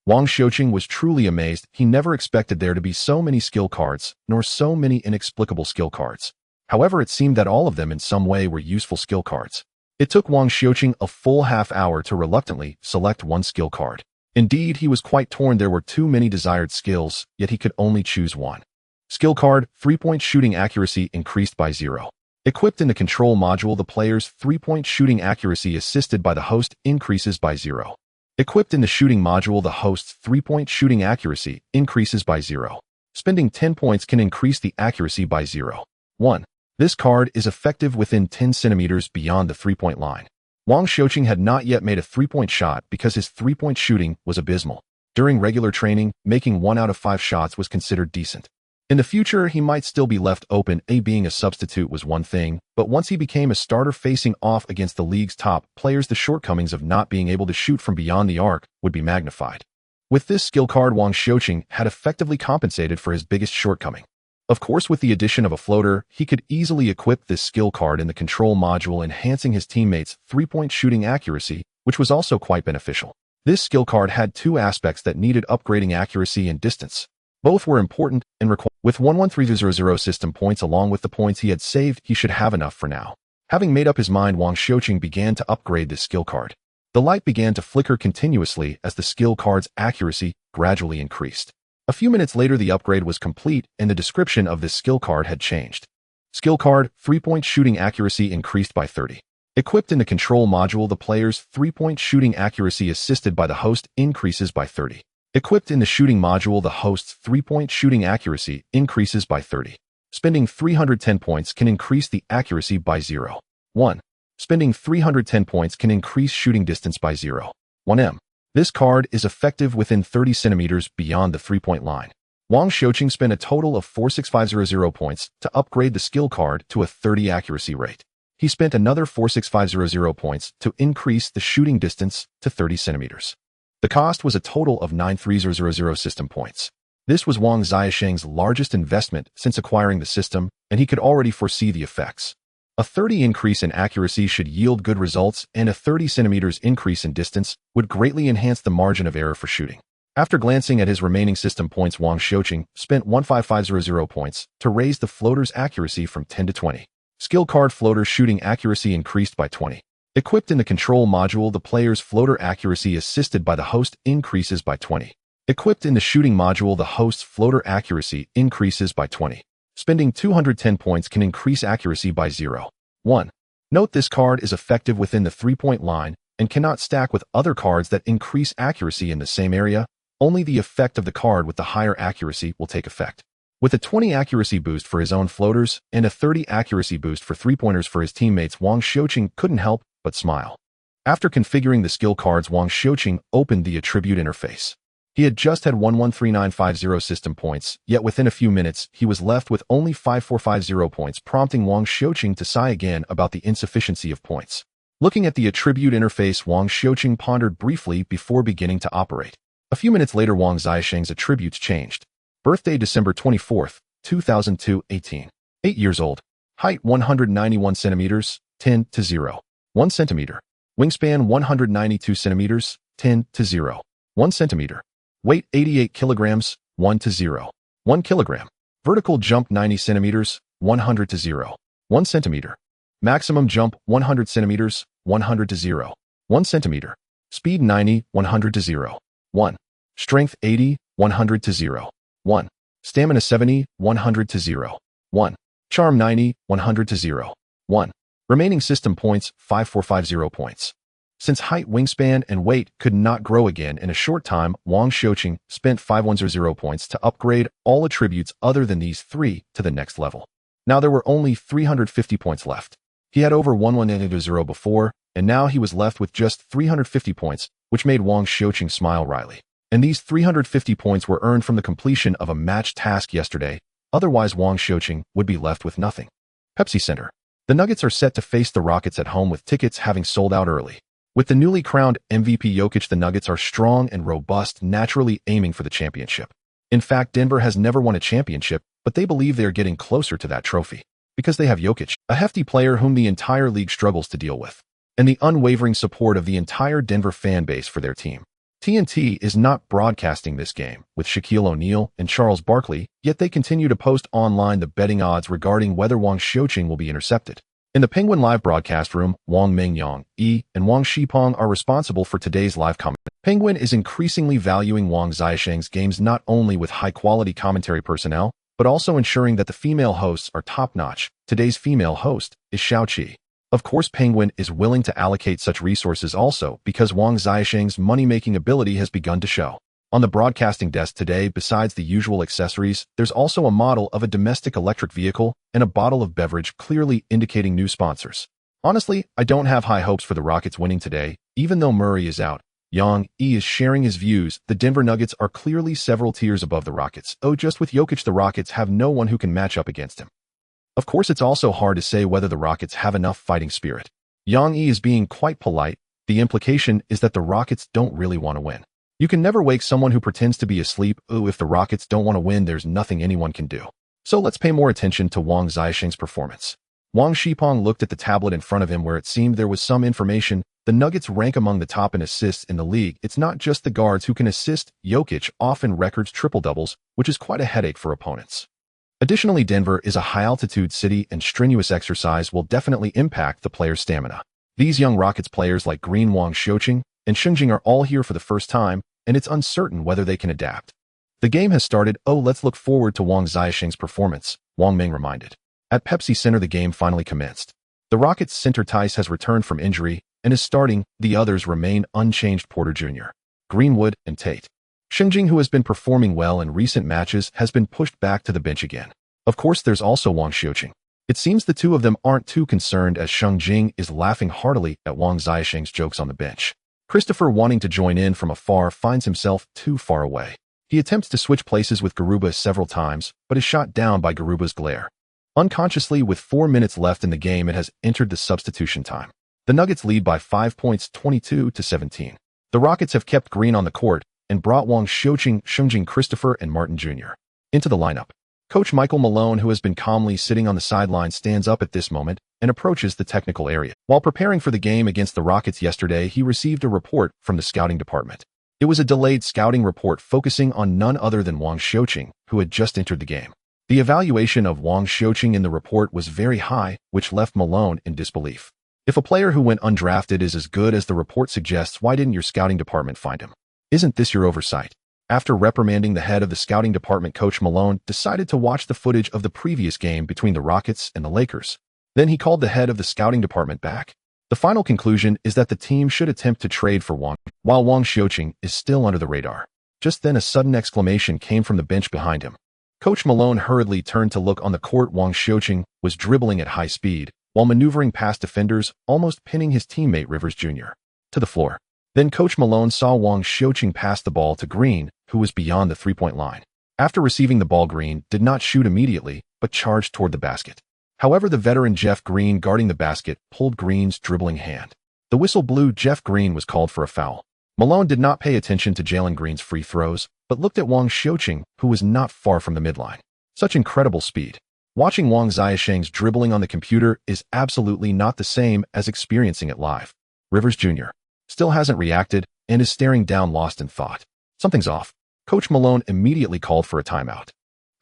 Wang Xiuqing was truly amazed. He never expected there to be so many skill cards, nor so many inexplicable skill cards. However, it seemed that all of them in some way were useful skill cards. It took Wang Xiuqing a full half hour to reluctantly select one skill card. Indeed, he was quite torn. There were too many desired skills, yet he could only choose one. Skill card, three-point shooting accuracy increased by 0. Equipped in the control module, the player's three-point shooting accuracy assisted by the host increases by 0. Equipped in the shooting module, the host's three-point shooting accuracy increases by 0. Spending 10 points can increase the accuracy by 0. 1. This card is effective within 10 centimeters beyond the three-point line. Wang Xiuqing had not yet made a three-point shot because his three-point shooting was abysmal. During regular training, making 1 out of 5 shots was considered decent. In the future, he might still be left open. Being a substitute was one thing, but once he became a starter facing off against the league's top players, the shortcomings of not being able to shoot from beyond the arc would be magnified. With this skill card, Wang Xiuqing had effectively compensated for his biggest shortcoming. Of course, with the addition of a floater, he could easily equip this skill card in the control module, enhancing his teammates' three-point shooting accuracy, which was also quite beneficial. This skill card had two aspects that needed upgrading: accuracy and distance. Both were important and required. With 11300 system points along with the points he had saved, he should have enough for now. Having made up his mind, Wang Xiuqing began to upgrade this skill card. The light began to flicker continuously as the skill card's accuracy gradually increased. A few minutes later, the upgrade was complete and the description of this skill card had changed. Skill card, three-point shooting accuracy increased by 30. Equipped in the control module, the player's three-point shooting accuracy assisted by the host increases by 30. Equipped in the shooting module, the host's three-point shooting accuracy increases by 30. Spending 310 points can increase the accuracy by 0. 1. Spending 310 points can increase shooting distance by 0. 1m. This card is effective within 30 centimeters beyond the three-point line. Wang Xiuqing spent a total of 46500 points to upgrade the skill card to a 30 accuracy rate. He spent another 46500 points to increase the shooting distance to 30 centimeters. The cost was a total of 93000 system points. This was Wang Xiuqing's largest investment since acquiring the system, and he could already foresee the effects. A 30 increase in accuracy should yield good results, and a 30 centimeters increase in distance would greatly enhance the margin of error for shooting. After glancing at his remaining system points, Wang Xiuqing spent 15500 points to raise the floater's accuracy from 10 to 20. Skill card, floater shooting accuracy increased by 20. Equipped in the control module, the player's floater accuracy assisted by the host increases by 20. Equipped in the shooting module, the host's floater accuracy increases by 20. Spending 210 points can increase accuracy by 0. 1. Note this card is effective within the three-point line and cannot stack with other cards that increase accuracy in the same area. Only the effect of the card with the higher accuracy will take effect. With a 20 accuracy boost for his own floaters and a 30 accuracy boost for three-pointers for his teammates, Wang Xiuqing couldn't help but smile. After configuring the skill cards, Wang Xiuqing opened the attribute interface. He had just had 113950 system points, yet within a few minutes, he was left with only 5450 points, prompting Wang Xiuqing to sigh again about the insufficiency of points. Looking at the attribute interface, Wang Xiuqing pondered briefly before beginning to operate. A few minutes later, Wang Xiuqing's attributes changed. Birthday December 24, 2002, 18. 8 years old. Height 191 centimeters, 10 to 0. 1 centimeter. Wingspan 192 centimeters, 10 to 0. 1 centimeter. Weight 88 kilograms, 1 to 0. 1 kilogram. Vertical jump 90 centimeters, 100 to 0. 1 centimeter. Maximum jump 100 centimeters, 100 to 0. 1 centimeter. Speed 90, 100 to 0. 1. Strength 80, 100 to 0. 1. Stamina 70, 100 to 0. 1. Charm 90, 100 to 0. 1. Remaining system points 5450 points. Since height, wingspan, and weight could not grow again in a short time, Wang Xiuqing spent 5100 points to upgrade all attributes other than these three to the next level. Now there were only 350 points left. He had over 1180 before, and now he was left with just 350 points, which made Wang Xiuqing smile wryly. And these 350 points were earned from the completion of a match task yesterday. Otherwise, Wang Xiuqing would be left with nothing. Pepsi Center. The Nuggets are set to face the Rockets at home with tickets having sold out early. With the newly crowned MVP Jokic, the Nuggets are strong and robust, naturally aiming for the championship. In fact, Denver has never won a championship, but they believe they are getting closer to that trophy. Because they have Jokic, a hefty player whom the entire league struggles to deal with, and the unwavering support of the entire Denver fan base for their team. TNT is not broadcasting this game with Shaquille O'Neal and Charles Barkley, yet they continue to post online the betting odds regarding whether Wang Xiuqing will be intercepted. In the Penguin live broadcast room, Wang Ming, Yang Yi, and Wang Shipeng are responsible for today's live comment. Penguin is increasingly valuing Wang Xiuqing's games not only with high-quality commentary personnel, but also ensuring that the female hosts are top-notch. Today's female host is Xiaoqi. Of course, Penguin is willing to allocate such resources also because Wang Xiuqing's money-making ability has begun to show. On the broadcasting desk today, besides the usual accessories, there's also a model of a domestic electric vehicle and a bottle of beverage clearly indicating new sponsors. Honestly, I don't have high hopes for the Rockets winning today, even though Murray is out. Yang Yi is sharing his views. The Denver Nuggets are clearly several tiers above the Rockets. Oh, just with Jokic, the Rockets have no one who can match up against him. Of course, it's also hard to say whether the Rockets have enough fighting spirit. Yang Yi is being quite polite. The implication is that the Rockets don't really want to win. You can never wake someone who pretends to be asleep. Ooh, if the Rockets don't want to win, there's nothing anyone can do. So let's pay more attention to Wang Xiuqing's performance. Wang Shipeng looked at the tablet in front of him where it seemed there was some information. The Nuggets rank among the top in assists in the league. It's not just the guards who can assist. Jokic often records triple-doubles, which is quite a headache for opponents. Additionally, Denver is a high-altitude city and strenuous exercise will definitely impact the player's stamina. These young Rockets players like Green, Wang Xiuqing, and Xingjing are all here for the first time, and it's uncertain whether they can adapt. The game has started. Oh, let's look forward to Wang Xiuqing's performance, Wang Ming reminded. At Pepsi Center, the game finally commenced. The Rockets' center Tice has returned from injury and is starting. The others remain unchanged: Porter Jr., Greenwood, and Tate. Xingjing, who has been performing well in recent matches, has been pushed back to the bench again. Of course, there's also Wang Xiuqing. It seems the two of them aren't too concerned as Xingjing is laughing heartily at Wang Xiuqing's jokes on the bench. Christopher, wanting to join in from afar, finds himself too far away. He attempts to switch places with Garuba several times, but is shot down by Garuba's glare. Unconsciously, with 4 minutes left in the game, it has entered the substitution time. The Nuggets lead by 5 points, 22-17. The Rockets have kept Green on the court and brought Wang Xiuqing, Xingjing, Christopher, and Martin Jr. into the lineup. Coach Michael Malone, who has been calmly sitting on the sideline, stands up at this moment and approaches the technical area. While preparing for the game against the Rockets yesterday, he received a report from the scouting department. It was a delayed scouting report focusing on none other than Wang Xiuqing, who had just entered the game. The evaluation of Wang Xiuqing in the report was very high, which left Malone in disbelief. If a player who went undrafted is as good as the report suggests, why didn't your scouting department find him? Isn't this your oversight? After reprimanding the head of the scouting department, Coach Malone decided to watch the footage of the previous game between the Rockets and the Lakers. Then he called the head of the scouting department back. The final conclusion is that the team should attempt to trade for Wang, while Wang Xiuqing is still under the radar. Just then a sudden exclamation came from the bench behind him. Coach Malone hurriedly turned to look on the court. Wang Xiuqing was dribbling at high speed, while maneuvering past defenders, almost pinning his teammate Rivers Jr. to the floor. Then Coach Malone saw Wang Xiuqing pass the ball to Green, who was beyond the three-point line. After receiving the ball, Green did not shoot immediately, but charged toward the basket. However, the veteran Jeff Green, guarding the basket, pulled Green's dribbling hand. The whistle blew. Jeff Green was called for a foul. Malone did not pay attention to Jalen Green's free throws, but looked at Wang Xiuqing, who was not far from the midline. Such incredible speed. Watching Wang Xiuqing's dribbling on the computer is absolutely not the same as experiencing it live. Rivers Jr. still hasn't reacted and is staring down, lost in thought. Something's off. Coach Malone immediately called for a timeout.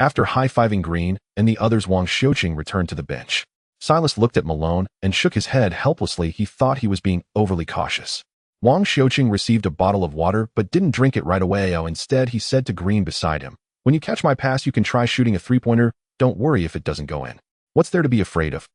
After high-fiving Green and the others, Wang Xiuqing returned to the bench. Silas looked at Malone and shook his head helplessly. He thought he was being overly cautious. Wang Xiuqing received a bottle of water but didn't drink it right away. Instead, he said to Green beside him, "When you catch my pass, you can try shooting a three-pointer. Don't worry if it doesn't go in. What's there to be afraid of?"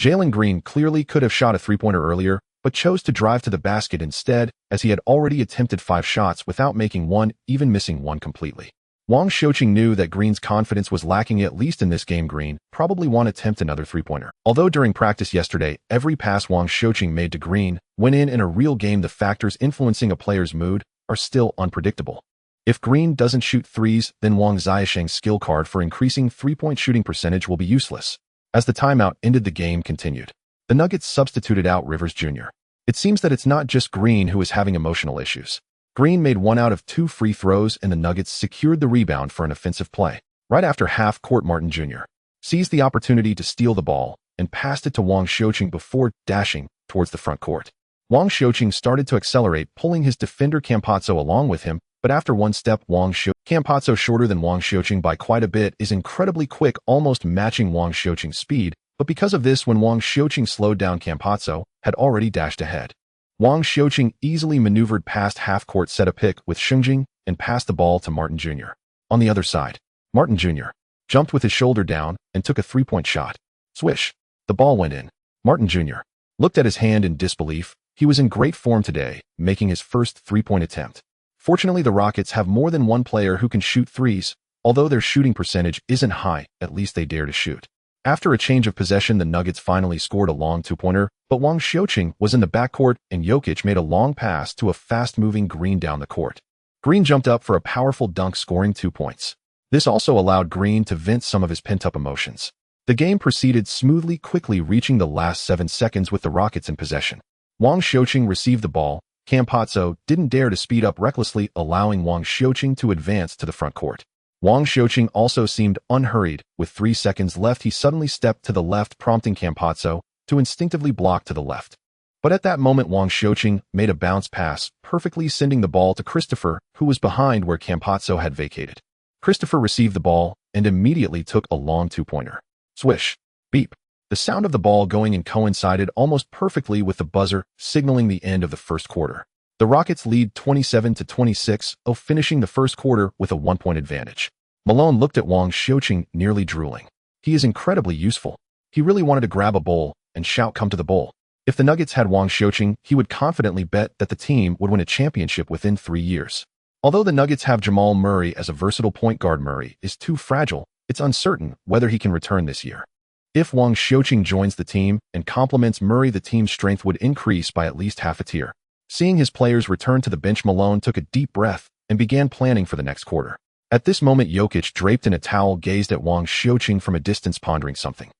Jalen Green clearly could have shot a three-pointer earlier, but chose to drive to the basket instead, as he had already attempted 5 shots without making one, even missing one completely. Wang Xiuqing knew that Green's confidence was lacking, at least in this game. Green probably won't attempt another three-pointer. Although during practice yesterday, every pass Wang Xiuqing made to Green went in a real game, the factors influencing a player's mood are still unpredictable. If Green doesn't shoot threes, then Wang Xiuqing's skill card for increasing three-point shooting percentage will be useless. As the timeout ended, the game continued. The Nuggets substituted out Rivers Jr. It seems that it's not just Green who is having emotional issues. Green made 1 out of 2 free throws and the Nuggets secured the rebound for an offensive play. Right after half-court, Martin Jr. seized the opportunity to steal the ball and passed it to Wang Xiuqing before dashing towards the front court. Wang Xiuqing started to accelerate, pulling his defender Campazzo along with him, but after one step, Campazzo, shorter than Wang Xiuqing by quite a bit, is incredibly quick, almost matching Wang Xiuqing's speed, but because of this, when Wang Xiuqing slowed down, Campazzo had already dashed ahead. Wang Xiuqing easily maneuvered past half-court, set a pick with Shungjing, and passed the ball to Martin Jr. On the other side, Martin Jr. jumped with his shoulder down and took a three-point shot. Swish! The ball went in. Martin Jr. looked at his hand in disbelief. He was in great form today, making his first three-point attempt. Fortunately, the Rockets have more than one player who can shoot threes. Although their shooting percentage isn't high, at least they dare to shoot. After a change of possession, the Nuggets finally scored a long two-pointer, but Wang Xiuqing was in the backcourt and Jokic made a long pass to a fast-moving Green down the court. Green jumped up for a powerful dunk, scoring 2 points. This also allowed Green to vent some of his pent-up emotions. The game proceeded smoothly, quickly reaching the last 7 seconds with the Rockets in possession. Wang Xiuqing received the ball. Campazzo didn't dare to speed up recklessly, allowing Wang Xiuqing to advance to the front court. Wang Xiuqing also seemed unhurried. With 3 seconds left, he suddenly stepped to the left, prompting Campazzo to instinctively block to the left. But at that moment, Wang Xiuqing made a bounce pass, perfectly sending the ball to Christopher, who was behind where Campazzo had vacated. Christopher received the ball and immediately took a long two-pointer. Swish! Beep! The sound of the ball going in coincided almost perfectly with the buzzer, signaling the end of the first quarter. The Rockets lead 27-26, finishing the first quarter with a 1-point advantage. Malone looked at Wang Xiuqing, nearly drooling. He is incredibly useful. He really wanted to grab a bowl and shout, "Come to the bowl." If the Nuggets had Wang Xiuqing, he would confidently bet that the team would win a championship within 3 years. Although the Nuggets have Jamal Murray as a versatile point guard, Murray is too fragile. It's uncertain whether he can return this year. If Wang Xiuqing joins the team and complements Murray, the team's strength would increase by at least half a tier. Seeing his players return to the bench, Malone took a deep breath and began planning for the next quarter. At this moment, Jokic, draped in a towel, gazed at Wang Xiuqing from a distance, pondering something.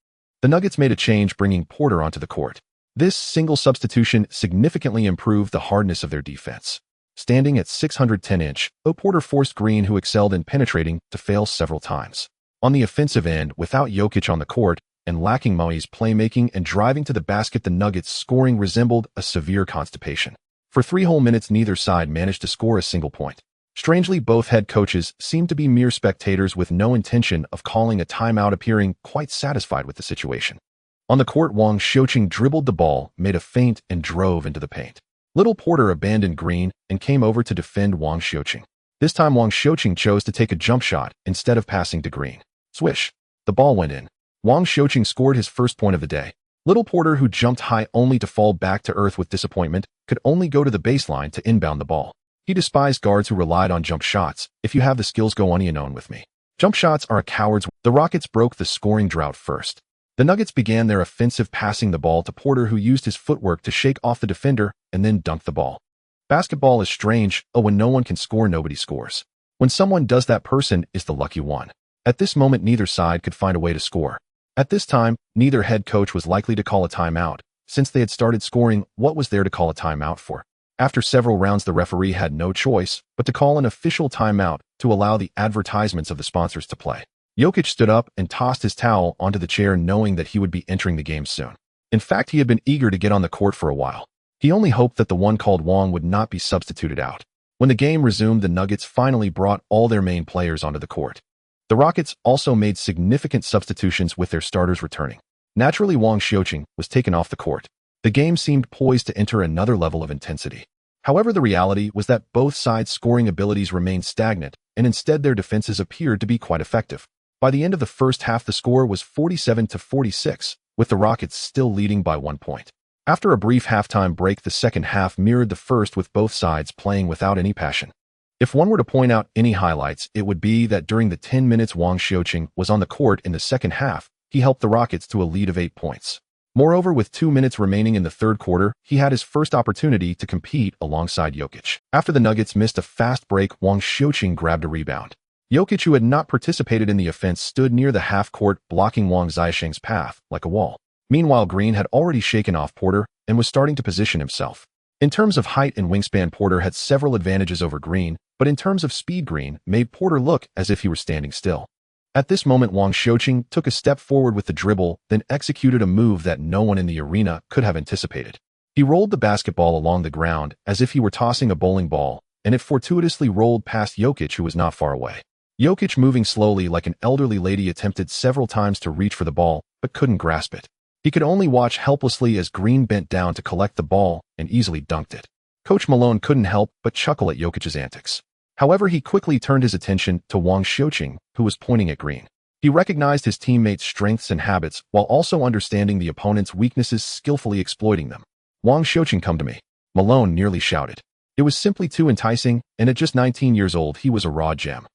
The Nuggets made a change, bringing Porter onto the court. This single substitution significantly improved the hardness of their defense. Standing at 610-inch, Porter forced Green, who excelled in penetrating, to fail several times. On the offensive end, without Jokic on the court, and lacking Maui's playmaking and driving to the basket, the Nuggets' scoring resembled a severe constipation. For 3 whole minutes, neither side managed to score a single point. Strangely, both head coaches seemed to be mere spectators with no intention of calling a timeout, appearing quite satisfied with the situation. On the court, Wang Xiuqing dribbled the ball, made a feint, and drove into the paint. Little Porter abandoned Green and came over to defend Wang Xiuqing. This time, Wang Xiuqing chose to take a jump shot instead of passing to Green. Swish! The ball went in. Wang Xiuqing scored his first point of the day. Little Porter, who jumped high only to fall back to earth with disappointment, could only go to the baseline to inbound the ball. He despised guards who relied on jump shots. "If you have the skills, go on with me. Jump shots are a coward's." The Rockets broke the scoring drought first. The Nuggets began their offensive, passing the ball to Porter, who used his footwork to shake off the defender and then dunked the ball. Basketball is strange. When no one can score, nobody scores. When someone does, that person is the lucky one. At this moment, neither side could find a way to score. At this time, neither head coach was likely to call a timeout. Since they had started scoring, what was there to call a timeout for? After several rounds, the referee had no choice but to call an official timeout to allow the advertisements of the sponsors to play. Jokic stood up and tossed his towel onto the chair, knowing that he would be entering the game soon. In fact, he had been eager to get on the court for a while. He only hoped that the one called Wang would not be substituted out. When the game resumed, the Nuggets finally brought all their main players onto the court. The Rockets also made significant substitutions, with their starters returning. Naturally, Wang Xiuqing was taken off the court. The game seemed poised to enter another level of intensity. However, the reality was that both sides' scoring abilities remained stagnant, and instead their defenses appeared to be quite effective. By the end of the first half, the score was 47-46, with the Rockets still leading by 1 point. After a brief halftime break, the second half mirrored the first, with both sides playing without any passion. If one were to point out any highlights, it would be that during the 10 minutes Wang Xiuqing was on the court in the second half, he helped the Rockets to a lead of 8 points. Moreover, with 2 minutes remaining in the third quarter, he had his first opportunity to compete alongside Jokic. After the Nuggets missed a fast break, Wang Xiuqing grabbed a rebound. Jokic, who had not participated in the offense, stood near the half-court, blocking Wang Xiuqing's path like a wall. Meanwhile, Green had already shaken off Porter and was starting to position himself. In terms of height and wingspan, Porter had several advantages over Green, but in terms of speed, Green made Porter look as if he were standing still. At this moment, Wang Xiuqing took a step forward with the dribble, then executed a move that no one in the arena could have anticipated. He rolled the basketball along the ground as if he were tossing a bowling ball, and it fortuitously rolled past Jokic, who was not far away. Jokic, moving slowly like an elderly lady, attempted several times to reach for the ball, but couldn't grasp it. He could only watch helplessly as Green bent down to collect the ball and easily dunked it. Coach Malone couldn't help but chuckle at Jokic's antics. However, he quickly turned his attention to Wang Xiuqing, who was pointing at Green. He recognized his teammates' strengths and habits while also understanding the opponent's weaknesses, skillfully exploiting them. "Wang Xiuqing, come to me," Malone nearly shouted. It was simply too enticing, and at just 19 years old, he was a raw gem.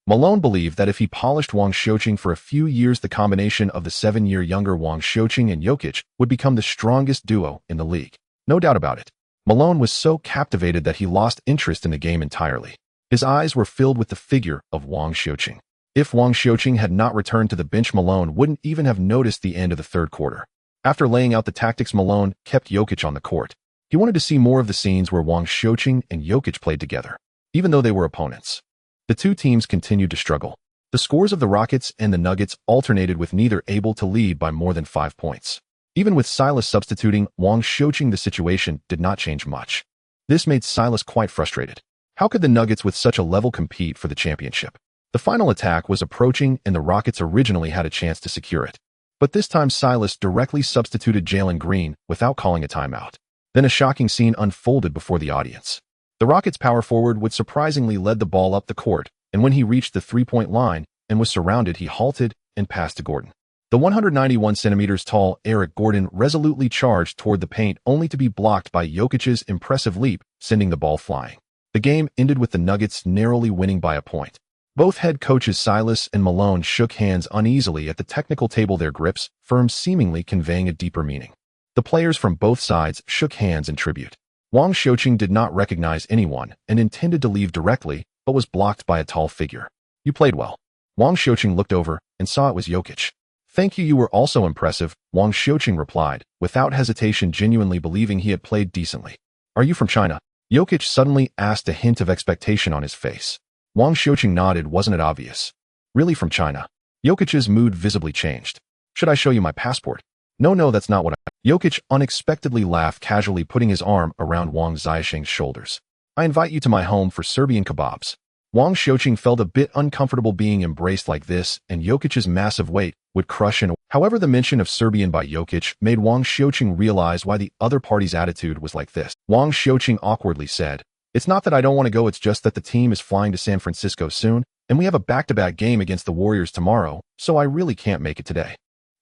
Malone believed that if he polished Wang Xiuqing for a few years, the combination of the 7-year younger Wang Xiuqing and Jokic would become the strongest duo in the league. No doubt about it. Malone was so captivated that he lost interest in the game entirely. His eyes were filled with the figure of Wang Xiuqing. If Wang Xiuqing had not returned to the bench, Malone wouldn't even have noticed the end of the third quarter. After laying out the tactics, Malone kept Jokic on the court. He wanted to see more of the scenes where Wang Xiuqing and Jokic played together, even though they were opponents. The two teams continued to struggle. The scores of the Rockets and the Nuggets alternated, with neither able to lead by more than 5 points. Even with Silas substituting Wang Xiuqing, the situation did not change much. This made Silas quite frustrated. How could the Nuggets with such a level compete for the championship? The final attack was approaching, and the Rockets originally had a chance to secure it. But this time Silas directly substituted Jalen Green without calling a timeout. Then a shocking scene unfolded before the audience. The Rockets' power forward would surprisingly led the ball up the court, and when he reached the three-point line and was surrounded, he halted and passed to Gordon. The 191 centimeters tall Eric Gordon resolutely charged toward the paint, only to be blocked by Jokic's impressive leap, sending the ball flying. The game ended with the Nuggets narrowly winning by a point. Both head coaches Silas and Malone shook hands uneasily at the technical table, their grips firm, seemingly conveying a deeper meaning. The players from both sides shook hands in tribute. Wang Xiuqing did not recognize anyone and intended to leave directly, but was blocked by a tall figure. "You played well." Wang Xiuqing looked over and saw it was Jokic. "Thank you, you were also impressive," Wang Xiuqing replied, without hesitation, genuinely believing he had played decently. "Are you from China?" Jokic suddenly asked, a hint of expectation on his face. Wang Xiuqing nodded. "Wasn't it obvious?" "Really, from China?" Jokic's mood visibly changed. "Should I show you my passport?" No, that's not what I..." Jokic unexpectedly laughed casually, putting his arm around Wang Xiuqing's shoulders. "I invite you to my home for Serbian kebabs." Wang Xiuqing felt a bit uncomfortable being embraced like this, and Jokic's massive weight would crush him. However, the mention of Serbian by Jokic made Wang Xiuqing realize why the other party's attitude was like this. Wang Xiuqing awkwardly said, "It's not that I don't want to go, it's just that the team is flying to San Francisco soon, and we have a back-to-back game against the Warriors tomorrow, so I really can't make it today."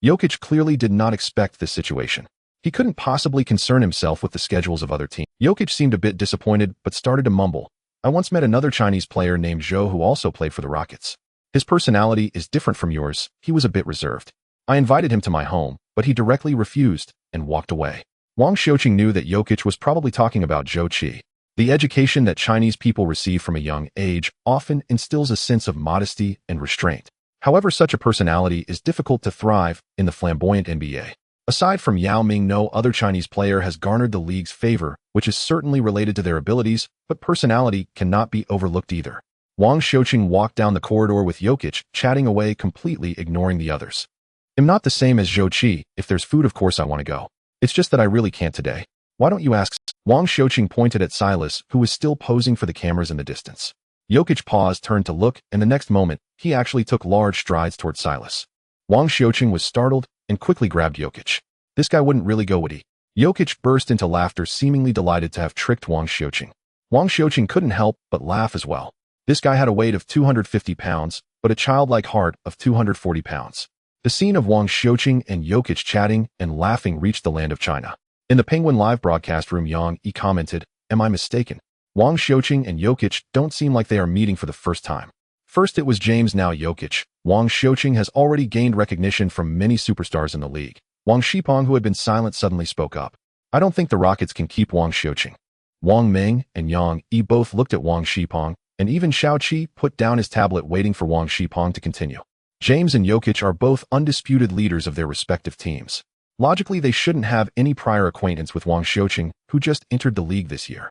Jokic clearly did not expect this situation. He couldn't possibly concern himself with the schedules of other teams. Jokic seemed a bit disappointed, but started to mumble. "I once met another Chinese player named Zhou who also played for the Rockets. His personality is different from yours. He was a bit reserved. I invited him to my home, but he directly refused and walked away." Wang Xiuqing knew that Jokic was probably talking about Zhou Qi. The education that Chinese people receive from a young age often instills a sense of modesty and restraint. However, such a personality is difficult to thrive in the flamboyant NBA. Aside from Yao Ming, no other Chinese player has garnered the league's favor, which is certainly related to their abilities, but personality cannot be overlooked either. Wang Xiuqing walked down the corridor with Jokic, chatting away, completely ignoring the others. "I'm not the same as Zhou Qi. If there's food, of course I want to go. It's just that I really can't today. Why don't you ask?" Wang Xiuqing pointed at Silas, who was still posing for the cameras in the distance. Jokic paused, turned to look, and the next moment, he actually took large strides toward Silas. Wang Xiuqing was startled and quickly grabbed Jokic. This guy wouldn't really go, would he? Jokic burst into laughter, seemingly delighted to have tricked Wang Xiuqing. Wang Xiuqing couldn't help but laugh as well. This guy had a weight of 250 pounds, but a childlike heart of 240 pounds. The scene of Wang Xiuqing and Jokic chatting and laughing reached the land of China. In the Penguin live broadcast room, Yang Yi commented, "Am I mistaken? Wang Xiuqing and Jokic don't seem like they are meeting for the first time. First it was James, now Jokic. Wang Xiuqing has already gained recognition from many superstars in the league." Wang Xipeng, who had been silent, suddenly spoke up. "I don't think the Rockets can keep Wang Xiuqing." Wang Ming and Yang Yi both looked at Wang Xipeng, and even Shao Qi put down his tablet, waiting for Wang Xipeng to continue. "James and Jokic are both undisputed leaders of their respective teams. Logically, they shouldn't have any prior acquaintance with Wang Xiuqing, who just entered the league this year.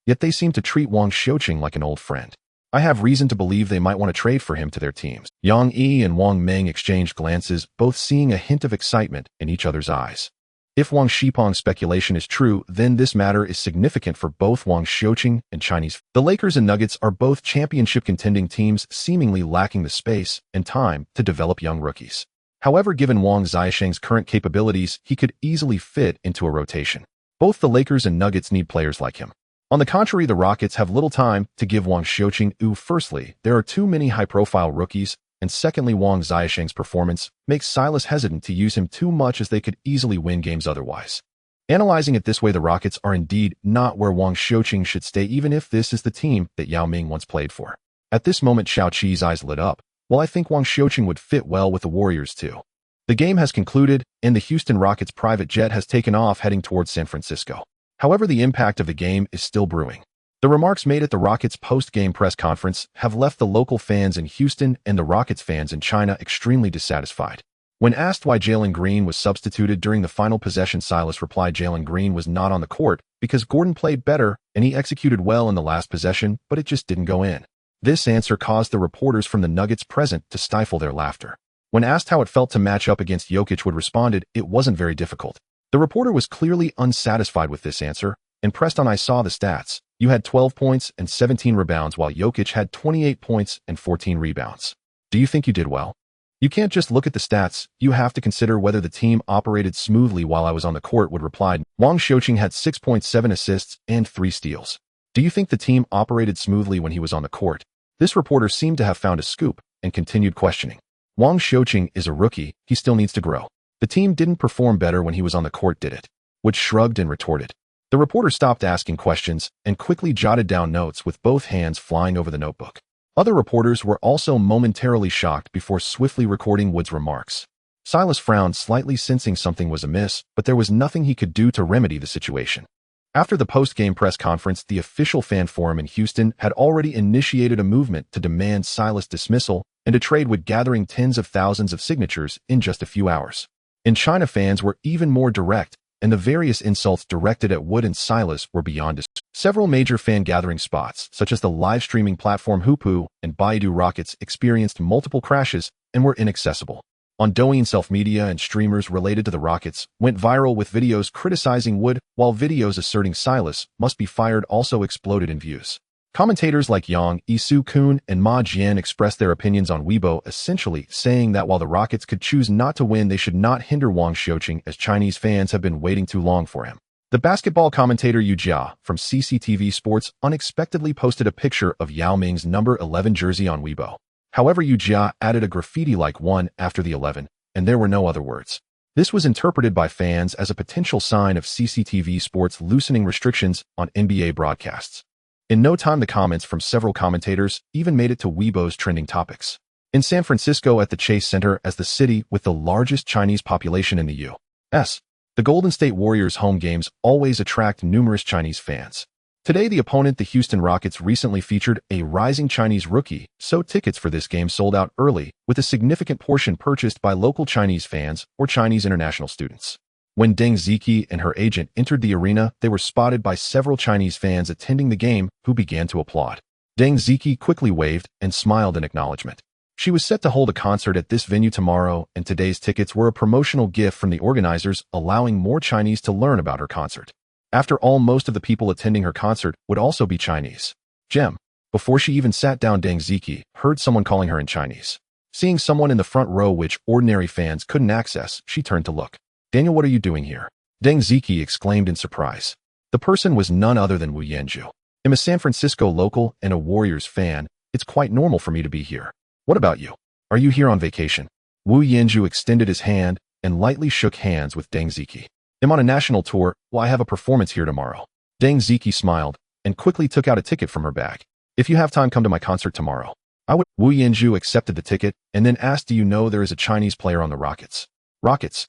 Yet they seem to treat Wang Xiuqing like an old friend. I have reason to believe they might want to trade for him to their teams. Yang Yi and Wang Ming exchanged glances, both seeing a hint of excitement in each other's eyes. If Wang Xipeng's speculation is true, then this matter is significant for both Wang Xiuqing and Chinese. The Lakers and Nuggets are both championship contending teams, seemingly lacking the space and time to develop young rookies. However, given Wang Xiuqing's current capabilities, he could easily fit into a rotation. Both the Lakers and Nuggets need players like him. On the contrary, the Rockets have little time to give Wang Xiuqing. Firstly, there are too many high-profile rookies, and secondly, Wang Xiuqing's performance makes Silas hesitant to use him too much, as they could easily win games otherwise. Analyzing it this way, the Rockets are indeed not where Wang Xiuqing should stay, even if this is the team that Yao Ming once played for. At this moment, Shao Qi's eyes lit up. Well, I think Wang Xiuqing would fit well with the Warriors too. The game has concluded, and the Houston Rockets' private jet has taken off, heading towards San Francisco. However, the impact of the game is still brewing. The remarks made at the Rockets' post-game press conference have left the local fans in Houston and the Rockets fans in China extremely dissatisfied. When asked why Jalen Green was substituted during the final possession, Silas replied Jalen Green was not on the court because Gordon played better and he executed well in the last possession, but it just didn't go in. This answer caused the reporters from the Nuggets present to stifle their laughter. When asked how it felt to match up against Jokic, Wood responded, "It wasn't very difficult." The reporter was clearly unsatisfied with this answer and pressed on, "I saw the stats. You had 12 points and 17 rebounds while Jokic had 28 points and 14 rebounds. Do you think you did well? You can't just look at the stats. You have to consider whether the team operated smoothly while I was on the court," Wood replied. Wang Xiuqing had 6.7 assists and 3 steals. Do you think the team operated smoothly when he was on the court? This reporter seemed to have found a scoop and continued questioning. Wang Xiuqing is a rookie. He still needs to grow. The team didn't perform better when he was on the court, did it? Wood shrugged and retorted. The reporter stopped asking questions and quickly jotted down notes with both hands flying over the notebook. Other reporters were also momentarily shocked before swiftly recording Wood's remarks. Silas frowned slightly, sensing something was amiss, but there was nothing he could do to remedy the situation. After the post-game press conference, the official fan forum in Houston had already initiated a movement to demand Silas' dismissal and to trade Wood, gathering tens of thousands of signatures in just a few hours. In China, fans were even more direct, and the various insults directed at Wood and Silas were beyond us. Several major fan gathering spots, such as the live streaming platform Hupu and Baidu Rockets, experienced multiple crashes and were inaccessible. On Douyin, self-media and streamers related to the Rockets went viral with videos criticizing Wood, while videos asserting Silas must be fired also exploded in views. Commentators like Yang Isu-kun and Ma Jian expressed their opinions on Weibo, essentially saying that while the Rockets could choose not to win, they should not hinder Wang Xiuqing, as Chinese fans have been waiting too long for him. The basketball commentator Yu Jia from CCTV Sports unexpectedly posted a picture of Yao Ming's number 11 jersey on Weibo. However, Yu Jia added a graffiti-like one after the 11, and there were no other words. This was interpreted by fans as a potential sign of CCTV Sports loosening restrictions on NBA broadcasts. In no time, the comments from several commentators even made it to Weibo's trending topics. In San Francisco, at the Chase Center, as the city with the largest Chinese population in the U.S., the Golden State Warriors' home games always attract numerous Chinese fans. Today, the opponent, the Houston Rockets, recently featured a rising Chinese rookie, so tickets for this game sold out early, with a significant portion purchased by local Chinese fans or Chinese international students. When Deng Ziqi and her agent entered the arena, they were spotted by several Chinese fans attending the game who began to applaud. Deng Ziqi quickly waved and smiled in acknowledgement. She was set to hold a concert at this venue tomorrow, and today's tickets were a promotional gift from the organizers, allowing more Chinese to learn about her concert. After all, most of the people attending her concert would also be Chinese. Gem. Before she even sat down, Deng Ziqi heard someone calling her in Chinese. Seeing someone in the front row which ordinary fans couldn't access, she turned to look. "Daniel, what are you doing here?" Deng Ziqi exclaimed in surprise. The person was none other than Wu Yanju. "I'm a San Francisco local and a Warriors fan. It's quite normal for me to be here. What about you? Are you here on vacation?" Wu Yanju extended his hand and lightly shook hands with Deng Ziqi. "I'm on a national tour. Well, I have a performance here tomorrow." Deng Ziqi smiled and quickly took out a ticket from her bag. "If you have time, come to my concert tomorrow." I would. Wu Yanju accepted the ticket and then asked, "Do you know there is a Chinese player on the Rockets?" "Rockets?"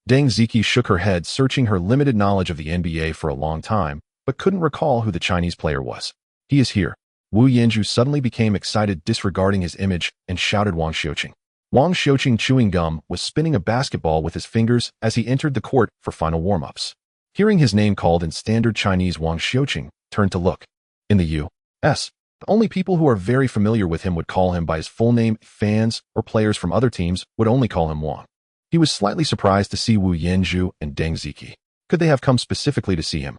Deng Ziqi shook her head, searching her limited knowledge of the NBA for a long time, but couldn't recall who the Chinese player was. "He is here." Wu Yanju suddenly became excited, disregarding his image, and shouted Wang Xiuqing. Wang Xiuqing, chewing gum, was spinning a basketball with his fingers as he entered the court for final warm-ups. Hearing his name called in standard Chinese, Wang Xiuqing turned to look. In the U.S., the only people who are very familiar with him would call him by his full name. Fans or players from other teams would only call him Wang. He was slightly surprised to see Wu Yanzhu and Deng Ziqi. Could they have come specifically to see him?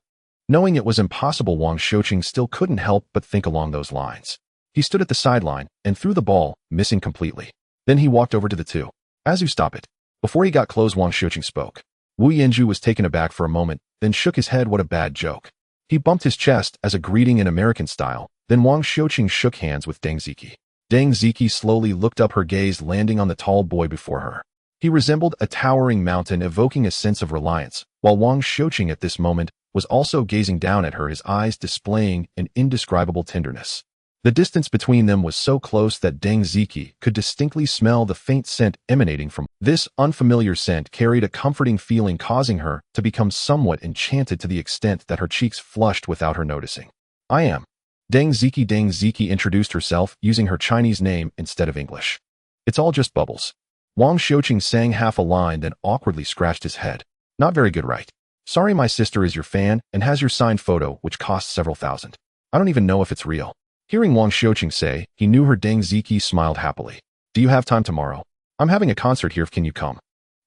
Knowing it was impossible, Wang Xiuqing still couldn't help but think along those lines. He stood at the sideline and threw the ball, missing completely. Then he walked over to the two. "As you stop it." Before he got close, Wang Xiuqing spoke. Wu Yanzhu was taken aback for a moment, then shook his head. What a bad joke. He bumped his chest as a greeting in American style. Then Wang Xiuqing shook hands with Deng Ziqi. Deng Ziqi slowly looked up, her gaze landing on the tall boy before her. He resembled a towering mountain, evoking a sense of reliance, while Wang Xiuqing at this moment was also gazing down at her, his eyes displaying an indescribable tenderness. The distance between them was so close that Deng Ziqi could distinctly smell the faint scent emanating from. This unfamiliar scent carried a comforting feeling, causing her to become somewhat enchanted to the extent that her cheeks flushed without her noticing. "I am Deng Ziqi." Deng Ziqi introduced herself using her Chinese name instead of English. "It's all just bubbles." Wang Xiuqing sang half a line, then awkwardly scratched his head. "Not very good, right? Sorry, my sister is your fan and has your signed photo, which costs several thousand. I don't even know if it's real." Hearing Wang Xiuqing say he knew her, Deng Ziqi smiled happily. "Do you have time tomorrow? I'm having a concert here. Can you come?"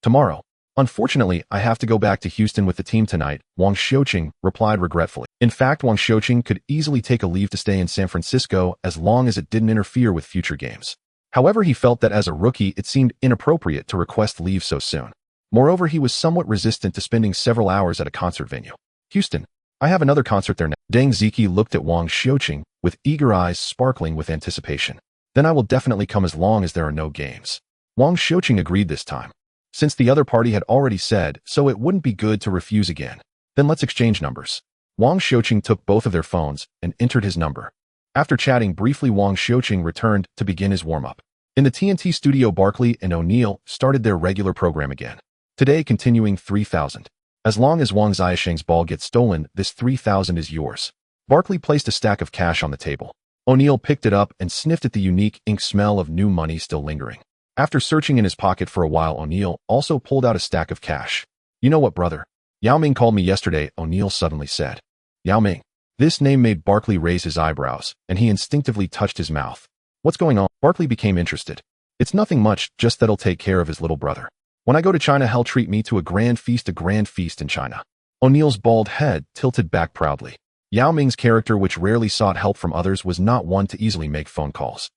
"Tomorrow? Unfortunately, I have to go back to Houston with the team tonight," Wang Xiuqing replied regretfully. In fact, Wang Xiuqing could easily take a leave to stay in San Francisco as long as it didn't interfere with future games. However, he felt that as a rookie, it seemed inappropriate to request leave so soon. Moreover, he was somewhat resistant to spending several hours at a concert venue. "Houston, I have another concert there now." Deng Ziqi looked at Wang Xiuqing with eager eyes sparkling with anticipation. "Then I will definitely come as long as there are no games." Wang Xiuqing agreed this time. Since the other party had already said so, it wouldn't be good to refuse again. "Then let's exchange numbers." Wang Xiuqing took both of their phones and entered his number. After chatting briefly, Wang Xiuqing returned to begin his warm-up. In the TNT studio, Barkley and O'Neal started their regular program again. Today, continuing 3,000. As long as Wang Xiuqing's ball gets stolen, this 3,000 is yours. Barkley placed a stack of cash on the table. O'Neal picked it up and sniffed at the unique ink smell of new money still lingering. After searching in his pocket for a while, O'Neal also pulled out a stack of cash. "You know what, brother? Yao Ming called me yesterday," O'Neal suddenly said. "Yao Ming?" This name made Barkley raise his eyebrows, and he instinctively touched his mouth. "What's going on?" Barkley became interested. "It's nothing much, just that he'll take care of his little brother. When I go to China, he'll treat me to a grand feast in China." O'Neal's bald head tilted back proudly. Yao Ming's character, which rarely sought help from others, was not one to easily make phone calls.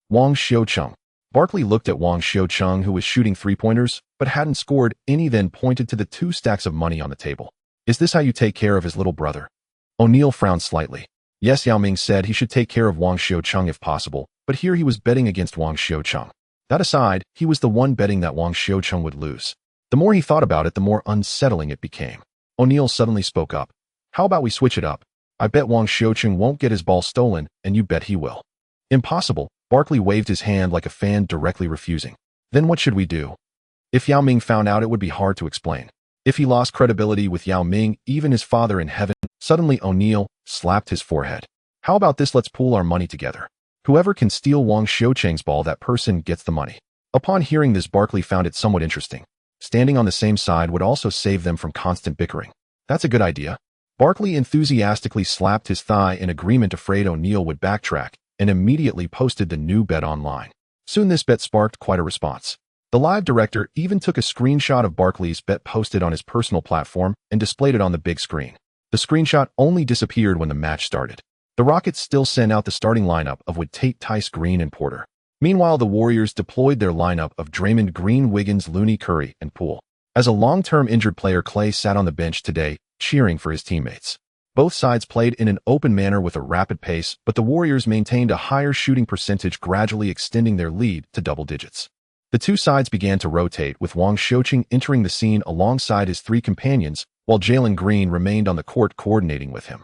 "Wang Xiuqing." Barkley looked at Wang Xiuqing, who was shooting three-pointers, but hadn't scored any, then pointed to the 2 stacks of money on the table. "Is this how you take care of his little brother?" O'Neal frowned slightly. Yes, Yao Ming said he should take care of Wang Xiuqing if possible, but here he was betting against Wang Xiuqing. That aside, he was the one betting that Wang Xiuqing would lose. The more he thought about it, the more unsettling it became. O'Neal suddenly spoke up. "How about we switch it up? I bet Wang Xiuqing won't get his ball stolen, and you bet he will." "Impossible." Barkley waved his hand like a fan, directly refusing. "Then what should we do?" "If Yao Ming found out, it would be hard to explain. If he lost credibility with Yao Ming, even his father in heaven." Suddenly O'Neal slapped his forehead. "How about this? Let's pool our money together. Whoever can steal Wang Xiuqing's ball, that person gets the money." Upon hearing this, Barkley found it somewhat interesting. Standing on the same side would also save them from constant bickering. "That's a good idea." Barkley enthusiastically slapped his thigh in agreement, afraid O'Neal would backtrack, and immediately posted the new bet online. Soon this bet sparked quite a response. The live director even took a screenshot of Barkley's bet posted on his personal platform and displayed it on the big screen. The screenshot only disappeared when the match started. The Rockets still sent out the starting lineup of Wood, Tate, Tice, Green, and Porter. Meanwhile, the Warriors deployed their lineup of Draymond Green, Wiggins, Looney, Curry, and Poole. As a long-term injured player, Clay sat on the bench today, cheering for his teammates. Both sides played in an open manner with a rapid pace, but the Warriors maintained a higher shooting percentage, gradually extending their lead to double digits. The two sides began to rotate, with Wang Xiuqing entering the scene alongside his 3 companions, while Jalen Green remained on the court coordinating with him.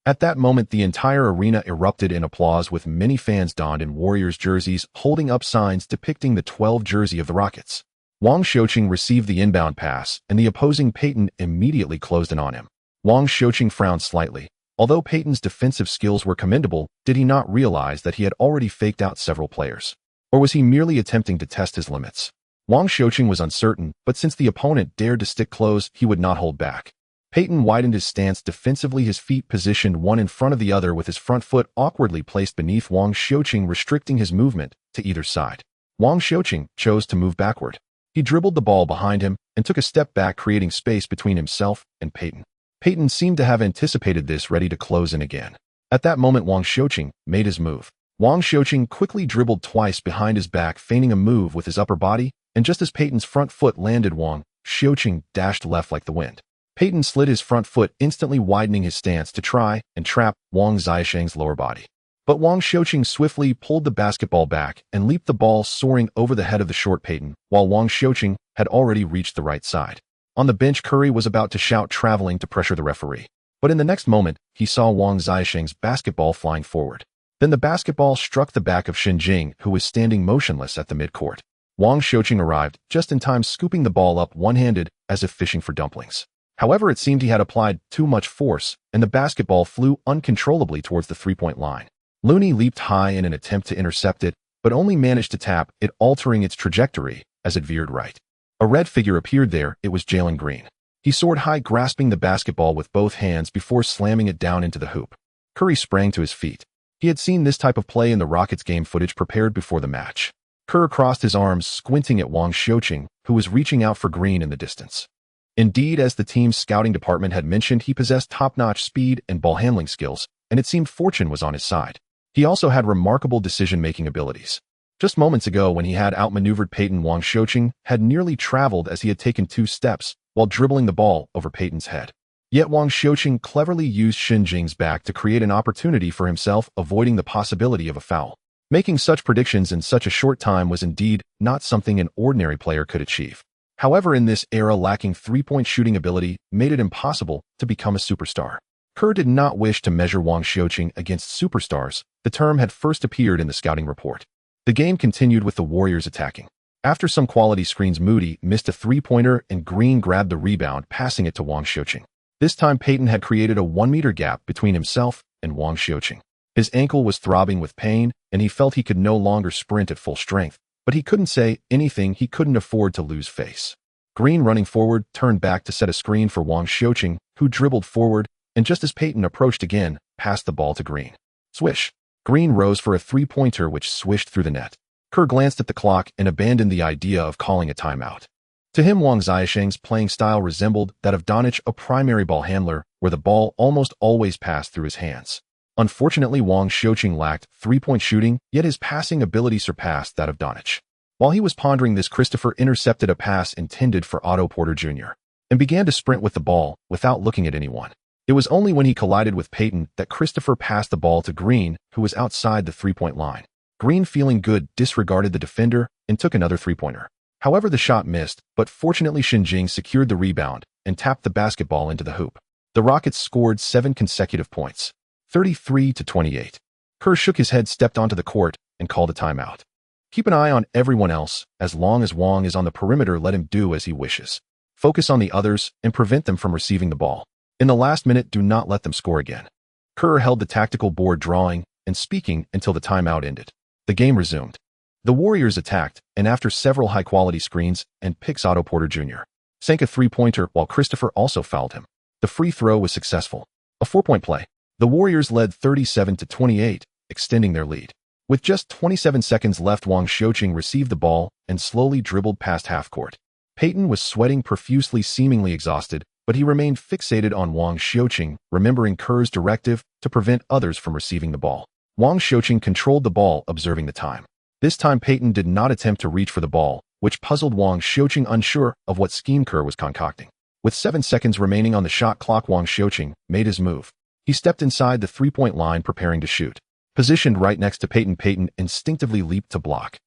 At that moment, the entire arena erupted in applause, with many fans donned in Warriors jerseys holding up signs depicting the 12 jersey of the Rockets. Wang Xiuqing received the inbound pass, and the opposing Peyton immediately closed in on him. Wang Xiuqing frowned slightly. Although Peyton's defensive skills were commendable, did he not realize that he had already faked out several players? Or was he merely attempting to test his limits? Wang Xiuqing was uncertain, but since the opponent dared to stick close, he would not hold back. Peyton widened his stance defensively, his feet positioned one in front of the other with his front foot awkwardly placed beneath Wang Xiuqing, restricting his movement to either side. Wang Xiuqing chose to move backward. He dribbled the ball behind him and took a step back, creating space between himself and Peyton. Peyton seemed to have anticipated this, ready to close in again. At that moment, Wang Xiuqing made his move. Wang Xiuqing quickly dribbled twice behind his back, feigning a move with his upper body, and just as Peyton's front foot landed, Wang Xiuqing dashed left like the wind. Peyton slid his front foot, instantly widening his stance to try and trap Wang Xiuqing's lower body. But Wang Xiuqing swiftly pulled the basketball back and leaped the ball soaring over the head of the short Peyton, while Wang Xiuqing had already reached the right side. On the bench, Curry was about to shout traveling to pressure the referee. But in the next moment, he saw Wang Xiuqing's basketball flying forward. Then the basketball struck the back of Xinjing, who was standing motionless at the midcourt. Wang Xiuqing arrived just in time, scooping the ball up one-handed as if fishing for dumplings. However, it seemed he had applied too much force, and the basketball flew uncontrollably towards the three-point line. Looney leaped high in an attempt to intercept it, but only managed to tap it, altering its trajectory as it veered right. A red figure appeared there. It was Jalen Green. He soared high, grasping the basketball with both hands before slamming it down into the hoop. Curry sprang to his feet. He had seen this type of play in the Rockets game footage prepared before the match. Kerr crossed his arms, squinting at Wang Xiuqing, who was reaching out for Green in the distance. Indeed, as the team's scouting department had mentioned, he possessed top-notch speed and ball handling skills, and it seemed fortune was on his side. He also had remarkable decision-making abilities. Just moments ago, when he had outmaneuvered Peyton, Wang Xiuqing had nearly traveled as he had taken 2 steps while dribbling the ball over Peyton's head. Yet Wang Xiuqing cleverly used Xinjing's back to create an opportunity for himself, avoiding the possibility of a foul. Making such predictions in such a short time was indeed not something an ordinary player could achieve. However, in this era, lacking three-point shooting ability made it impossible to become a superstar. Kerr did not wish to measure Wang Xiuqing against superstars. The term had first appeared in the scouting report. The game continued with the Warriors attacking. After some quality screens, Moody missed a three-pointer and Green grabbed the rebound, passing it to Wang Xiuqing. This time, Peyton had created a 1-meter gap between himself and Wang Xiuqing. His ankle was throbbing with pain, and he felt he could no longer sprint at full strength, but he couldn't say anything. He couldn't afford to lose face. Green, running forward, turned back to set a screen for Wang Xiuqing, who dribbled forward, and just as Peyton approached again, passed the ball to Green. Swish! Green rose for a three-pointer which swished through the net. Kerr glanced at the clock and abandoned the idea of calling a timeout. To him, Wang Xiuqing's playing style resembled that of Donich, a primary ball handler, where the ball almost always passed through his hands. Unfortunately, Wang Xiuqing lacked three-point shooting, yet his passing ability surpassed that of Donich. While he was pondering this, Christopher intercepted a pass intended for Otto Porter Jr. and began to sprint with the ball without looking at anyone. It was only when he collided with Peyton that Christopher passed the ball to Green, who was outside the three-point line. Green, feeling good, disregarded the defender and took another three-pointer. However, the shot missed, but fortunately Xinjing secured the rebound and tapped the basketball into the hoop. The Rockets scored 7 consecutive points, 33-28. Kerr shook his head, stepped onto the court, and called a timeout. Keep an eye on everyone else. As long as Wang is on the perimeter, let him do as he wishes. Focus on the others and prevent them from receiving the ball. In the last minute, do not let them score again. Kerr held the tactical board, drawing and speaking until the timeout ended. The game resumed. The Warriors attacked, and after several high-quality screens and picks, Otto Porter Jr. sank a three-pointer while Christopher also fouled him. The free throw was successful. A 4-point play. The Warriors led 37-28, extending their lead. With just 27 seconds left, Wang Xiuqing received the ball and slowly dribbled past half-court. Peyton was sweating profusely, seemingly exhausted, but he remained fixated on Wang Xiuqing, remembering Kerr's directive to prevent others from receiving the ball. Wang Xiuqing controlled the ball, observing the time. This time, Peyton did not attempt to reach for the ball, which puzzled Wang Xiuqing, unsure of what scheme Kerr was concocting. With 7 seconds remaining on the shot clock, Wang Xiuqing made his move. He stepped inside the three-point line, preparing to shoot. Positioned right next to Peyton, Peyton instinctively leaped to block.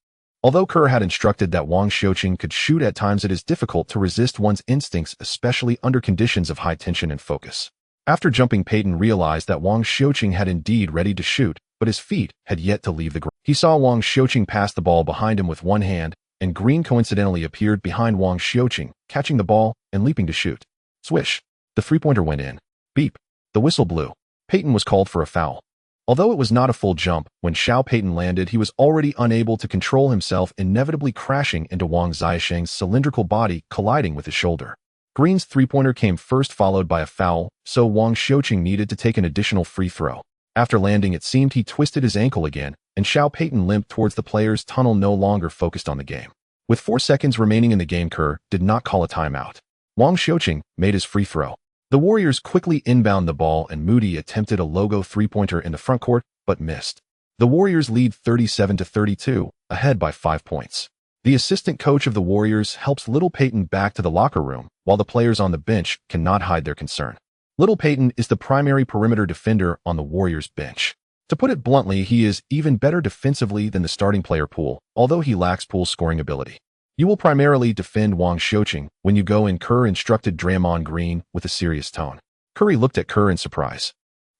Although Kerr had instructed that Wang Xiuqing could shoot at times, it is difficult to resist one's instincts, especially under conditions of high tension and focus. After jumping, Peyton realized that Wang Xiuqing had indeed ready to shoot, but his feet had yet to leave the ground. He saw Wang Xiuqing pass the ball behind him with one hand, and Green coincidentally appeared behind Wang Xiuqing, catching the ball and leaping to shoot. Swish! The three-pointer went in. Beep! The whistle blew. Peyton was called for a foul. Although it was not a full jump, when Xiao Peiton landed, he was already unable to control himself, inevitably crashing into Wang Ziyesheng's cylindrical body, colliding with his shoulder. Green's three-pointer came first, followed by a foul, so Wang Xiuqing needed to take an additional free throw. After landing, it seemed he twisted his ankle again, and Xiao Peiton limped towards the player's tunnel, no longer focused on the game. With 4 seconds remaining in the game, Kerr did not call a timeout. Wang Xiuqing made his free throw. The Warriors quickly inbound the ball, and Moody attempted a logo three-pointer in the front court, but missed. The Warriors lead 37-32, ahead by 5 points. The assistant coach of the Warriors helps Little Peyton back to the locker room, while the players on the bench cannot hide their concern. Little Peyton is the primary perimeter defender on the Warriors bench. To put it bluntly, he is even better defensively than the starting player pool, although he lacks pool scoring ability. You will primarily defend Wang Xiuqing when you go in, Kerr instructed Draymond Green with a serious tone. Curry looked at Kerr in surprise.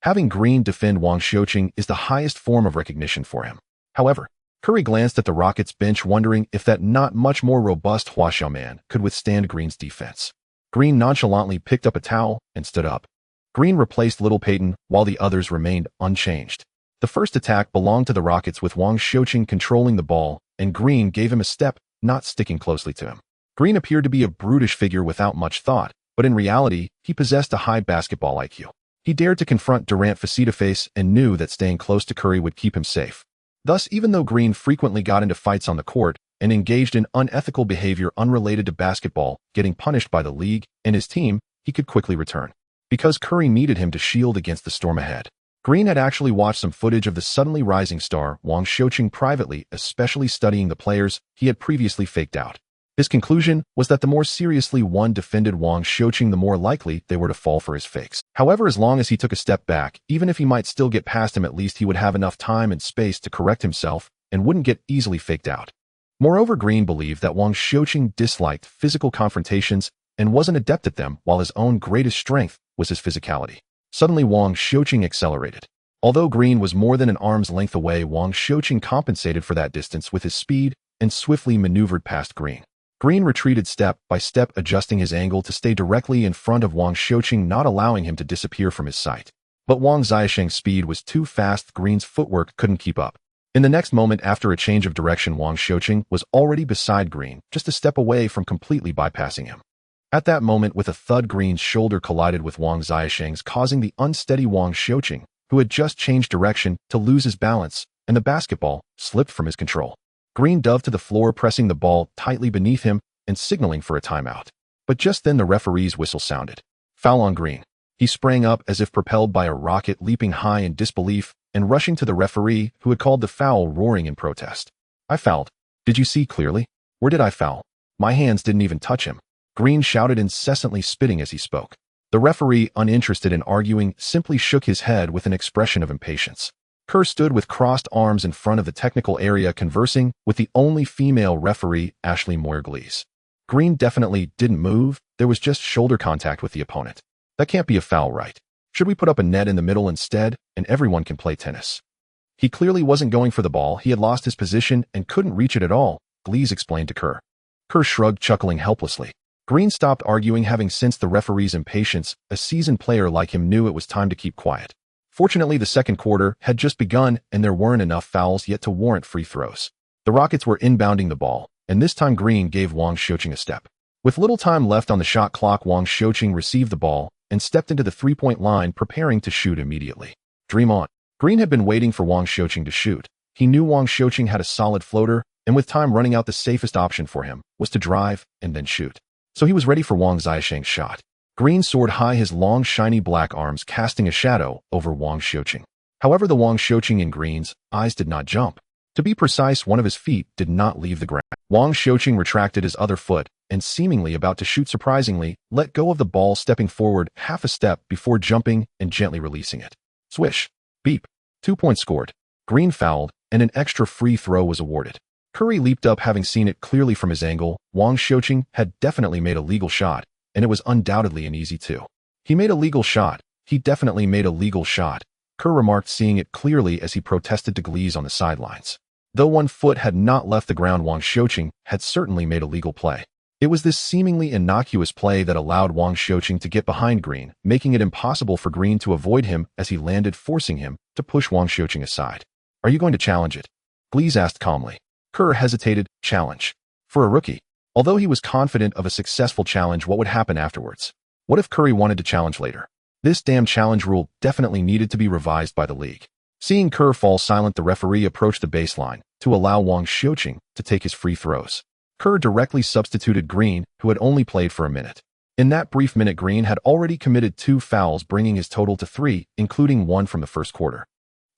Having Green defend Wang Xiuqing is the highest form of recognition for him. However, Curry glanced at the Rockets bench, wondering if that not much more robust Hua Xiaoman could withstand Green's defense. Green nonchalantly picked up a towel and stood up. Green replaced Little Peyton while the others remained unchanged. The first attack belonged to the Rockets, with Wang Xiuqing controlling the ball, and Green gave him a step, not sticking closely to him. Green appeared to be a brutish figure without much thought, but in reality, he possessed a high basketball IQ. He dared to confront Durant face-to-face and knew that staying close to Curry would keep him safe. Thus, even though Green frequently got into fights on the court and engaged in unethical behavior unrelated to basketball, getting punished by the league and his team, he could quickly return. Because Curry needed him to shield against the storm ahead. Green had actually watched some footage of the suddenly rising star Wang Xiuqing privately, especially studying the players he had previously faked out. His conclusion was that the more seriously one defended Wang Xiuqing, the more likely they were to fall for his fakes. However, as long as he took a step back, even if he might still get past him, at least he would have enough time and space to correct himself and wouldn't get easily faked out. Moreover, Green believed that Wang Xiuqing disliked physical confrontations and wasn't adept at them, while his own greatest strength was his physicality. Suddenly, Wang Xiuqing accelerated. Although Green was more than an arm's length away, Wang Xiuqing compensated for that distance with his speed and swiftly maneuvered past Green. Green retreated step by step, adjusting his angle to stay directly in front of Wang Xiuqing, not allowing him to disappear from his sight. But Wang Ziyesheng's speed was too fast. Green's footwork couldn't keep up. In the next moment, after a change of direction, Wang Xiuqing was already beside Green, just a step away from completely bypassing him. At that moment, with a thud, Green's shoulder collided with Wang Ziyesheng's, causing the unsteady Wang Xiuqing, who had just changed direction, to lose his balance, and the basketball slipped from his control. Green dove to the floor, pressing the ball tightly beneath him and signaling for a timeout. But just then the referee's whistle sounded. Foul on Green. He sprang up as if propelled by a rocket, leaping high in disbelief and rushing to the referee, who had called the foul, roaring in protest. "I fouled. Did you see clearly? Where did I foul? My hands didn't even touch him." Green shouted, incessantly spitting as he spoke. The referee, uninterested in arguing, simply shook his head with an expression of impatience. Kerr stood with crossed arms in front of the technical area, conversing with the only female referee, Ashley Moyer-Glees. Green definitely didn't move. There was just shoulder contact with the opponent. That can't be a foul, right? Should we put up a net in the middle instead, and everyone can play tennis? He clearly wasn't going for the ball. He had lost his position and couldn't reach it at all, Glees explained to Kerr. Kerr shrugged, chuckling helplessly. Green stopped arguing, having sensed the referee's impatience. A seasoned player like him knew it was time to keep quiet. Fortunately, the second quarter had just begun, and there weren't enough fouls yet to warrant free throws. The Rockets were inbounding the ball, and this time Green gave Wang Xiuqing a step. With little time left on the shot clock, Wang Xiuqing received the ball and stepped into the three-point line, preparing to shoot immediately. Dream on. Green had been waiting for Wang Xiuqing to shoot. He knew Wang Xiuqing had a solid floater, and with time running out, the safest option for him was to drive and then shoot. So he was ready for Wang Ziyesheng's shot. Green soared high, his long, shiny black arms casting a shadow over Wang Xiuqing. However, the Wang Xiuqing in Green's eyes did not jump. To be precise, one of his feet did not leave the ground. Wang Xiuqing retracted his other foot and, seemingly about to shoot, surprisingly let go of the ball, stepping forward half a step before jumping and gently releasing it. Swish. Beep. 2 points scored. Green fouled, and an extra free throw was awarded. Curry leaped up, having seen it clearly from his angle. Wang Xiuqing had definitely made a legal shot, and it was undoubtedly an easy two. He made a legal shot. He definitely made a legal shot, Kerr remarked, seeing it clearly as he protested to Glees on the sidelines. Though one foot had not left the ground, Wang Xiuqing had certainly made a legal play. It was this seemingly innocuous play that allowed Wang Xiuqing to get behind Green, making it impossible for Green to avoid him as he landed, forcing him to push Wang Xiuqing aside. "Are you going to challenge it?" Glees asked calmly. Kerr hesitated. Challenge? For a rookie. Although he was confident of a successful challenge, what would happen afterwards? What if Curry wanted to challenge later? This damn challenge rule definitely needed to be revised by the league. Seeing Kerr fall silent, the referee approached the baseline to allow Wang Xiuqing to take his free throws. Kerr directly substituted Green, who had only played for a minute. In that brief minute, Green had already committed 2 fouls, bringing his total to 3, including one from the first quarter.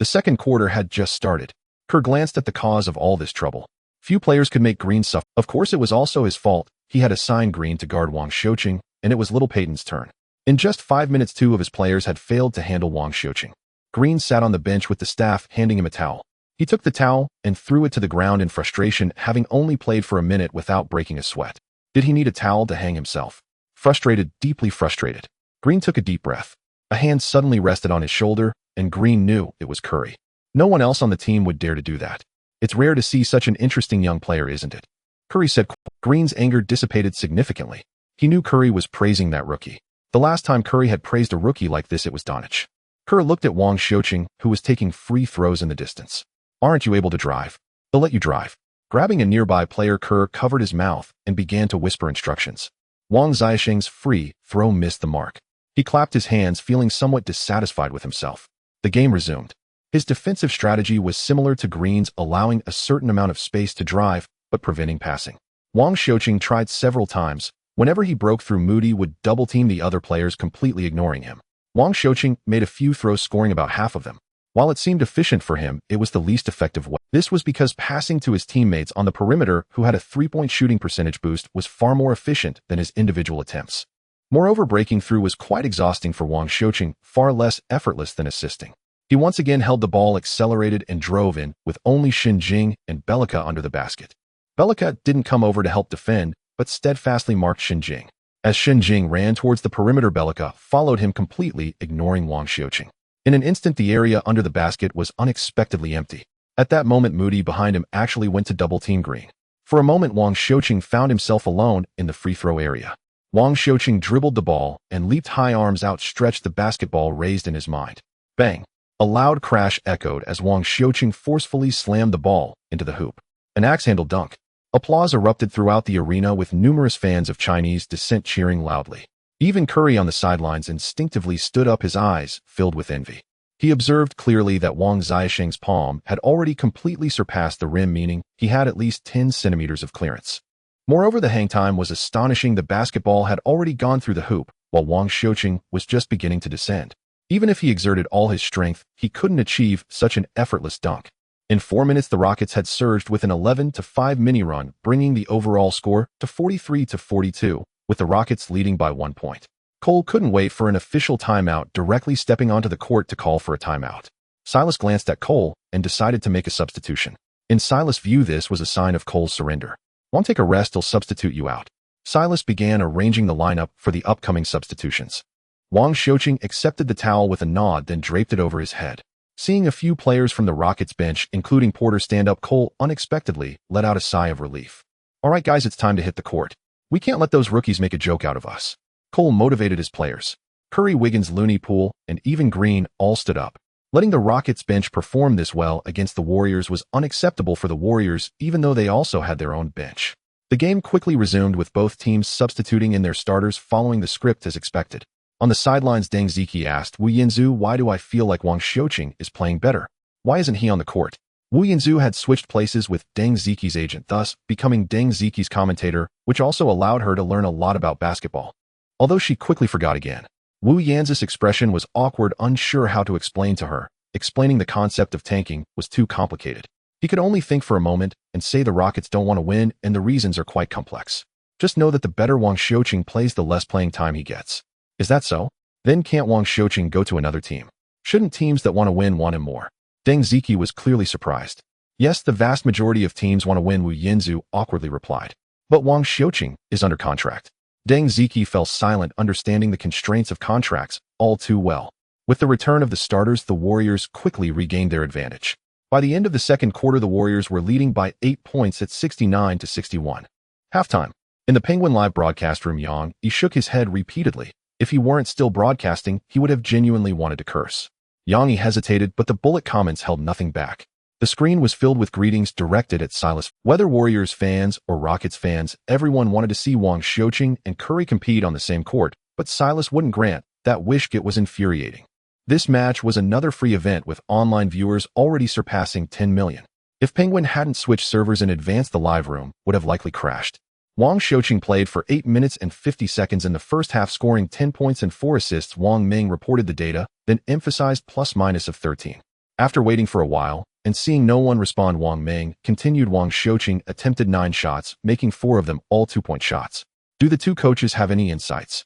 The second quarter had just started. Kerr glanced at the cause of all this trouble. Few players could make Green suffer. Of course, it was also his fault. He had assigned Green to guard Wang Xiuqing, and it was Little Peyton's turn. In just 5 minutes, 2 of his players had failed to handle Wang Xiuqing. Green sat on the bench with the staff handing him a towel. He took the towel and threw it to the ground in frustration, having only played for a minute without breaking a sweat. Did he need a towel to hang himself? Frustrated, deeply frustrated. Green took a deep breath. A hand suddenly rested on his shoulder, and Green knew it was Curry. No one else on the team would dare to do that. It's rare to see such an interesting young player, isn't it? Curry said. Green's anger dissipated significantly. He knew Curry was praising that rookie. The last time Curry had praised a rookie like this, it was Donich. Kerr looked at Wang Xiuqing, who was taking free throws in the distance. "Aren't you able to drive? They'll let you drive." Grabbing a nearby player, Kerr covered his mouth and began to whisper instructions. Wang Xiuqing's free throw missed the mark. He clapped his hands, feeling somewhat dissatisfied with himself. The game resumed. His defensive strategy was similar to Green's, allowing a certain amount of space to drive, but preventing passing. Wang Xiuqing tried several times. Whenever he broke through, Moody would double-team the other players, completely ignoring him. Wang Xiuqing made a few throws, scoring about half of them. While it seemed efficient for him, it was the least effective way. This was because passing to his teammates on the perimeter, who had a 3-point shooting percentage boost, was far more efficient than his individual attempts. Moreover, breaking through was quite exhausting for Wang Xiuqing, far less effortless than assisting. He once again held the ball, accelerated, and drove in, with only Xinjing and Bellica under the basket. Bellica didn't come over to help defend, but steadfastly marked Xinjing. As Xinjing ran towards the perimeter, Bellica followed him, completely ignoring Wang Xiuqing. In an instant, the area under the basket was unexpectedly empty. At that moment, Moody behind him actually went to double-team Green. For a moment, Wang Xiuqing found himself alone in the free-throw area. Wang Xiuqing dribbled the ball and leaped high, arms outstretched, the basketball raised in his mind. Bang! A loud crash echoed as Wang Xiuqing forcefully slammed the ball into the hoop. An axe-handle dunk. Applause erupted throughout the arena, with numerous fans of Chinese descent cheering loudly. Even Curry on the sidelines instinctively stood up, his eyes filled with envy. He observed clearly that Wang Xiuqing's palm had already completely surpassed the rim, meaning he had at least 10 centimeters of clearance. Moreover, the hang time was astonishing. The basketball had already gone through the hoop, while Wang Xiuqing was just beginning to descend. Even if he exerted all his strength, he couldn't achieve such an effortless dunk. In 4 minutes, the Rockets had surged with an 11-5 mini-run, bringing the overall score to 43-42, with the Rockets leading by 1 point. Cole couldn't wait for an official timeout, directly stepping onto the court to call for a timeout. Silas glanced at Cole and decided to make a substitution. In Silas' view, this was a sign of Cole's surrender. "Won't take a rest, he'll substitute you out." Silas began arranging the lineup for the upcoming substitutions. Wang Xiuqing accepted the towel with a nod, then draped it over his head. Seeing a few players from the Rockets bench, including Porter, stand up, Cole unexpectedly let out a sigh of relief. "All right, guys, it's time to hit the court. We can't let those rookies make a joke out of us." Cole motivated his players. Curry, Wiggins, Looney, Poole, and even Green all stood up. Letting the Rockets bench perform this well against the Warriors was unacceptable for the Warriors, even though they also had their own bench. The game quickly resumed, with both teams substituting in their starters, following the script as expected. On the sidelines, Deng Ziki asked Wu Yinzu, "Why do I feel like Wang Xiuqing is playing better? Why isn't he on the court?" Wu Yinzu had switched places with Deng Ziki's agent, thus becoming Deng Ziki's commentator, which also allowed her to learn a lot about basketball. Although she quickly forgot again. Wu Yanzi's expression was awkward, unsure how to explain to her. Explaining the concept of tanking was too complicated. He could only think for a moment and say the Rockets don't want to win, and the reasons are quite complex. Just know that the better Wang Xiuqing plays, the less playing time he gets. Is that so? Then can't Wang Xiuqing go to another team? Shouldn't teams that want to win want him more? Deng Ziki was clearly surprised. Yes, the vast majority of teams want to win, Wu Yinzu awkwardly replied. But Wang Xiuqing is under contract. Deng Ziki fell silent, understanding the constraints of contracts all too well. With the return of the starters, the Warriors quickly regained their advantage. By the end of the second quarter, the Warriors were leading by 8 points at 69-61. Halftime. In the Penguin Live broadcast room, Yang Yi shook his head repeatedly. If he weren't still broadcasting, he would have genuinely wanted to curse. Yang Yi hesitated, but the bullet comments held nothing back. The screen was filled with greetings directed at Silas. Whether Warriors fans or Rockets fans, everyone wanted to see Wang Xiuqing and Curry compete on the same court, but Silas wouldn't grant. That wish was infuriating. This match was another free event with online viewers already surpassing 10 million. If Penguin hadn't switched servers in advance, the live room would have likely crashed. Wang Xiuqing played for 8 minutes and 50 seconds in the first half, scoring 10 points and 4 assists. Yao Ming reported the data, then emphasized plus-minus of 13. After waiting for a while, and seeing no one respond, Yao Ming continued. Wang Xiuqing attempted 9 shots, making 4 of them all 2-point shots. Do the two coaches have any insights?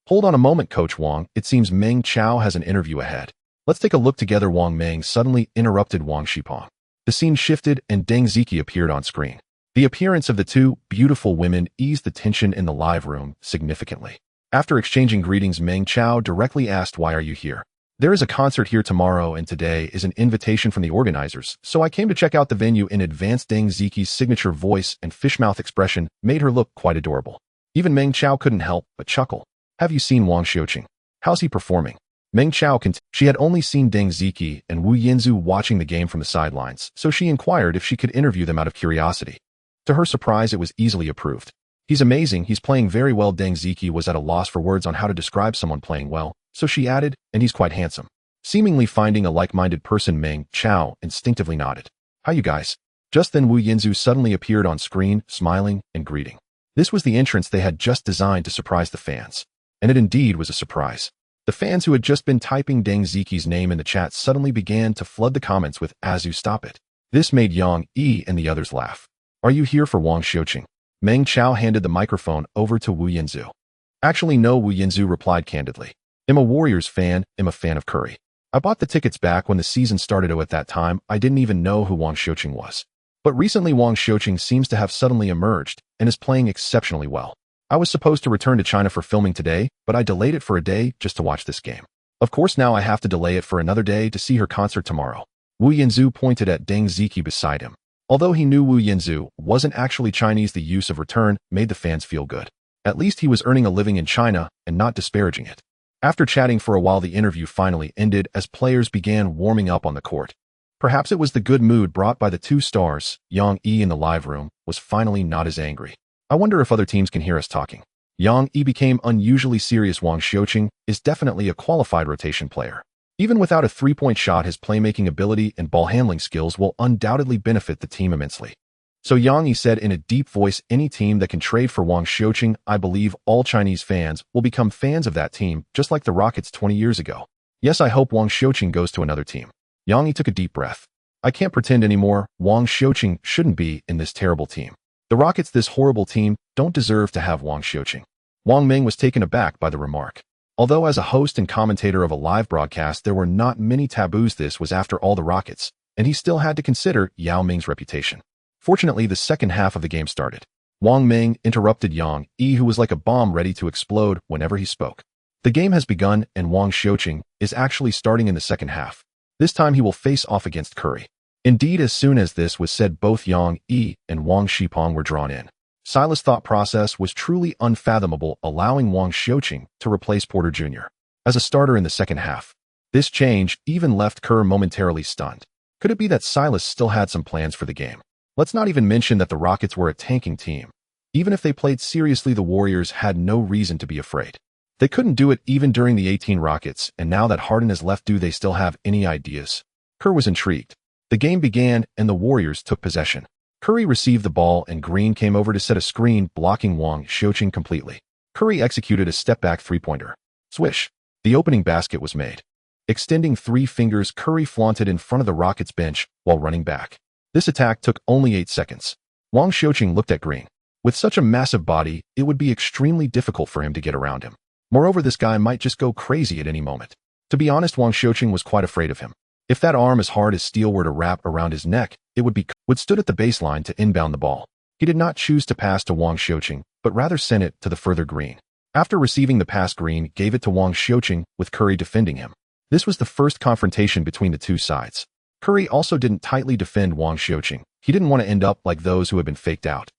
Hold on a moment, Coach Wang. It seems Meng Chao has an interview ahead. Let's take a look together. Wang Ming suddenly interrupted Wang Xipeng. The scene shifted and Deng Ziqi appeared on screen. The appearance of the two beautiful women eased the tension in the live room significantly. After exchanging greetings, Meng Chao directly asked, "Why are you here?" "There is a concert here tomorrow, and today is an invitation from the organizers, so I came to check out the venue in advance." Deng Ziqi's signature voice and fishmouth expression made her look quite adorable. Even Meng Chao couldn't help but chuckle. "Have you seen Wang Xiuqing? How's he performing?" Meng Chao she had only seen Deng Ziqi and Wu Yinzu watching the game from the sidelines, so she inquired if she could interview them out of curiosity. To her surprise, it was easily approved. "He's amazing, he's playing very well." Deng Ziqi was at a loss for words on how to describe someone playing well, so she added, "And he's quite handsome." Seemingly finding a like-minded person, Meng Chao instinctively nodded. "Hi, you guys." Just then Wu Yinzu suddenly appeared on screen, smiling and greeting. This was the entrance they had just designed to surprise the fans. And it indeed was a surprise. The fans who had just been typing Deng Ziqi's name in the chat suddenly began to flood the comments with "Azu, stop it." This made Yang Yi and the others laugh. "Are you here for Wang Xiuqing?" Meng Chao handed the microphone over to Wu Yinzu. "Actually, no," Wu Yinzu replied candidly. "I'm a Warriors fan, I'm a fan of Curry. I bought the tickets back when the season started. At that time, I didn't even know who Wang Xiuqing was. But recently Wang Xiuqing seems to have suddenly emerged and is playing exceptionally well. I was supposed to return to China for filming today, but I delayed it for a day just to watch this game. Of course, now I have to delay it for another day to see her concert tomorrow." Wu Yinzu pointed at Deng Ziqi beside him. Although he knew Wu Yinzu wasn't actually Chinese, the use of return made the fans feel good. At least he was earning a living in China and not disparaging it. After chatting for a while, the interview finally ended as players began warming up on the court. Perhaps it was the good mood brought by the two stars. Yang Yi in the live room was finally not as angry. "I wonder if other teams can hear us talking." Yang Yi became unusually serious. "Wang Xiuqing is definitely a qualified rotation player. Even without a 3-point shot, his playmaking ability and ball handling skills will undoubtedly benefit the team immensely." So Yang Yi said in a deep voice, "Any team that can trade for Wang Xiuqing, I believe all Chinese fans will become fans of that team, just like the Rockets 20 years ago. Yes, I hope Wang Xiuqing goes to another team." Yang Yi took a deep breath. "I can't pretend anymore. Wang Xiuqing shouldn't be in this terrible team. The Rockets, this horrible team, don't deserve to have Wang Xiuqing." Wang Ming was taken aback by the remark. Although as a host and commentator of a live broadcast there were not many taboos, this was after all the Rockets, and he still had to consider Yao Ming's reputation. Fortunately, the second half of the game started. Wang Ming interrupted Yang Yi, who was like a bomb ready to explode whenever he spoke. "The game has begun, and Wang Xiuqing is actually starting in the second half. This time he will face off against Curry." Indeed, as soon as this was said, both Yang Yi and Wang Xipeng were drawn in. Silas' thought process was truly unfathomable, allowing Wang Xiuqing to replace Porter Jr. as a starter in the second half. This change even left Kerr momentarily stunned. Could it be that Silas still had some plans for the game? Let's not even mention that the Rockets were a tanking team. Even if they played seriously, the Warriors had no reason to be afraid. They couldn't do it even during the 18 Rockets, and now that Harden has left, do they still have any ideas? Kerr was intrigued. The game began, and the Warriors took possession. Curry received the ball, and Green came over to set a screen, blocking Wang Xiuqing completely. Curry executed a step-back three-pointer. Swish! The opening basket was made. Extending 3 fingers, Curry flaunted in front of the Rockets bench while running back. This attack took only 8 seconds. Wang Xiuqing looked at Green. With such a massive body, it would be extremely difficult for him to get around him. Moreover, this guy might just go crazy at any moment. To be honest, Wang Xiuqing was quite afraid of him. If that arm as hard as steel were to wrap around his neck, it would stood at the baseline to inbound the ball. He did not choose to pass to Wang Xiuqing, but rather sent it to the further Green. After receiving the pass, Green gave it to Wang Xiuqing, with Curry defending him. This was the first confrontation between the two sides. Curry also didn't tightly defend Wang Xiuqing. He didn't want to end up like those who had been faked out.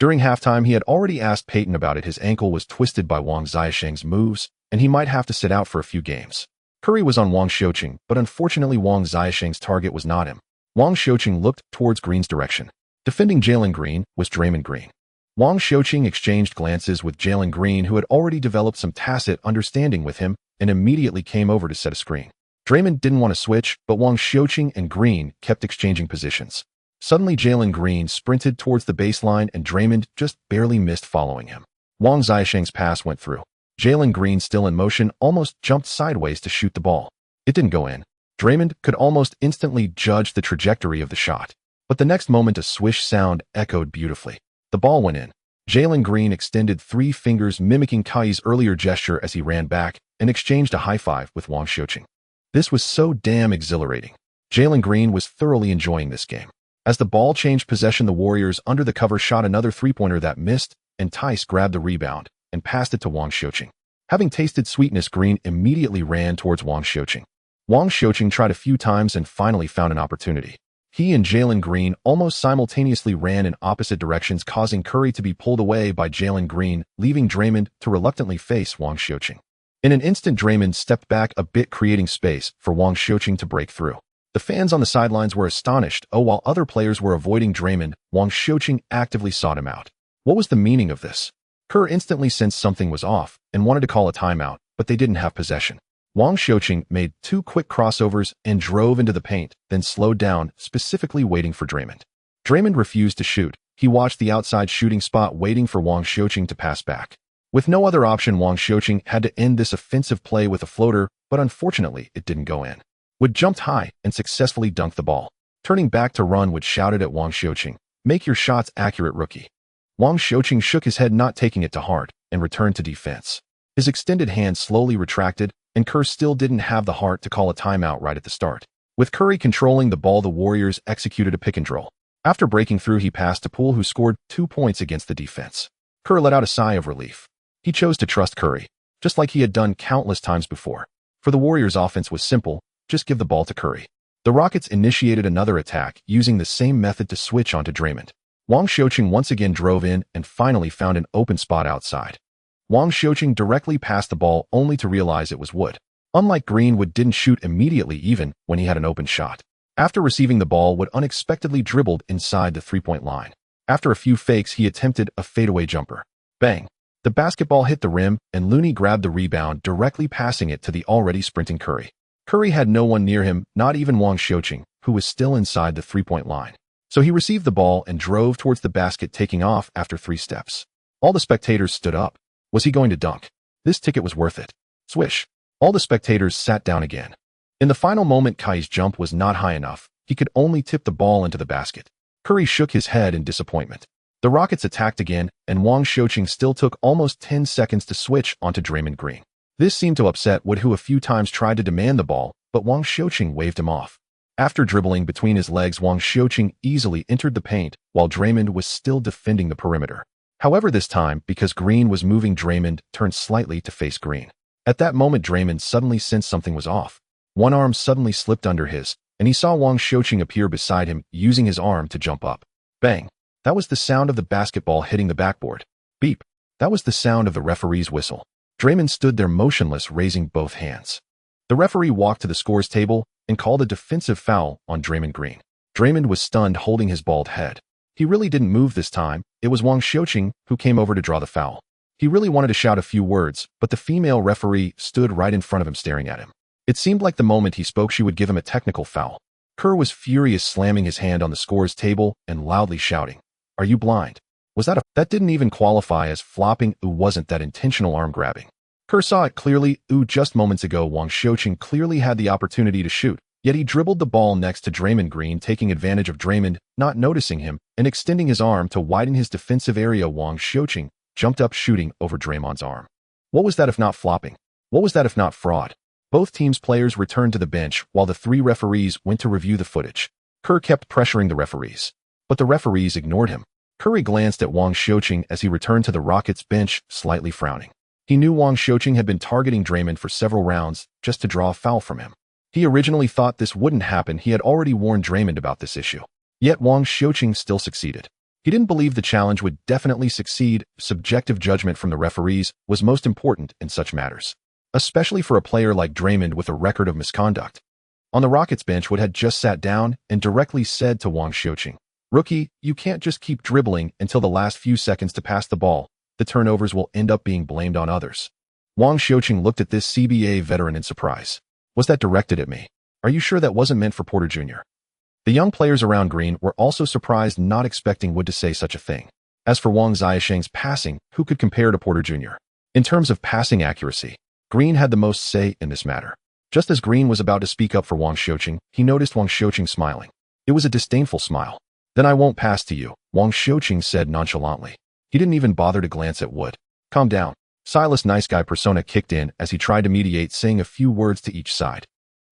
During halftime, he had already asked Peyton about it. His ankle was twisted by Wang Xiaoqing's moves, and he might have to sit out for a few games. Curry was on Wang Xiaoqing, but unfortunately Wang Xiaoqing's target was not him. Wang Xiaoqing looked towards Green's direction. Defending Jalen Green was Draymond Green. Wang Xiaoqing exchanged glances with Jalen Green, who had already developed some tacit understanding with him, and immediately came over to set a screen. Draymond didn't want to switch, but Wang Xiaoqing and Green kept exchanging positions. Suddenly, Jalen Green sprinted towards the baseline, and Draymond just barely missed following him. Wang Xiaoqing's pass went through. Jalen Green, still in motion, almost jumped sideways to shoot the ball. It didn't go in. Draymond could almost instantly judge the trajectory of the shot. But the next moment, a swish sound echoed beautifully. The ball went in. Jalen Green extended 3 fingers, mimicking Kai's earlier gesture as he ran back, and exchanged a high-five with Wang Xiaoqing. This was so damn exhilarating. Jalen Green was thoroughly enjoying this game. As the ball changed possession, the Warriors under the cover shot another three-pointer that missed, and Tice grabbed the rebound and passed it to Wang Xiaoqing. Having tasted sweetness, Green immediately ran towards Wang Xiaoqing. Wang Xiaoqing tried a few times and finally found an opportunity. He and Jalen Green almost simultaneously ran in opposite directions, causing Curry to be pulled away by Jalen Green, leaving Draymond to reluctantly face Wang Xiaoqing. In an instant, Draymond stepped back a bit, creating space for Wang Xiaoqing to break through. The fans on the sidelines were astonished. While other players were avoiding Draymond, Wang Xiaoqing actively sought him out. What was the meaning of this? Kerr instantly sensed something was off and wanted to call a timeout, but they didn't have possession. Wang Xiaoqing made 2 quick crossovers and drove into the paint, then slowed down, specifically waiting for Draymond. Draymond refused to shoot. He watched the outside shooting spot, waiting for Wang Xiaoqing to pass back. With no other option, Wang Xiaoqing had to end this offensive play with a floater, but unfortunately, it didn't go in. Wood jumped high and successfully dunked the ball. Turning back to run, Wood shouted at Wang Xiaoqing, "Make your shots accurate, rookie." Wang Xiaoqing shook his head, not taking it to heart, and returned to defense. His extended hand slowly retracted, and Kerr still didn't have the heart to call a timeout right at the start. With Curry controlling the ball, the Warriors executed a pick and roll. After breaking through, he passed to Poole, who scored 2 points against the defense. Kerr let out a sigh of relief. He chose to trust Curry, just like he had done countless times before. For the Warriors' offense was simple: just give the ball to Curry. The Rockets initiated another attack, using the same method to switch onto Draymond. Wang Xiaoqing once again drove in and finally found an open spot outside. Wang Xiaoqing directly passed the ball, only to realize it was Wood. Unlike Green, Wood didn't shoot immediately even when he had an open shot. After receiving the ball, Wood unexpectedly dribbled inside the three-point line. After a few fakes, he attempted a fadeaway jumper. Bang! The basketball hit the rim, and Looney grabbed the rebound, directly passing it to the already sprinting Curry. Curry had no one near him, not even Wang Xiaoqing, who was still inside the three-point line. So he received the ball and drove towards the basket, taking off after 3 steps. All the spectators stood up. Was he going to dunk? This ticket was worth it. Swish. All the spectators sat down again. In the final moment, Kai's jump was not high enough. He could only tip the ball into the basket. Curry shook his head in disappointment. The Rockets attacked again, and Wang Xiaoqing still took almost 10 seconds to switch onto Draymond Green. This seemed to upset Wood, who a few times tried to demand the ball, but Wang Xiaoqing waved him off. After dribbling between his legs, Wang Xiaoqing easily entered the paint, while Draymond was still defending the perimeter. However, this time, because Green was moving, Draymond turned slightly to face Green. At that moment, Draymond suddenly sensed something was off. One arm suddenly slipped under his, and he saw Wang Xiaoqing appear beside him, using his arm to jump up. Bang! That was the sound of the basketball hitting the backboard. Beep! That was the sound of the referee's whistle. Draymond stood there motionless, raising both hands. The referee walked to the scores table and called a defensive foul on Draymond Green. Draymond was stunned, holding his bald head. He really didn't move this time. It was Wang Xiaoqing who came over to draw the foul. He really wanted to shout a few words, but the female referee stood right in front of him, staring at him. It seemed like the moment he spoke, she would give him a technical foul. Kerr was furious, slamming his hand on the scores table and loudly shouting, "Are you blind? Was that didn't even qualify as flopping. Wasn't that intentional arm grabbing?" Kerr saw it clearly. Just moments ago, Wang Xiaoqing clearly had the opportunity to shoot, yet he dribbled the ball next to Draymond Green, taking advantage of Draymond not noticing him and extending his arm to widen his defensive area. Wang Xiaoqing jumped up, shooting over Draymond's arm. What was that if not flopping? What was that if not fraud? Both teams' players returned to the bench while the 3 referees went to review the footage. Kerr kept pressuring the referees, but the referees ignored him. Curry glanced at Wang Xiaoqing as he returned to the Rockets' bench, slightly frowning. He knew Wang Xiaoqing had been targeting Draymond for several rounds just to draw a foul from him. He originally thought this wouldn't happen. He had already warned Draymond about this issue. Yet Wang Xiaoqing still succeeded. He didn't believe the challenge would definitely succeed. Subjective judgment from the referees was most important in such matters, especially for a player like Draymond with a record of misconduct. On the Rockets bench, Wood had just sat down and directly said to Wang Xiuqing, "Rookie, you can't just keep dribbling until the last few seconds to pass the ball. The turnovers will end up being blamed on others." Wang Xiuqing looked at this CBA veteran in surprise. "Was that directed at me? Are you sure that wasn't meant for Porter Jr.?" The young players around Green were also surprised, not expecting Wood to say such a thing. As for Wang Xiuqing's passing, who could compare to Porter Jr.? In terms of passing accuracy, Green had the most say in this matter. Just as Green was about to speak up for Wang Xiuqing, he noticed Wang Xiuqing smiling. It was a disdainful smile. "Then I won't pass to you," Wang Xiuqing said nonchalantly. He didn't even bother to glance at Wood. "Calm down." Silas' nice guy persona kicked in as he tried to mediate, saying a few words to each side.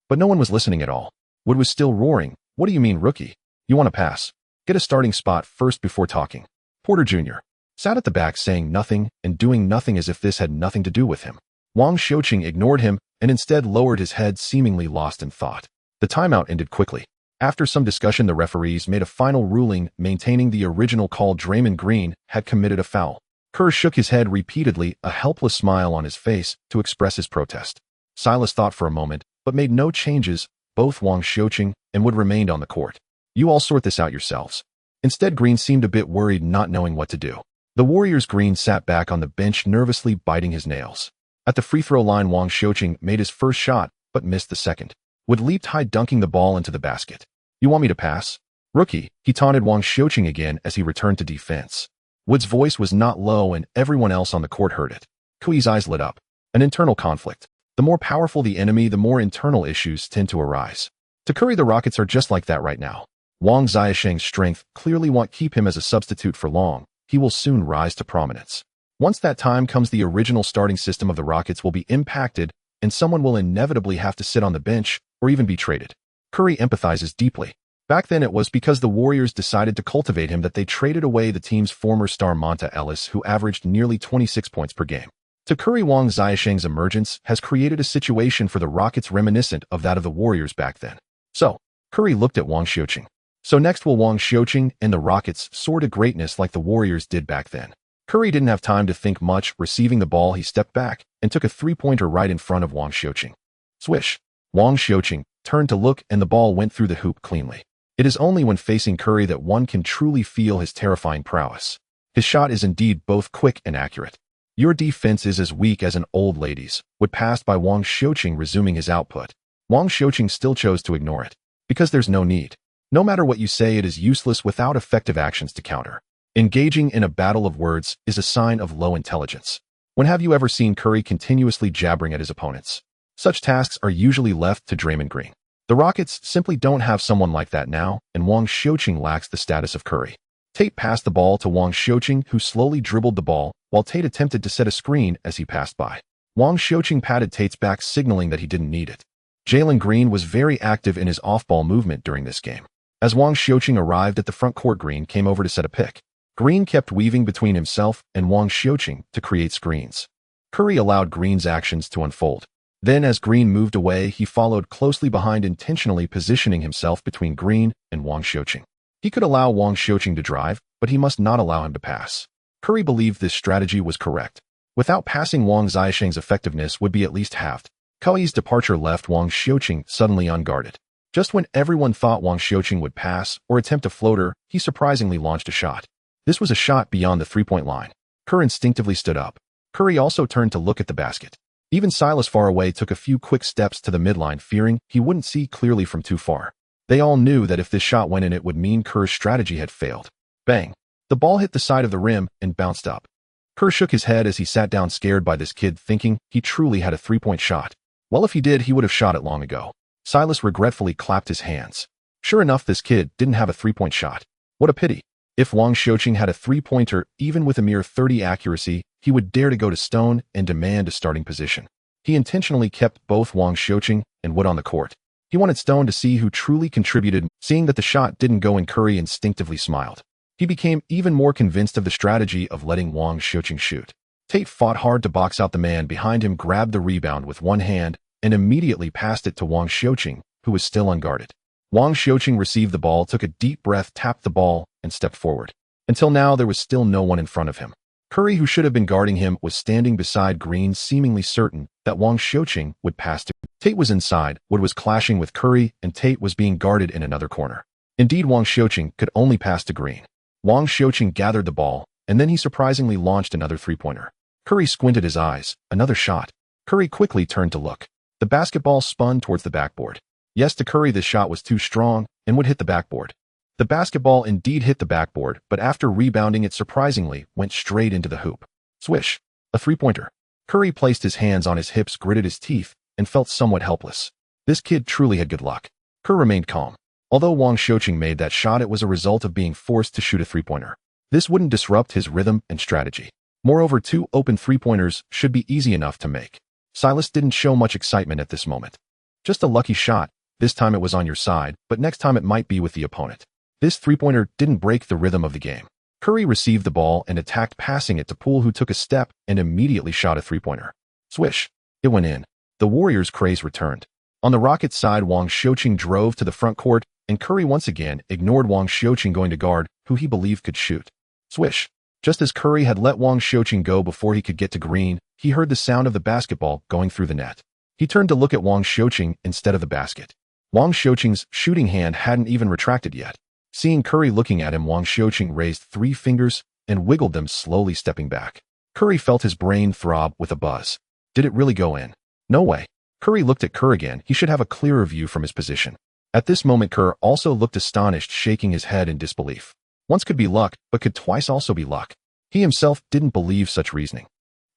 But no one was listening at all. Wood was still roaring. "What do you mean, rookie? You want to pass? Get a starting spot first before talking." Porter Jr. sat at the back saying nothing and doing nothing as if this had nothing to do with him. Wang Xiuqing ignored him and instead lowered his head, seemingly lost in thought. The timeout ended quickly. After some discussion, the referees made a final ruling maintaining the original call. Draymond Green had committed a foul. Kerr shook his head repeatedly, a helpless smile on his face, to express his protest. Silas thought for a moment, but made no changes. Both Wang Xiuqing and Wood remained on the court. "You all sort this out yourselves." Instead, Green seemed a bit worried, not knowing what to do. The Warriors' Green sat back on the bench, nervously biting his nails. At the free throw line, Wang Xiuqing made his first shot, but missed the second. Wood leaped high, dunking the ball into the basket. "You want me to pass? Rookie," he taunted Wang Xiuqing again as he returned to defense. Wood's voice was not low, and everyone else on the court heard it. Kui's eyes lit up. An internal conflict. The more powerful the enemy, the more internal issues tend to arise. To Curry, the Rockets are just like that right now. Wang Xiuqing's strength clearly won't keep him as a substitute for long. He will soon rise to prominence. Once that time comes, the original starting system of the Rockets will be impacted, and someone will inevitably have to sit on the bench or even be traded. Curry empathizes deeply. Back then, it was because the Warriors decided to cultivate him that they traded away the team's former star Monta Ellis, who averaged nearly 26 points per game. To Curry, Wang Xiuqing's emergence has created a situation for the Rockets reminiscent of that of the Warriors back then. So, Curry looked at Wang Xiuqing. So next, will Wang Xiuqing and the Rockets soar to greatness like the Warriors did back then? Curry didn't have time to think much. Receiving the ball, he stepped back and took a three-pointer right in front of Wang Xiuqing. Swish! Wang Xiuqing turned to look, and the ball went through the hoop cleanly. It is only when facing Curry that one can truly feel his terrifying prowess. His shot is indeed both quick and accurate. "Your defense is as weak as an old lady's," Wood passed by Wang Xiuqing, resuming his output. Wang Xiuqing still chose to ignore it. "Because there's no need. No matter what you say, it is useless without effective actions to counter. Engaging in a battle of words is a sign of low intelligence." When have you ever seen Curry continuously jabbering at his opponents? Such tasks are usually left to Draymond Green. The Rockets simply don't have someone like that now, and Wang Xiuqing lacks the status of Curry. Tate passed the ball to Wang Xiuqing, who slowly dribbled the ball, while Tate attempted to set a screen as he passed by. Wang Xiuqing patted Tate's back, signaling that he didn't need it. Jalen Green was very active in his off-ball movement during this game. As Wang Xiuqing arrived at the front court, Green came over to set a pick. Green kept weaving between himself and Wang Xiuqing to create screens. Curry allowed Green's actions to unfold. Then, as Green moved away, he followed closely behind, intentionally positioning himself between Green and Wang Xiuqing. He could allow Wang Xiuqing to drive, but he must not allow him to pass. Curry believed this strategy was correct. Without passing, Wang Xiuqing's effectiveness would be at least halved. Kui's departure left Wang Xiuqing suddenly unguarded. Just when everyone thought Wang Xiuqing would pass or attempt a floater, he surprisingly launched a shot. This was a shot beyond the three-point line. Kerr instinctively stood up. Curry also turned to look at the basket. Even Silas, far away, took a few quick steps to the midline, fearing he wouldn't see clearly from too far. They all knew that if this shot went in, it would mean Kerr's strategy had failed. Bang! The ball hit the side of the rim and bounced up. Kerr shook his head as he sat down, scared by this kid, thinking he truly had a three-point shot. Well, if he did, he would have shot it long ago. Silas regretfully clapped his hands. Sure enough, this kid didn't have a three-point shot. What a pity. If Wang Xiuqing had a three-pointer, even with a mere 30 accuracy, he would dare to go to Stone and demand a starting position. He intentionally kept both Wang Xiuqing and Wood on the court. He wanted Stone to see who truly contributed. Seeing that the shot didn't go in, Curry instinctively smiled. He became even more convinced of the strategy of letting Wang Xiuqing shoot. Tate fought hard to box out the man behind him, grabbed the rebound with one hand, and immediately passed it to Wang Xiuqing, who was still unguarded. Wang Xiuqing received the ball, took a deep breath, tapped the ball, and stepped forward. Until now, there was still no one in front of him. Curry, who should have been guarding him, was standing beside green, seemingly certain that Wang Xiuqing would pass to. Tate was inside, Wood was clashing with Curry, and Tate was being guarded in another corner. Indeed, Wang Xiuqing could only pass to green. Wang Xiuqing gathered the ball, and then he surprisingly launched another three-pointer. Curry squinted his eyes. Another shot. Curry quickly turned to look. The basketball spun towards the backboard. Yes, to Curry, this shot was too strong and would hit the backboard. The basketball indeed hit the backboard, but after rebounding it surprisingly, went straight into the hoop. Swish. A three-pointer. Curry placed his hands on his hips, gritted his teeth, and felt somewhat helpless. This kid truly had good luck. Curry remained calm. Although Wang Xiuqing made that shot, it was a result of being forced to shoot a three-pointer. This wouldn't disrupt his rhythm and strategy. Moreover, 2 open three-pointers should be easy enough to make. Silas didn't show much excitement at this moment. Just a lucky shot. This time it was on your side, but next time it might be with the opponent. This three-pointer didn't break the rhythm of the game. Curry received the ball and attacked, passing it to Poole, who took a step and immediately shot a three-pointer. Swish. It went in. The Warriors' craze returned. On the Rockets' side, Wang Xiuqing drove to the front court, and Curry once again ignored Wang Xiuqing going to guard, who he believed could shoot. Swish. Just as Curry had let Wang Xiuqing go before he could get to green, he heard the sound of the basketball going through the net. He turned to look at Wang Xiuqing instead of the basket. Wang Xiuqing's shooting hand hadn't even retracted yet. Seeing Curry looking at him, Wang Xiuqing raised 3 fingers and wiggled them, slowly stepping back. Curry felt his brain throb with a buzz. Did it really go in? No way. Curry looked at Kerr again. He should have a clearer view from his position. At this moment, Kerr also looked astonished, shaking his head in disbelief. Once could be luck, but could twice also be luck? He himself didn't believe such reasoning.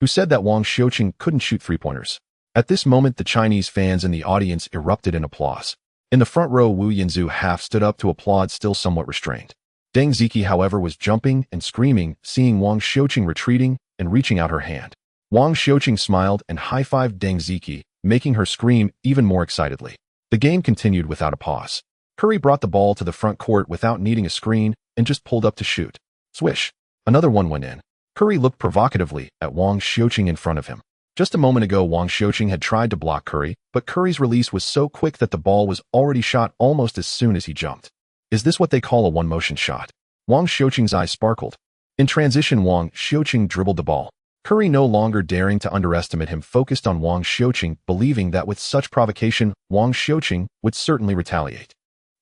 Who said that Wang Xiuqing couldn't shoot three-pointers? At this moment, the Chinese fans in the audience erupted in applause. In the front row, Wu Yinzu half stood up to applaud, still somewhat restrained. Deng Ziki, however, was jumping and screaming, seeing Wang Xiuqing retreating and reaching out her hand. Wang Xiuqing smiled and high-fived Deng Ziki, making her scream even more excitedly. The game continued without a pause. Curry brought the ball to the front court without needing a screen and just pulled up to shoot. Swish. Another one went in. Curry looked provocatively at Wang Xiuqing in front of him. Just a moment ago, Wang Xiuqing had tried to block Curry, but Curry's release was so quick that the ball was already shot almost as soon as he jumped. Is this what they call a one-motion shot? Wang Xiuqing's eyes sparkled. In transition, Wang Xiuqing dribbled the ball. Curry, no longer daring to underestimate him, focused on Wang Xiuqing, believing that with such provocation, Wang Xiuqing would certainly retaliate.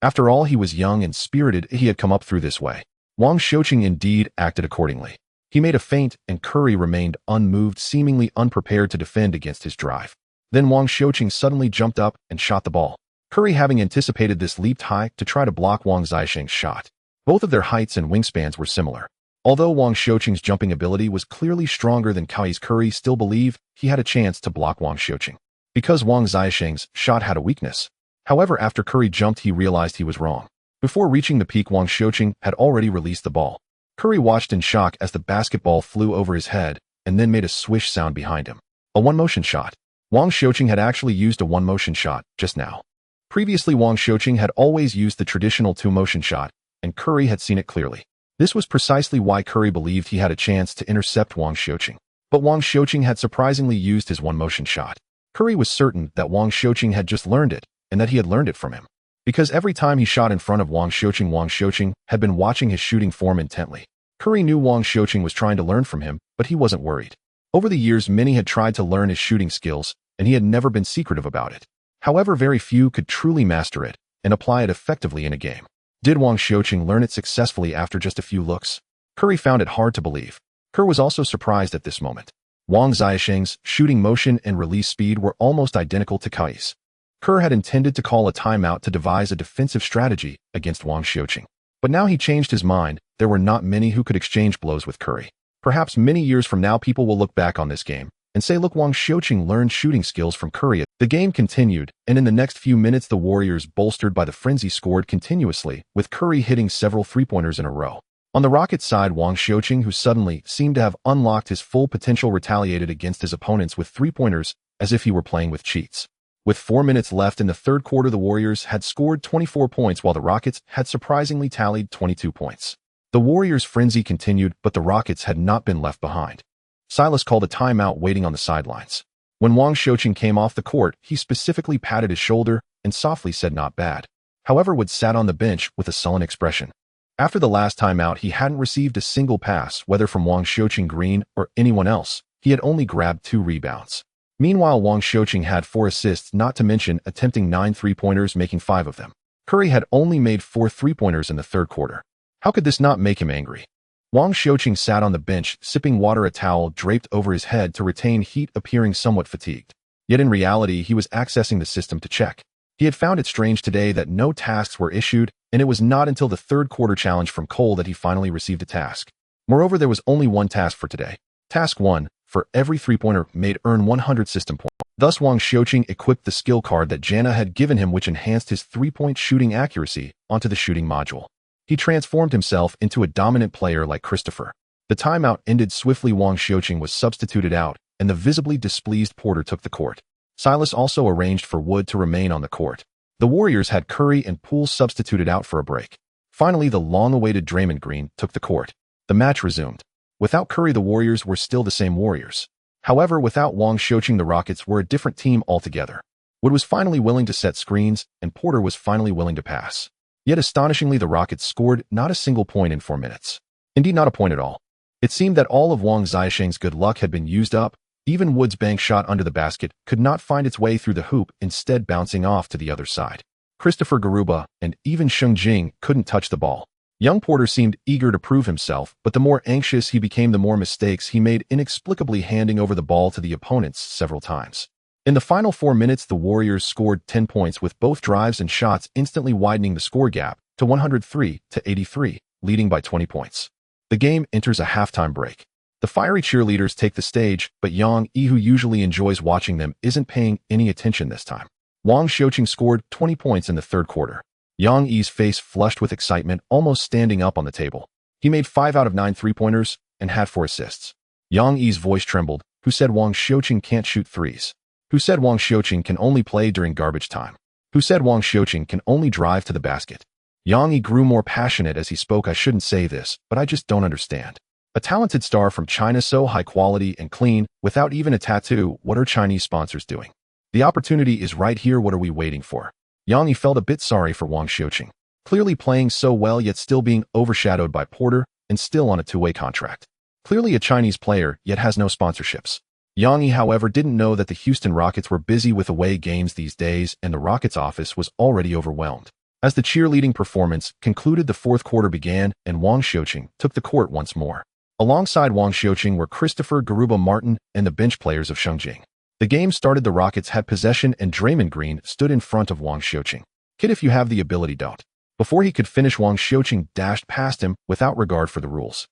After all, he was young and spirited. He had come up through this way. Wang Xiuqing indeed acted accordingly. He made a feint, and Curry remained unmoved, seemingly unprepared to defend against his drive. Then Wang Xiuqing suddenly jumped up and shot the ball. Curry, having anticipated this, leaped high to try to block Wang Xiuqing's shot. Both of their heights and wingspans were similar. Although Wang Xiuqing's jumping ability was clearly stronger than Curry's, Curry still believed he had a chance to block Wang Xiuqing. Because Wang Xiuqing's shot had a weakness. However, after Curry jumped, he realized he was wrong. Before reaching the peak, Wang Xiuqing had already released the ball. Curry watched in shock as the basketball flew over his head and then made a swish sound behind him. A one-motion shot. Wang Xiuqing had actually used a one-motion shot just now. Previously, Wang Xiuqing had always used the traditional two-motion shot, and Curry had seen it clearly. This was precisely why Curry believed he had a chance to intercept Wang Xiuqing. But Wang Xiuqing had surprisingly used his one-motion shot. Curry was certain that Wang Xiuqing had just learned it, and that he had learned it from him. Because every time he shot in front of Wang Xiuqing had been watching his shooting form intently. Curry knew Wang Xiuqing was trying to learn from him, but he wasn't worried. Over the years, many had tried to learn his shooting skills, and he had never been secretive about it. However, very few could truly master it and apply it effectively in a game. Did Wang Xiuqing learn it successfully after just a few looks? Curry found it hard to believe. Kerr was also surprised at this moment. Wang Xiuqing's shooting motion and release speed were almost identical to Curry's. Kerr had intended to call a timeout to devise a defensive strategy against Wang Xiuqing. But now he changed his mind. There were not many who could exchange blows with Curry. Perhaps many years from now, people will look back on this game and say, look, Wang Xiuqing learned shooting skills from Curry. The game continued, and in the next few minutes, the Warriors, bolstered by the frenzy, scored continuously, with Curry hitting several three-pointers in a row. On the Rockets' side, Wang Xiuqing, who suddenly seemed to have unlocked his full potential, retaliated against his opponents with three-pointers as if he were playing with cheats. With 4 minutes left in the third quarter, the Warriors had scored 24 points while the Rockets had surprisingly tallied 22 points. The Warriors' frenzy continued, but the Rockets had not been left behind. Silas called a timeout, waiting on the sidelines. When Wang Xiuqing came off the court, he specifically patted his shoulder and softly said, "Not bad." However, Wood sat on the bench with a sullen expression. After the last time out, he hadn't received a single pass, whether from Wang Xiuqing Green or anyone else. He had only grabbed 2 rebounds. Meanwhile, Wang Xiuqing had 4 assists, not to mention attempting 9 three-pointers, making 5 of them. Curry had only made 4 three-pointers in the third quarter. How could this not make him angry? Wang Xiuqing sat on the bench, sipping water, a towel draped over his head to retain heat, appearing somewhat fatigued. Yet in reality, he was accessing the system to check. He had found it strange today that no tasks were issued, and it was not until the third quarter challenge from Cole that he finally received a task. Moreover, there was only one task for today. Task 1, for every three-pointer made, earn 100 system points. Thus, Wang Xiuqing equipped the skill card that Jana had given him, which enhanced his three-point shooting accuracy, onto the shooting module. He transformed himself into a dominant player like Christopher. The timeout ended swiftly. Wang Xiuqing was substituted out, and the visibly displeased Porter took the court. Silas also arranged for Wood to remain on the court. The Warriors had Curry and Poole substituted out for a break. Finally, the long-awaited Draymond Green took the court. The match resumed. Without Curry, the Warriors were still the same Warriors. However, without Wang Xiuqing, the Rockets were a different team altogether. Wood was finally willing to set screens, and Porter was finally willing to pass. Yet astonishingly, the Rockets scored not a single point in 4 minutes. Indeed, not a point at all. It seemed that all of Wang Xiuqing's good luck had been used up. Even Wood's bank shot under the basket could not find its way through the hoop, instead bouncing off to the other side. Christopher Garuba and even Sheng Jing couldn't touch the ball. Young Porter seemed eager to prove himself, but the more anxious he became, the more mistakes he made, inexplicably handing over the ball to the opponents several times. In the final 4 minutes, the Warriors scored 10 points with both drives and shots, instantly widening the score gap to 103-83, leading by 20 points. The game enters a halftime break. The fiery cheerleaders take the stage, but Yang Yi, who usually enjoys watching them, isn't paying any attention this time. Wang Xiuqing scored 20 points in the third quarter. Yang Yi's face flushed with excitement, almost standing up on the table. He made 5 out of 9 three-pointers and had 4 assists. Yang Yi's voice trembled. Who said Wang Xiuqing can't shoot threes? Who said Wang Xiuqing can only play during garbage time? Who said Wang Xiuqing can only drive to the basket? Yang Yi grew more passionate as he spoke. I shouldn't say this, but I just don't understand. A talented star from China, so high quality and clean, without even a tattoo. What are Chinese sponsors doing? The opportunity is right here. What are we waiting for? Yang Yi felt a bit sorry for Wang Xiuqing. Clearly playing so well, yet still being overshadowed by Porter, and still on a 2-way contract. Clearly a Chinese player, yet has no sponsorships. Yang Yi, however, didn't know that the Houston Rockets were busy with away games these days, and the Rockets' office was already overwhelmed. As the cheerleading performance concluded, the fourth quarter began, and Wang Xiuqing took the court once more. Alongside Wang Xiuqing were Christopher Garuba Martin and the bench players of Shengjing. The game started. The Rockets had possession, and Draymond Green stood in front of Wang Xiuqing. Kid, if you have the ability, don't. Before he could finish, Wang Xiuqing dashed past him without regard for the rules.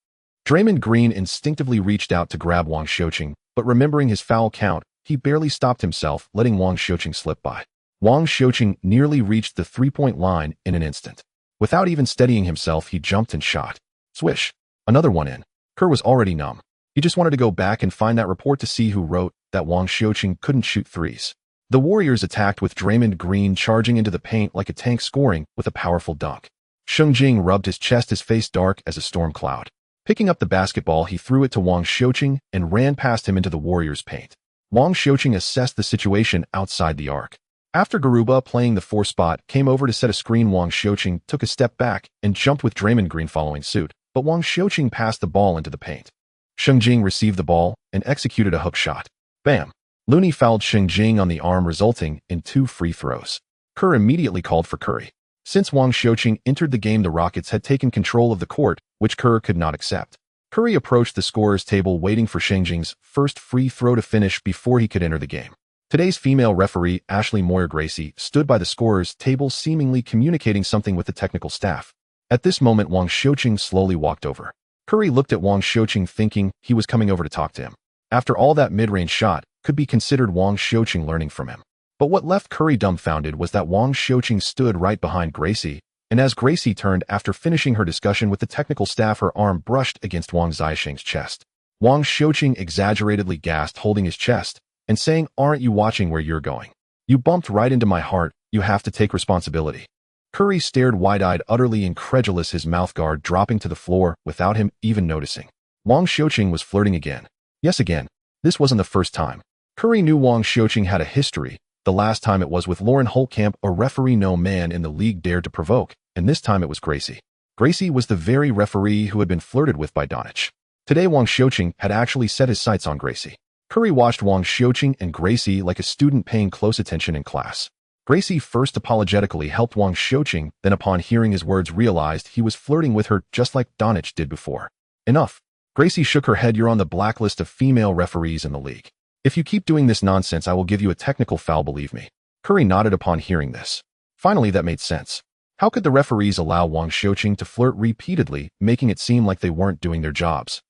Draymond Green instinctively reached out to grab Wang Xiuqing, but remembering his foul count, he barely stopped himself, letting Wang Xiuqing slip by. Wang Xiuqing nearly reached the three-point line in an instant. Without even steadying himself, he jumped and shot. Swish. Another one in. Kerr was already numb. He just wanted to go back and find that report to see who wrote that Wang Xiuqing couldn't shoot threes. The Warriors attacked with Draymond Green charging into the paint like a tank, scoring with a powerful dunk. Sheng Jing rubbed his chest, his face dark as a storm cloud. Picking up the basketball, he threw it to Wang Xiuqing and ran past him into the Warriors' paint. Wang Xiuqing assessed the situation outside the arc. After Garuba, playing the 4 spot, came over to set a screen, Wang Xiuqing took a step back and jumped with Draymond Green following suit, but Wang Xiuqing passed the ball into the paint. Sheng Jing received the ball and executed a hook shot. Bam! Looney fouled Sheng Jing on the arm, resulting in 2 free throws. Kerr immediately called for Curry. Since Wang Xiuqing entered the game, the Rockets had taken control of the court, which Kerr could not accept. Curry approached the scorer's table, waiting for Sheng Jing's first free throw to finish before he could enter the game. Today's female referee, Ashley Moyer Gracie, stood by the scorer's table, seemingly communicating something with the technical staff. At this moment, Wang Xiuqing slowly walked over. Curry looked at Wang Xiuqing, thinking he was coming over to talk to him. After all, that mid-range shot could be considered Wang Xiuqing learning from him. But what left Curry dumbfounded was that Wang Xiuqing stood right behind Gracie, and as Gracie turned after finishing her discussion with the technical staff, her arm brushed against Wang Xiuqing's chest. Wang Xiuqing exaggeratedly gasped, holding his chest and saying, "Aren't you watching where you're going? You bumped right into my heart. You have to take responsibility." Curry stared wide-eyed, utterly incredulous, his mouthguard dropping to the floor without him even noticing. Wang Xiuqing was flirting again. Yes, again. This wasn't the first time. Curry knew Wang Xiuqing had a history. The last time it was with Lauren Holtkamp, a referee no man in the league dared to provoke, and this time it was Gracie. Gracie was the very referee who had been flirted with by Donich. Today Wang Xiuqing had actually set his sights on Gracie. Curry watched Wang Xiuqing and Gracie like a student paying close attention in class. Gracie first apologetically helped Wang Xiuqing, then upon hearing his words realized he was flirting with her just like Donich did before. Enough. Gracie shook her head. You're on the blacklist of female referees in the league. If you keep doing this nonsense, I will give you a technical foul, believe me. Curry nodded upon hearing this. Finally, that made sense. How could the referees allow Wang Xiuqing to flirt repeatedly, making it seem like they weren't doing their jobs?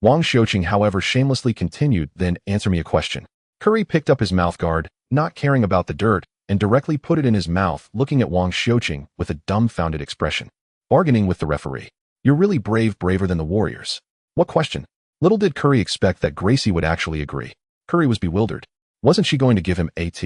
Wang Xiuqing, however, shamelessly continued, then answer me a question. Curry picked up his mouthguard, not caring about the dirt, and directly put it in his mouth, looking at Wang Xiuqing with a dumbfounded expression. Bargaining with the referee. You're really brave, braver than the Warriors. What question? Little did Curry expect that Gracie would actually agree. Curry was bewildered. Wasn't she going to give him AT?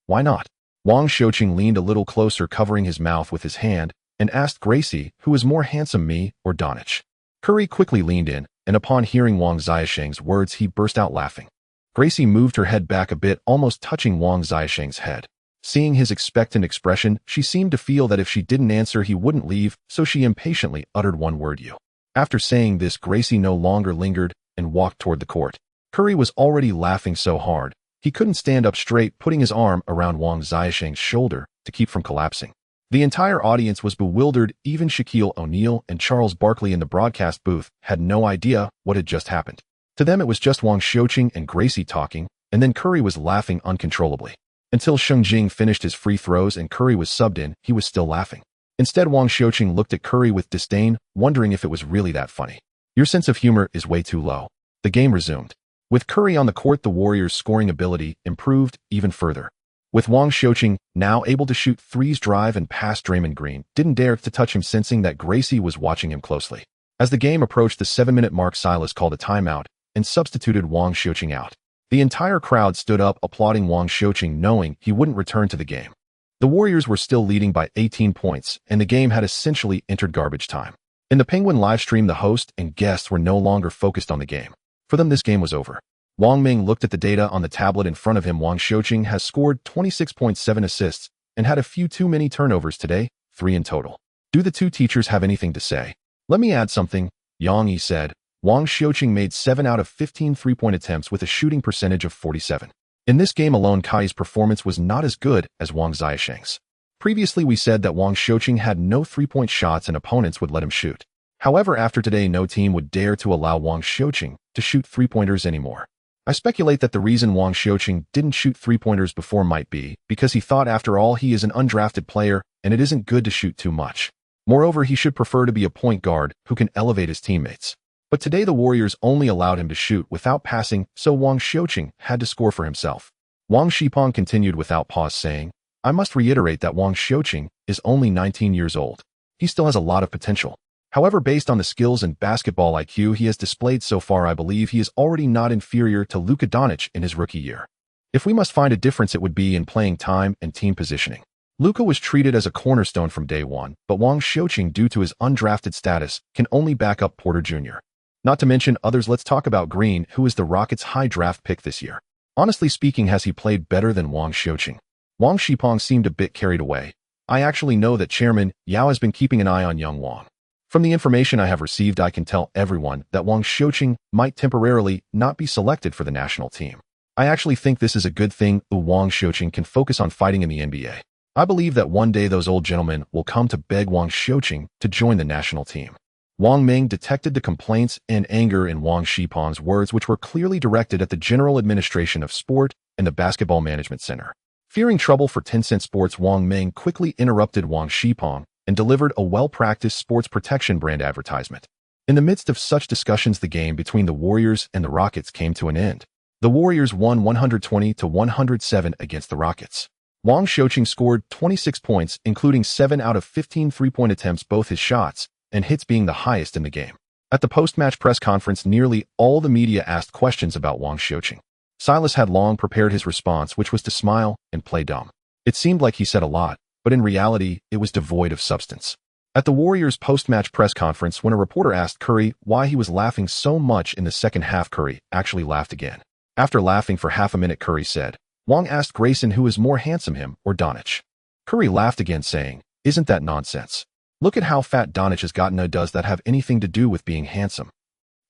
Why not? Wang Xiuqing leaned a little closer, covering his mouth with his hand, and asked Gracie, who is more handsome, me or Donich? Curry quickly leaned in, and upon hearing Wang Xiuqing's words, he burst out laughing. Gracie moved her head back a bit, almost touching Wang Xiuqing's head. Seeing his expectant expression, she seemed to feel that if she didn't answer, he wouldn't leave, so she impatiently uttered one word, you. After saying this, Gracie no longer lingered and walked toward the court. Curry was already laughing so hard, he couldn't stand up straight, putting his arm around Wang Xiuqing's shoulder to keep from collapsing. The entire audience was bewildered. Even Shaquille O'Neal and Charles Barkley in the broadcast booth had no idea what had just happened. To them, it was just Wang Xiuqing and Gracie talking, and then Curry was laughing uncontrollably. Until Sheng Jing finished his free throws and Curry was subbed in, he was still laughing. Instead, Wang Xiuqing looked at Curry with disdain, wondering if it was really that funny. Your sense of humor is way too low. The game resumed. With Curry on the court, the Warriors' scoring ability improved even further. With Wang Xiuqing now able to shoot threes, drive, and pass, Draymond Green didn't dare to touch him, sensing that Gracie was watching him closely. As the game approached the 7-minute mark, Silas called a timeout and substituted Wang Xiuqing out. The entire crowd stood up, applauding Wang Xiuqing, knowing he wouldn't return to the game. The Warriors were still leading by 18 points, and the game had essentially entered garbage time. In the Penguin livestream, the host and guests were no longer focused on the game. For them, this game was over. Yao Ming looked at the data on the tablet in front of him. Wang Xiuqing has scored 26.7 assists and had a few too many turnovers today, 3 in total. Do the two teachers have anything to say? Let me add something, Yang Yi said. Wang Xiuqing made 7 out of 15 three-point attempts with a shooting percentage of 47. In this game alone, Kai's performance was not as good as Wang Xiuqing's. Previously, we said that Wang Xiuqing had no three-point shots and opponents would let him shoot. However, after today, no team would dare to allow Wang Xiuqing to shoot three-pointers anymore. I speculate that the reason Wang Xiuqing didn't shoot three-pointers before might be because he thought, after all, he is an undrafted player and it isn't good to shoot too much. Moreover, he should prefer to be a point guard who can elevate his teammates. But today the Warriors only allowed him to shoot without passing, so Wang Xiuqing had to score for himself. Wang Shipong continued without pause, saying, I must reiterate that Wang Xiuqing is only 19 years old. He still has a lot of potential. However, based on the skills and basketball IQ he has displayed so far, I believe he is already not inferior to Luka Doncic in his rookie year. If we must find a difference, it would be in playing time and team positioning. Luka was treated as a cornerstone from day one, but Wang Xiuqing, due to his undrafted status, can only back up Porter Jr. Not to mention others. Let's talk about Green, who is the Rockets' high draft pick this year. Honestly speaking, has he played better than Wang Xiuqing? Wang Shipong seemed a bit carried away. I actually know that Chairman Yao has been keeping an eye on young Wang. From the information I have received, I can tell everyone that Wang Xiuqing might temporarily not be selected for the national team. I actually think this is a good thing. Wang Xiuqing can focus on fighting in the NBA. I believe that one day those old gentlemen will come to beg Wang Xiuqing to join the national team. Yao Ming detected the complaints and anger in Wang Shipong's words, which were clearly directed at the General Administration of Sport and the Basketball Management Center. Fearing trouble for Tencent Sports, Yao Ming quickly interrupted Wang Shipong and delivered a well-practiced sports protection brand advertisement. In the midst of such discussions, the game between the Warriors and the Rockets came to an end. The Warriors won 120-107 against the Rockets. Wang Xiuqing scored 26 points, including 7 out of 15 three-point attempts, both his shots and hits being the highest in the game. At the post-match press conference, nearly all the media asked questions about Wang Xiuqing. Silas had long prepared his response, which was to smile and play dumb. It seemed like he said a lot, but in reality, it was devoid of substance. At the Warriors' post-match press conference, when a reporter asked Curry why he was laughing so much in the second half, Curry actually laughed again. After laughing for half a minute, Curry said, Wang asked Grayson who is more handsome, him or Donich. Curry laughed again, saying, Isn't that nonsense? Look at how fat Donich has gotten. Does that have anything to do with being handsome?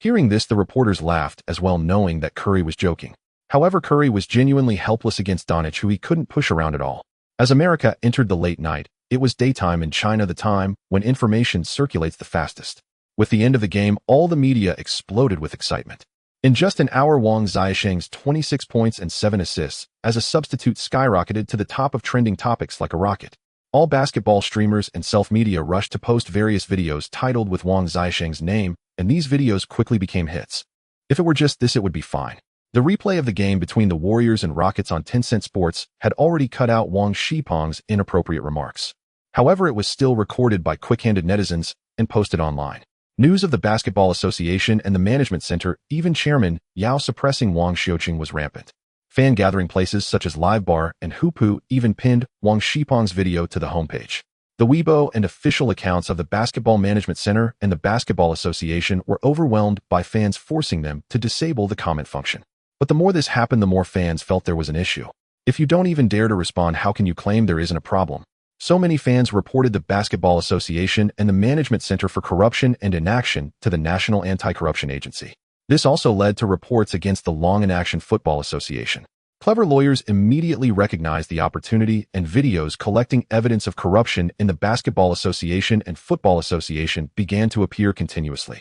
Hearing this, the reporters laughed as well, knowing that Curry was joking. However, Curry was genuinely helpless against Donich, who he couldn't push around at all. As America entered the late night, it was daytime in China, the time when information circulates the fastest. With the end of the game, all the media exploded with excitement. In just an hour, Wang Xiaosheng's 26 points and 7 assists as a substitute skyrocketed to the top of trending topics like a rocket. All basketball streamers and self-media rushed to post various videos titled with Wang Xiaosheng's name, and these videos quickly became hits. If it were just this, it would be fine. The replay of the game between the Warriors and Rockets on Tencent Sports had already cut out Wang Shipeng's inappropriate remarks. However, it was still recorded by quick-handed netizens and posted online. News of the Basketball Association and the Management Center, even Chairman Yao suppressing Wang Xiaoqing, was rampant. Fan gathering places such as Live Bar and Hupu even pinned Wang Shipeng's video to the homepage. The Weibo and official accounts of the Basketball Management Center and the Basketball Association were overwhelmed by fans, forcing them to disable the comment function. But the more this happened, the more fans felt there was an issue. If you don't even dare to respond, how can you claim there isn't a problem? So many fans reported the Basketball Association and the Management Center for corruption and inaction to the National Anti-Corruption Agency. This also led to reports against the Long Inaction Football Association. Clever lawyers immediately recognized the opportunity, and videos collecting evidence of corruption in the Basketball Association and Football Association began to appear continuously.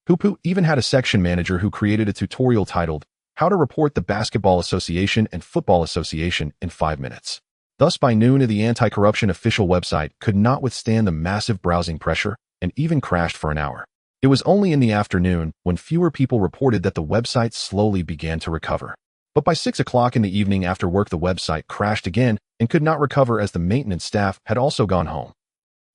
Hupu even had a section manager who created a tutorial titled, "How to Report the Basketball Association and Football Association in 5 minutes." Thus, by noon, the anti-corruption official website could not withstand the massive browsing pressure and even crashed for an hour. It was only in the afternoon when fewer people reported that the website slowly began to recover. But by 6 o'clock in the evening after work, the website crashed again and could not recover as the maintenance staff had also gone home.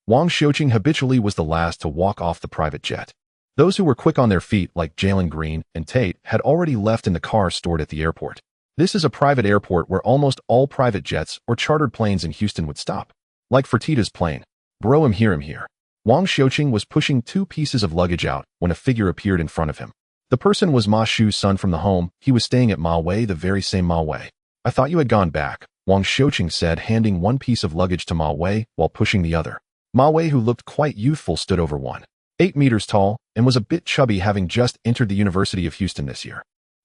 Wang Xiaoqing habitually was the last to walk off the private jet. Those who were quick on their feet, like Jalen Green and Tate, had already left in the car stored at the airport. This is a private airport where almost all private jets or chartered planes in Houston would stop. Like Fertitta's plane. Bro, I'm here. Wang Xiaoqing was pushing 2 pieces of luggage out when a figure appeared in front of him. The person was Ma Shu's son from the home. He was staying at Ma Wei, the very same Ma Wei. "I thought you had gone back," Wang Xiaoqing said, handing one piece of luggage to Ma Wei while pushing the other. Ma Wei, who looked quite youthful, stood over 1.8 meters tall and was a bit chubby, having just entered the University of Houston this year.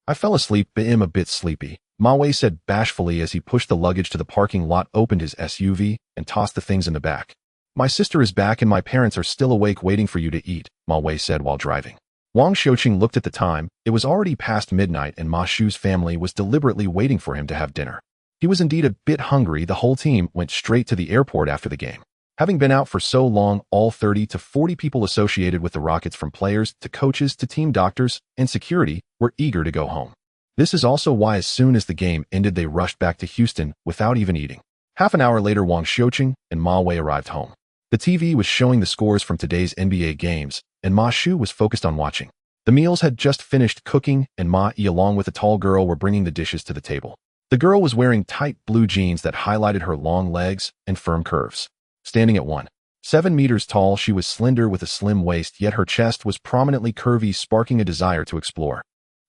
"I fell asleep, but am a bit sleepy," Ma Wei said bashfully as he pushed the luggage to the parking lot, opened his SUV, and tossed the things in the back. "My sister is back and my parents are still awake waiting for you to eat," Ma Wei said while driving. Wang Xiaoqing looked at the time. It was already past midnight and Ma Shu's family was deliberately waiting for him to have dinner. He was indeed a bit hungry. The whole team went straight to the airport after the game. Having been out for so long, all 30 to 40 people associated with the Rockets, from players to coaches to team doctors and security, were eager to go home. This is also why as soon as the game ended, they rushed back to Houston without even eating. Half an hour later, Wang Xiaoqing and Ma Wei arrived home. The TV was showing the scores from today's NBA games, and Ma Shu was focused on watching. The meals had just finished cooking, and Ma Yi, along with a tall girl, were bringing the dishes to the table. The girl was wearing tight blue jeans that highlighted her long legs and firm curves. Standing at 1.7 meters tall, she was slender with a slim waist, yet her chest was prominently curvy, sparking a desire to explore.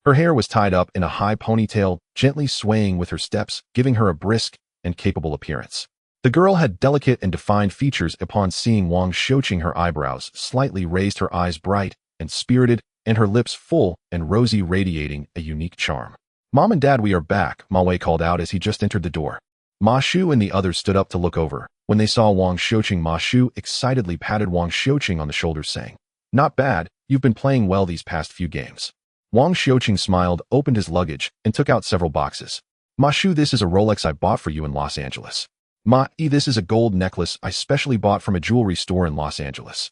Her hair was tied up in a high ponytail, gently swaying with her steps, giving her a brisk and capable appearance. The girl had delicate and defined features. Upon seeing Wang Xiaoqing, her eyebrows slightly raised, her eyes bright and spirited, and her lips full and rosy, radiating a unique charm. "Mom and Dad, we are back," Ma Wei called out as he just entered the door. Ma Shu and the others stood up to look over. When they saw Wang Xiaoqing, Ma Shu excitedly patted Wang Xiaoqing on the shoulder, saying, "Not bad, you've been playing well these past few games." Wang Xiaoqing smiled, opened his luggage, and took out several boxes. "Ma Shu, this is a Rolex I bought for you in Los Angeles." "Ma Yi, this is a gold necklace I specially bought from a jewelry store in Los Angeles."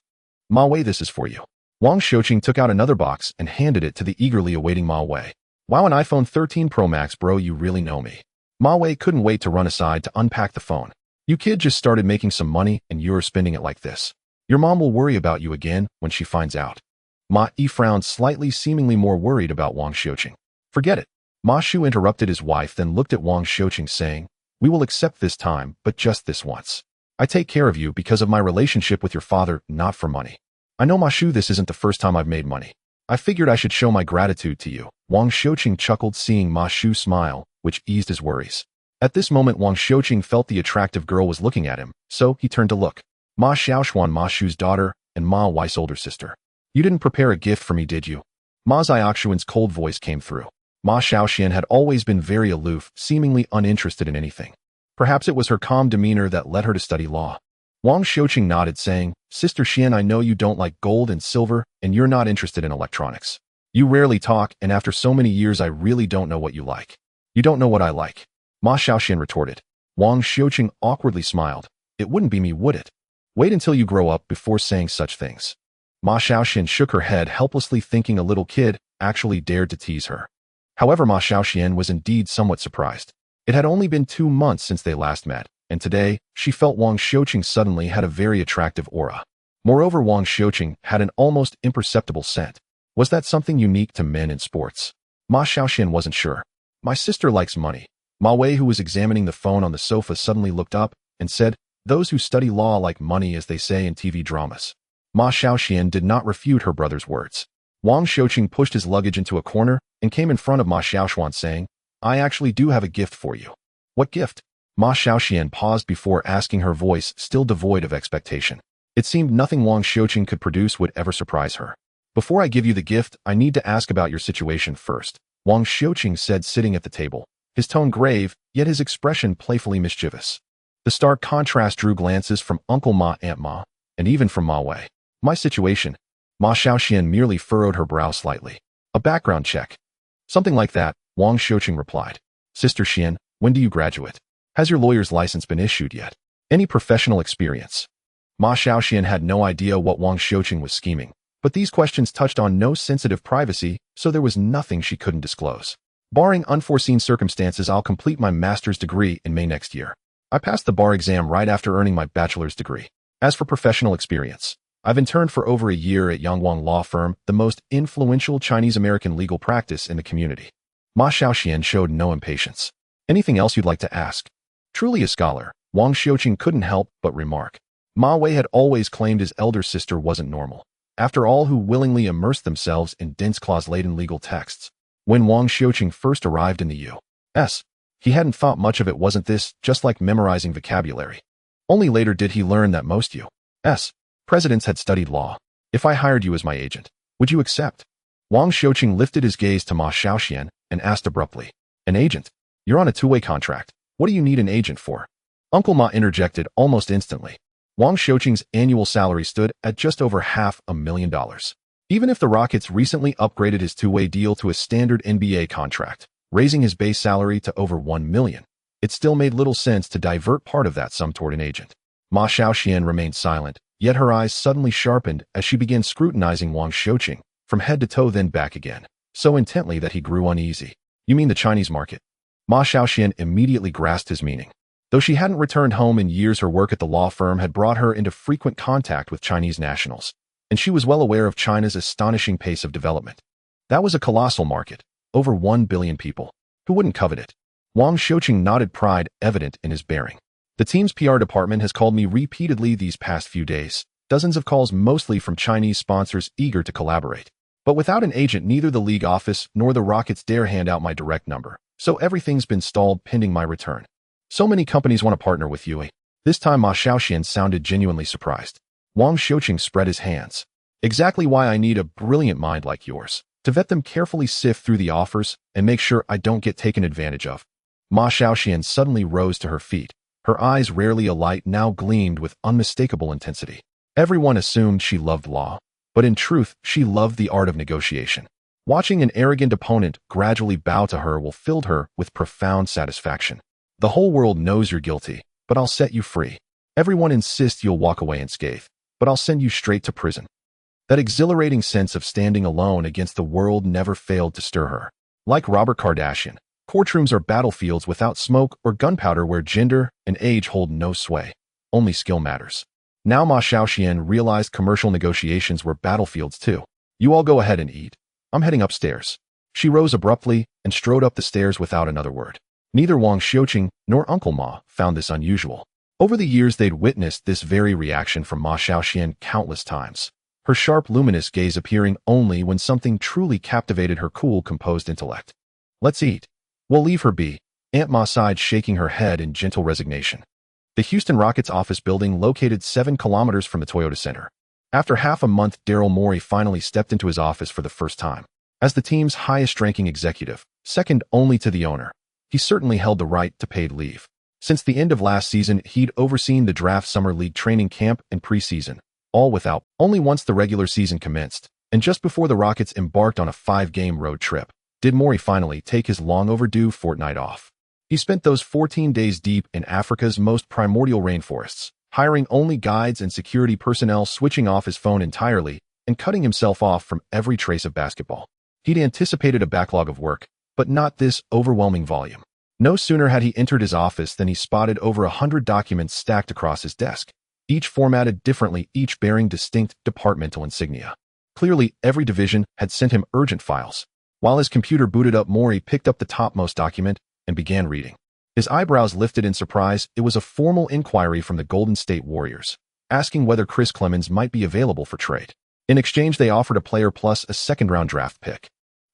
"Ma Wei, this is for you." Wang Xiaoqing took out another box and handed it to the eagerly awaiting Ma Wei. "Wow, an iPhone 13 Pro Max, bro, you really know me." Ma Wei couldn't wait to run aside to unpack the phone. "You kid just started making some money and you're spending it like this. Your mom will worry about you again when she finds out." Ma Yi frowned slightly, seemingly more worried about Wang Xiaoqing. "Forget it." Ma Shu interrupted his wife, then looked at Wang Xiaoqing, saying, "We will accept this time, but just this once. I take care of you because of my relationship with your father, not for money. I know, Ma Shu, this isn't the first time I've made money. I figured I should show my gratitude to you." Wang Xiaoqing chuckled, seeing Ma Shu smile, which eased his worries. At this moment, Wang Xiaoqing felt the attractive girl was looking at him, so he turned to look. Ma Xiaoxuan, Ma Shu's daughter, and Ma Wei's older sister. You didn't prepare a gift for me, did you? Ma Xiaoxuan's cold voice came through. Ma Xiaoxian had always been very aloof, seemingly uninterested in anything. Perhaps it was her calm demeanor that led her to study law. Wang Xiuqing nodded, saying, Sister Xian, I know you don't like gold and silver, and you're not interested in electronics. You rarely talk, and after so many years I really don't know what you like. You don't know what I like. Ma Xiaoxian retorted. Wang Xiuqing awkwardly smiled. It wouldn't be me, would it? Wait until you grow up before saying such things. Ma Xiaoxian shook her head helplessly, thinking a little kid actually dared to tease her. However, Ma Xiaoxian was indeed somewhat surprised. It had only been 2 months since they last met, and today, she felt Wang Xiuqing suddenly had a very attractive aura. Moreover, Wang Xiuqing had an almost imperceptible scent. Was that something unique to men in sports? Ma Xiaoxian wasn't sure. My sister likes money. Ma Wei, who was examining the phone on the sofa, suddenly looked up and said, Those who study law like money, as they say in TV dramas. Ma Xiaoxian did not refute her brother's words. Wang Xiuqing pushed his luggage into a corner and came in front of Ma Xiaoxuan, saying, I actually do have a gift for you. What gift? Ma Xiaoxian paused before asking, her voice still devoid of expectation. It seemed nothing Wang Xiuqing could produce would ever surprise her. Before I give you the gift, I need to ask about your situation first, Wang Xiuqing said, sitting at the table, his tone grave, yet his expression playfully mischievous. The stark contrast drew glances from Uncle Ma, Aunt Ma, and even from Ma Wei. My situation? Ma Xiaoxian merely furrowed her brow slightly. A background check. Something like that, Wang Xiuqing replied. Sister Xian, when do you graduate? Has your lawyer's license been issued yet? Any professional experience? Ma Xiaoxian had no idea what Wang Xiuqing was scheming, but these questions touched on no sensitive privacy, so there was nothing she couldn't disclose. Barring unforeseen circumstances, I'll complete my master's degree in May next year. I passed the bar exam right after earning my bachelor's degree. As for professional experience, I've interned for over a year at Yangwang Law Firm, the most influential Chinese-American legal practice in the community. Ma Xiaoxian showed no impatience. Anything else you'd like to ask? Truly a scholar, Wang Xiuqing couldn't help but remark. Ma Wei had always claimed his elder sister wasn't normal. After all, who willingly immersed themselves in dense clause-laden legal texts? When Wang Xiuqing first arrived in the U.S., he hadn't thought much of it. Wasn't this just like memorizing vocabulary? Only later did he learn that most U.S. presidents had studied law. If I hired you as my agent, would you accept? Wang Xiuqing lifted his gaze to Ma Xiaoxian and asked abruptly, An agent? You're on a 2-way contract. What do you need an agent for? Uncle Ma interjected almost instantly. Wang Xiuqing's annual salary stood at just over $500,000. Even if the Rockets recently upgraded his 2-way deal to a standard NBA contract, raising his base salary to over $1 million, it still made little sense to divert part of that sum toward an agent. Ma Xiaoxian remained silent, yet her eyes suddenly sharpened as she began scrutinizing Wang Xiuqing, from head to toe then back again, so intently that he grew uneasy. You mean the Chinese market? Ma Xiaoxian immediately grasped his meaning. Though she hadn't returned home in years, her work at the law firm had brought her into frequent contact with Chinese nationals, and she was well aware of China's astonishing pace of development. That was a colossal market, over 1 billion people. Who wouldn't covet it? Wang Xiuqing nodded, pride evident in his bearing. The team's PR department has called me repeatedly these past few days, dozens of calls mostly from Chinese sponsors eager to collaborate. But without an agent, neither the league office nor the Rockets dare hand out my direct number, so everything's been stalled pending my return. So many companies want to partner with you. This time Ma Xiaoxian sounded genuinely surprised. Wang Xiuqing spread his hands. Exactly why I need a brilliant mind like yours, to vet them carefully, sift through the offers, and make sure I don't get taken advantage of. Ma Xiaoxian suddenly rose to her feet. Her eyes, rarely alight, now gleamed with unmistakable intensity. Everyone assumed she loved law, but in truth, she loved the art of negotiation. Watching an arrogant opponent gradually bow to her filled her with profound satisfaction. The whole world knows you're guilty, but I'll set you free. Everyone insists you'll walk away unscathed, but I'll send you straight to prison. That exhilarating sense of standing alone against the world never failed to stir her. Like Robert Kardashian, courtrooms are battlefields without smoke or gunpowder, where gender and age hold no sway. Only skill matters. Now Ma Xiaoxian realized commercial negotiations were battlefields too. You all go ahead and eat. I'm heading upstairs. She rose abruptly and strode up the stairs without another word. Neither Wang Xiuqing nor Uncle Ma found this unusual. Over the years, they'd witnessed this very reaction from Ma Xiaoxian countless times, her sharp, luminous gaze appearing only when something truly captivated her cool, composed intellect. Let's eat. We'll leave her be, Aunt Ma sighed, shaking her head in gentle resignation. the Houston Rockets office building located 7 kilometers from the Toyota Center. After half a month, Daryl Morey finally stepped into his office for the first time. As the team's highest-ranking executive, second only to the owner, he certainly held the right to paid leave. Since the end of last season, he'd overseen the draft summer league training camp and preseason, all without only once the regular season commenced, and just before the Rockets embarked on a 5-game road trip, did Morey finally take his long-overdue fortnight off. He spent those 14 days deep in Africa's most primordial rainforests, hiring only guides and security personnel, switching off his phone entirely, and cutting himself off from every trace of basketball. He'd anticipated a backlog of work, but not this overwhelming volume. No sooner had he entered his office than he spotted over 100 documents stacked across his desk, each formatted differently, each bearing distinct departmental insignia. Clearly, every division had sent him urgent files. While his computer booted up, Morey picked up the topmost document and began reading. His eyebrows lifted in surprise. It was a formal inquiry from the Golden State Warriors, asking whether Chris Clemons might be available for trade. In exchange, they offered a player plus a second-round draft pick.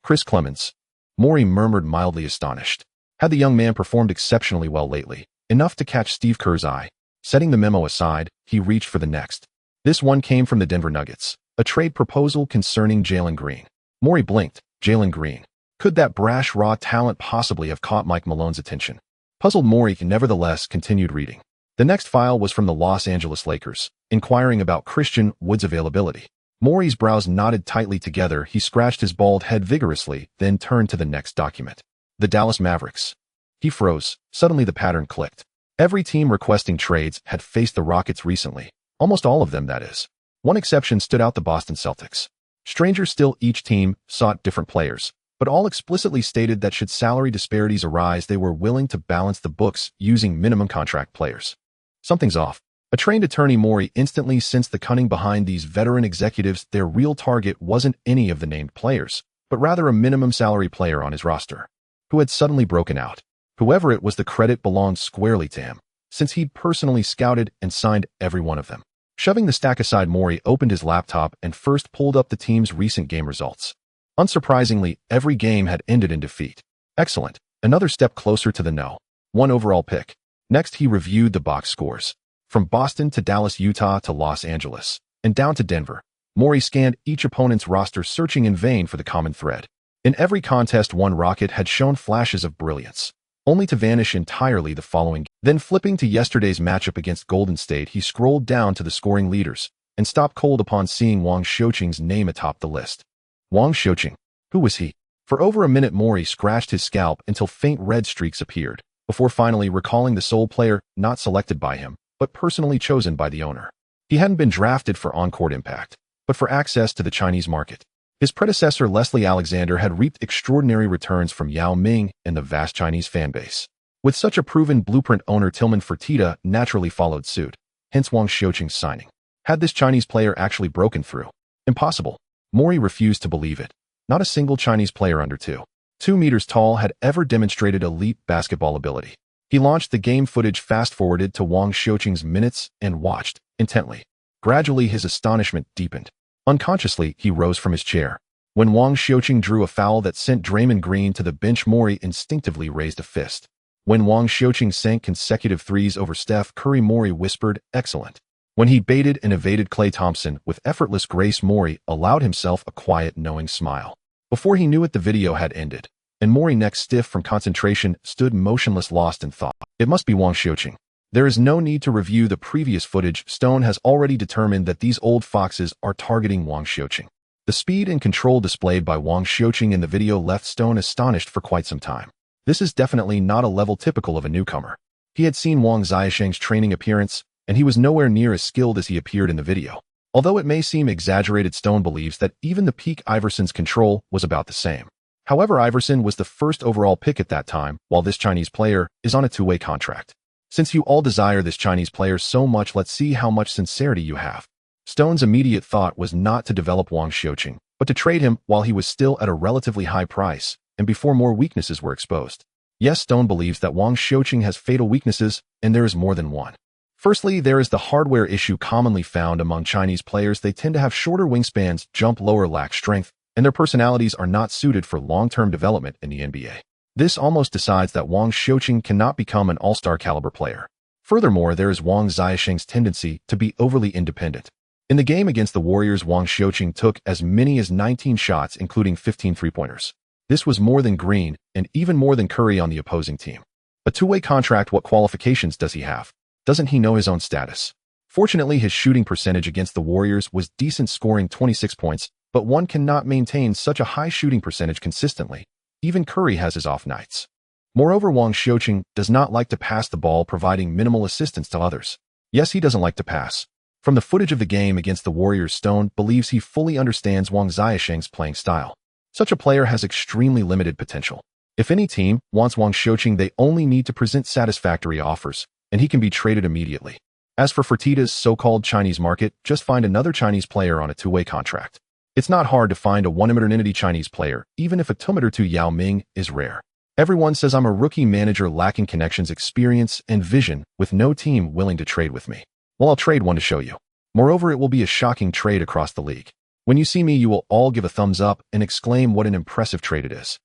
Chris Clemons. Morey murmured, mildly astonished. Had the young man performed exceptionally well lately, enough to catch Steve Kerr's eye? Setting the memo aside, he reached for the next. This one came from the Denver Nuggets, a trade proposal concerning Jalen Green. Morey blinked. Jalen Green. Could that brash raw talent possibly have caught Mike Malone's attention? Puzzled, Morey nevertheless continued reading. The next file was from the Los Angeles Lakers, inquiring about Christian Wood's availability. Morey's brows knotted tightly together. He scratched his bald head vigorously, then turned to the next document. The Dallas Mavericks. He froze. Suddenly the pattern clicked. Every team requesting trades had faced the Rockets recently. Almost all of them, that is. One exception stood out: the Boston Celtics. Stranger still, each team sought different players, but all explicitly stated that should salary disparities arise, they were willing to balance the books using minimum contract players. Something's off. A trained attorney, Morey instantly sensed the cunning behind these veteran executives. Their real target wasn't any of the named players, but rather a minimum salary player on his roster, who had suddenly broken out. Whoever it was, the credit belonged squarely to him, since he'd personally scouted and signed every one of them. Shoving the stack aside, Morey opened his laptop and first pulled up the team's recent game results. Unsurprisingly, every game had ended in defeat. Excellent. Another step closer to the no. 1 overall pick. Next, he reviewed the box scores. From Boston to Dallas, Utah to Los Angeles, and down to Denver, Morey scanned each opponent's roster, searching in vain for the common thread. In every contest, one Rocket had shown flashes of brilliance, only to vanish entirely the following. Then, flipping to yesterday's matchup against Golden State, he scrolled down to the scoring leaders and stopped cold upon seeing Wang Xiuqing's name atop the list. Wang Xiuqing. Who was he? For over a minute, Morey scratched his scalp until faint red streaks appeared, before finally recalling the sole player not selected by him, but personally chosen by the owner. He hadn't been drafted for on-court impact, but for access to the Chinese market. His predecessor, Leslie Alexander, had reaped extraordinary returns from Yao Ming and the vast Chinese fanbase. With such a proven blueprint, owner Tillman Fertitta naturally followed suit, hence Wang Xiuqing's signing. Had this Chinese player actually broken through? Impossible. Morey refused to believe it. Not a single Chinese player under 2 meters tall had ever demonstrated elite basketball ability. He launched the game footage, fast-forwarded to Wang Xiuqing's minutes, and watched intently. Gradually, his astonishment deepened. Unconsciously, he rose from his chair. When Wang Xiuqing drew a foul that sent Draymond Green to the bench, Morey instinctively raised a fist. When Wang Xiuqing sank consecutive threes over Steph Curry, Morey whispered, "Excellent." When he baited and evaded Klay Thompson with effortless grace, Morey allowed himself a quiet, knowing smile. Before he knew it, the video had ended, and Morey, neck stiff from concentration, stood motionless, lost in thought. It must be Wang Xiuqing. There is no need to review the previous footage. Stone has already determined that these old foxes are targeting Wang Xiuqing. The speed and control displayed by Wang Xiuqing in the video left Stone astonished for quite some time. This is definitely not a level typical of a newcomer. He had seen Wang Xiuqing's training appearance, and he was nowhere near as skilled as he appeared in the video. Although it may seem exaggerated, Stone believes that even the peak Iverson's control was about the same. However, Iverson was the first overall pick at that time, while this Chinese player is on a 2-way contract. Since you all desire this Chinese player so much, let's see how much sincerity you have. Stone's immediate thought was not to develop Wang Xiuqing, but to trade him while he was still at a relatively high price, and before more weaknesses were exposed. Yes, Stone believes that Wang Xiuqing has fatal weaknesses, and there is more than one. Firstly, there is the hardware issue commonly found among Chinese players. They tend to have shorter wingspans, jump lower, lack strength, and their personalities are not suited for long-term development in the NBA. This almost decides that Wang Xiuqing cannot become an all-star caliber player. Furthermore, there is Wang Xiaosheng's tendency to be overly independent. In the game against the Warriors, Wang Xiaosheng took as many as 19 shots, including 15 three-pointers. This was more than Green and even more than Curry on the opposing team. A two-way contract, what qualifications does he have? Doesn't he know his own status? Fortunately, his shooting percentage against the Warriors was decent, scoring 26 points, but one cannot maintain such a high shooting percentage consistently. Even Curry has his off nights. Moreover, Wang Xiaosheng does not like to pass the ball, providing minimal assistance to others. Yes, he doesn't like to pass. From the footage of the game against the Warriors, Stone believes he fully understands Wang Xiaosheng's playing style. Such a player has extremely limited potential. If any team wants Wang Xiaosheng, they only need to present satisfactory offers, and he can be traded immediately. As for Fertitta's so-called Chinese market, just find another Chinese player on a two-way contract. It's not hard to find a one-eternity Chinese player, even if a two Yao Ming is rare. Everyone says I'm a rookie manager lacking connections, experience, and vision, with no team willing to trade with me. Well, I'll trade one to show you. Moreover, it will be a shocking trade across the league. When you see me, you will all give a thumbs up and exclaim what an impressive trade it is.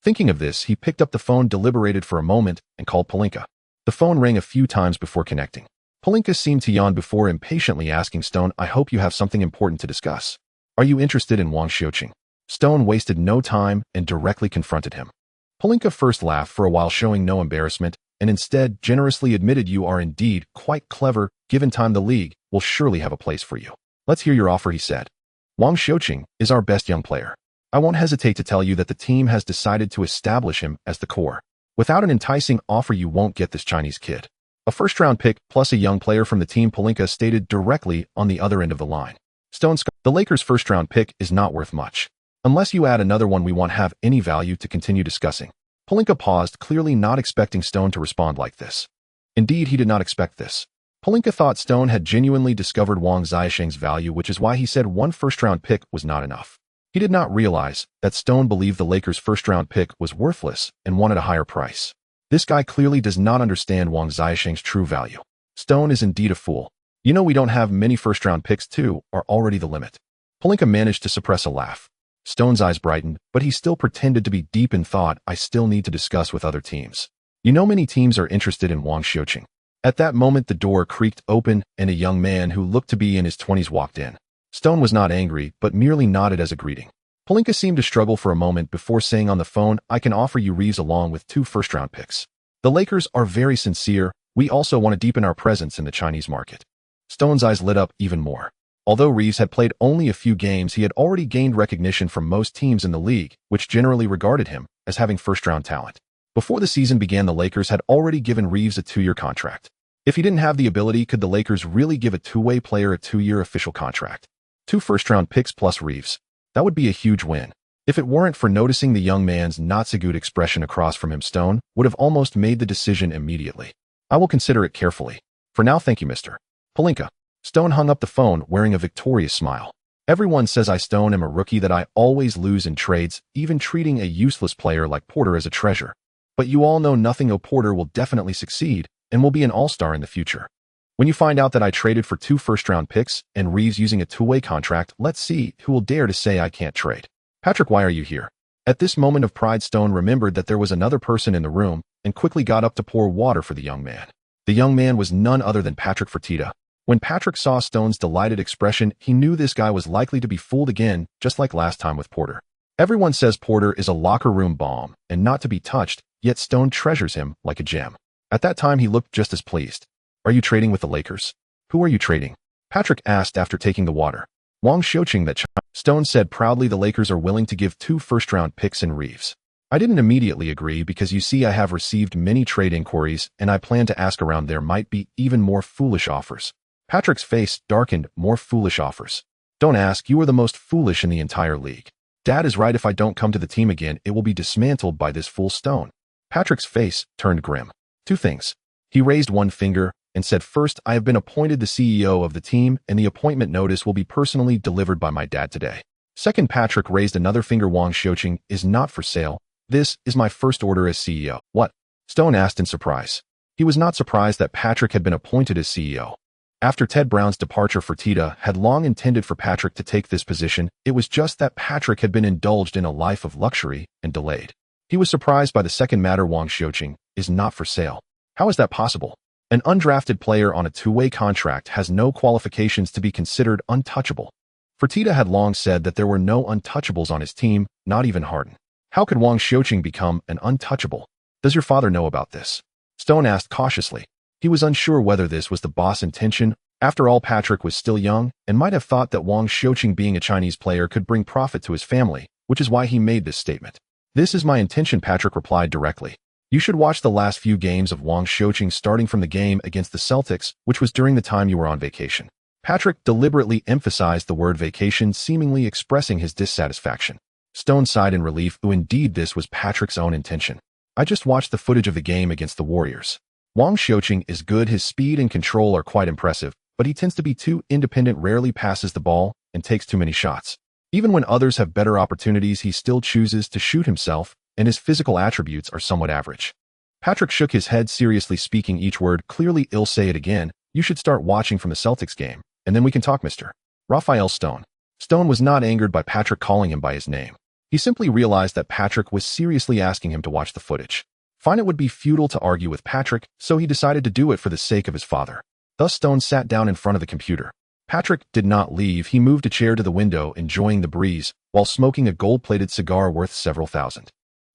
Thinking of this, he picked up the phone, deliberated for a moment, and called Pelinka. The phone rang a few times before connecting. Pelinka seemed to yawn before impatiently asking Stone, I hope you have something important to discuss. Are you interested in Wang Xiaosheng? Stone wasted no time and directly confronted him. Pelinka first laughed for a while, showing no embarrassment, and instead generously admitted, you are indeed quite clever. Given time, the league will surely have a place for you. Let's hear your offer, he said. Wang Xiaosheng is our best young player. I won't hesitate to tell you that the team has decided to establish him as the core. Without an enticing offer, you won't get this Chinese kid. A first-round pick plus a young player from the team, Pelinka stated directly on the other end of the line. Stone, the Lakers' first-round pick is not worth much. Unless you add another one, we won't have any value to continue discussing. Pelinka paused, clearly not expecting Stone to respond like this. Indeed, he did not expect this. Pelinka thought Stone had genuinely discovered Wang Xiaosheng's value, which is why he said one first-round pick was not enough. He did not realize that Stone believed the Lakers' first-round pick was worthless and wanted a higher price. This guy clearly does not understand Wang Xiaosheng's true value. Stone is indeed a fool. You know, we don't have many first-round picks too, are already the limit. Pelinka managed to suppress a laugh. Stone's eyes brightened, but he still pretended to be deep in thought. I still need to discuss with other teams. You know, many teams are interested in Wang Xiaosheng. At that moment, the door creaked open and a young man who looked to be in his 20s walked in. Stone was not angry, but merely nodded as a greeting. Pelinka seemed to struggle for a moment before saying on the phone, I can offer you Reeves along with 2 first-round picks. The Lakers are very sincere. We also want to deepen our presence in the Chinese market. Stone's eyes lit up even more. Although Reeves had played only a few games, he had already gained recognition from most teams in the league, which generally regarded him as having first-round talent. Before the season began, the Lakers had already given Reeves a 2-year contract. If he didn't have the ability, could the Lakers really give a two-way player a 2-year official contract? 2 first-round picks plus Reeves. That would be a huge win. If it weren't for noticing the young man's not-so-good expression across from him, Stone would have almost made the decision immediately. I will consider it carefully. For now, thank you, Mr. Pelinka. Stone hung up the phone wearing a victorious smile. Everyone says I, Stone, am a rookie, that I always lose in trades, even treating a useless player like Porter as a treasure. But you all know nothing. Porter will definitely succeed and will be an all-star in the future. When you find out that I traded for 2 first-round picks and Reeves using a 2-way contract, let's see who will dare to say I can't trade. Patrick, why are you here? At this moment of pride, Stone remembered that there was another person in the room and quickly got up to pour water for the young man. The young man was none other than Patrick Fertitta. When Patrick saw Stone's delighted expression, he knew this guy was likely to be fooled again, just like last time with Porter. Everyone says Porter is a locker room bomb and not to be touched, yet Stone treasures him like a gem. At that time, he looked just as pleased. Are you trading with the Lakers? Who are you trading? Patrick asked after taking the water. Wang Xiaosheng, that Stone said proudly. The Lakers are willing to give 2 first-round picks and Reeves. I didn't immediately agree because you see I have received many trade inquiries and I plan to ask around. There might be even more foolish offers. Patrick's face darkened. More foolish offers. Don't ask. You are the most foolish in the entire league. Dad is right. If I don't come to the team again, it will be dismantled by this fool Stone. Patrick's face turned grim. 2 things. He raised one finger and said, first, I have been appointed the CEO of the team and the appointment notice will be personally delivered by my dad today. Second, Patrick raised another finger. Wang Xiaosheng is not for sale. This is my first order as CEO. What? Stone asked in surprise. He was not surprised that Patrick had been appointed as CEO. After Ted Brown's departure, Fertitta had long intended for Patrick to take this position. It was just that Patrick had been indulged in a life of luxury and delayed. He was surprised by the second matter. Wang Xiaosheng is not for sale. How is that possible? An undrafted player on a two-way contract has no qualifications to be considered untouchable. Fertitta had long said that there were no untouchables on his team, not even Harden. How could Wang Xiuqing become an untouchable? Does your father know about this? Stone asked cautiously. He was unsure whether this was the boss' intention. After all, Patrick was still young and might have thought that Wang Xiuqing being a Chinese player could bring profit to his family, which is why he made this statement. This is my intention, Patrick replied directly. You should watch the last few games of Wang Xiuqing starting from the game against the Celtics, which was during the time you were on vacation. Patrick deliberately emphasized the word vacation, seemingly expressing his dissatisfaction. Stone sighed in relief. Indeed, this was Patrick's own intention. I just watched the footage of the game against the Warriors. Wang Xiuqing is good, his speed and control are quite impressive, but he tends to be too independent, rarely passes the ball, and takes too many shots. Even when others have better opportunities, he still chooses to shoot himself, and his physical attributes are somewhat average. Patrick shook his head, seriously speaking each word clearly. I'll say it again, you should start watching from the Celtics game, and then we can talk, Mr. Raphael Stone. Stone was not angered by Patrick calling him by his name. He simply realized that Patrick was seriously asking him to watch the footage. Fine, it would be futile to argue with Patrick, so he decided to do it for the sake of his father. Thus Stone sat down in front of the computer. Patrick did not leave. He moved a chair to the window, enjoying the breeze, while smoking a gold-plated cigar worth several thousand.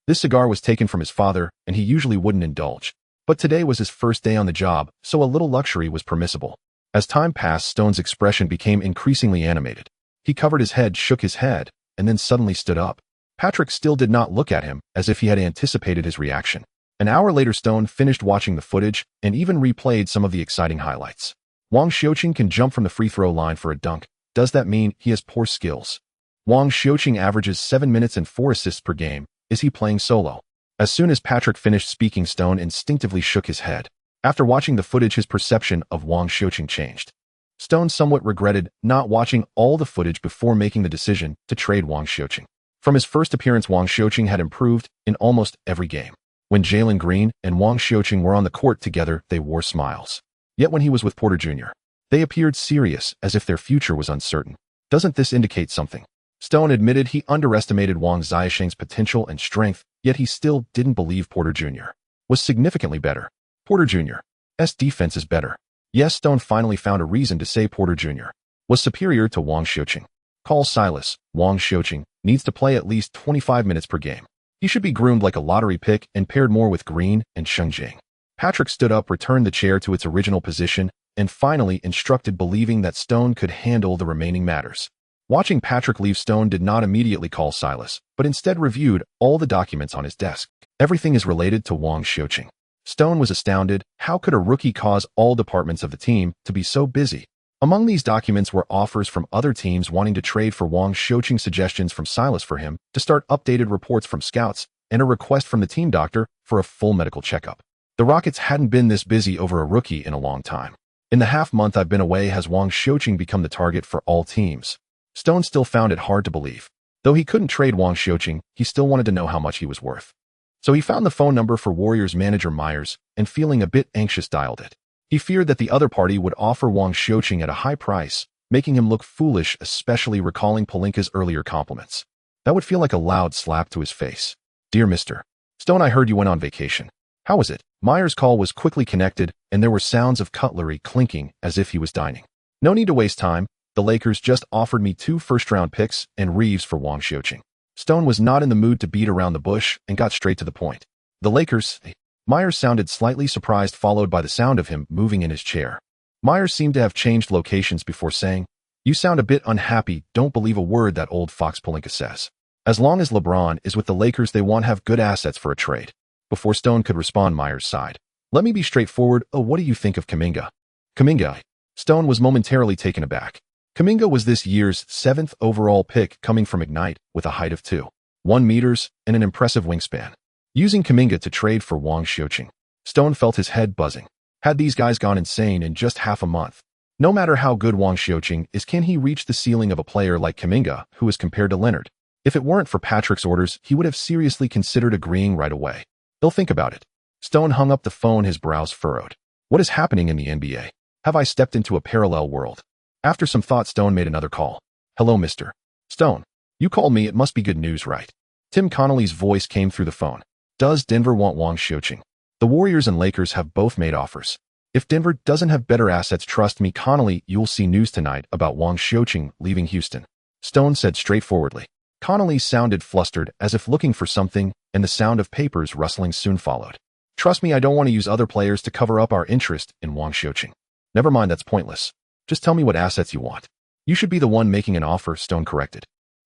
This cigar was taken from his father, and he usually wouldn't indulge. But today was his first day on the job, so a little luxury was permissible. As time passed, Stone's expression became increasingly animated. He covered his head, shook his head, and then suddenly stood up. Patrick still did not look at him, as if he had anticipated his reaction. An hour later, Stone finished watching the footage and even replayed some of the exciting highlights. Wang Xiuqing can jump from the free throw line for a dunk. Does that mean he has poor skills? Wang Xiuqing averages 7 minutes and 4 assists per game. Is he playing solo? As soon as Patrick finished speaking, Stone instinctively shook his head. After watching the footage, his perception of Wang Xiuqing changed. Stone somewhat regretted not watching all the footage before making the decision to trade Wang Xiuqing. From his first appearance, Wang Xiuqing had improved in almost every game. When Jalen Green and Wang Xiuqing were on the court together, they wore smiles. Yet when he was with Porter Jr., they appeared serious, as if their future was uncertain. Doesn't this indicate something? Stone admitted he underestimated Wang Xiuqing's potential and strength, yet he still didn't believe Porter Jr. was significantly better. Porter Jr.'s defense is better. Yes, Stone finally found a reason to say Porter Jr. was superior to Wang Xiuqing. Call Silas. Wang Xiuqing needs to play at least 25 minutes per game. He should be groomed like a lottery pick and paired more with Green and Sheng. Patrick stood up, returned the chair to its original position, and finally instructed, believing that Stone could handle the remaining matters. Watching Patrick leave, Stone did not immediately call Silas, but instead reviewed all the documents on his desk. Everything is related to Wang Xiuqing. Stone was astounded. How could a rookie cause all departments of the team to be so busy? Among these documents were offers from other teams wanting to trade for Wang Xiuqing, suggestions from Silas for him to start, updated reports from scouts, and a request from the team doctor for a full medical checkup. The Rockets hadn't been this busy over a rookie in a long time. In the half-month I've been away, has Wang Xiuqing become the target for all teams? Stone still found it hard to believe. Though he couldn't trade Wang Xiuqing, he still wanted to know how much he was worth. So he found the phone number for Warriors manager Myers, and feeling a bit anxious, dialed it. He feared that the other party would offer Wang Xiuqing at a high price, making him look foolish, especially recalling Pelinka's earlier compliments. That would feel like a loud slap to his face. Dear Mr. Stone, I heard you went on vacation. How was it? Myers' call was quickly connected, and there were sounds of cutlery clinking as if he was dining. No need to waste time. The Lakers just offered me 2 first-round picks and Reeves for Wang Xiuqing. Stone was not in the mood to beat around the bush and got straight to the point. The Lakers? Myers sounded slightly surprised, followed by the sound of him moving in his chair. Myers seemed to have changed locations before saying, You sound a bit unhappy. Don't believe a word that old fox Pelinka says. As long as LeBron is with the Lakers, they won't have good assets for a trade. Before Stone could respond, Myers sighed. Let me be straightforward. Oh, what do you think of Kuminga? Kuminga? Stone was momentarily taken aback. Kuminga was this year's 7th overall pick, coming from Ignite, with a height of 2.1 meters and an impressive wingspan. Using Kuminga to trade for Wang Xiuqing. Stone felt his head buzzing. Had these guys gone insane in just half a month? No matter how good Wang Xiuqing is, can he reach the ceiling of a player like Kuminga, who is compared to Leonard? If it weren't for Patrick's orders, he would have seriously considered agreeing right away. He'll think about it. Stone hung up the phone, his brows furrowed. What is happening in the NBA? Have I stepped into a parallel world? After some thought, Stone made another call. Hello, Mr. Stone. You called me. It must be good news, right? Tim Connolly's voice came through the phone. Does Denver want Wang Xiuqing? The Warriors and Lakers have both made offers. If Denver doesn't have better assets, trust me, Connolly, you'll see news tonight about Wang Xiuqing leaving Houston, Stone said straightforwardly. Connolly sounded flustered, as if looking for something, and the sound of papers rustling soon followed. Trust me, I don't want to use other players to cover up our interest in Wang Xiuqing. Never mind, that's pointless. Just tell me what assets you want. You should be the one making an offer, Stone corrected.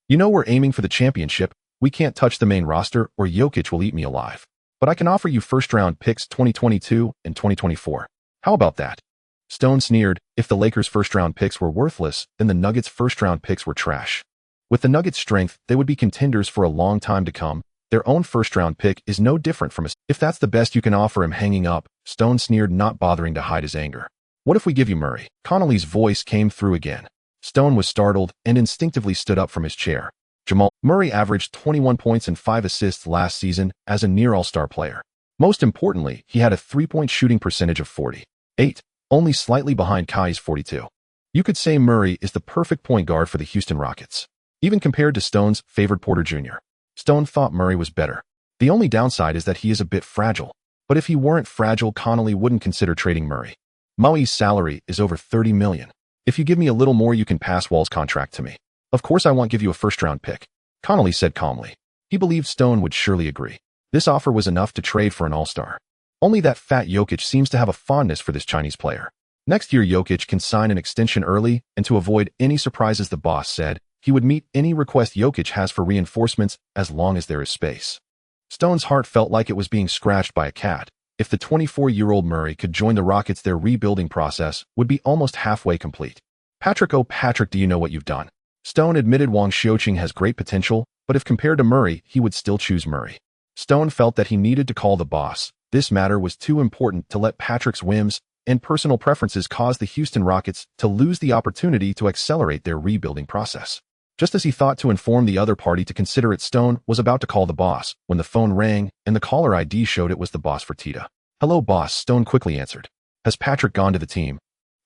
You know we're aiming for the championship. We can't touch the main roster or Jokic will eat me alive. But I can offer you first-round picks 2022 and 2024. How about that? Stone sneered. If the Lakers' first-round picks were worthless, then the Nuggets' first-round picks were trash. With the Nuggets' strength, they would be contenders for a long time to come. Their own first-round pick is no different from us. If that's the best you can offer him, hanging up, Stone sneered, not bothering to hide his anger. What if we give you Murray? Connolly's voice came through again. Stone was startled and instinctively stood up from his chair. Jamal Murray averaged 21 points and 5 assists last season as a near all-star player. Most importantly, he had a three-point shooting percentage of 48, only slightly behind Kai's 42. You could say Murray is the perfect point guard for the Houston Rockets, even compared to Stone's favored Porter Jr. Stone thought Murray was better. The only downside is that he is a bit fragile. But if he weren't fragile, Connolly wouldn't consider trading Murray. Maui's salary is over $30 million. If you give me a little more, you can pass Wall's contract to me. Of course I won't give you a first-round pick, Connolly said calmly. He believed Stone would surely agree. This offer was enough to trade for an all-star. Only that fat Jokic seems to have a fondness for this Chinese player. Next year Jokic can sign an extension early, and to avoid any surprises, the boss said, he would meet any request Jokic has for reinforcements as long as there is space. Stone's heart felt like it was being scratched by a cat. If the 24-year-old Murray could join the Rockets, their rebuilding process would be almost halfway complete. Patrick, oh Patrick, do you know what you've done? Stone admitted Wang Xiuqing has great potential, but if compared to Murray, he would still choose Murray. Stone felt that he needed to call the boss. This matter was too important to let Patrick's whims and personal preferences cause the Houston Rockets to lose the opportunity to accelerate their rebuilding process. Just as he thought to inform the other party to consider it, Stone was about to call the boss when the phone rang and the caller ID showed it was the boss, Fertitta. Hello, boss, Stone quickly answered. Has Patrick gone to the team?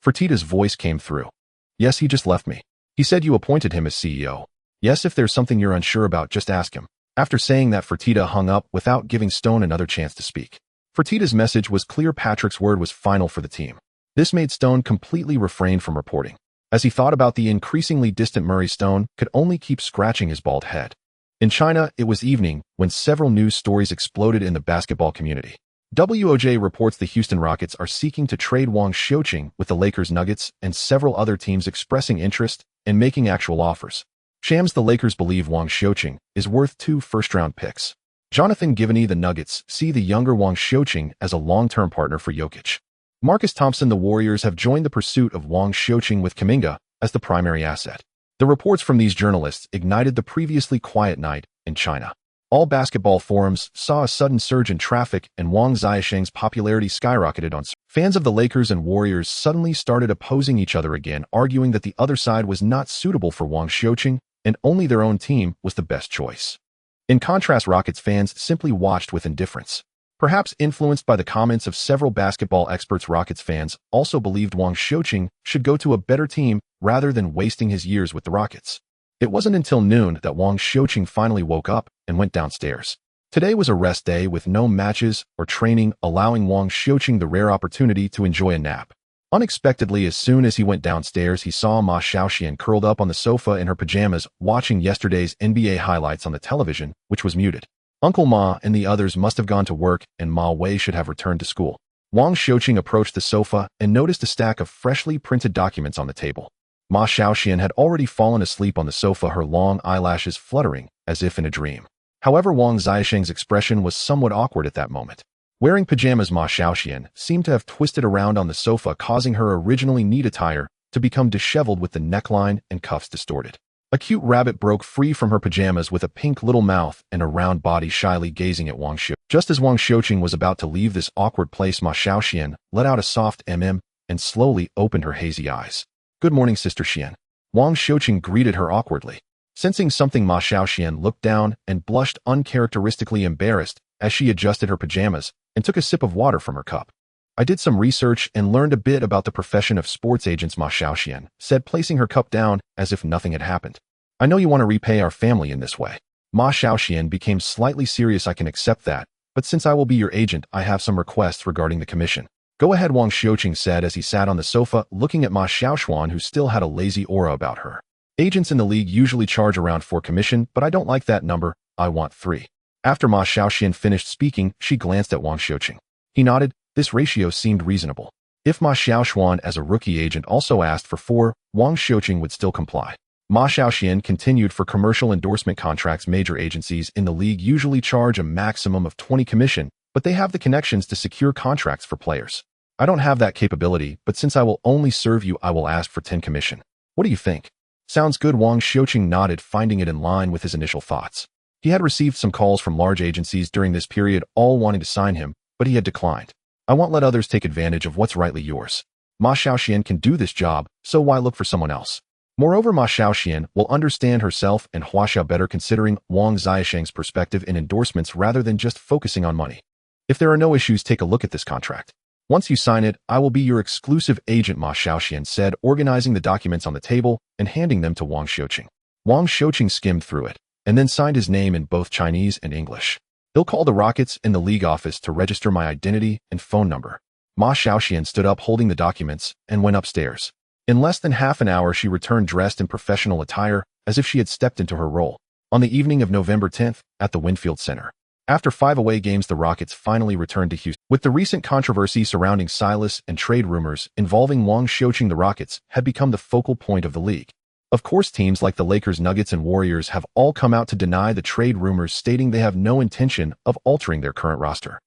Fertitta's voice came through. Yes, he just left me. He said you appointed him as CEO. Yes, if there's something you're unsure about, just ask him. After saying that, Fertitta hung up without giving Stone another chance to speak. Fertitta's message was clear. Patrick's word was final for the team. This made Stone completely refrain from reporting. As he thought about the increasingly distant Murray, Stone could only keep scratching his bald head. In China, it was evening when several news stories exploded in the basketball community. WOJ reports the Houston Rockets are seeking to trade Wang Xiuqing with the Lakers, Nuggets, and several other teams expressing interest and making actual offers. Shams, the Lakers believe Wang Xiuqing is worth 2 first-round picks. Jonathan Givney, the Nuggets, see the younger Wang Xiuqing as a long-term partner for Jokic. Marcus Thompson, the Warriors, have joined the pursuit of Wang Xiuqing with Kuminga as the primary asset. The reports from these journalists ignited the previously quiet night in China. All basketball forums saw a sudden surge in traffic, and Wang Xiuqing's popularity skyrocketed on. Fans of the Lakers and Warriors suddenly started opposing each other again, arguing that the other side was not suitable for Wang Xiuqing and only their own team was the best choice. In contrast, Rockets fans simply watched with indifference. Perhaps influenced by the comments of several basketball experts, Rockets fans also believed Wang Xiuqing should go to a better team rather than wasting his years with the Rockets. It wasn't until noon that Wang Xiuqing finally woke up and went downstairs. Today was a rest day with no matches or training, allowing Wang Xiuqing the rare opportunity to enjoy a nap. Unexpectedly, as soon as he went downstairs, he saw Ma Xiaoxian curled up on the sofa in her pajamas, watching yesterday's NBA highlights on the television, which was muted. Uncle Ma and the others must have gone to work, and Ma Wei should have returned to school. Wang Xiuqing approached the sofa and noticed a stack of freshly printed documents on the table. Ma Xiaoxian had already fallen asleep on the sofa, her long eyelashes fluttering as if in a dream. However, Wang Xiuqing's expression was somewhat awkward at that moment. Wearing pajamas, Ma Xiaoxian seemed to have twisted around on the sofa, causing her originally neat attire to become disheveled with the neckline and cuffs distorted. A cute rabbit broke free from her pajamas with a pink little mouth and a round body, shyly gazing at Wang Xiuqing. Just as Wang Xiuqing was about to leave this awkward place, Ma Xiaoxian let out a soft mm and slowly opened her hazy eyes. Good morning, Sister Xian. Wang Xiuqing greeted her awkwardly. Sensing something, Ma Xiaoxian looked down and blushed, uncharacteristically embarrassed, as she adjusted her pajamas and took a sip of water from her cup. I did some research and learned a bit about the profession of sports agents, Ma Xiaoxian said, placing her cup down as if nothing had happened. I know you want to repay our family in this way. Ma Xiaoxian became slightly serious. I can accept that, but since I will be your agent, I have some requests regarding the commission. Go ahead, Wang Xiuqing said as he sat on the sofa looking at Ma Xiaoxuan, who still had a lazy aura about her. Agents in the league usually charge around 4 commission, but I don't like that number. I want 3. After Ma Xiaoxian finished speaking, she glanced at Wang Xiuqing. He nodded. This ratio seemed reasonable. If Ma Xiaoxuan as a rookie agent also asked for 4, Wang Xiuqing would still comply. Ma Xiaoxian continued. For commercial endorsement contracts, major agencies in the league usually charge a maximum of 20 commission, but they have the connections to secure contracts for players. I don't have that capability, but since I will only serve you, I will ask for 10 commission. What do you think? Sounds good. Wang Xiuqing nodded, finding it in line with his initial thoughts. He had received some calls from large agencies during this period, all wanting to sign him, but he had declined. I won't let others take advantage of what's rightly yours. Ma Xiaoxian can do this job, so why look for someone else? Moreover, Ma Xiaoxian will understand herself and Huaxia better, considering Wang Xiaosheng's perspective in endorsements rather than just focusing on money. If there are no issues, take a look at this contract. Once you sign it, I will be your exclusive agent, Ma Xiaoxian said, organizing the documents on the table and handing them to Wang Xiuqing. Wang Xiuqing skimmed through it and then signed his name in both Chinese and English. He'll call the Rockets in the league office to register my identity and phone number. Ma Xiaoxian stood up holding the documents and went upstairs. In less than half an hour, she returned dressed in professional attire, as if she had stepped into her role. On the evening of November 10th, at the Winfield Center. After 5 away games, the Rockets finally returned to Houston. With the recent controversy surrounding Silas and trade rumors involving Wang Xiuqing, the Rockets had become the focal point of the league. Of course, teams like the Lakers, Nuggets, and Warriors have all come out to deny the trade rumors, stating they have no intention of altering their current roster.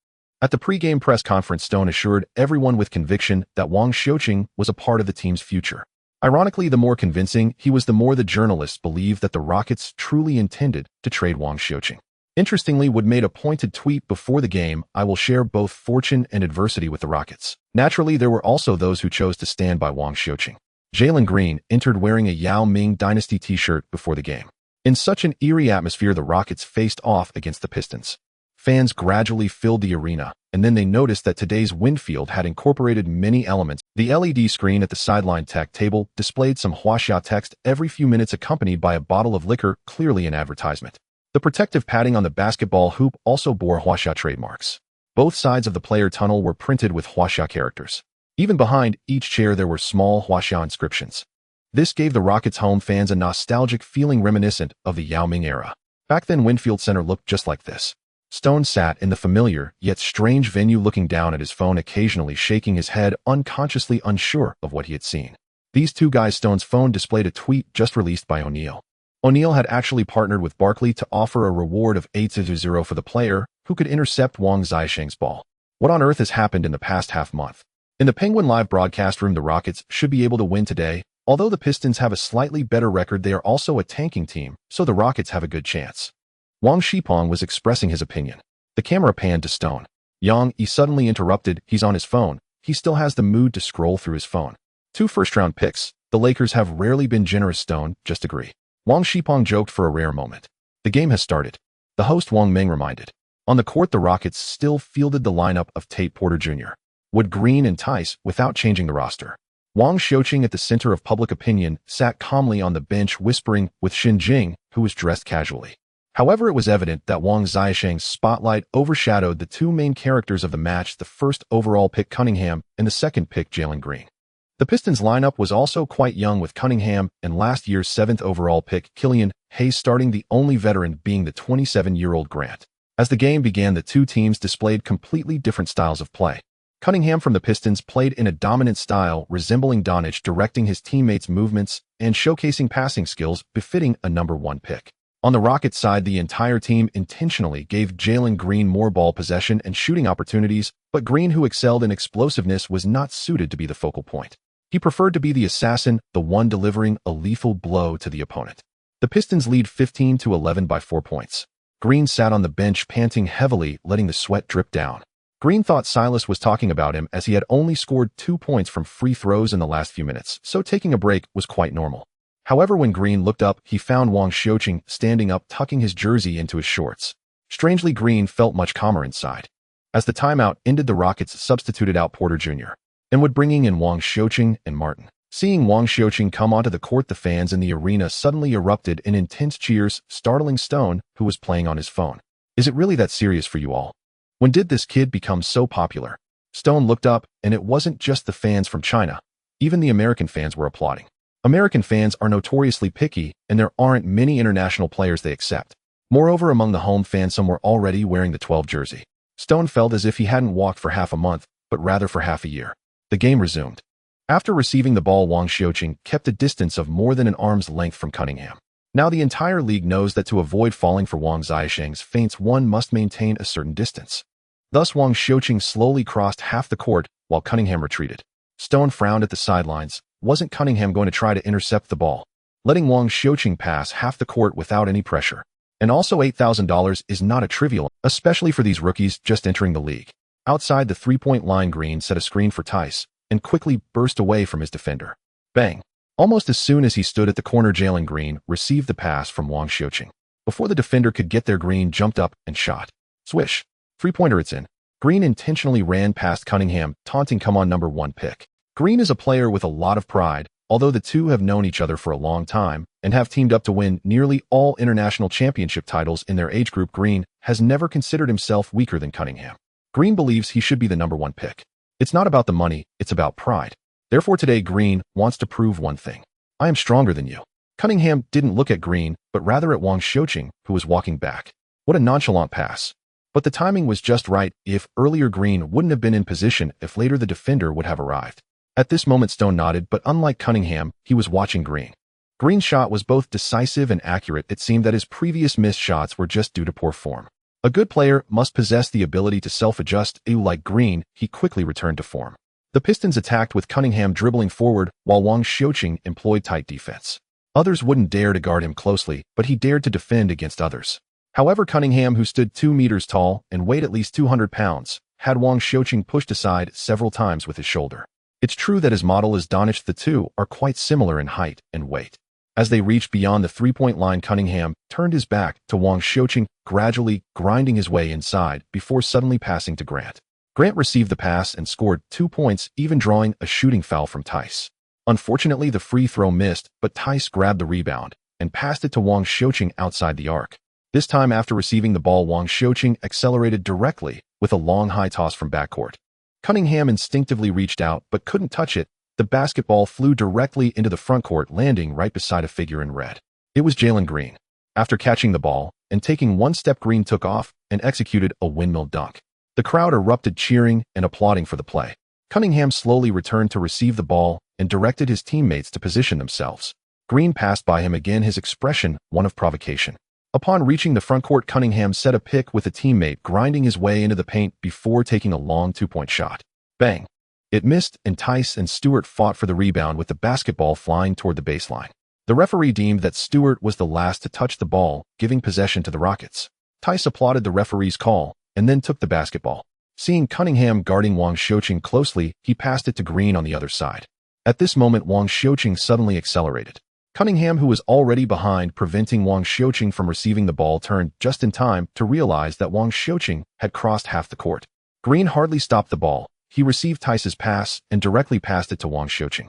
At the pre-game press conference, Stone assured everyone with conviction that Wang Xiuqing was a part of the team's future. Ironically, the more convincing he was, the more the journalists believed that the Rockets truly intended to trade Wang Xiuqing. Interestingly, Wood made a pointed tweet before the game: I will share both fortune and adversity with the Rockets. Naturally, there were also those who chose to stand by Wang Xiuqing. Jalen Green entered wearing a Yao Ming Dynasty t-shirt before the game. In such an eerie atmosphere, the Rockets faced off against the Pistons. Fans gradually filled the arena, and then they noticed that today's Winfield had incorporated many elements. The LED screen at the sideline tech table displayed some Huaxia text every few minutes, accompanied by a bottle of liquor, clearly an advertisement. The protective padding on the basketball hoop also bore Huaxia trademarks. Both sides of the player tunnel were printed with Huaxia characters. Even behind each chair there were small Huaxia inscriptions. This gave the Rockets' home fans a nostalgic feeling reminiscent of the Yao Ming era. Back then, Winfield Center looked just like this. Stone sat in the familiar yet strange venue, looking down at his phone, occasionally shaking his head, unconsciously unsure of what he had seen. These two guys. Stone's phone displayed a tweet just released by O'Neal. O'Neal had actually partnered with Barkley to offer a reward of 8-0 for the player who could intercept Wang Xiaosheng's ball. What on earth has happened in the past half month? In the Penguin Live broadcast room, the Rockets should be able to win today. Although the Pistons have a slightly better record, they are also a tanking team, so the Rockets have a good chance. Wang Xiuqing was expressing his opinion. The camera panned to Stone. Yang, he suddenly interrupted. He's on his phone. He still has the mood to scroll through his phone. 2 first-round picks. The Lakers have rarely been generous. Stone, just agree. Wang Xiuqing joked for a rare moment. The game has started. The host Yao Ming reminded. On the court, the Rockets still fielded the lineup of Tate Porter Jr., Wood, Green, and Tice without changing the roster. Wang Xiuqing, at the center of public opinion, sat calmly on the bench, whispering with Xin Jing, who was dressed casually. However, it was evident that Wang Xiaosheng's spotlight overshadowed the 2 main characters of the match, the first overall pick Cunningham and the second pick Jalen Green. The Pistons lineup was also quite young, with Cunningham and last year's 7th overall pick Killian Hayes starting, the only veteran being the 27-year-old Grant. As the game began, the 2 teams displayed completely different styles of play. Cunningham from the Pistons played in a dominant style resembling Doncic, directing his teammates' movements and showcasing passing skills befitting a number 1 pick. On the Rockets side, the entire team intentionally gave Jalen Green more ball possession and shooting opportunities, but Green, who excelled in explosiveness, was not suited to be the focal point. He preferred to be the assassin, the one delivering a lethal blow to the opponent. The Pistons lead 15-11 by 4 points. Green sat on the bench, panting heavily, letting the sweat drip down. Green thought Silas was talking about him, as he had only scored 2 points from free throws in the last few minutes, so taking a break was quite normal. However, when Green looked up, he found Wang Xiuqing standing up, tucking his jersey into his shorts. Strangely, Green felt much calmer inside. As the timeout ended, the Rockets substituted out Porter Jr. and would bringing in Wang Xiuqing and Martin. Seeing Wang Xiuqing come onto the court, the fans in the arena suddenly erupted in intense cheers, startling Stone, who was playing on his phone. Is it really that serious for you all? When did this kid become so popular? Stone looked up, and it wasn't just the fans from China. Even the American fans were applauding. American fans are notoriously picky, and there aren't many international players they accept. Moreover, among the home fans, some were already wearing the 12 jersey. Stone felt as if he hadn't walked for half a month, but rather for half a year. The game resumed. After receiving the ball, Wang Xiuqing kept a distance of more than an arm's length from Cunningham. Now the entire league knows that to avoid falling for Wang Xiuqing's feints, one must maintain a certain distance. Thus, Wang Xiuqing slowly crossed half the court while Cunningham retreated. Stone frowned at the sidelines. Wasn't Cunningham going to try to intercept the ball? Letting Wang Xiuqing pass half the court without any pressure. And also $8,000 is not a trivial, especially for these rookies just entering the league. Outside the three-point line, Green set a screen for Tice and quickly burst away from his defender. Bang! Almost as soon as he stood at the corner, Jalen Green received the pass from Wang Xiuqing. Before the defender could get there, Green jumped up and shot. Swish! Three-pointer, it's in. Green intentionally ran past Cunningham, taunting, "Come on, number one pick." Green is a player with a lot of pride. Although the two have known each other for a long time and have teamed up to win nearly all international championship titles in their age group, Green has never considered himself weaker than Cunningham. Green believes he should be the number one pick. It's not about the money, it's about pride. Therefore today, Green wants to prove one thing. I am stronger than you. Cunningham didn't look at Green, but rather at Wang Xiuqing, who was walking back. What a nonchalant pass. But the timing was just right. If earlier, Green wouldn't have been in position. If later, the defender would have arrived. At this moment, Stone nodded, but unlike Cunningham, he was watching Green. Green's shot was both decisive and accurate. It seemed that his previous missed shots were just due to poor form. A good player must possess the ability to self-adjust. Like Green, he quickly returned to form. The Pistons attacked with Cunningham dribbling forward while Wang Xiuqing employed tight defense. Others wouldn't dare to guard him closely, but he dared to defend against others. However, Cunningham, who stood 2 meters tall and weighed at least 200 pounds, had Wang Xiuqing pushed aside several times with his shoulder. It's true that his model is Donish. The two are quite similar in height and weight. As they reached beyond the three-point line, Cunningham turned his back to Wang Xiuqing, gradually grinding his way inside before suddenly passing to Grant. Grant received the pass and scored 2 points, even drawing a shooting foul from Tice. Unfortunately, the free throw missed, but Tice grabbed the rebound and passed it to Wang Xiuqing outside the arc. This time, after receiving the ball, Wang Xiuqing accelerated directly with a long high toss from backcourt. Cunningham instinctively reached out but couldn't touch it. The basketball flew directly into the frontcourt, landing right beside a figure in red. It was Jalen Green. After catching the ball and taking one step, Green took off and executed a windmill dunk. The crowd erupted, cheering and applauding for the play. Cunningham slowly returned to receive the ball and directed his teammates to position themselves. Green passed by him again, his expression one of provocation. Upon reaching the frontcourt, Cunningham set a pick with a teammate, grinding his way into the paint before taking a long 2-point shot. Bang! It missed, and Tice and Stewart fought for the rebound with the basketball flying toward the baseline. The referee deemed that Stewart was the last to touch the ball, giving possession to the Rockets. Tice applauded the referee's call and then took the basketball. Seeing Cunningham guarding Wang Xiuqing closely, he passed it to Green on the other side. At this moment, Wang Xiuqing suddenly accelerated. Cunningham, who was already behind, preventing Wang Xiuqing from receiving the ball, turned just in time to realize that Wang Xiuqing had crossed half the court. Green hardly stopped the ball. He received Tice's pass and directly passed it to Wang Xiuqing.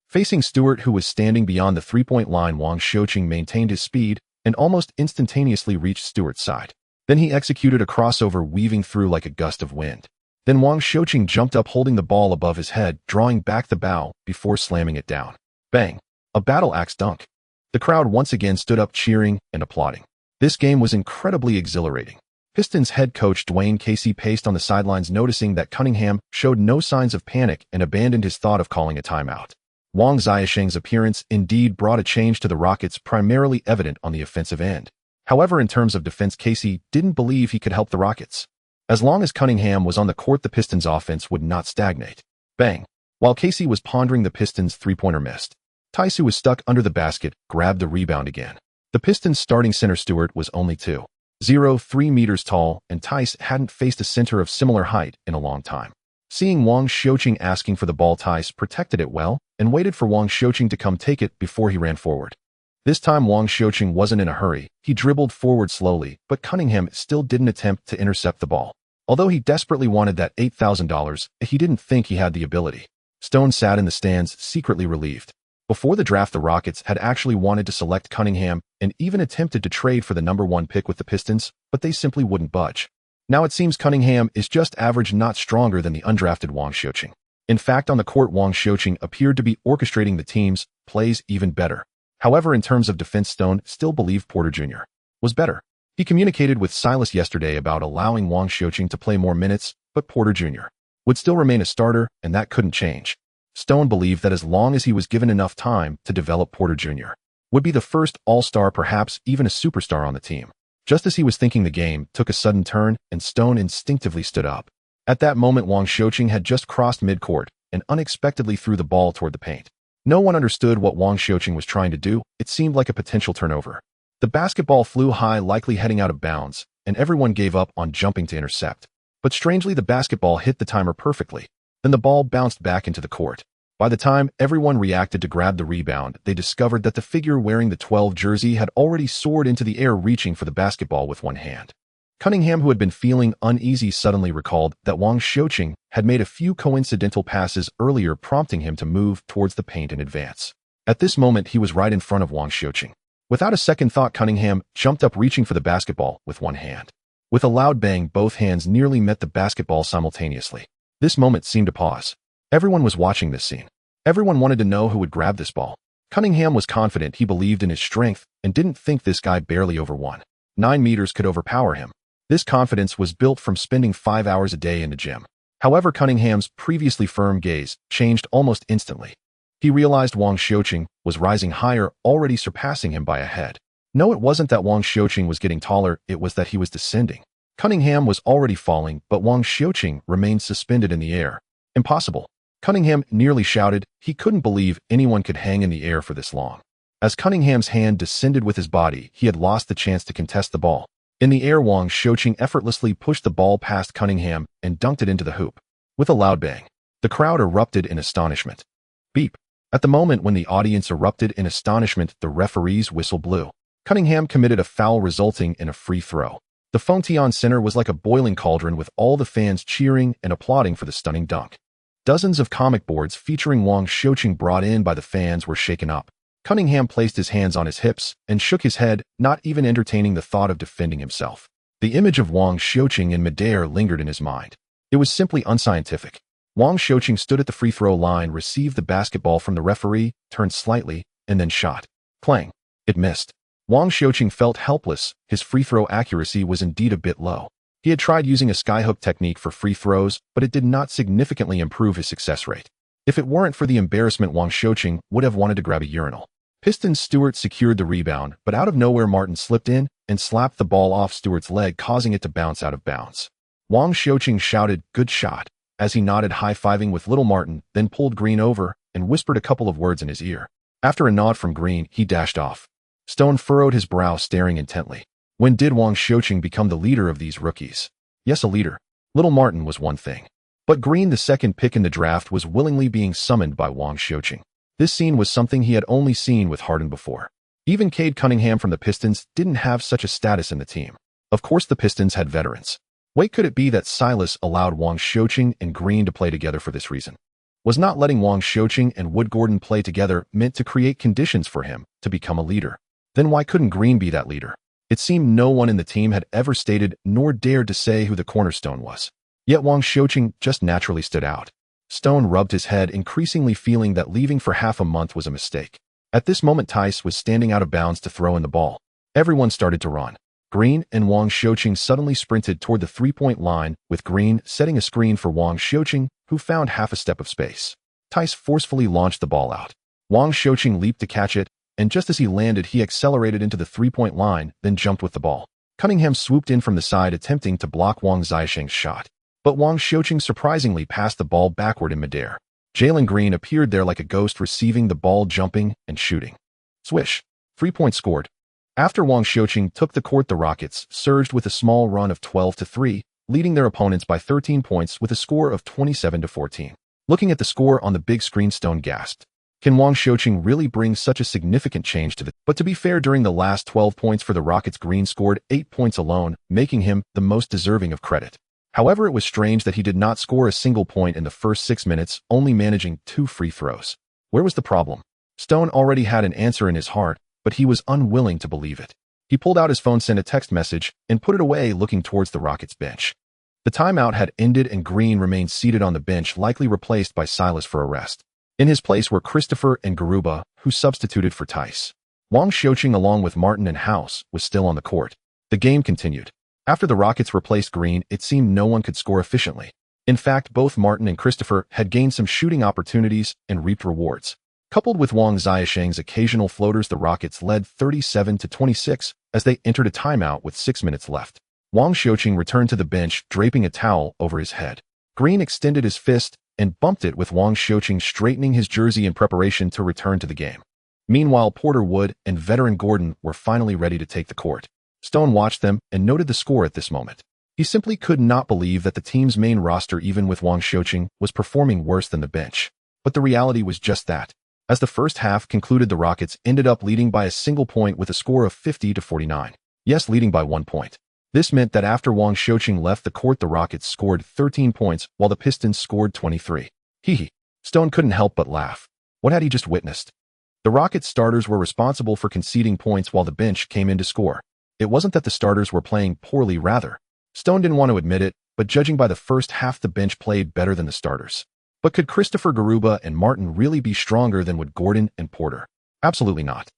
Facing Stewart, who was standing beyond the three-point line, Wang Xiuqing maintained his speed and almost instantaneously reached Stewart's side. Then he executed a crossover, weaving through like a gust of wind. Then Wang Xiuqing jumped up, holding the ball above his head, drawing back the bow before slamming it down. Bang! A battle axe dunk. The crowd once again stood up, cheering and applauding. This game was incredibly exhilarating. Pistons head coach Dwayne Casey paced on the sidelines, noticing that Cunningham showed no signs of panic and abandoned his thought of calling a timeout. Wang Xiuqing's appearance indeed brought a change to the Rockets, primarily evident on the offensive end. However, in terms of defense, Casey didn't believe he could help the Rockets. As long as Cunningham was on the court, the Pistons' offense would not stagnate. Bang! While Casey was pondering, the Pistons' three-pointer missed. Tice, who was stuck under the basket, grabbed the rebound again. The Pistons' starting center Stewart was only 2.03 meters tall, and Tice hadn't faced a center of similar height in a long time. Seeing Wang Xiuqing asking for the ball, Tice protected it well and waited for Wang Xiuqing to come take it before he ran forward. This time, Wang Xiuqing wasn't in a hurry. He dribbled forward slowly, but Cunningham still didn't attempt to intercept the ball. Although he desperately wanted that $8,000, he didn't think he had the ability. Stone sat in the stands, secretly relieved. Before the draft, the Rockets had actually wanted to select Cunningham and even attempted to trade for the number one pick with the Pistons, but they simply wouldn't budge. Now it seems Cunningham is just average, not stronger than the undrafted Wang Xiuqing. In fact, on the court, Wang Xiuqing appeared to be orchestrating the team's plays even better. However, in terms of defense, Stone still believed Porter Jr. was better. He communicated with Silas yesterday about allowing Wang Xiuqing to play more minutes, but Porter Jr. would still remain a starter, and that couldn't change. Stone believed that as long as he was given enough time to develop, Porter Jr. would be the first all-star, perhaps even a superstar on the team. Just as he was thinking, the game took a sudden turn, and Stone instinctively stood up. At that moment, Wang Xiuqing had just crossed midcourt and unexpectedly threw the ball toward the paint. No one understood what Wang Xiuqing was trying to do. It seemed like a potential turnover. The basketball flew high, likely heading out of bounds, and everyone gave up on jumping to intercept. But strangely, the basketball hit the timer perfectly. Then the ball bounced back into the court. By the time everyone reacted to grab the rebound, they discovered that the figure wearing the 12 jersey had already soared into the air, reaching for the basketball with one hand. Cunningham, who had been feeling uneasy, suddenly recalled that Wang Xiuqing had made a few coincidental passes earlier, prompting him to move towards the paint and advance. At this moment, he was right in front of Wang Xiuqing. Without a second thought, Cunningham jumped up, reaching for the basketball with one hand. With a loud bang, both hands nearly met the basketball simultaneously. This moment seemed to pause. Everyone was watching this scene. Everyone wanted to know who would grab this ball. Cunningham was confident. He believed in his strength and didn't think this guy, barely over 1.9 meters, could overpower him. This confidence was built from spending 5 hours a day in the gym. However, Cunningham's previously firm gaze changed almost instantly. He realized Wang Xiuqing was rising higher, already surpassing him by a head. No, it wasn't that Wang Xiuqing was getting taller, it was that he was descending. Cunningham was already falling, but Wang Xiuqing remained suspended in the air. Impossible. Cunningham nearly shouted. He couldn't believe anyone could hang in the air for this long. As Cunningham's hand descended with his body, he had lost the chance to contest the ball. In the air, Wang Xiuqing effortlessly pushed the ball past Cunningham and dunked it into the hoop. With a loud bang, the crowd erupted in astonishment. Beep. At the moment when the audience erupted in astonishment, the referee's whistle blew. Cunningham committed a foul, resulting in a free throw. The Fengtian Center was like a boiling cauldron, with all the fans cheering and applauding for the stunning dunk. Dozens of comic boards featuring Wang Xiuqing brought in by the fans were shaken up. Cunningham placed his hands on his hips and shook his head, not even entertaining the thought of defending himself. The image of Wang Xiuqing in midair lingered in his mind. It was simply unscientific. Wang Xiuqing stood at the free throw line, received the basketball from the referee, turned slightly, and then shot. Clang. It missed. Wang Xiuqing felt helpless. His free throw accuracy was indeed a bit low. He had tried using a skyhook technique for free throws, but it did not significantly improve his success rate. If it weren't for the embarrassment, Wang Xiuqing would have wanted to grab a urinal. Pistons Stewart secured the rebound, but out of nowhere Martin slipped in and slapped the ball off Stewart's leg, causing it to bounce out of bounds. Wang Xiuqing shouted, "Good shot," as he nodded, high-fiving with little Martin, then pulled Green over and whispered a couple of words in his ear. After a nod from Green, he dashed off. Stone furrowed his brow, staring intently. When did Wang Xiuqing become the leader of these rookies? Yes, a leader. Little Martin was one thing. But Green, the second pick in the draft, was willingly being summoned by Wang Xiuqing. This scene was something he had only seen with Harden before. Even Cade Cunningham from the Pistons didn't have such a status in the team. Of course, the Pistons had veterans. Wait, could it be that Silas allowed Wang Xiuqing and Green to play together for this reason? Was not letting Wang Xiuqing and Wood Gordon play together meant to create conditions for him to become a leader? Then why couldn't Green be that leader? It seemed no one in the team had ever stated nor dared to say who the cornerstone was. Yet Wang Xiuqing just naturally stood out. Stone rubbed his head, increasingly feeling that leaving for half a month was a mistake. At this moment, Tice was standing out of bounds to throw in the ball. Everyone started to run. Green and Wang Xiuqing suddenly sprinted toward the three-point line, with Green setting a screen for Wang Xiuqing, who found half a step of space. Tice forcefully launched the ball out. Wang Xiuqing leaped to catch it, and just as he landed, he accelerated into the three-point line, then jumped with the ball. Cunningham swooped in from the side, attempting to block Wang Xiuqing's shot. But Wang Xiuqing surprisingly passed the ball backward in midair. Jalen Green appeared there like a ghost, receiving the ball, jumping, and shooting. Swish. 3 points scored. After Wang Xiuqing took the court, the Rockets surged with a small run of 12-3, leading their opponents by 13 points with a score of 27-14. Looking at the score on the big screen, Stone gasped. Can Wang Xiuqing really bring such a significant change to the... But to be fair, during the last 12 points for the Rockets, Green scored 8 points alone, making him the most deserving of credit. However, it was strange that he did not score a single point in the first 6 minutes, only managing 2 free throws. Where was the problem? Stone already had an answer in his heart, but he was unwilling to believe it. He pulled out his phone, sent a text message, and put it away, looking towards the Rockets bench. The timeout had ended and Green remained seated on the bench, likely replaced by Silas for a rest. In his place were Christopher and Garuba, who substituted for Tice. Wang Xiuqing, along with Martin and House, was still on the court. The game continued. After the Rockets replaced Green, it seemed no one could score efficiently. In fact, both Martin and Christopher had gained some shooting opportunities and reaped rewards. Coupled with Wang Xiuqing's occasional floaters, the Rockets led 37-26 as they entered a timeout with 6 minutes left. Wang Xiuqing returned to the bench, draping a towel over his head. Green extended his fist and bumped it, with Wang Xiuqing straightening his jersey in preparation to return to the game. Meanwhile, Porter Wood and veteran Gordon were finally ready to take the court. Stone watched them and noted the score at this moment. He simply could not believe that the team's main roster, even with Wang Xiuqing, was performing worse than the bench. But the reality was just that. As the first half concluded, the Rockets ended up leading by a single point with a score of 50-49. Yes, leading by 1 point. This meant that after Wang Xiuqing left the court, the Rockets scored 13 points while the Pistons scored 23. Hee. Stone couldn't help but laugh. What had he just witnessed? The Rockets starters were responsible for conceding points while the bench came in to score. It wasn't that the starters were playing poorly, rather. Stone didn't want to admit it, but judging by the first half, the bench played better than the starters. But could Christopher, Garuba, and Martin really be stronger than would Gordon and Porter? Absolutely not.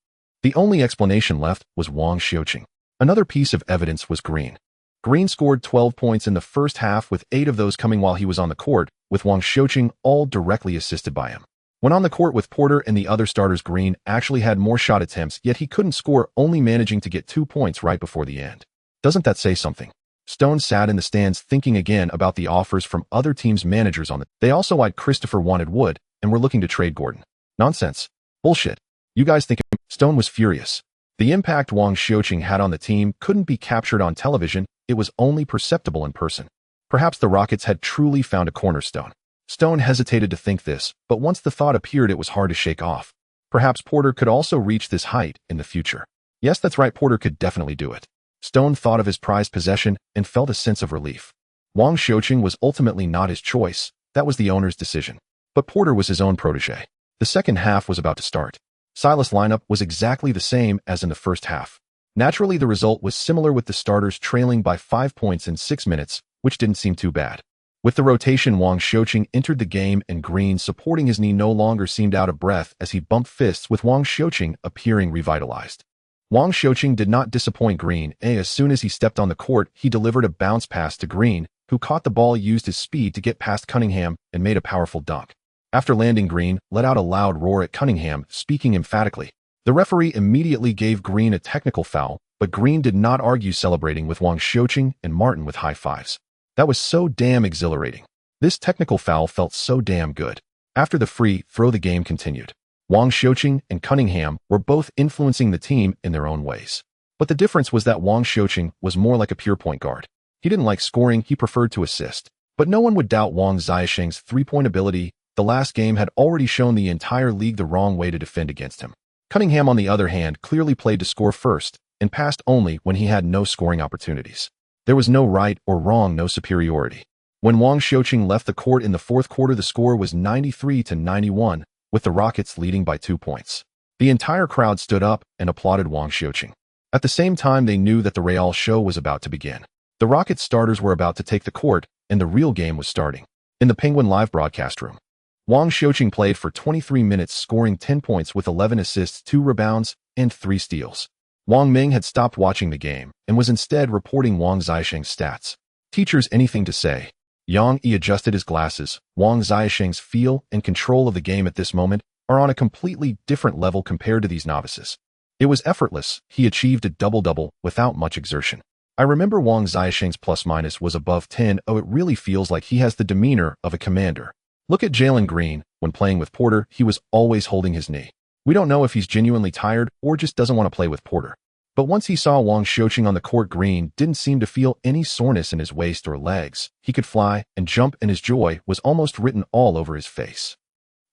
The only explanation left was Wang Xiuqing. Another piece of evidence was Green. Green scored 12 points in the first half, with 8 of those coming while he was on the court, with Wang Xiuqing all directly assisted by him. When on the court with Porter and the other starters, Green actually had more shot attempts, yet he couldn't score, only managing to get 2 points right before the end. Doesn't that say something? Stone sat in the stands thinking again about the offers from other teams' managers on it. They also eyed Christopher, wanted Wood, and were looking to trade Gordon. Nonsense. Bullshit. You guys think Stone was furious. The impact Wang Xiuqing had on the team couldn't be captured on television, it was only perceptible in person. Perhaps the Rockets had truly found a cornerstone. Stone hesitated to think this, but once the thought appeared, it was hard to shake off. Perhaps Porter could also reach this height in the future. Yes, that's right, Porter could definitely do it. Stone thought of his prized possession and felt a sense of relief. Wang Xiuqing was ultimately not his choice, that was the owner's decision. But Porter was his own protege. The second half was about to start. Silas' lineup was exactly the same as in the first half. Naturally, the result was similar, with the starters trailing by 5 points in 6 minutes, which didn't seem too bad. With the rotation, Wang Xiuqing entered the game, and Green, supporting his knee, no longer seemed out of breath as he bumped fists, with Wang Xiuqing appearing revitalized. Wang Xiuqing did not disappoint Green. As soon as he stepped on the court, he delivered a bounce pass to Green, who caught the ball, used his speed to get past Cunningham, and made a powerful dunk. After landing, Green let out a loud roar at Cunningham, speaking emphatically. The referee immediately gave Green a technical foul, but Green did not argue, celebrating with Wang Xiuqing and Martin with high fives. That was so damn exhilarating. This technical foul felt so damn good. After the free throw, the game continued. Wang Xiuqing and Cunningham were both influencing the team in their own ways. But the difference was that Wang Xiuqing was more like a pure point guard. He didn't like scoring, he preferred to assist. But no one would doubt Wang Xiuqing's three-point ability. The last game had already shown the entire league the wrong way to defend against him. Cunningham, on the other hand, clearly played to score first, and passed only when he had no scoring opportunities. There was no right or wrong, no superiority. When Wang Xiuqing left the court in the fourth quarter, the score was 93-91, with the Rockets leading by 2 points. The entire crowd stood up and applauded Wang Xiuqing. At the same time, they knew that the Real show was about to begin. The Rockets starters were about to take the court, and the real game was starting. In the Penguin live broadcast room, Wang Xiuqing played for 23 minutes, scoring 10 points with 11 assists, 2 rebounds, and 3 steals. Yao Ming had stopped watching the game and was instead reporting Wang Xiuqing's stats. Teachers, anything to say? Yang Yi adjusted his glasses. Wang Xiuqing's feel and control of the game at this moment are on a completely different level compared to these novices. It was effortless. He achieved a double-double without much exertion. I remember Wang Xiuqing's plus-minus was above 10. Oh, it really feels like he has the demeanor of a commander. Look at Jalen Green. When playing with Porter, he was always holding his knee. We don't know if he's genuinely tired or just doesn't want to play with Porter. But once he saw Wang Xiuqing on the court, Green didn't seem to feel any soreness in his waist or legs. He could fly and jump, and his joy was almost written all over his face.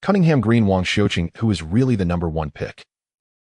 Cunningham, Green, Wang Xiuqing, who is really the #1 pick.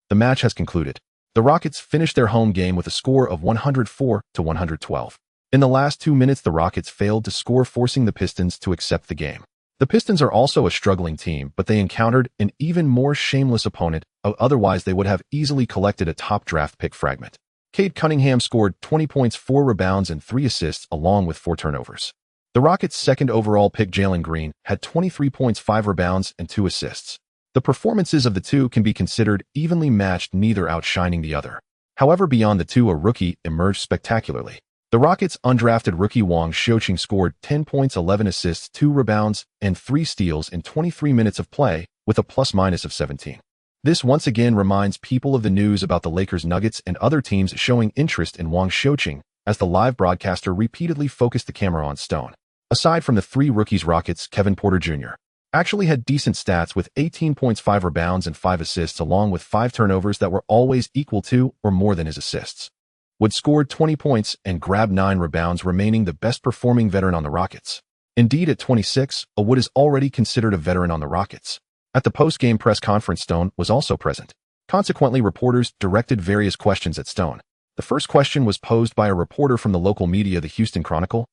The match has concluded. The Rockets finished their home game with a score of 104-112. In the last 2 minutes, the Rockets failed to score, forcing the Pistons to accept the game. The Pistons are also a struggling team, but they encountered an even more shameless opponent. Otherwise, they would have easily collected a top draft pick fragment. Cade Cunningham scored 20 points, 4 rebounds, and 3 assists, along with 4 turnovers. The Rockets' second overall pick Jalen Green had 23 points, 5 rebounds, and 2 assists. The performances of the two can be considered evenly matched, neither outshining the other. However, beyond the two, a rookie emerged spectacularly. The Rockets' undrafted rookie Wang Xiuqing scored 10 points, 11 assists, 2 rebounds, and 3 steals in 23 minutes of play, with a plus-minus of 17. This once again reminds people of the news about the Lakers, Nuggets, and other teams showing interest in Wang Xiuqing, as the live broadcaster repeatedly focused the camera on Stone. Aside from the 3 rookies, Rockets' Kevin Porter Jr. actually had decent stats with 18 points, 5 rebounds, and 5 assists, along with 5 turnovers that were always equal to or more than his assists. Wood scored 20 points and grabbed 9 rebounds, remaining the best-performing veteran on the Rockets. Indeed, at 26, Wood is already considered a veteran on the Rockets. At the post-game press conference, Stone was also present. Consequently, reporters directed various questions at Stone. The first question was posed by a reporter from the local media, the Houston Chronicle.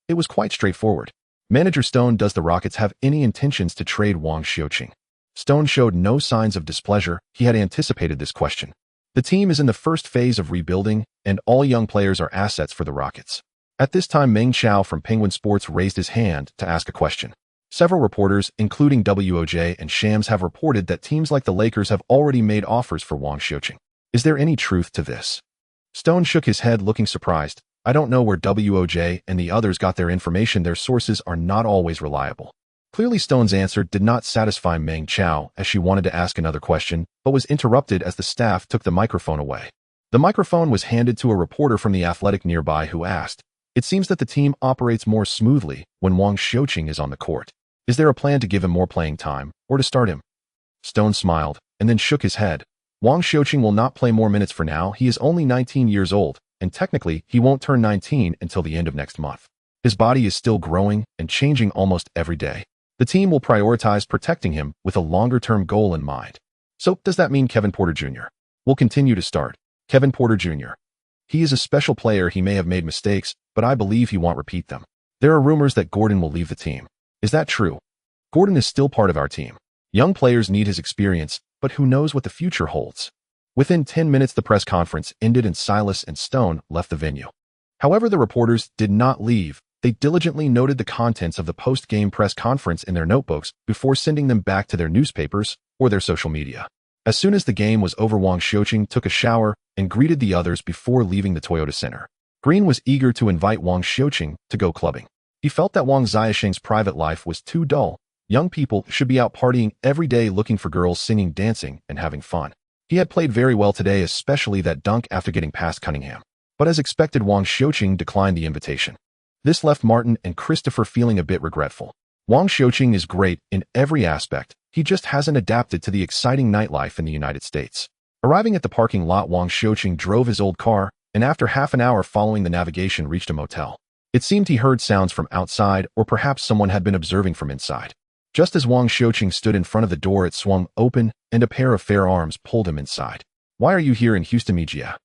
It was quite straightforward. Manager Stone, does the Rockets have any intentions to trade Wang Xiuqing? Stone showed no signs of displeasure. He had anticipated this question. The team is in the first phase of rebuilding, and all young players are assets for the Rockets. At this time, Meng Chao from Penguin Sports raised his hand to ask a question. Several reporters, including WOJ and Shams, have reported that teams like the Lakers have already made offers for Wang Xiuqing. Is there any truth to this? Stone shook his head, looking surprised. I don't know where WOJ and the others got their information. Their sources are not always reliable. Clearly, Stone's answer did not satisfy Meng Chao, as she wanted to ask another question, but was interrupted as the staff took the microphone away. The microphone was handed to a reporter from The Athletic nearby, who asked, "It seems that the team operates more smoothly when Wang Xiuqing is on the court. Is there a plan to give him more playing time, or to start him?" Stone smiled, and then shook his head. Wang Xiuqing will not play more minutes for now. He is only 19 years old, and technically, he won't turn 19 until the end of next month. His body is still growing and changing almost every day. The team will prioritize protecting him with a longer-term goal in mind. So, does that mean Kevin Porter Jr. will continue to start? Kevin Porter Jr. He is a special player. He may have made mistakes, but I believe he won't repeat them. There are rumors that Gordon will leave the team. Is that true? Gordon is still part of our team. Young players need his experience, but who knows what the future holds? Within 10 minutes, the press conference ended and Silas and Stone left the venue. However, the reporters did not leave. They diligently noted the contents of the post-game press conference in their notebooks before sending them back to their newspapers or their social media. As soon as the game was over, Wang Xiuqing took a shower and greeted the others before leaving the Toyota Center. Green was eager to invite Wang Xiuqing to go clubbing. He felt that Wang Xiuqing's private life was too dull. Young people should be out partying every day, looking for girls, singing, dancing, and having fun. He had played very well today, especially that dunk after getting past Cunningham. But as expected, Wang Xiuqing declined the invitation. This left Martin and Christopher feeling a bit regretful. Wang Xiuqing is great in every aspect. He just hasn't adapted to the exciting nightlife in the United States. Arriving at the parking lot, Wang Xiuqing drove his old car, and after half an hour following the navigation, reached a motel. It seemed he heard sounds from outside, or perhaps someone had been observing from inside. Just as Wang Xiuqing stood in front of the door, it swung open, and a pair of fair arms pulled him inside. "Why are you here in Houston, Mijia?"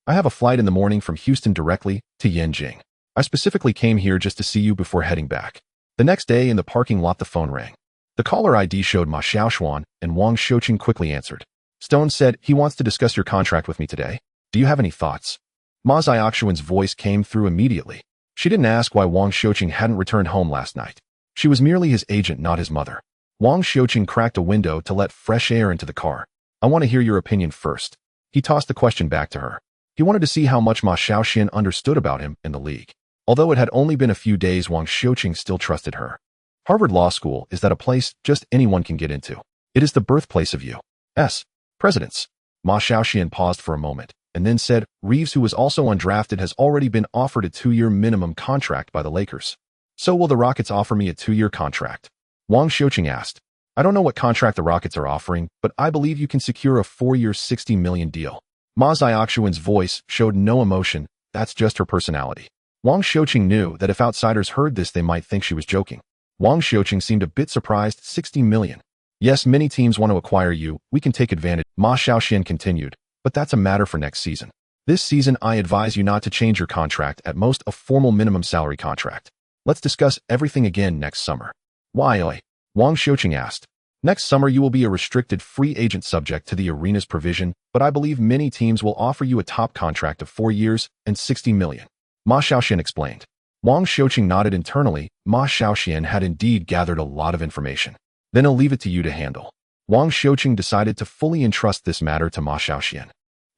"I have a flight in the morning from Houston directly to Yanjing. I specifically came here just to see you before heading back." The next day, in the parking lot, the phone rang. The caller ID showed Ma Xiaoxuan, and Wang Xiuqing quickly answered. "Stone said he wants to discuss your contract with me today. Do you have any thoughts?" Ma Xiaoxuan's voice came through immediately. She didn't ask why Wang Xiuqing hadn't returned home last night. She was merely his agent, not his mother. Wang Xiuqing cracked a window to let fresh air into the car. "I want to hear your opinion first." He tossed the question back to her. He wanted to see how much Ma Xiaoxian understood about him in the league. Although it had only been a few days, Wang Xiuqing still trusted her. Harvard Law School is that a place just anyone can get into. It is the birthplace of U.S. presidents. Ma Xiaoxian paused for a moment, and then said, "Reeves, who was also undrafted, has already been offered a 2-year minimum contract by the Lakers. So will the Rockets offer me a 2-year contract?" Wang Xiuqing asked. "I don't know what contract the Rockets are offering, but I believe you can secure a 4-year $60 million deal." Ma Xiaoxuan's voice showed no emotion. That's just her personality. Wang Xiuqing knew that if outsiders heard this, they might think she was joking. Wang Xiuqing seemed a bit surprised. "$60 million. Yes, many teams want to acquire you. We can take advantage." Ma Xiaoxian continued, "But that's a matter for next season. This season, I advise you not to change your contract, at most a formal minimum salary contract. Let's discuss everything again next summer." "Why?" Wang Xiuqing asked. "Next summer you will be a restricted free agent subject to the arena's provision, but I believe many teams will offer you a top contract of 4 years and $60 million. Ma Xiaoxian explained. Wang Xiuqing nodded internally. Ma Xiaoxian had indeed gathered a lot of information. Then I'll leave it to you to handle. Wang Xiuqing decided to fully entrust this matter to Ma Xiaoxian.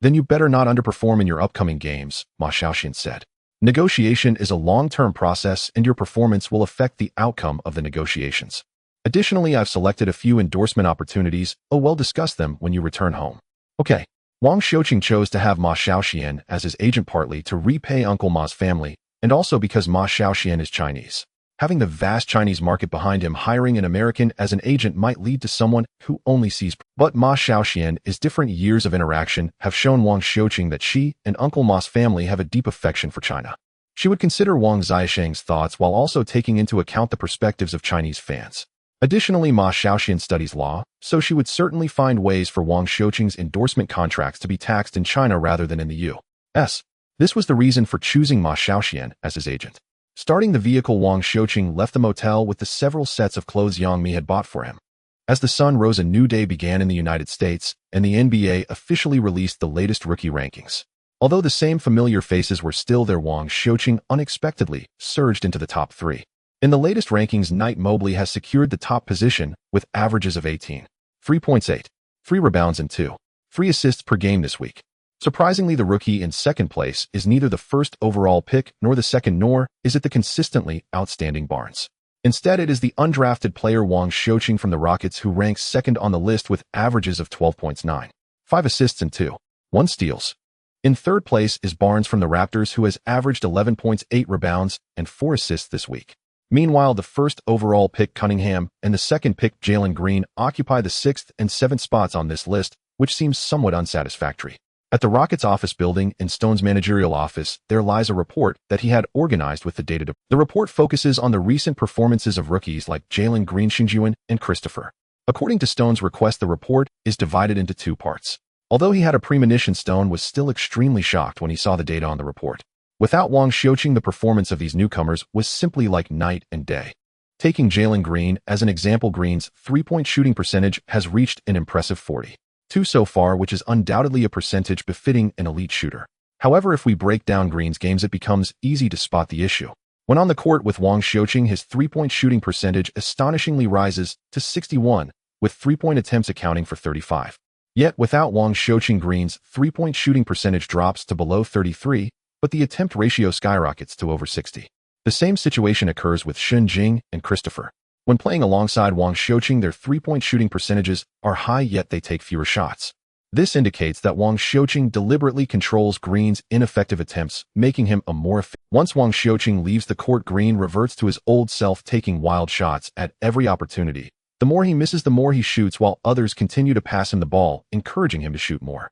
Then you better not underperform in your upcoming games, Ma Xiaoxian said. Negotiation is a long-term process and your performance will affect the outcome of the negotiations. Additionally, I've selected a few endorsement opportunities. We'll discuss them when you return home. Okay. Wang Xiuqing chose to have Ma Xiaoxian as his agent partly to repay Uncle Ma's family, and also because Ma Xiaoxian is Chinese. Having the vast Chinese market behind him, hiring an American as an agent might lead to someone who only sees. But Ma Xiaoxian is different. Years of interaction have shown Wang Xiuqing that she and Uncle Ma's family have a deep affection for China. She would consider Wang Xiaoxian's thoughts while also taking into account the perspectives of Chinese fans. Additionally, Ma Xiaoxian studies law, so she would certainly find ways for Wang Xiuqing's endorsement contracts to be taxed in China rather than in the U.S. This was the reason for choosing Ma Xiaoxian as his agent. Starting the vehicle, Wang Xiuqing left the motel with the several sets of clothes Yao Ming had bought for him. As the sun rose, a new day began in the United States, and the NBA officially released the latest rookie rankings. Although the same familiar faces were still there, Wang Xiuqing unexpectedly surged into the top 3. In the latest rankings, Knight Mobley has secured the top position with averages of 18, 3 points, 8, 3 rebounds, and 2, 3 assists per game this week. Surprisingly, the rookie in second place is neither the first overall pick nor the second, nor is it the consistently outstanding Barnes. Instead, it is the undrafted player Wang Xiuqing from the Rockets who ranks second on the list with averages of 12 points, 9, 5 assists, and 2, 1 steals. In third place is Barnes from the Raptors, who has averaged 11 points, 8 rebounds, and 4 assists this week. Meanwhile, the first overall pick Cunningham and the second pick Jalen Green occupy the 6th and 7th spots on this list, which seems somewhat unsatisfactory. At the Rockets office building in Stone's managerial office, there lies a report that he had organized with the data. The report focuses on the recent performances of rookies like Jalen Green, Xinjian, and Christopher. According to Stone's request, the report is divided into 2 parts. Although he had a premonition, Stone was still extremely shocked when he saw the data on the report. Without Wang Xiuqing, the performance of these newcomers was simply like night and day. Taking Jalen Green as an example, Green's three-point shooting percentage has reached an impressive 42 so far, which is undoubtedly a percentage befitting an elite shooter. However, if we break down Green's games, it becomes easy to spot the issue. When on the court with Wang Xiuqing, his three-point shooting percentage astonishingly rises to 61, with three-point attempts accounting for 35. Yet, without Wang Xiuqing, Green's three-point shooting percentage drops to below 33, but the attempt ratio skyrockets to over 60. The same situation occurs with Xinjian and Christopher. When playing alongside Wang Xiuqing, their three-point shooting percentages are high, yet they take fewer shots. This indicates that Wang Xiuqing deliberately controls Green's ineffective attempts, making him a more effective. Once Wang Xiuqing leaves the court, Green reverts to his old self, taking wild shots at every opportunity. The more he misses, the more he shoots, while others continue to pass him the ball, encouraging him to shoot more.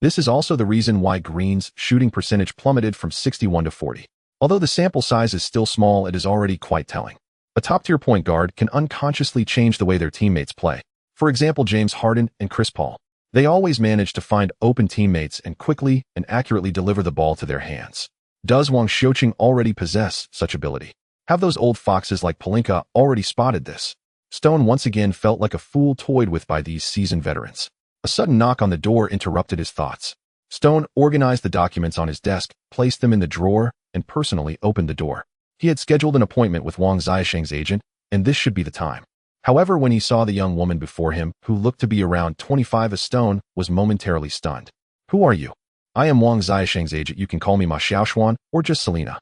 This is also the reason why Green's shooting percentage plummeted from 61 to 40. Although the sample size is still small, it is already quite telling. A top-tier point guard can unconsciously change the way their teammates play. For example, James Harden and Chris Paul. They always manage to find open teammates and quickly and accurately deliver the ball to their hands. Does Wang Xiuqing already possess such ability? Have those old foxes like Pelinka already spotted this? Stone once again felt like a fool toyed with by these seasoned veterans. A sudden knock on the door interrupted his thoughts. Stone organized the documents on his desk, placed them in the drawer, and personally opened the door. He had scheduled an appointment with Wang Xiuqing's agent, and this should be the time. However, when he saw the young woman before him, who looked to be around 25, Stone was momentarily stunned. "Who are you?" "I am Wang Xiuqing's agent. You can call me Ma Xiaoxuan or just Selena."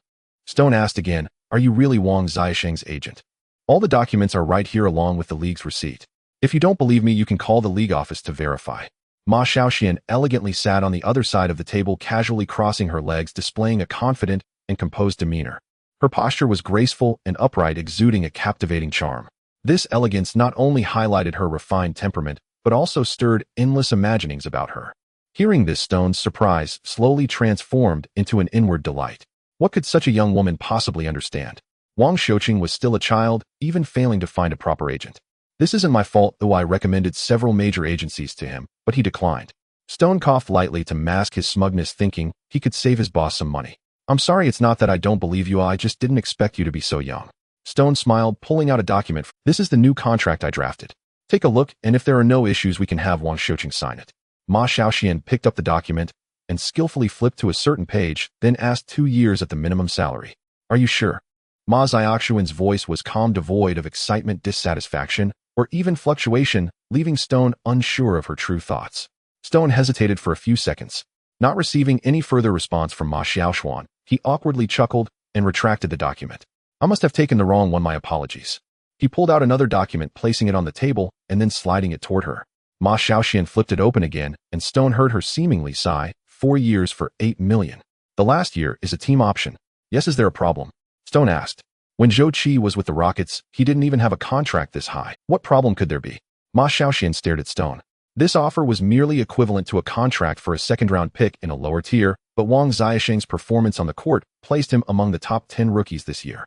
Stone asked again, "Are you really Wang Xiuqing's agent?" "All the documents are right here along with the league's receipt. If you don't believe me, you can call the league office to verify." Ma Xiaoxian elegantly sat on the other side of the table, casually crossing her legs, displaying a confident and composed demeanor. Her posture was graceful and upright, exuding a captivating charm. This elegance not only highlighted her refined temperament, but also stirred endless imaginings about her. Hearing this, Stone's surprise slowly transformed into an inward delight. What could such a young woman possibly understand? Wang Xiuqing was still a child, even failing to find a proper agent. "This isn't my fault, though I recommended several major agencies to him, but he declined." Stone coughed lightly to mask his smugness, thinking he could save his boss some money. "I'm sorry, it's not that I don't believe you, I just didn't expect you to be so young." Stone smiled, pulling out a document. "This is the new contract I drafted. Take a look, and if there are no issues, we can have Wang Xiuqing sign it." Ma Xiaoxian picked up the document and skillfully flipped to a certain page, then asked 2 years at the minimum salary. "Are you sure?" Ma Xiaoxuan's voice was calm, devoid of excitement, dissatisfaction, or even fluctuation, leaving Stone unsure of her true thoughts. Stone hesitated for a few seconds. Not receiving any further response from Ma Xiaoxuan, he awkwardly chuckled and retracted the document. I must have taken the wrong one, my apologies. He pulled out another document, placing it on the table, and then sliding it toward her. Ma Xiaoxian flipped it open again, and Stone heard her seemingly sigh. 4 years for 8 million. The last year is a team option. Yes, is there a problem? Stone asked. When Zhou Qi was with the Rockets, he didn't even have a contract this high. What problem could there be? Ma Xiaoxian stared at Stone. This offer was merely equivalent to a contract for a second-round pick in a lower tier, but Wang Xiaosheng's performance on the court placed him among the top 10 rookies this year.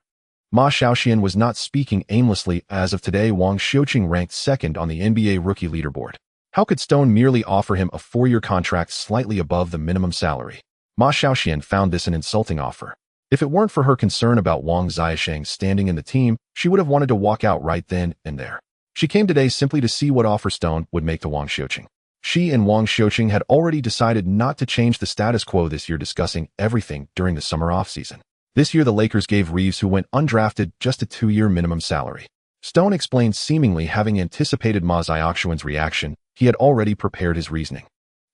Ma Xiaoxian was not speaking aimlessly. As of today, Wang Xiaoqing ranked second on the NBA rookie leaderboard. How could Stone merely offer him a 4-year contract slightly above the minimum salary? Ma Xiaoxian found this an insulting offer. If it weren't for her concern about Wang Xiaosheng's standing in the team, she would have wanted to walk out right then and there. She came today simply to see what offer Stone would make to Wang Xiaoqing. She and Wang Xiaoqing had already decided not to change the status quo this year, discussing everything during the summer offseason. This year, the Lakers gave Reeves, who went undrafted, just a 2-year minimum salary. Stone explained, seemingly having anticipated Ma Xiaoxuan's reaction. He had already prepared his reasoning.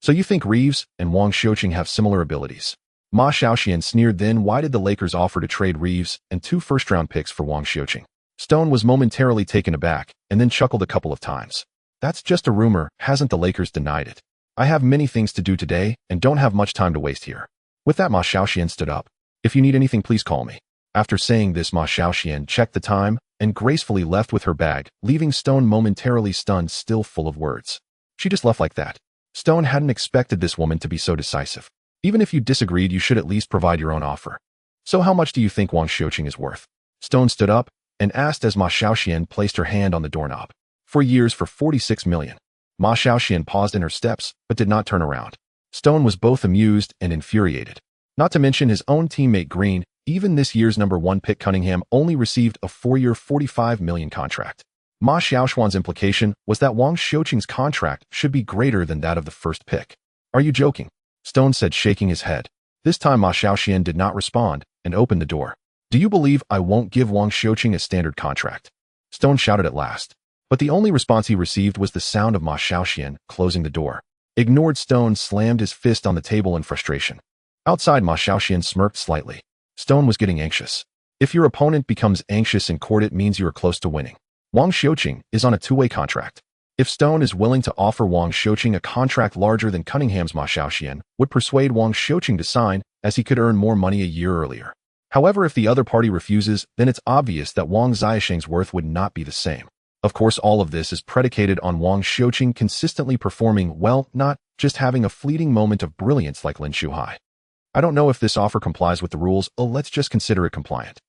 So you think Reeves and Wang Xiaoqing have similar abilities? Ma Xiaoxian sneered. Then why did the Lakers offer to trade Reeves and 2 first-round picks for Wang Xiaoqing? Stone was momentarily taken aback and then chuckled a couple of times. That's just a rumor, hasn't the Lakers denied it? I have many things to do today and don't have much time to waste here. With that, Ma Xiaoxian stood up. If you need anything, please call me. After saying this, Ma Xiaoxian checked the time and gracefully left with her bag, leaving Stone momentarily stunned, still full of words. She just left like that. Stone hadn't expected this woman to be so decisive. Even if you disagreed, you should at least provide your own offer. So how much do you think Wang Xiaoqing is worth? Stone stood up and asked as Ma Xiaoxian placed her hand on the doorknob. 4 years for 46 million. Ma Xiaoxian paused in her steps, but did not turn around. Stone was both amused and infuriated. Not to mention his own teammate Green. Even this year's #1 pick Cunningham only received a 4-year 45 million contract. Ma Xiaoxuan's implication was that Wang Xiaoqing's contract should be greater than that of the first pick. Are you joking? Stone said, shaking his head. This time Ma Xiaoxian did not respond and opened the door. Do you believe I won't give Wang Xiaoqing a standard contract? Stone shouted at last. But the only response he received was the sound of Ma Xiaoxian closing the door. Ignored, Stone slammed his fist on the table in frustration. Outside, Ma Xiaoxian smirked slightly. Stone was getting anxious. If your opponent becomes anxious in court, it means you are close to winning. Wang Xiaoqing is on a 2-way contract. If Stone is willing to offer Wang Xiaoqing a contract larger than Cunningham's, Ma Xiaoxian would persuade Wang Xiaoqing to sign, as he could earn more money a year earlier. However, if the other party refuses, then it's obvious that Wang Xiaosheng's worth would not be the same. Of course, all of this is predicated on Wang Xiaoqing consistently performing well, not just having a fleeting moment of brilliance like Lin Shuhai. I don't know if this offer complies with the rules, let's just consider it compliant.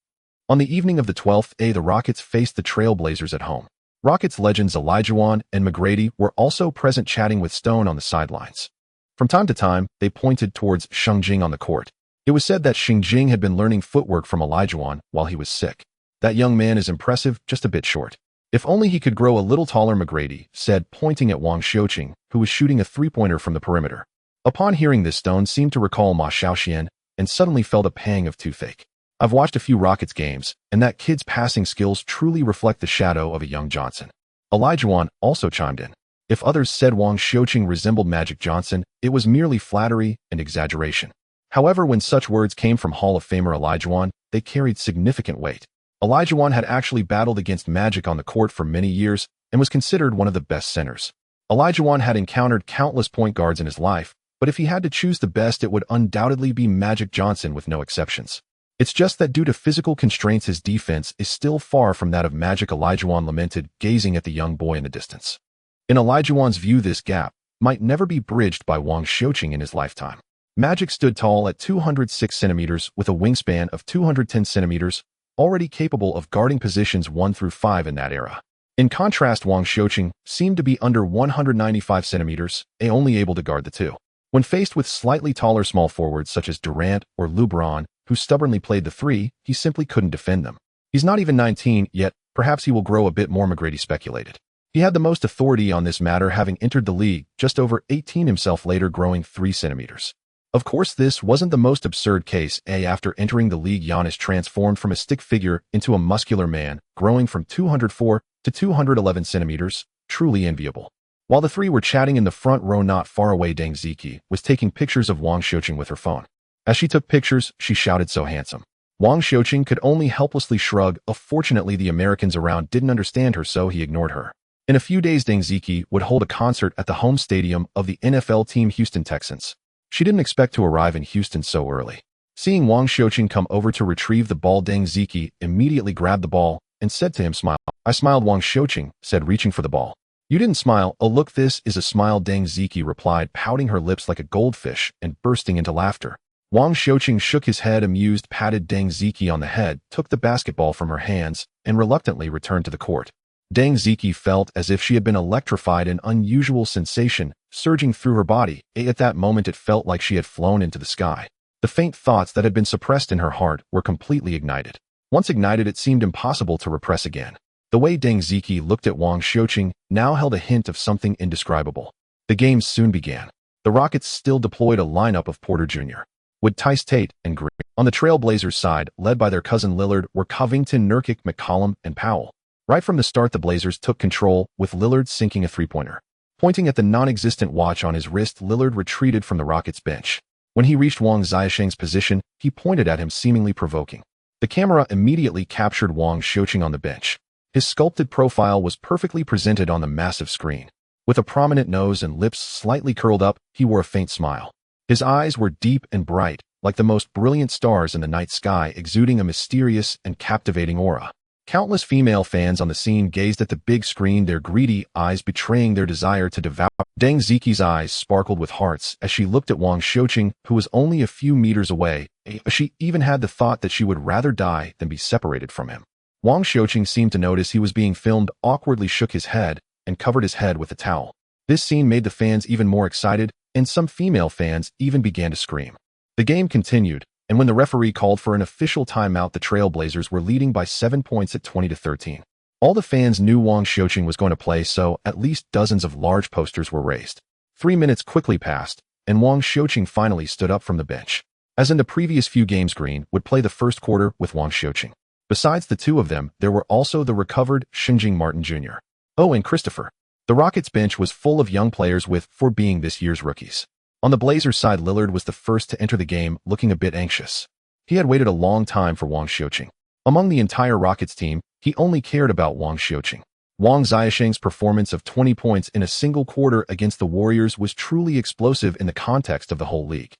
On the evening of the 12th day, the Rockets faced the Trailblazers at home. Rockets legends Olajuwon and McGrady were also present, chatting with Stone on the sidelines. From time to time, they pointed towards Xingjing on the court. It was said that Xingjing had been learning footwork from Olajuwon while he was sick. That young man is impressive, just a bit short. If only he could grow a little taller, McGrady said, pointing at Wang Xiaoqing, who was shooting a 3-pointer from the perimeter. Upon hearing this, Stone seemed to recall Ma Xiaoxian and suddenly felt a pang of toothache. I've watched a few Rockets games, and that kid's passing skills truly reflect the shadow of a young Johnson. Olajuwon also chimed in. If others said Wang Xiaoqing resembled Magic Johnson, it was merely flattery and exaggeration. However, when such words came from Hall of Famer Olajuwon, they carried significant weight. Olajuwon had actually battled against Magic on the court for many years and was considered one of the best centers. Olajuwon had encountered countless point guards in his life, but if he had to choose the best, it would undoubtedly be Magic Johnson with no exceptions. It's just that due to physical constraints, his defense is still far from that of Magic. Olajuwon lamented, gazing at the young boy in the distance. In Olajuwon's view, this gap might never be bridged by Wang Xiaoqing in his lifetime. Magic stood tall at 206 centimeters with a wingspan of 210 centimeters, already capable of guarding positions 1 through 5 in that era. In contrast, Wang Xiaoqing seemed to be under 195 centimeters, only able to guard the 2. When faced with slightly taller small forwards such as Durant or LeBron, who stubbornly played the 3, he simply couldn't defend them. He's not even 19 yet, perhaps he will grow a bit more, McGrady speculated. He had the most authority on this matter, having entered the league just over 18 himself, later growing 3 centimeters. Of course, this wasn't the most absurd case. After entering the league, Giannis transformed from a stick figure into a muscular man, growing from 204 to 211 centimeters, truly enviable. While the three were chatting in the front row not far away, Deng Ziqi was taking pictures of Wang Xiuqing with her phone. As she took pictures, she shouted, "So handsome." Wang Xiuqing could only helplessly shrug. Fortunately, the Americans around didn't understand her, so he ignored her. In a few days, Deng Ziqi would hold a concert at the home stadium of the NFL team Houston Texans. She didn't expect to arrive in Houston so early. Seeing Wang Xiuqing come over to retrieve the ball, Deng Ziqi immediately grabbed the ball and said to him, "Smile." "I smiled," Wang Xiuqing said, reaching for the ball. "You didn't smile." "Oh, look, this is a smile," Deng Ziqi replied, pouting her lips like a goldfish and bursting into laughter. Wang Xiuqing shook his head amused, patted Deng Ziqi on the head, took the basketball from her hands, and reluctantly returned to the court. Deng Ziqi felt as if she had been electrified, an unusual sensation surging through her body. At that moment, it felt like she had flown into the sky. The faint thoughts that had been suppressed in her heart were completely ignited. Once ignited, it seemed impossible to repress again. The way Deng Ziqi looked at Wang Xiuqing now held a hint of something indescribable. The game soon began. The Rockets still deployed a lineup of Porter Jr., Wood, Tice Tate, and Green. On the Trailblazers' side, led by their cousin Lillard, were Covington, Nurkic, McCollum, and Powell. Right from the start, the Blazers took control, with Lillard sinking a three-pointer. Pointing at the non-existent watch on his wrist, Lillard retreated from the Rockets' bench. When he reached Wang Xiuqing's position, he pointed at him, seemingly provoking. The camera immediately captured Wang Xiuqing on the bench. His sculpted profile was perfectly presented on the massive screen. With a prominent nose and lips slightly curled up, he wore a faint smile. His eyes were deep and bright, like the most brilliant stars in the night sky, exuding a mysterious and captivating aura. Countless female fans on the scene gazed at the big screen, their greedy eyes betraying their desire to devour. Deng Ziqi's eyes sparkled with hearts as she looked at Wang Xiuqing, who was only a few meters away. She even had the thought that she would rather die than be separated from him. Wang Xiuqing seemed to notice he was being filmed, awkwardly shook his head, and covered his head with a towel. This scene made the fans even more excited, and some female fans even began to scream. The game continued, and when the referee called for an official timeout, the Trailblazers were leading by 7 points at 20-13. All the fans knew Wang Xiuqing was going to play, so at least dozens of large posters were raised. 3 minutes quickly passed, and Wang Xiuqing finally stood up from the bench. As in the previous few games, Green would play the first quarter with Wang Xiuqing. Besides the two of them, there were also the recovered Xinjing Martin Jr. Oh, and Christopher. The Rockets bench was full of young players for being this year's rookies. On the Blazers side, Lillard was the first to enter the game, looking a bit anxious. He had waited a long time for Wang Xiuqing. Among the entire Rockets team, he only cared about Wang Xiuqing. Wang Xiuqing's performance of 20 points in a single quarter against the Warriors was truly explosive in the context of the whole league.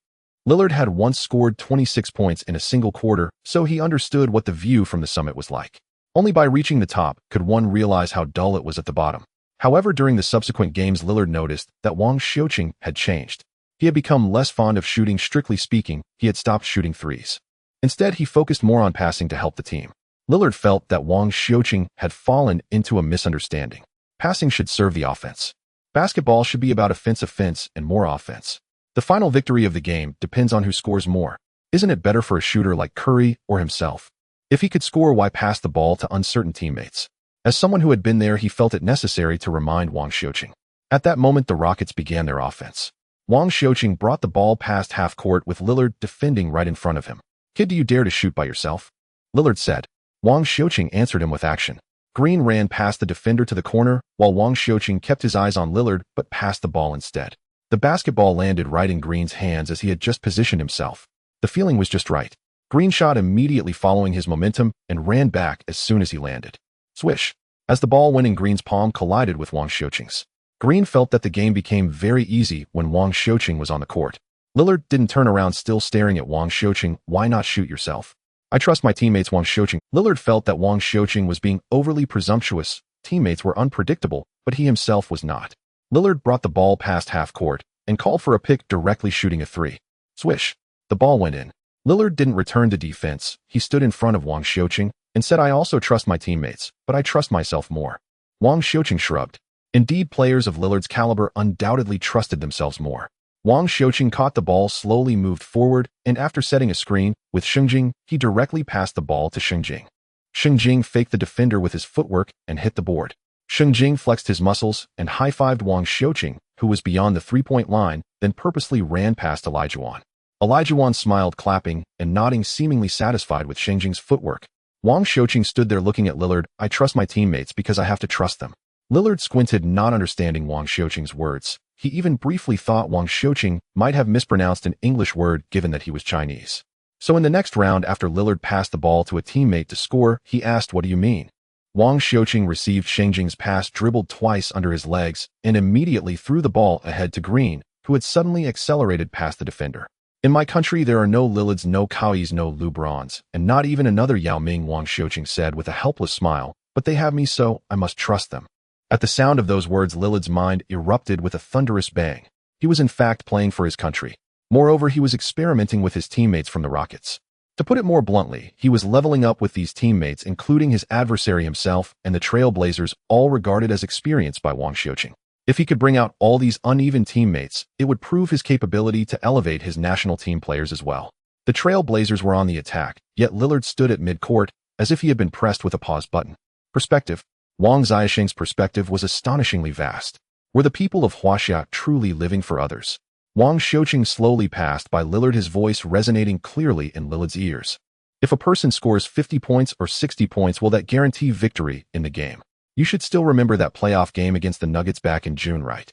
Lillard had once scored 26 points in a single quarter, so he understood what the view from the summit was like. Only by reaching the top could one realize how dull it was at the bottom. However, during the subsequent games, Lillard noticed that Wang Xiuqing had changed. He had become less fond of shooting. Strictly speaking, he had stopped shooting threes. Instead, he focused more on passing to help the team. Lillard felt that Wang Xiuqing had fallen into a misunderstanding. Passing should serve the offense. Basketball should be about offense and more offense. The final victory of the game depends on who scores more. Isn't it better for a shooter like Curry or himself? If he could score, why pass the ball to uncertain teammates? As someone who had been there, he felt it necessary to remind Wang Xiuqing. At that moment, the Rockets began their offense. Wang Xiuqing brought the ball past half court with Lillard defending right in front of him. "Kid, do you dare to shoot by yourself?" Lillard said. Wang Xiuqing answered him with action. Green ran past the defender to the corner, while Wang Xiuqing kept his eyes on Lillard but passed the ball instead. The basketball landed right in Green's hands as he had just positioned himself. The feeling was just right. Green shot immediately following his momentum and ran back as soon as he landed. Swish! As the ball went in Green's palm, collided with Wang Xiuqing's. Green felt that the game became very easy when Wang Xiuqing was on the court. Lillard didn't turn around, still staring at Wang Xiuqing. "Why not shoot yourself?" "I trust my teammates," Wang Xiuqing. Lillard felt that Wang Xiuqing was being overly presumptuous. Teammates were unpredictable, but he himself was not. Lillard brought the ball past half court and called for a pick, directly shooting a three. Swish! The ball went in. Lillard didn't return to defense. He stood in front of Wang Xiuqing and said, "I also trust my teammates, but I trust myself more." Wang Xiuqing shrugged. Indeed, players of Lillard's caliber undoubtedly trusted themselves more. Wang Xiuqing caught the ball, slowly moved forward, and after setting a screen with Xinjing, he directly passed the ball to Xinjing. Xinjing faked the defender with his footwork and hit the board. Xinjing flexed his muscles and high-fived Wang Xiuqing, who was beyond the three-point line, then purposely ran past Olajuwon. Elijah smiled, clapping and nodding, seemingly satisfied with Shangjing's footwork. Wang Xiuqing stood there looking at Lillard. I trust my teammates because I have to trust them. Lillard squinted, not understanding Wang Xiuqing's words. He even briefly thought Wang Xiuqing might have mispronounced an English word given that he was Chinese. So in the next round, after Lillard passed the ball to a teammate to score, he asked, "What do you mean?" Wang Xiuqing received Shangjing's pass, dribbled twice under his legs, and immediately threw the ball ahead to Green, who had suddenly accelerated past the defender. In my country, there are no Lillards, no Kaois, no Lubrons, and not even another Yao Ming, Wang Xiuqing said with a helpless smile, but they have me, so I must trust them. At the sound of those words, Lillard's mind erupted with a thunderous bang. He was in fact playing for his country. Moreover, he was experimenting with his teammates from the Rockets. To put it more bluntly, he was leveling up with these teammates, including his adversary himself and the Trailblazers, all regarded as experienced by Wang Xiuqing. If he could bring out all these uneven teammates, it would prove his capability to elevate his national team players as well. The Trailblazers were on the attack, yet Lillard stood at mid-court, as if he had been pressed with a pause button. Perspective. Wang Xiuqing's perspective was astonishingly vast. Were the people of Huaxia truly living for others? Wang Xiuqing slowly passed by Lillard, his voice resonating clearly in Lillard's ears. If a person scores 50 points or 60 points, will that guarantee victory in the game? You should still remember that playoff game against the Nuggets back in June, right?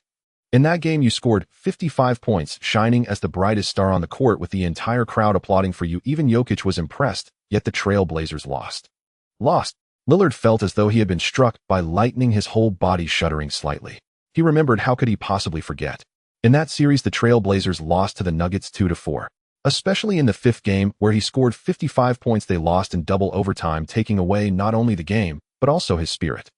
In that game, you scored 55 points, shining as the brightest star on the court with the entire crowd applauding for you. Even Jokic was impressed, yet the Trailblazers lost. Lost. Lillard felt as though he had been struck by lightning, his whole body shuddering slightly. He remembered, how could he possibly forget? In that series, the Trailblazers lost to the Nuggets 2-4. Especially in the fifth game, where he scored 55 points, they lost in double overtime, taking away not only the game, but also his spirit.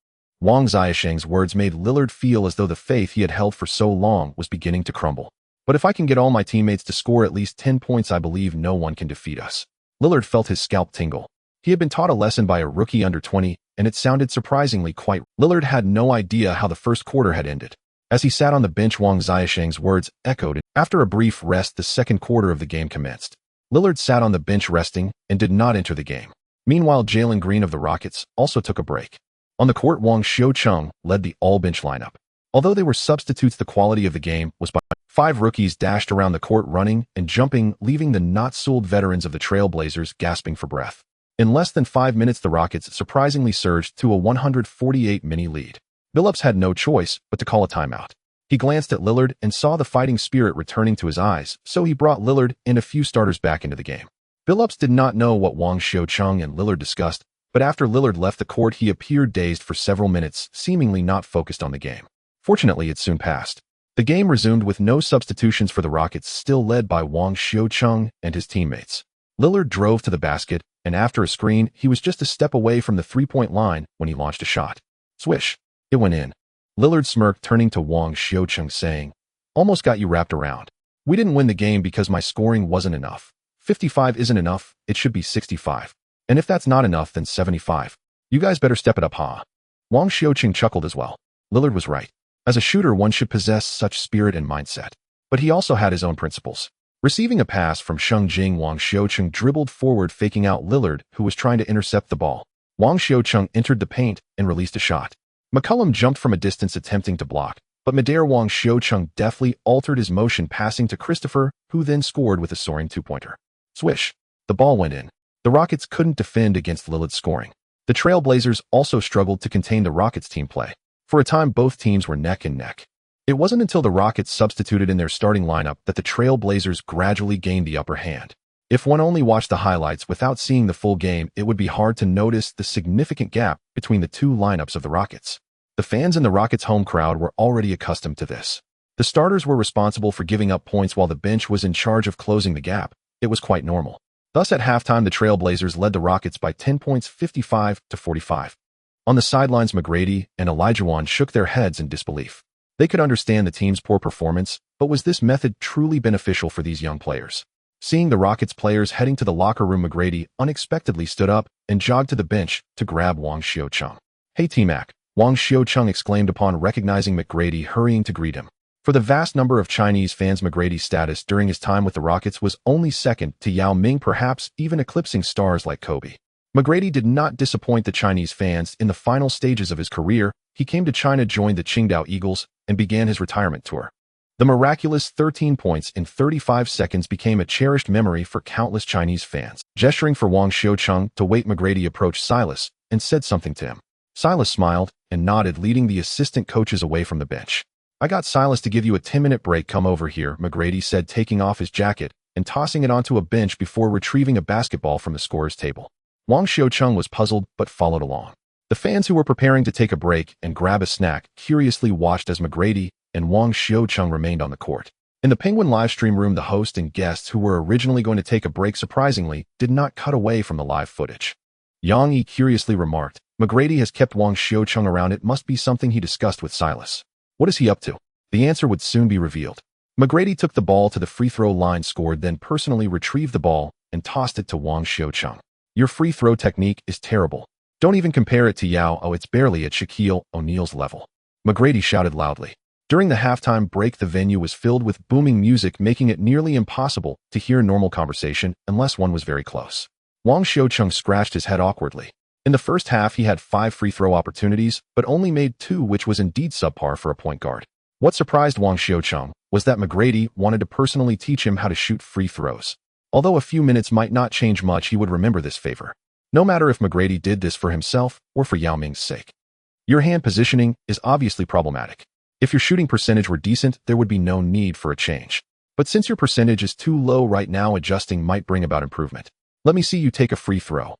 Wang Xiuqing's words made Lillard feel as though the faith he had held for so long was beginning to crumble. But if I can get all my teammates to score at least 10 points, I believe no one can defeat us. Lillard felt his scalp tingle. He had been taught a lesson by a rookie under 20, and it sounded surprisingly quite. Lillard had no idea how the first quarter had ended. As he sat on the bench, Wang Xiuqing's words echoed. After a brief rest, the second quarter of the game commenced. Lillard sat on the bench resting and did not enter the game. Meanwhile, Jalen Green of the Rockets also took a break. On the court, Wang Xiuqing led the all-bench lineup. Although they were substitutes, the quality of the game was by 5 rookies dashed around the court running and jumping, leaving the not-sooled veterans of the Trailblazers gasping for breath. In less than 5 minutes, the Rockets surprisingly surged to a 148-mini lead. Billups had no choice but to call a timeout. He glanced at Lillard and saw the fighting spirit returning to his eyes, so he brought Lillard and a few starters back into the game. Billups did not know what Wang Xiuqing and Lillard discussed, but after Lillard left the court, he appeared dazed for several minutes, seemingly not focused on the game. Fortunately, it soon passed. The game resumed with no substitutions for the Rockets, still led by Wang Xiuqing and his teammates. Lillard drove to the basket, and after a screen, he was just a step away from the three-point line when he launched a shot. Swish. It went in. Lillard smirked, turning to Wang Xiuqing, saying, "Almost got you wrapped around. We didn't win the game because my scoring wasn't enough. 55 isn't enough, it should be 65. And if that's not enough, then 75. You guys better step it up, huh?" Wang Xiuqing chuckled as well. Lillard was right. As a shooter, one should possess such spirit and mindset. But he also had his own principles. Receiving a pass from Shangjing, Wang Xiuqing dribbled forward, faking out Lillard, who was trying to intercept the ball. Wang Xiuqing entered the paint and released a shot. McCollum jumped from a distance attempting to block, but midair Wang Xiuqing deftly altered his motion, passing to Christopher, who then scored with a soaring two-pointer. Swish. The ball went in. The Rockets couldn't defend against Lillard's scoring. The Trailblazers also struggled to contain the Rockets' team play. For a time, both teams were neck and neck. It wasn't until the Rockets substituted in their starting lineup that the Trailblazers gradually gained the upper hand. If one only watched the highlights without seeing the full game, it would be hard to notice the significant gap between the two lineups of the Rockets. The fans in the Rockets' home crowd were already accustomed to this. The starters were responsible for giving up points while the bench was in charge of closing the gap. It was quite normal. Thus, at halftime, the Trailblazers led the Rockets by 10 points, 55-45. On the sidelines, McGrady and Elijah shook their heads in disbelief. They could understand the team's poor performance, but was this method truly beneficial for these young players? Seeing the Rockets players heading to the locker room, McGrady unexpectedly stood up and jogged to the bench to grab Wang Xiuqing. "Hey, T-Mac," Wang Xiuqing exclaimed upon recognizing McGrady hurrying to greet him. For the vast number of Chinese fans, McGrady's status during his time with the Rockets was only second to Yao Ming, perhaps even eclipsing stars like Kobe. McGrady did not disappoint the Chinese fans. In the final stages of his career, he came to China, joined the Qingdao Eagles, and began his retirement tour. The miraculous 13 points in 35 seconds became a cherished memory for countless Chinese fans. Gesturing for Wang Xiucheng to wait, McGrady approached Silas and said something to him. Silas smiled and nodded, leading the assistant coaches away from the bench. "I got Silas to give you a 10-minute break. Come over here," McGrady said, taking off his jacket and tossing it onto a bench before retrieving a basketball from the scorer's table. Wang Xiucheng was puzzled but followed along. The fans who were preparing to take a break and grab a snack curiously watched as McGrady and Wang Xiucheng remained on the court. In the Penguin livestream room, the host and guests who were originally going to take a break surprisingly did not cut away from the live footage. Yang Yi curiously remarked, "McGrady has kept Wang Xiucheng around. It must be something he discussed with Silas. What is he up to?" The answer would soon be revealed. McGrady took the ball to the free throw line, scored, then personally retrieved the ball and tossed it to Wang Xiucheng. "Your free throw technique is terrible. Don't even compare it to Yao. Oh, it's barely at Shaquille O'Neal's level," McGrady shouted loudly. During the halftime break, the venue was filled with booming music, making it nearly impossible to hear normal conversation unless one was very close. Wang Xiucheng scratched his head awkwardly. In the first half, he had 5 free throw opportunities, but only made 2, which was indeed subpar for a point guard. What surprised Wang Xiucheng was that McGrady wanted to personally teach him how to shoot free throws. Although a few minutes might not change much, he would remember this favor, no matter if McGrady did this for himself or for Yao Ming's sake. Your hand positioning is obviously problematic. If your shooting percentage were decent, there would be no need for a change. But since your percentage is too low right now, adjusting might bring about improvement. Let me see you take a free throw.